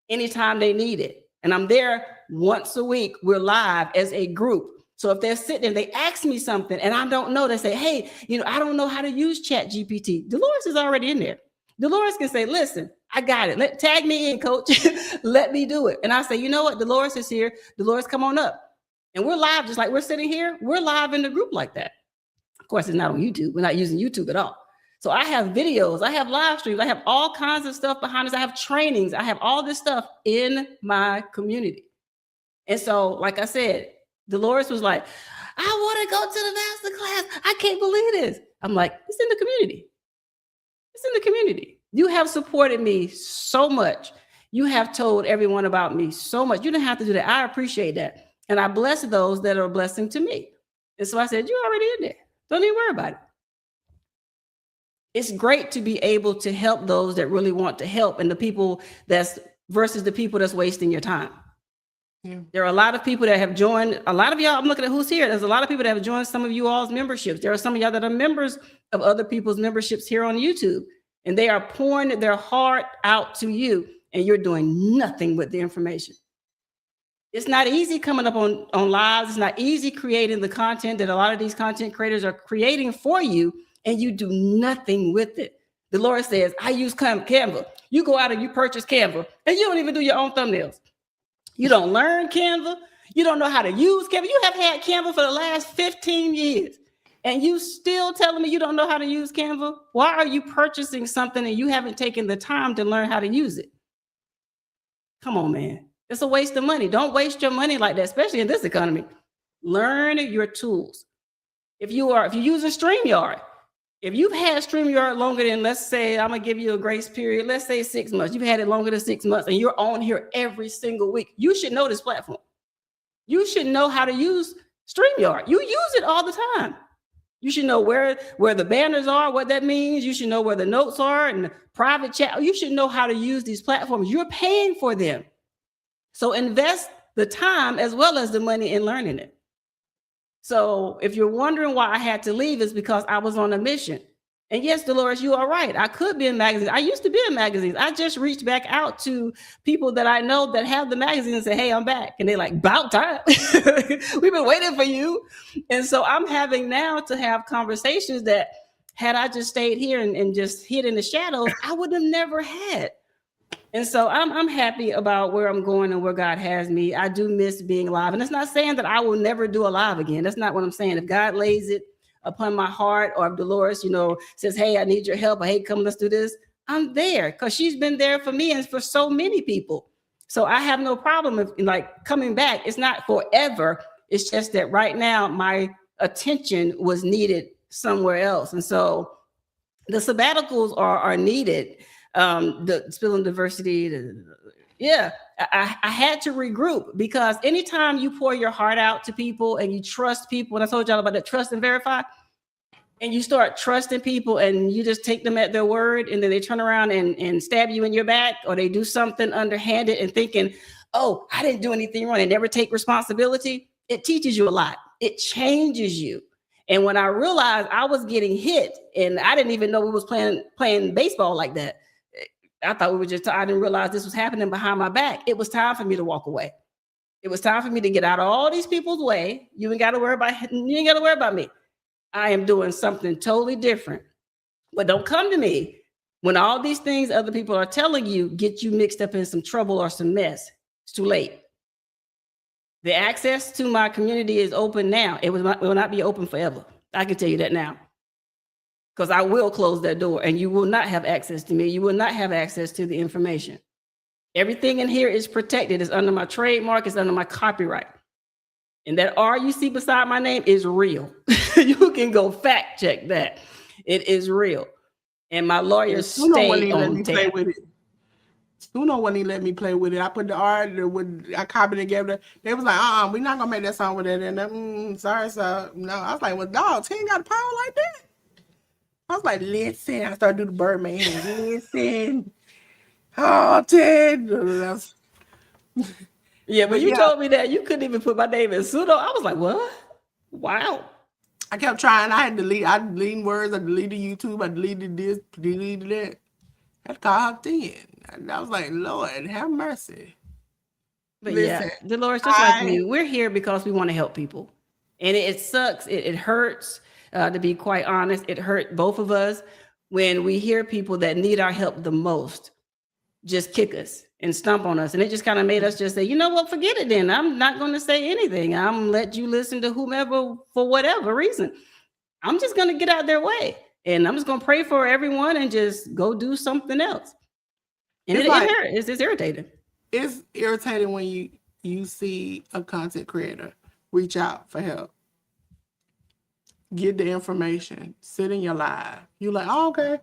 anytime they need it? And I'm there once a week. We're live as a group. So if they're sitting and they ask me something and I don't know, they say, hey, I don't know how to use Chat GPT. Delores is already in there. Delores can say, listen, I got it. Tag me in, coach. Let me do it. And I say, you know what? Delores is here. Delores, come on up. And we're live, just like we're sitting here. We're live in the group like that. Of course, it's not on YouTube. We're not using YouTube at all. So I have videos, I have live streams, I have all kinds of stuff behind us. I have trainings, I have all this stuff in my community. And so, like I said, Delores was like, I want to go to the master class. I can't believe this. I'm like, it's in the community. It's in the community. You have supported me so much. You have told everyone about me so much. You didn't have to do that. I appreciate that. And I bless those that are a blessing to me. And so I said, you're already in there. Don't even worry about it. It's great to be able to help those that really want to help, and the people that's versus the people that's wasting your time. Yeah. There are a lot of people that have joined, a lot of y'all, I'm looking at who's here. There's a lot of people that have joined some of you all's memberships. There are some of y'all that are members of other people's memberships here on YouTube, and they are pouring their heart out to you, and you're doing nothing with the information. It's not easy coming up on lives. It's not easy creating the content that a lot of these content creators are creating for you, and you do nothing with it. Delores says, I use Canva. You go out and you purchase Canva, and you don't even do your own thumbnails. You don't learn Canva. You don't know how to use Canva. You have had Canva for the last 15 years, and you still telling me you don't know how to use Canva? Why are you purchasing something and you haven't taken the time to learn how to use it? Come on, man. It's a waste of money. Don't waste your money like that, especially in this economy. Learn your tools. If you're using StreamYard, if you've had StreamYard longer than, let's say, I'm going to give you a grace period, let's say 6 months. You've had it longer than 6 months and you're on here every single week. You should know this platform. You should know how to use StreamYard. You use it all the time. You should know where the banners are, what that means. You should know where the notes are and the private chat. You should know how to use these platforms. You're paying for them. So invest the time as well as the money in learning it. So if you're wondering why I had to leave, it's because I was on a mission. And yes, Delores, you are right. I could be in magazines. I used to be in magazines. I just reached back out to people that I know that have the magazine and say, hey, I'm back. And they're like, about time. We've been waiting for you. And so I'm having now to have conversations that had I just stayed here and just hid in the shadows, I would have never had. And so I'm happy about where I'm going and where God has me. I do miss being live. And it's not saying that I will never do a live again. That's not what I'm saying. If God lays it upon my heart, or if Delores, says, hey, I need your help, or hey, come, let's do this, I'm there, because she's been there for me and for so many people. So I have no problem with coming back. It's not forever. It's just that right now my attention was needed somewhere else. And so the sabbaticals are needed. The spilling diversity. I had to regroup, because anytime you pour your heart out to people and you trust people, and I told y'all about that trust and verify, and you start trusting people and you just take them at their word, and then they turn around and stab you in your back, or they do something underhanded and thinking, oh, I didn't do anything wrong, and never take responsibility. It teaches you a lot. It changes you. And when I realized I was getting hit, and I didn't even know we was playing baseball like that. I thought I didn't realize this was happening behind my back. It was time for me to walk away. It was time for me to get out of all these people's way. You ain't got to worry about me. I am doing something totally different. But don't come to me when all these things other people are telling you get you mixed up in some trouble or some mess. It's too late. The access to my community is open now. It will not be open forever. I can tell you that now. Because I will close that door, and you will not have access to me. You will not have access to the information. Everything in here is protected. It's under my trademark. It's under my copyright. And that R you see beside my name is real. You can go fact check that. It is real. And my lawyers stay on tape. Suno wouldn't even let me play with it. I put the R, I copied it together. They was like, we're not going to make that song with that. And sorry, sir. No, I was like, well, dog, he ain't got power like that. I was like, listen. I started doing the Birdman. Listen. Oh, Ted. Yeah, but you told me that you couldn't even put my name in pseudo. I was like, what? Wow. I kept trying. I deleted words. I deleted YouTube. I deleted this, deleted that. That's called then. And I was like, Lord, have mercy. But Listen, yeah, Dolores, just like I you, we're here because we want to help people. And it sucks. It hurts, to be quite honest. It hurt both of us when we hear people that need our help the most just kick us and stomp on us. And it just kind of made us just say, you know what, forget it then. I'm not going to say anything. I'm going to let you listen to whomever for whatever reason. I'm just going to get out their way. And I'm just going to pray for everyone and just go do something else. And It's it like- hurts. It's irritating. it's irritating when you see a content creator reach out for help, get the information, sit in your live. You like, oh, okay,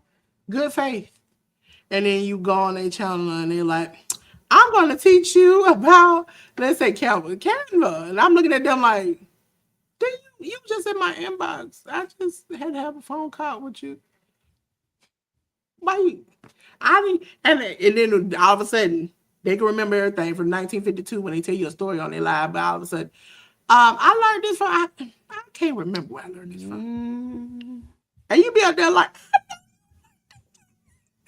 good faith. And then you go on their channel and they're like, I'm going to teach you about, let's say, Canva. And I'm looking at them like, you just in my inbox. I just had to have a phone call with you. Why you? And then all of a sudden, they can remember everything from 1952 when they tell you a story on their live. But all of a sudden, I learned this from, I can't remember where I learned this from. And you be out there like,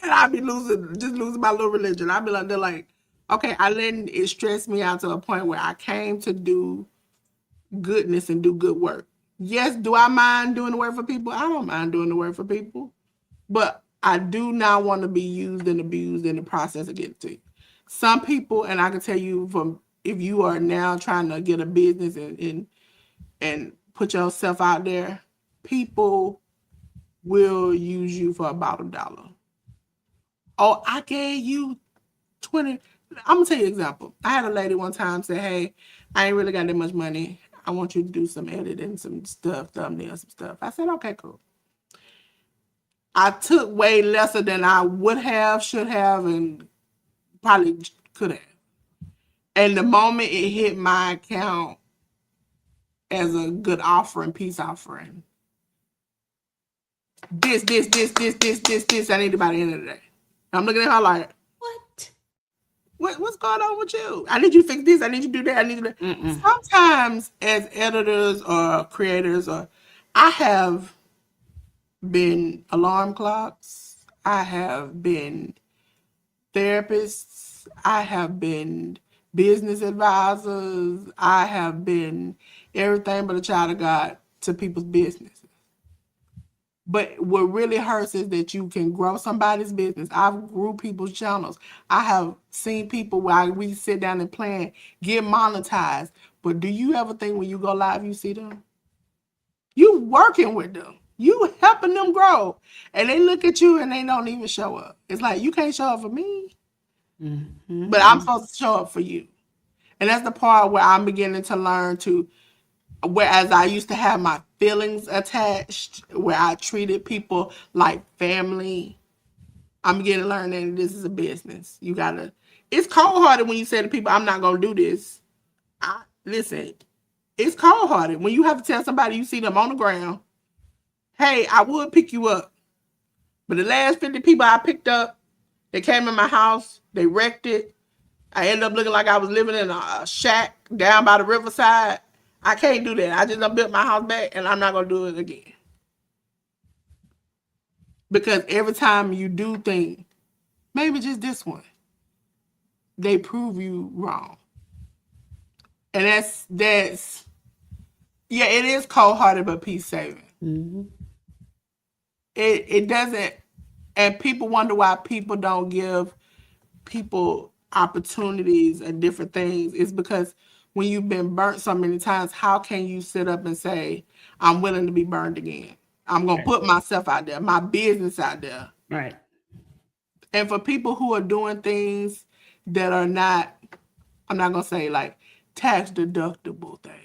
and I be losing my little religion. I be like, they're like, okay, I letting it stress me out to a point where I came to do goodness and do good work. Yes, do I mind doing the work for people? I don't mind doing the work for people. But I do not want to be used and abused in the process of getting to you. Some people, and I can tell you from if you are now trying to get a business and put yourself out there, people will use you for about $1. Oh, I gave you 20. I'm gonna tell you an example. I had a lady one time say, hey, I ain't really got that much money. I want you to do some editing, some stuff, thumbnails, some stuff. I said, okay, cool. I took way lesser than I would have, should have, and probably could have. And the moment it hit my account as a good offering, peace offering, this, I need it by the end of the day. I'm looking at her like, what's going on with you? I need you to fix this. I need you to do that. I need you to. Sometimes as editors or creators, I have been alarm clocks. I have been therapists. I have been business advisors. I have been everything but a child of God to people's businesses. But what really hurts is that you can grow somebody's business. I've grew people's channels. I have seen people while we sit down and plan get monetized. But do you ever think when you go live, you see them? You working with them. You helping them grow. And they look at you and they don't even show up. It's like, you can't show up for me. But I'm supposed to show up for you. And that's the part where I'm beginning to learn to, whereas I used to have my feelings attached, where I treated people like family, I'm beginning to learn that this is a business. You gotta, it's cold-hearted when you say to people, I'm not gonna do this. Listen, it's cold-hearted when you have to tell somebody you see them on the ground, hey, I would pick you up. But the last 50 people I picked up, they came in my house, they wrecked it. I ended up looking like I was living in a shack down by the riverside. I can't do that. I just done built my house back and I'm not going to do it again. Because every time you do think, maybe just this one, they prove you wrong. And that's yeah, it is cold-hearted, but peace-saving. It doesn't, and people wonder why people don't give people opportunities and different things. It's because when you've been burnt so many times, how can you sit up and say, I'm willing to be burned again? I'm going to put myself out there, my business out there. Right. And for people who are doing things that are not, I'm not going to say like tax deductible things.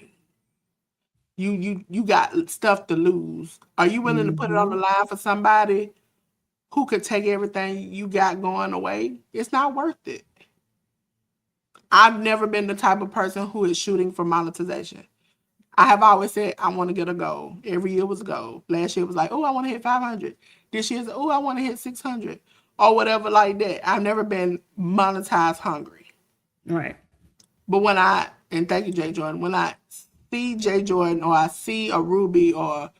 You got stuff to lose. Are you willing to put it on the line for somebody who could take everything you got going away? It's not worth it. I've never been the type of person who is shooting for monetization. I have always said I want to get a goal. Every year was a goal. Last year was like, oh, I want to hit 500. This year's, oh, I want to hit 600 or whatever like that. I've never been monetized hungry. Right. But when and thank you, Jay Jordan, when I see Jay Jordan or I see a Ruby or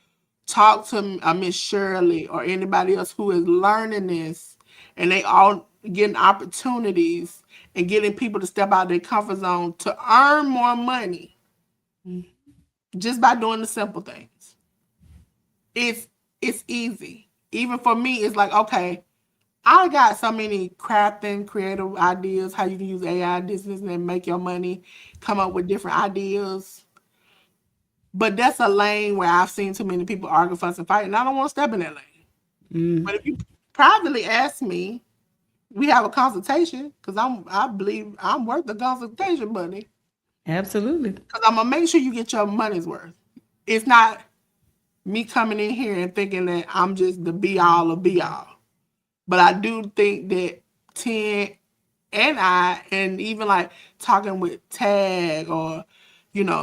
talk to a Miss Shirley or anybody else who is learning this and they all getting opportunities and getting people to step out of their comfort zone to earn more money just by doing the simple things. It's easy. Even for me, it's like, okay, I got so many crafting, creative ideas, how you can use AI, this and make your money, come up with different ideas. But that's a lane where I've seen too many people argue, fuss, and fight, and I don't want to step in that lane. But if you privately ask me, we have a consultation, because I believe I'm worth the consultation money. Absolutely. Because I'm gonna make sure you get your money's worth. It's not me coming in here and thinking that I'm just the be all of be all. But I do think that 10 and even like talking with Tag or,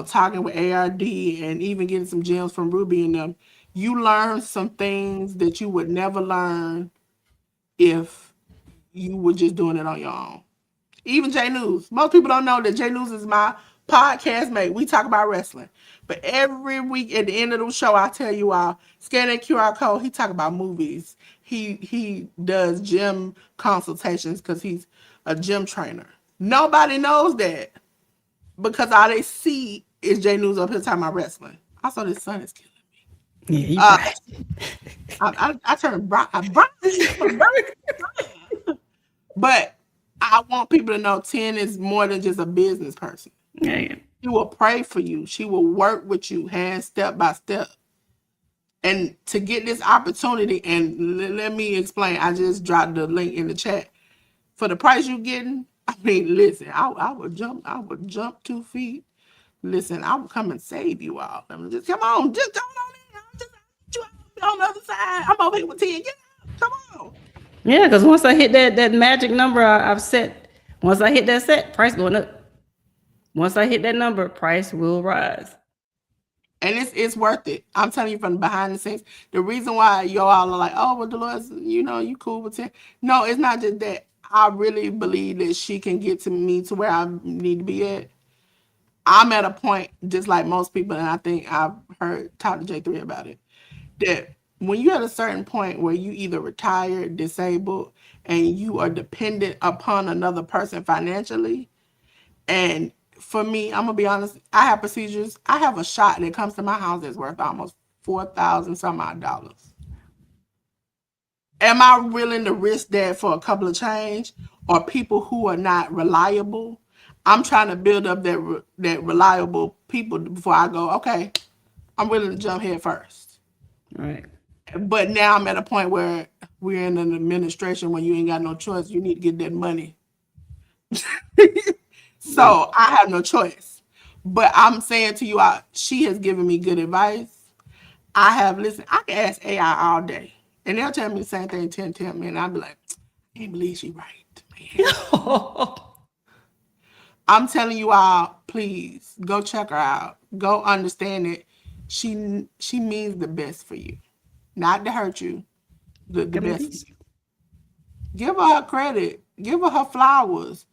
talking with ARD and even getting some gems from Ruby and them, you learn some things that you would never learn if you were just doing it on your own. Even J News. Most people don't know that J News is my podcast mate. We talk about wrestling. But every week at the end of the show, I tell you all, scan that QR code, he talk about movies. He does gym consultations because he's a gym trainer. Nobody knows that because all they see is J News up here talking about wrestling. Also, this sun is killing me. Yeah, you right. I turned bright. But I want people to know 10 is more than just a business person. Yeah. She will pray for you. She will work with you hand step by step. And to get this opportunity, and let me explain, I just dropped the link in the chat. For the price you're getting, I mean, listen, I would jump 2 feet. Listen, I will come and save you all. I mean, just come on, just come on in. I'll just get you out on the other side. I'm over here with 10. Get out. Come on. Yeah, because once I hit that magic number I've set, once I hit that set, price going up. Once I hit that number, price will rise. And it's worth it. I'm telling you from behind the scenes. The reason why y'all are like, oh, well, Delores, you cool with 10. No, it's not just that. I really believe that she can get to me to where I need to be at. I'm at a point, just like most people, and I think I've talked to J3 about it, that when you're at a certain point where you either retired, disabled, and you are dependent upon another person financially, and for me, I'm gonna be honest, I have procedures. I have a shot that comes to my house that's worth almost $4,000 some odd dollars. Am I willing to risk that for a couple of change or people who are not reliable? I'm trying to build up that reliable people before I go, okay, I'm willing to jump head first. Right. But now I'm at a point where we're in an administration where you ain't got no choice. You need to get that money. So I have no choice. But I'm saying to you, she has given me good advice. I can ask AI all day. And they'll tell me the same thing 10 tell me. And I'll be like, I can't believe she right, man. I'm telling you all, please, go check her out. Go understand it. She means the best for you. Not to hurt you. The best for you. Give her credit. Give her flowers.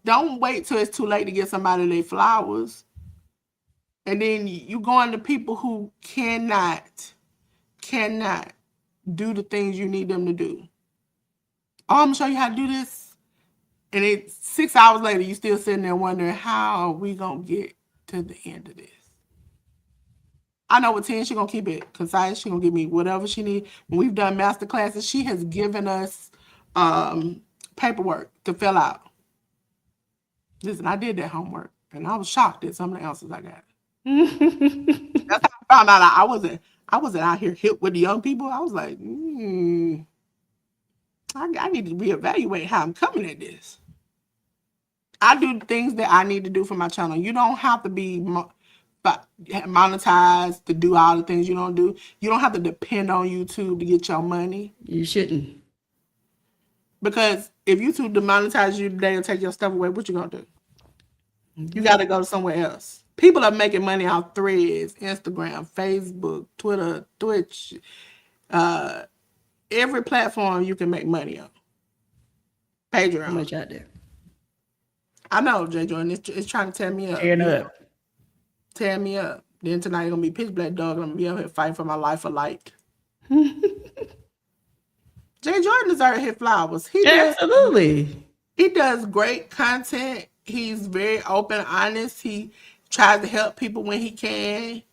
Don't wait till it's too late to get somebody their flowers. And then you go on to people who cannot do the things you need them to do. Oh, I'm gonna show you how to do this. And it's 6 hours later, you still sitting there wondering, how are we gonna get to the end of this? I know with 10, she's gonna keep it concise. She's gonna give me whatever she needs. When we've done master classes, she has given us paperwork to fill out. Listen, I did that homework, and I was shocked at some of the answers I got. That's how I found out I wasn't out here hip with the young people. I was like, I need to reevaluate how I'm coming at this. I do things that I need to do for my channel. You don't have to be monetized to do all the things you don't do. You don't have to depend on YouTube to get your money. You shouldn't. Because if YouTube demonetize you today and take your stuff away, what you gonna do? You got to go somewhere else. People are making money off Threads, Instagram, Facebook, Twitter, Twitch, every platform you can make money on. Patreon. How much out there? I know, J. Jordan. It's trying to tear me up. Tear me up. Then tonight gonna be pitch black dog. And I'm gonna be out here fighting for my life for light. J. Jordan deserved his flowers. Absolutely. He He does great content. He's very open, honest. He tries to help people when he can.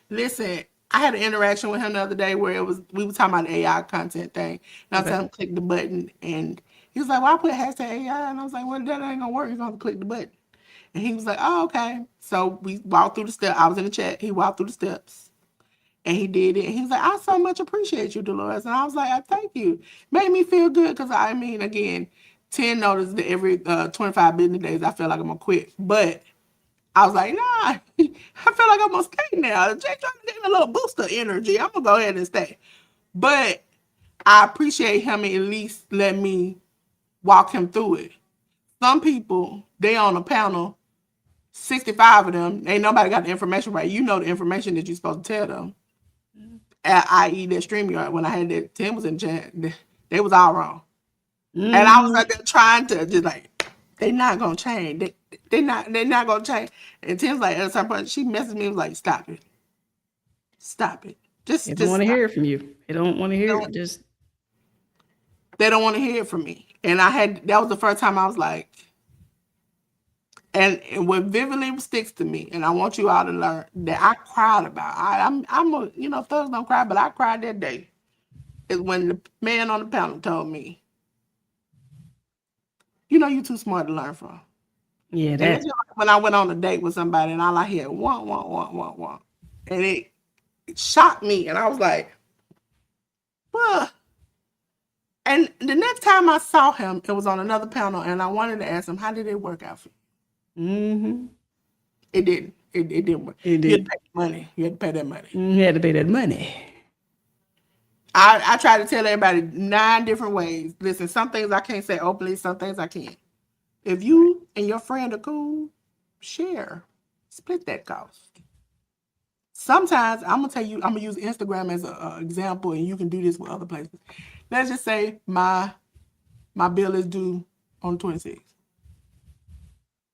Listen, I had an interaction with him the other day where we were talking about the AI content thing. And I was telling him to click the button, and he was like, "Well, I put hashtag AI," and I was like, "Well, that ain't gonna work. You're gonna have to click the button." And he was like, "Oh, okay." So we walked through the steps. I was in the chat. He walked through the steps. And he did it. And he was like, "I so much appreciate you, Delores." And I was like, "Thank you." Made me feel good because I mean, again, 10 notices that every 25 business days, I feel like I'm gonna quit. But I was like, nah, I feel like I'm gonna stay now. Jay trying to get a little boost of energy. I'm gonna go ahead and stay. But I appreciate him at least let me walk him through it. Some people, they on a panel, 65 of them, ain't nobody got the information right. You know the information that you're supposed to tell them. I.e. that StreamYard, when I had that 10 was in chat, they was all wrong. And I was like, trying to just like, they not gonna change. They not gonna change. And Tim's like, at a certain point, she messaged me and was like, "Stop it, stop it." They don't want to hear it from you. They don't want to hear it. Just they don't want to hear it from me. And that was the first time I was like, and what vividly sticks to me, and I want you all to learn that I cried about. I'm a, thugs don't cry, but I cried that day. Is when the man on the panel told me, "You too smart to learn from." Yeah, and that's when I went on a date with somebody, and all I heard want, and it shocked me, and I was like, "Well." And the next time I saw him, it was on another panel, and I wanted to ask him, "How did it work out for you?" It didn't. It didn't work. It did. You had to pay money. You had to pay that money. You had to pay that money. I try to tell everybody 9 different ways. Listen, some things I can't say openly, some things I can. If you and your friend are cool, share. Split that cost. Sometimes I'm gonna tell you, I'm gonna use Instagram as an example, and you can do this with other places. Let's just say my bill is due on the 26th.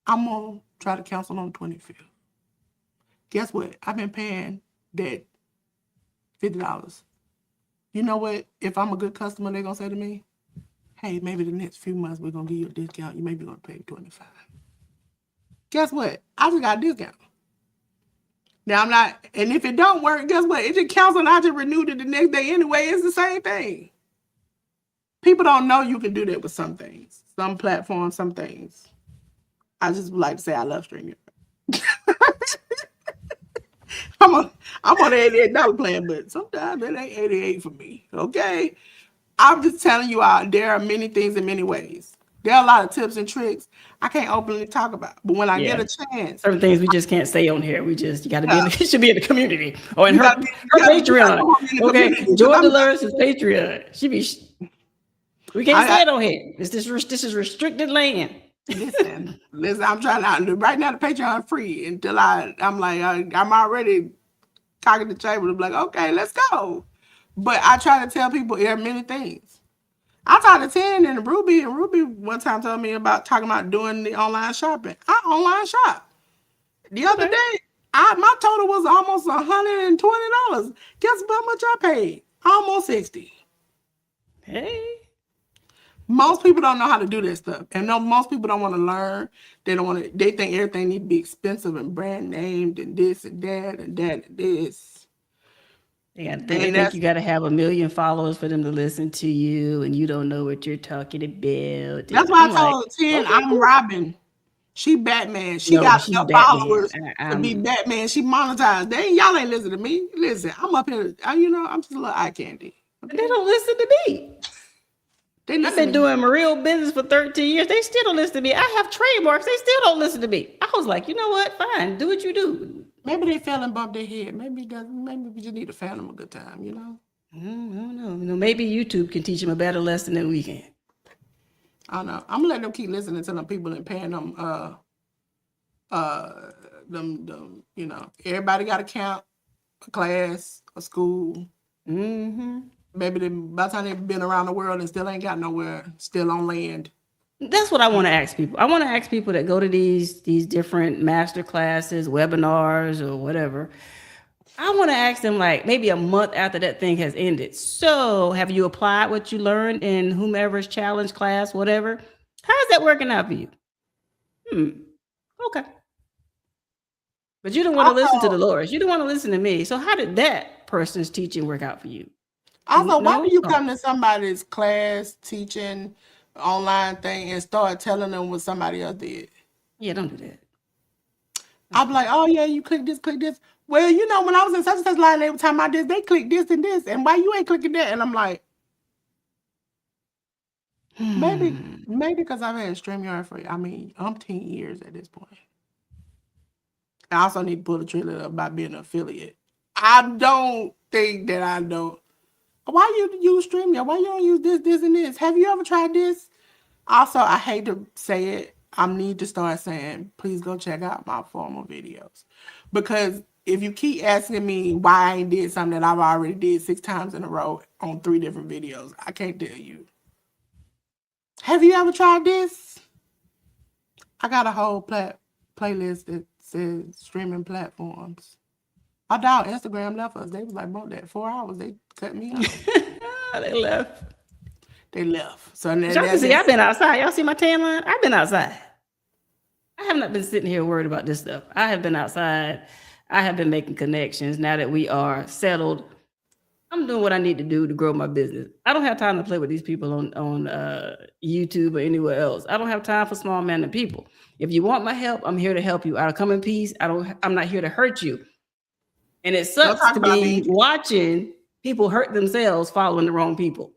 I'm gonna try to cancel on the 25th. Guess what? I've been paying that $50. You know what? If I'm a good customer, they're gonna say to me, "Hey, maybe the next few months we're gonna give you a discount. You may be gonna pay $25." Guess what? I just got a discount. Now I'm not, and if it don't work, guess what? It just cancels and I just renewed it the next day anyway. It's the same thing. People don't know you can do that with some things, some platforms, some things. I just would like to say I love StreamYard. I'm on the $88 plan, but sometimes it ain't 88 for me. Okay. I'm just telling you all, there are many things in many ways. There are a lot of tips and tricks I can't openly talk about. But when I get a chance, certain things we just can't say on here. You gotta be it should be in the community. Or in her Patreon. Okay. Join Delores' Patreon. We can't say it on here. This is restricted land. Listen, I'm trying to right now the Patreon free until I'm like I'm already cocking the table to be like, okay, let's go. But I try to tell people there are many things. I talked to 10 and Ruby one time told me about talking about doing the online shopping. I online shop. The other day, my total was almost $120. Guess how much I paid? Almost $60. Hey. Most people don't know how to do that stuff. And no, most people don't want to learn. They don't want to, they think everything needs to be expensive and brand named and this and that and that and this. Yeah, they think you got to have 1 million followers for them to listen to you, and you don't know what you're talking about. That's why I told 10, I'm Robin. She Batman. She got enough followers to be Batman. She monetized. Y'all ain't listen to me. Listen, I'm up here. I'm just a little eye candy. Okay? They don't listen to me. I've been doing my real business for 13 years. They still don't listen to me. I have trademarks. They still don't listen to me. I was like, you know what? Fine. Do what you do. Maybe they fell and bumped their head. Maybe we just need to fan them a good time, I don't know. Maybe YouTube can teach them a better lesson than we can. I don't know. I'm gonna let them keep listening to them people and paying them everybody got a camp, a class, a school. Maybe by the time they've been around the world and still ain't got nowhere, still on land. That's what I want to ask people. I want to ask people that go to these different master classes, webinars, or whatever. I want to ask them like maybe a month after that thing has ended. So have you applied what you learned in whomever's challenge class, whatever? How's that working out for you? Okay. But you don't want to listen to Delores. You don't want to listen to me. So how did that person's teaching work out for you? Also, why No? do you come to somebody's class, teaching, online thing and start telling them what somebody else did? Yeah, don't do that. I'm like, oh yeah, you click this, click this. Well, you know, when I was in such and such line, they were talking about this, they click this and this, and why you ain't clicking that? And I'm like, maybe because I've had StreamYard for, I mean, umpteen years at this point. I also need to pull the trailer up about being an affiliate. I don't think that I know. Why you use StreamYard? Why you don't use this, this, and this? Have you ever tried this? Also, I hate to say it. I need to start saying, please go check out my former videos. Because if you keep asking me why I ain't did something that I've already did 6 times in a row on 3 different videos, I can't tell you. Have you ever tried this? I got a whole playlist that says streaming platforms. Our dog Instagram left us. They was like, bro, that 4 hours, they cut me off. They left. They left. So now Y'all can see I've been outside. Y'all see my tan line? I've been outside. I have not been sitting here worried about this stuff. I have been outside. I have been making connections. Now that we are settled, I'm doing what I need to do to grow my business. I don't have time to play with these people on YouTube or anywhere else. I don't have time for small-minded people. If you want my help, I'm here to help you. I'll come in peace. I'm not here to hurt you. And it sucks to be watching people hurt themselves following the wrong people.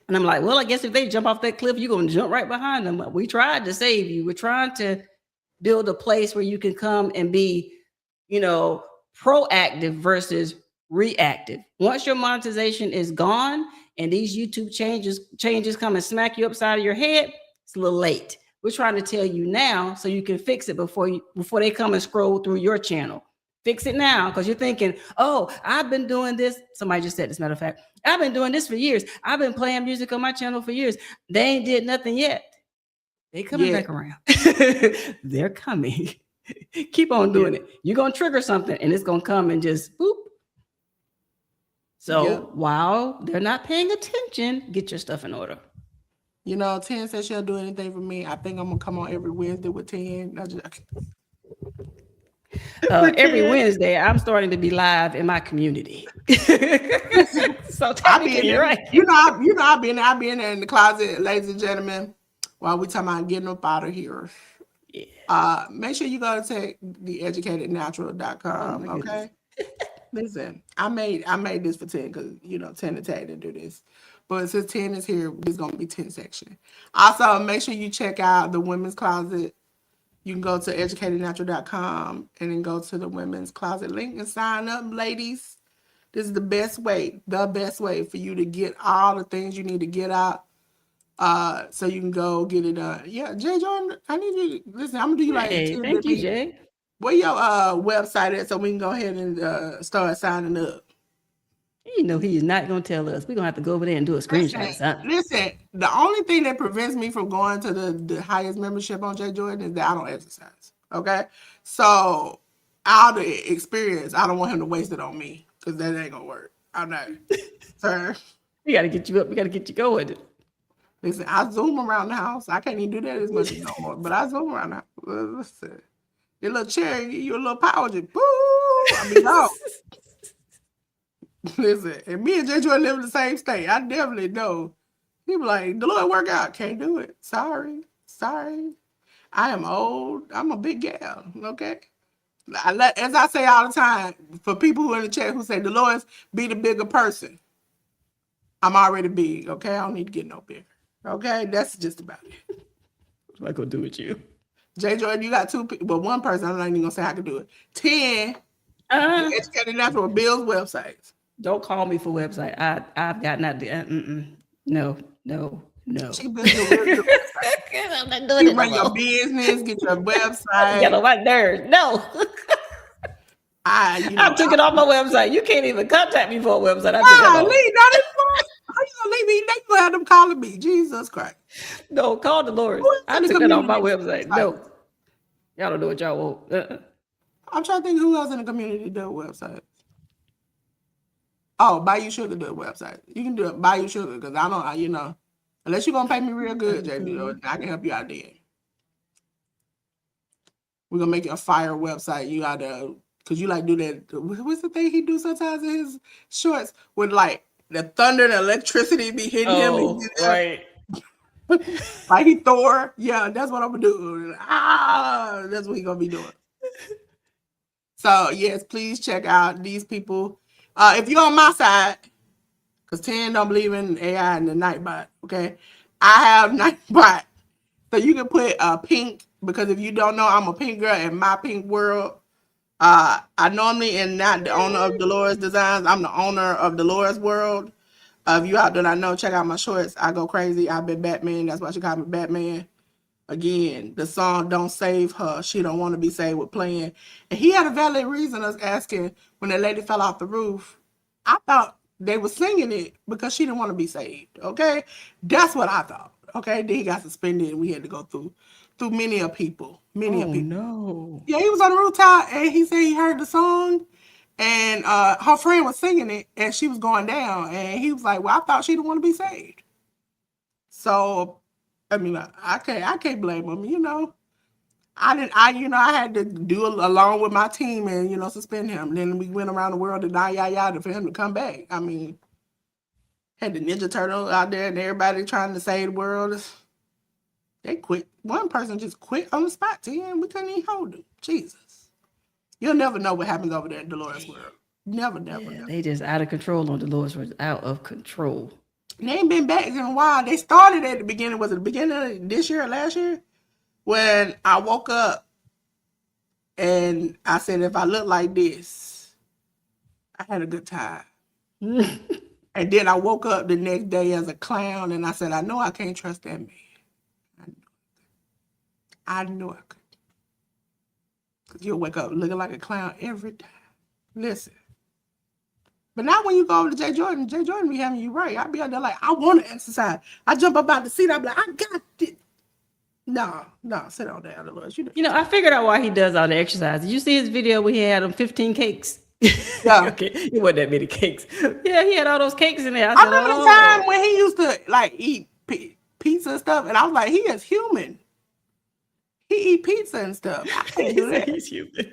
And I'm like, well, I guess if they jump off that cliff, you're going to jump right behind them. We tried to save you. We're trying to build a place where you can come and be, proactive versus reactive. Once your monetization is gone and these YouTube changes come and smack you upside of your head, it's a little late. We're trying to tell you now so you can fix it before they come and scroll through your channel. Fix it now, because you're thinking, oh, I've been doing this. Somebody just said this, matter of fact, I've been doing this for years. I've been playing music on my channel for years. They ain't did nothing yet. They coming back around. They're coming. Keep on doing it. You're going to trigger something and it's going to come and just boop. So while they're not paying attention, get your stuff in order. 10 says she'll do anything for me. I think I'm going to come on every Wednesday with 10. Every Wednesday, I'm starting to be live in my community. So technically, you're right. I've been there in the closet, ladies and gentlemen, while we talking about getting up out of here. Yeah. Make sure you go to theeducatednatural.com. Okay. Listen, I made this for 10 because 10 to tag to do this. But since 10 is here, there's gonna be 10 section. Also, make sure you check out the women's closet. You can go to educatednatural.com and then go to the women's closet link and sign up, ladies. This is the best way for you to get all the things you need to get out. So you can go get it done. Yeah, Jay Jordan, I need you. Listen, I'm gonna do you like. Hey, thank you, Jay. Where your website at so we can go ahead and start signing up? He is not going to tell us. We're going to have to go over there and do a screenshot. Listen, the only thing that prevents me from going to the highest membership on Jay Jordan is that I don't exercise. Okay? So, out of experience, I don't want him to waste it on me because that ain't going to work. I'm not. Sir. We got to get you up. We got to get you going. Listen, I Zoom around the house. I can't even do that as much no more, but I Zoom around the house. Listen, your little chair, you a little power just, boo! No. Listen, and me and Jay Jordan live in the same state. I definitely know. He be like, Delores workout, can't do it. Sorry. I am old. I'm a big gal, okay? As I say all the time, for people who are in the chat who say, Delores, be the bigger person. I'm already big, okay? I don't need to get no bigger, okay? That's just about it. What am I going to do with you? Jay Jordan, you got 2 people, but 1 person, I'm not even going to say I can do it. 10, Educated Natural builds websites. Don't call me for website. I've got not no. She builds your website. I'm not doing you run your business, get your website. Get on my nerves. No. I took it off my website. You can't even contact me for a website. Not anymore. How you gonna leave me? They gonna have them calling me. Jesus Christ. No, call Delores. I took it off my website. No. Y'all don't know what y'all want. I'm trying to think who else in the community do websites. Oh, Buy You Sugar do a website. You can do it Buy You Sugar because I don't, Unless you're gonna pay me real good, JB, I can help you out there. We're gonna make you a fire website. You gotta, cause you like do that. What's the thing he do sometimes in his shorts with like the thunder and electricity be hitting him? Oh, right. Like he Thor. Yeah, that's what I'm gonna do. That's what he gonna be doing. So yes, please check out these people. If you're on my side, because 10 don't believe in AI and the Nightbot, okay? I have Nightbot. So you can put pink, because if you don't know, I'm a pink girl in my pink world. I normally am not the owner of Delores Designs. I'm the owner of Delores World. If you out there that know, check out my shorts. I go crazy. I've been Batman. That's why she called me Batman. Again, the song Don't Save Her. She don't want to be saved with playing. And he had a valid reason us asking when the lady fell off the roof. I thought they were singing it because she didn't want to be saved. Okay? That's what I thought. Okay? Then he got suspended and we had to go through many of people. Many of people. No. Yeah, he was on the rooftop and he said he heard the song and her friend was singing it and she was going down. And he was like, well, I thought she didn't want to be saved. So I mean, I can't blame him. You know, I had to do it along with my team and suspend him. Then we went around the world for him to come back. I mean, had the Ninja Turtle out there and everybody trying to save the world. They quit. One person just quit on the spot. And we couldn't even hold him. Jesus, you'll never know what happens over there in Delores World. Never. They just out of control on Delores. Was out of control. They ain't been back in a while. They started at the beginning. Was it the beginning of this year or last year? When I woke up and I said, if I look like this, I had a good time. And then I woke up the next day as a clown and I said, I know I can't trust that man. I know I could. Because you'll wake up looking like a clown every time. Listen. But now when you go over to Jay Jordan be having you right. I be out there like, I want to exercise. I jump up out the seat. I be like, I got this. No, sit on down, Delores. I figured out why he does all the exercise. Did you see his video where he had 15 cakes? Yeah. Okay, it wasn't that many cakes. Yeah, he had all those cakes in there. I remember the time when he used to like eat pizza and stuff, and I was like, he is human. He eat pizza and stuff. I can't do that. He's human.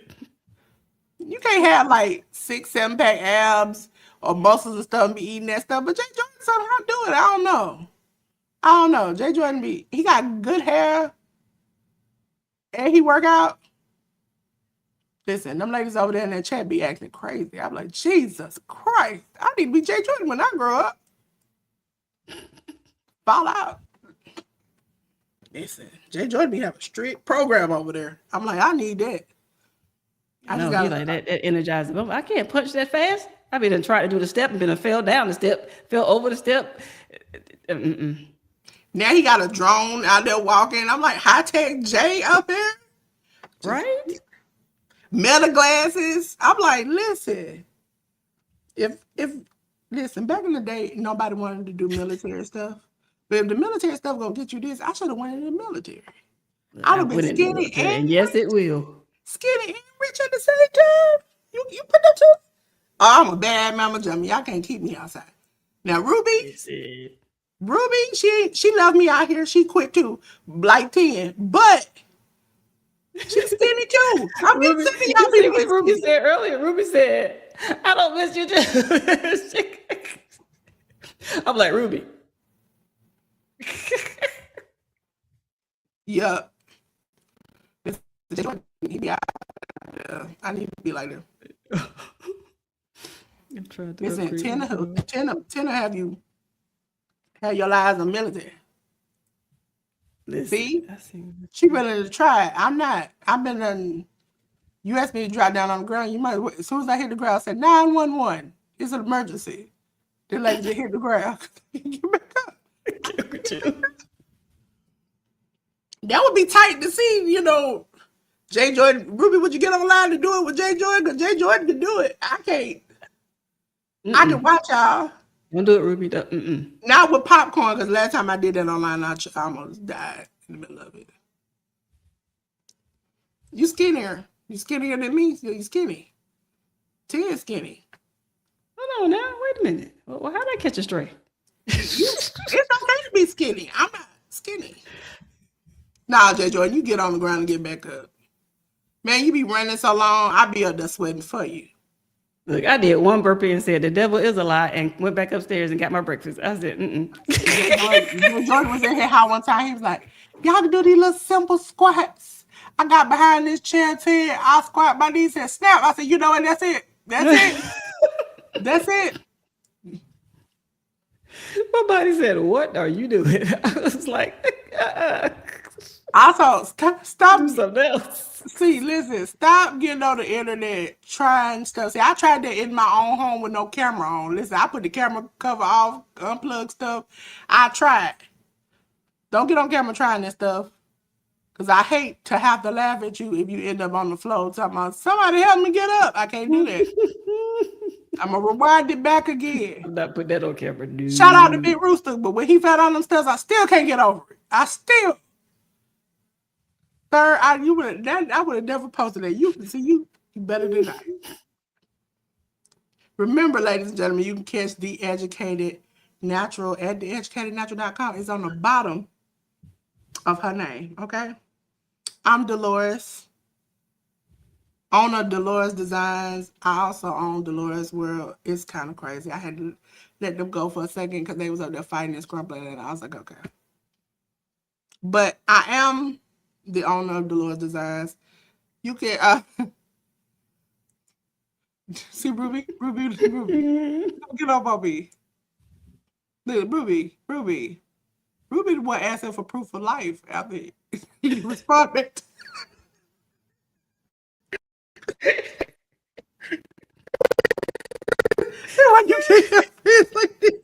You can't have like 6-7 pack abs or muscles and stuff and be eating that stuff. But Jay Jordan somehow do it. I don't know. Jay Jordan he got good hair and he work out. Listen, them ladies over there in that chat be acting crazy. I'm like, Jesus Christ. I need to be Jay Jordan when I grow up. Fall out. Listen, Jay Jordan be having a strict program over there. I'm like, I need that. I just got like that energizes. I can't punch that fast. I've been trying to do the step and fell down the step, fell over the step. Now he got a drone out there walking. I'm like, high-tech Jay up there? Right? Meta glasses. I'm like, listen. Listen, back in the day, nobody wanted to do military stuff. But if the military stuff gonna get you this, I should have went in the military. I would have been skinny and yes, it will. Skinny and rich at the same time. You put that two? Oh, I'm a bad mama jummy. Y'all can't keep me outside. Now Ruby, she left me out here. She quit too, like 10, but she's skinny too. I'm Ruby, you see what Ruby said earlier? Ruby said, "I don't miss you." I'm like, Ruby. Yeah. I need to be like that. Listen, 10 have you have your lives in military. See? She ready to try it. I'm not. I've been in. You asked me to drop down on the ground. You might. As soon as I hit the ground, I said 911. It's an emergency. The lady just hit the ground. Get back up. That would be tight to see, Jay Jordan. Ruby, would you get online to do it with Jay Jordan? Because Jay Jordan can do it. I can't. I can watch y'all. Don't do it, Ruby. Not with popcorn, because last time I did that online, I almost died in the middle of it. You skinnier. You skinnier than me. You skinny. 10 skinny. Hold on now. Wait a minute. Well, how did I catch a stray? It's okay to be skinny. I'm not skinny. Nah, J. Jordan, you get on the ground and get back up. Man, you be running so long, I be up there sweating for you. Look, I did one burpee and said the devil is a lie and went back upstairs and got my breakfast. I said, Jordan was in here how one time he was like, y'all can do these little simple squats. I got behind this chair till I squat my knees and snap. I said, you know what? That's it. That's it. That's it. My body said, what are you doing? I was like, Also, stop. do something else. See, listen, stop getting on the internet trying stuff. See, I tried that in my own home with no camera on. Listen, I put the camera cover off, unplug stuff. I tried. Don't get on camera trying that stuff. Because I hate to have to laugh at you if you end up on the floor talking about, somebody help me get up. I can't do that. I'm going to rewind it back again. I'm not putting that on camera, dude. Shout out to Big Rooster, but when he fell down them stairs, I still can't get over it. I would have never posted that. You better than I. Remember, ladies and gentlemen, you can catch The Educated Natural at theeducatednatural.com. It's on the bottom of her name, okay? I'm Delores, owner of Delores Designs. I also own Delores World. It's kind of crazy. I had to let them go for a second because they was up there fighting and scrumpling, and I was like, okay. But I am the owner of Delores Designs. You can see Ruby, get up on me. Look, Ruby the one asking for proof of life after he responded. Why you can't like this?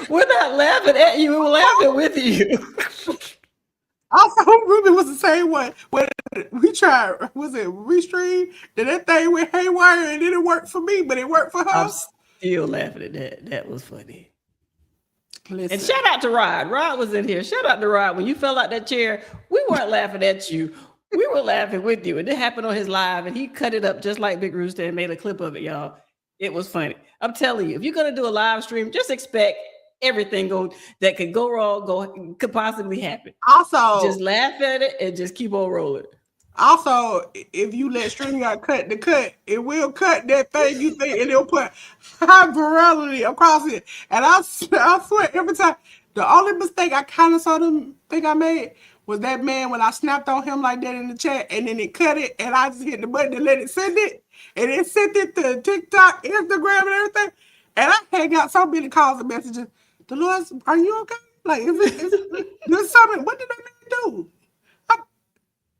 We're not laughing at you. We're laughing with you. Also, Ruby was the same way. When we tried, was it Restream? Then that thing went haywire and it didn't work for me, but it worked for her. I'm still laughing at that. That was funny. Listen. And shout out to Rod. Rod was in here. Shout out to Rod. When you fell out that chair, we weren't laughing at you. We were laughing with you. And it happened on his live, and he cut it up just like Big Rooster and made a clip of it, y'all. It was funny. I'm telling you, if you're going to do a live stream, just expect everything that could go wrong, could possibly happen. Also, just laugh at it and just keep on rolling. Also, if you let StreamYard cut the cut, it will cut that thing you think, and it'll put high virality across it. And I swear, every time, the only mistake I kind of saw them think I made was that man when I snapped on him like that in the chat, and then it cut it, and I just hit the button to let it send it, and it sent it to TikTok, Instagram, and everything. And I had got so many calls and messages. Delores, are you okay? Like, if there's something, what did that man do?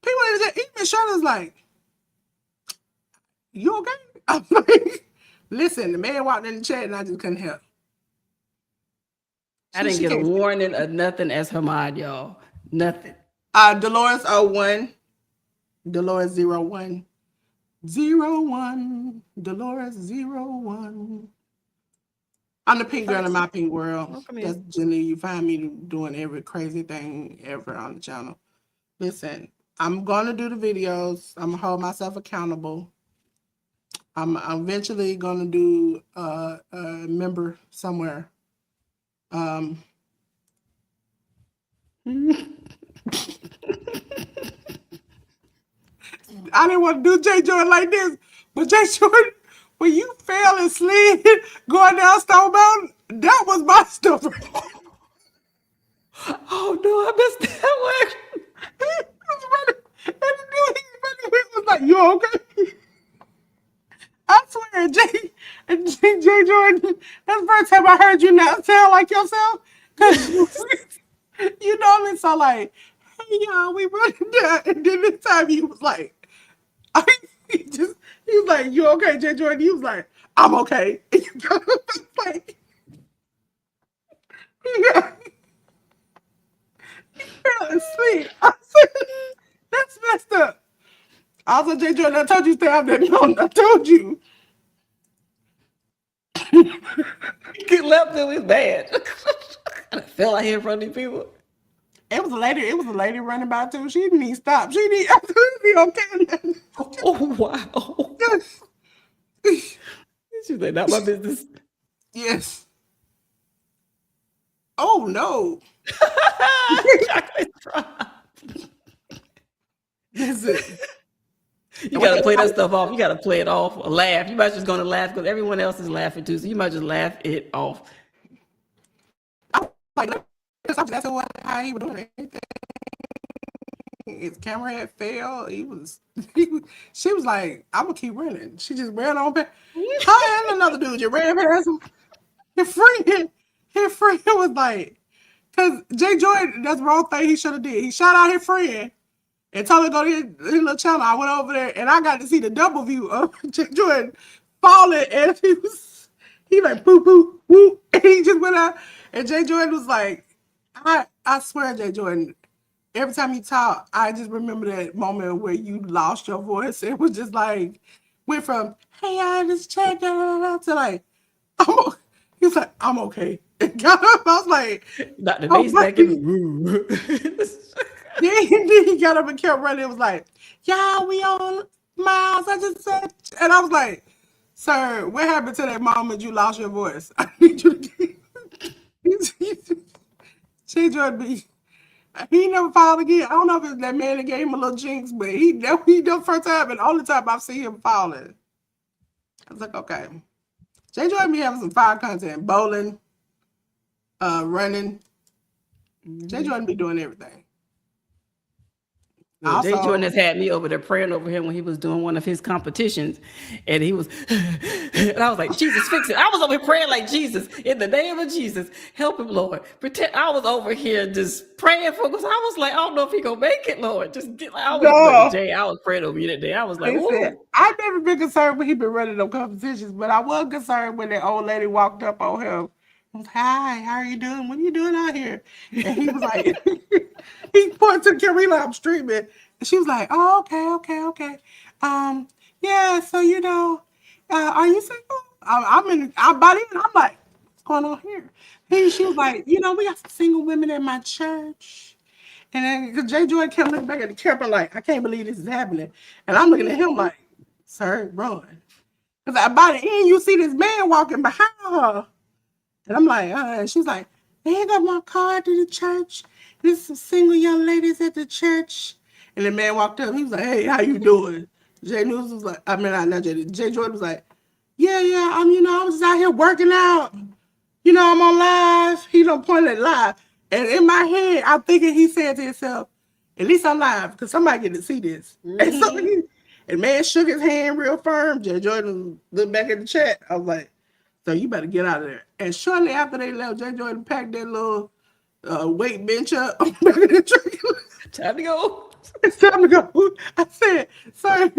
People even Shannon's like, you okay? I'm like, listen, the man walked in the chat and I just couldn't help. I didn't get a warning or nothing as her mod, y'all. Nothing. Delores 01. Delores 01. 01. Delores 01. I'm the pink girl in my pink world. That's generally you find me doing every crazy thing ever on the channel. Listen, I'm going to do the videos. I'm going to hold myself accountable. I'm eventually going to do a member somewhere. I didn't want to do J. Jordan like this, but J. Jordan, when you fell and slid going down Stone Mountain, that was my stuff. Oh, no, I missed that one. He was like, you okay? I swear, J. Jordan, that's the first time I heard you not sound like yourself. Because you normally sound like, hey, y'all, we running down. And then this time he was like, he was like, you okay, J. Jordan? He was like, I'm okay. Like, yeah. Sweet. That's messed up. Also, J. Jordan, I told you stay out there. No, I told you. Get left it was bad. I fell out here in front of these people. It was a lady running by too. She didn't even stop. She didn't absolutely okay. Oh wow. She's like, not my business. Yes. Oh no. Chocolate straw. Listen. You gotta play that stuff off. You gotta play it off or laugh. You might just gonna laugh because everyone else is laughing too. So you might just laugh it off. Like, that's how he was doing it. His camera had failed. She was like, I'm gonna keep running. She just ran on back. Hi, and another dude just ran past him. His friend was like, because Jay Jordan, that's the wrong thing he should have did. He shot out his friend and told him to go to his little channel. I went over there and I got to see the double view of Jay Jordan falling, and he like poo poo whoop, and he just went out. And Jay Jordan was like, I swear, Jay Jordan, every time you talk, I just remember that moment where you lost your voice. It was just like, went from, hey, I just checked, to like, he was like, I'm okay. And got up, I was like, Not the bass back in the room. Then he got up and kept running. It was like, yeah, we on Miles. I just said, and I was like, sir, what happened to that moment you lost your voice? I need you to Jay Jordan, he never filed again. I don't know if it's that man that gave him a little jinx, but he the first time and the only time I've seen him filing. I was like, okay. Jay Jordan be having some fire content, bowling, running. Jay Jordan be doing everything. Jay Jordan has had me over there praying over him when he was doing one of his competitions, and he was, and I was like, Jesus, fix it. I was over here praying like, Jesus, in the name of Jesus, help him, Lord. Pretend I was over here just praying for him because I was like, I don't know if he gonna make it, Lord. Just get. I was Jay. I was praying over you that day. I was like, I've never been concerned when he been running those competitions, but I was concerned when that old lady walked up on him. I was, hi, how are you doing? What are you doing out here? And he was like, he pointed to the camera, he like, I'm streaming. And she was like, oh, okay. Yeah, so are you single? I'm by then, I'm like, what's going on here? And she was like, we got some single women in my church. And then Jay Jordan kept looking back at the camera like, I can't believe this is happening. And I'm looking at him like, sir, run. Because by the end, you see this man walking behind her. And I'm like, and she's like, they got my card to the church. There's some single young ladies at the church. And the man walked up. He was like, hey, how you doing? Jay News was like, not Jay. Jay Jordan was like, yeah, I was just out here working out. I'm on live. He don't point at live. And in my head, I'm thinking he said to himself, at least I'm live because somebody get to see this. Mm-hmm. And so and man shook his hand real firm. Jay Jordan looked back at the chat. I was like, so you better get out of there. And shortly after they left, Jay Jordan packed that little weight bench up. Time to go. It's time to go. I said, sir,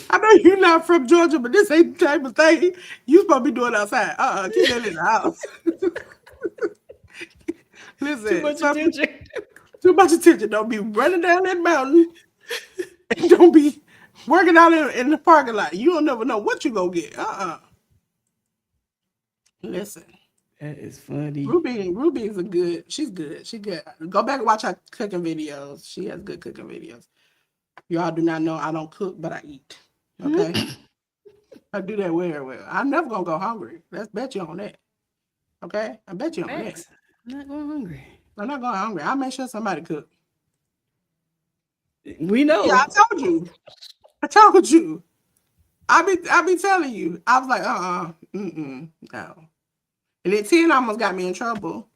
I know you're not from Georgia, but this ain't the type of thing you supposed to be doing outside. Keep that in the house. Listen, Too much attention. Too much attention. Don't be running down that mountain. And don't be working out in the parking lot. You don't never know what you're going to get. Listen. That is funny. Ruby is she's good. She good. Go back and watch her cooking videos. She has good cooking videos. Y'all do not know I don't cook, but I eat. Okay? I do that very well. I'm never going to go hungry. Let's bet you on that. Okay? I bet you on that. I'm not going hungry. I'm not going hungry. I'll make sure somebody cook. We know. Yeah, I told you. I be telling you. I was like, no. And then 10 almost got me in trouble.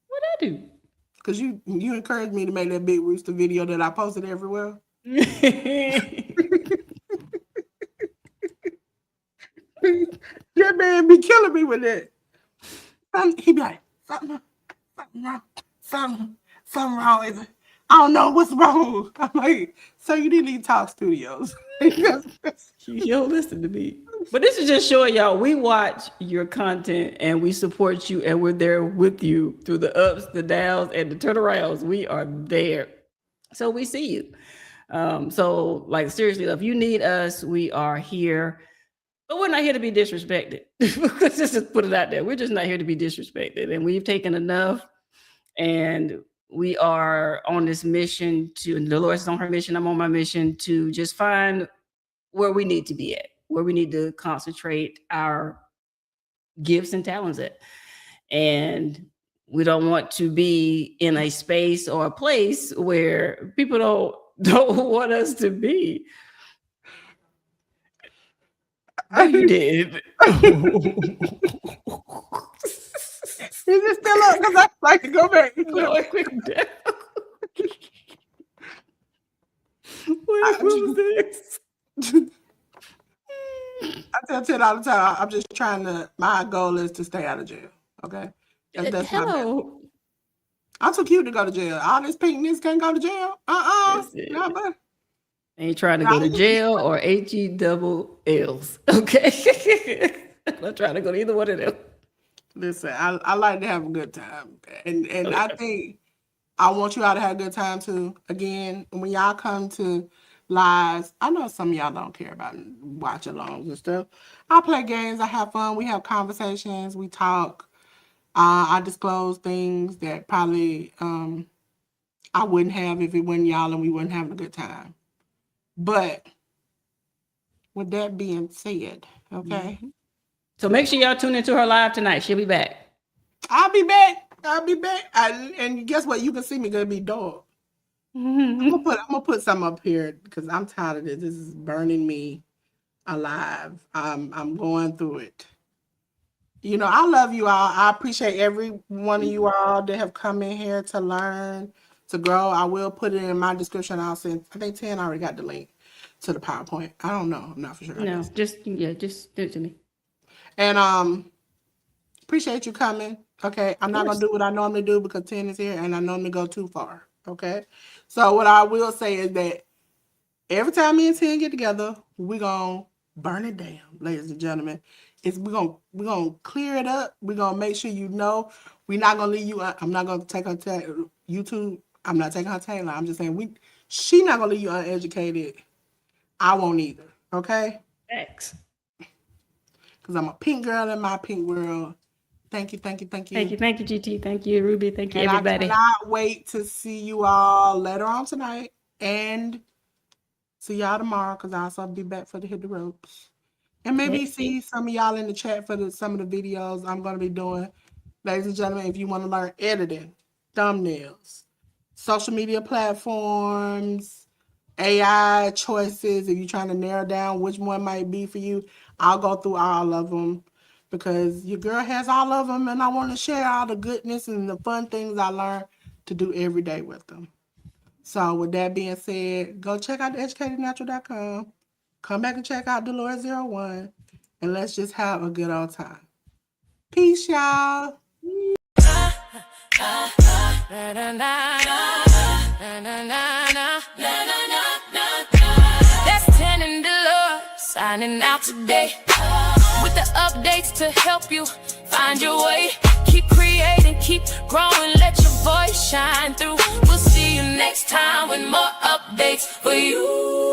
What'd I do? Because you encouraged me to make that big rooster video that I posted everywhere. That man be killing me with that. He be like, something wrong with it. I don't know what's wrong. I'm like, so you didn't need Talk Studios. You don't listen to me. But this is just showing y'all, we watch your content and we support you and we're there with you through the ups, the downs, and the turnarounds. We are there. So we see you. So like seriously, if you need us, we are here. But we're not here to be disrespected. Let's just put it out there. We're just not here to be disrespected. And we've taken enough. And we are on this mission and Delores is on her mission. I'm on my mission to just find where we need to be at, where we need to concentrate our gifts and talents at. And we don't want to be in a space or a place where people don't want us to be. Oh, you did. Is it still up? Because I like to go back and No, click. quick down. What was this? I tell Ted all the time, I'm just trying to, my goal is to stay out of jail. Okay? That's my goal. Hello. I'm too cute to go to jail. All this pinkness can't go to jail. That's it. Nah, but Ain't trying to go to jail or HE double L's. Okay. I'm not trying to go to either one of them. listen, I like to have a good time. And I think I want you all to have a good time too. Again, when y'all come to lives, I know some of y'all don't care about watch alongs and stuff. I play games, I have fun, we have conversations, we talk. I disclose things that probably I wouldn't have if it wasn't y'all and we weren't having a good time. But with that being said, okay. So make sure y'all tune into her live tonight. She'll be back. I'll be back. And guess what? You can see me gonna be dark. I'm gonna put some up here because I'm tired of this. This is burning me alive. I'm going through it. You know, I love you all. I appreciate every one of you all that have come in here to learn, to grow. I will put it in my description. I'll send. I think 10 already got the link to the PowerPoint. I don't know. I'm not for sure. No, just do it to me. And appreciate you coming. Okay, I'm not gonna do what I normally do because 10 is here, and I normally go too far. Okay, so what I will say is that every time me and 10 get together, we're gonna burn it down, ladies and gentlemen. We're gonna clear it up. We're gonna make sure you know we're not gonna leave you. I'm not gonna take her to YouTube. I'm not taking her Taylor. I'm just saying she not gonna leave you uneducated. I won't either. Okay. Thanks. Because I'm a pink girl in my pink world. Thank you. Thank you, GT. Thank you, Ruby. Thank you, And everybody. I cannot wait to see you all later on tonight and see y'all tomorrow because I'll also be back for the Hit the Ropes. And maybe see some of y'all in the chat for some of the videos I'm going to be doing. Ladies and gentlemen, if you want to learn editing, thumbnails, social media platforms, AI choices, if you're trying to narrow down which one might be for you, I'll go through all of them because your girl has all of them and I want to share all the goodness and the fun things I learn to do every day with them. So with that being said, go check out theeducatednatural.com. Come back and check out Delores01 and let's just have a good old time. Peace, y'all. That's 10 and Delores signing out today with the updates to help you find your way. Keep creating, keep growing, let your voice shine through. We'll see you next time with more updates for you.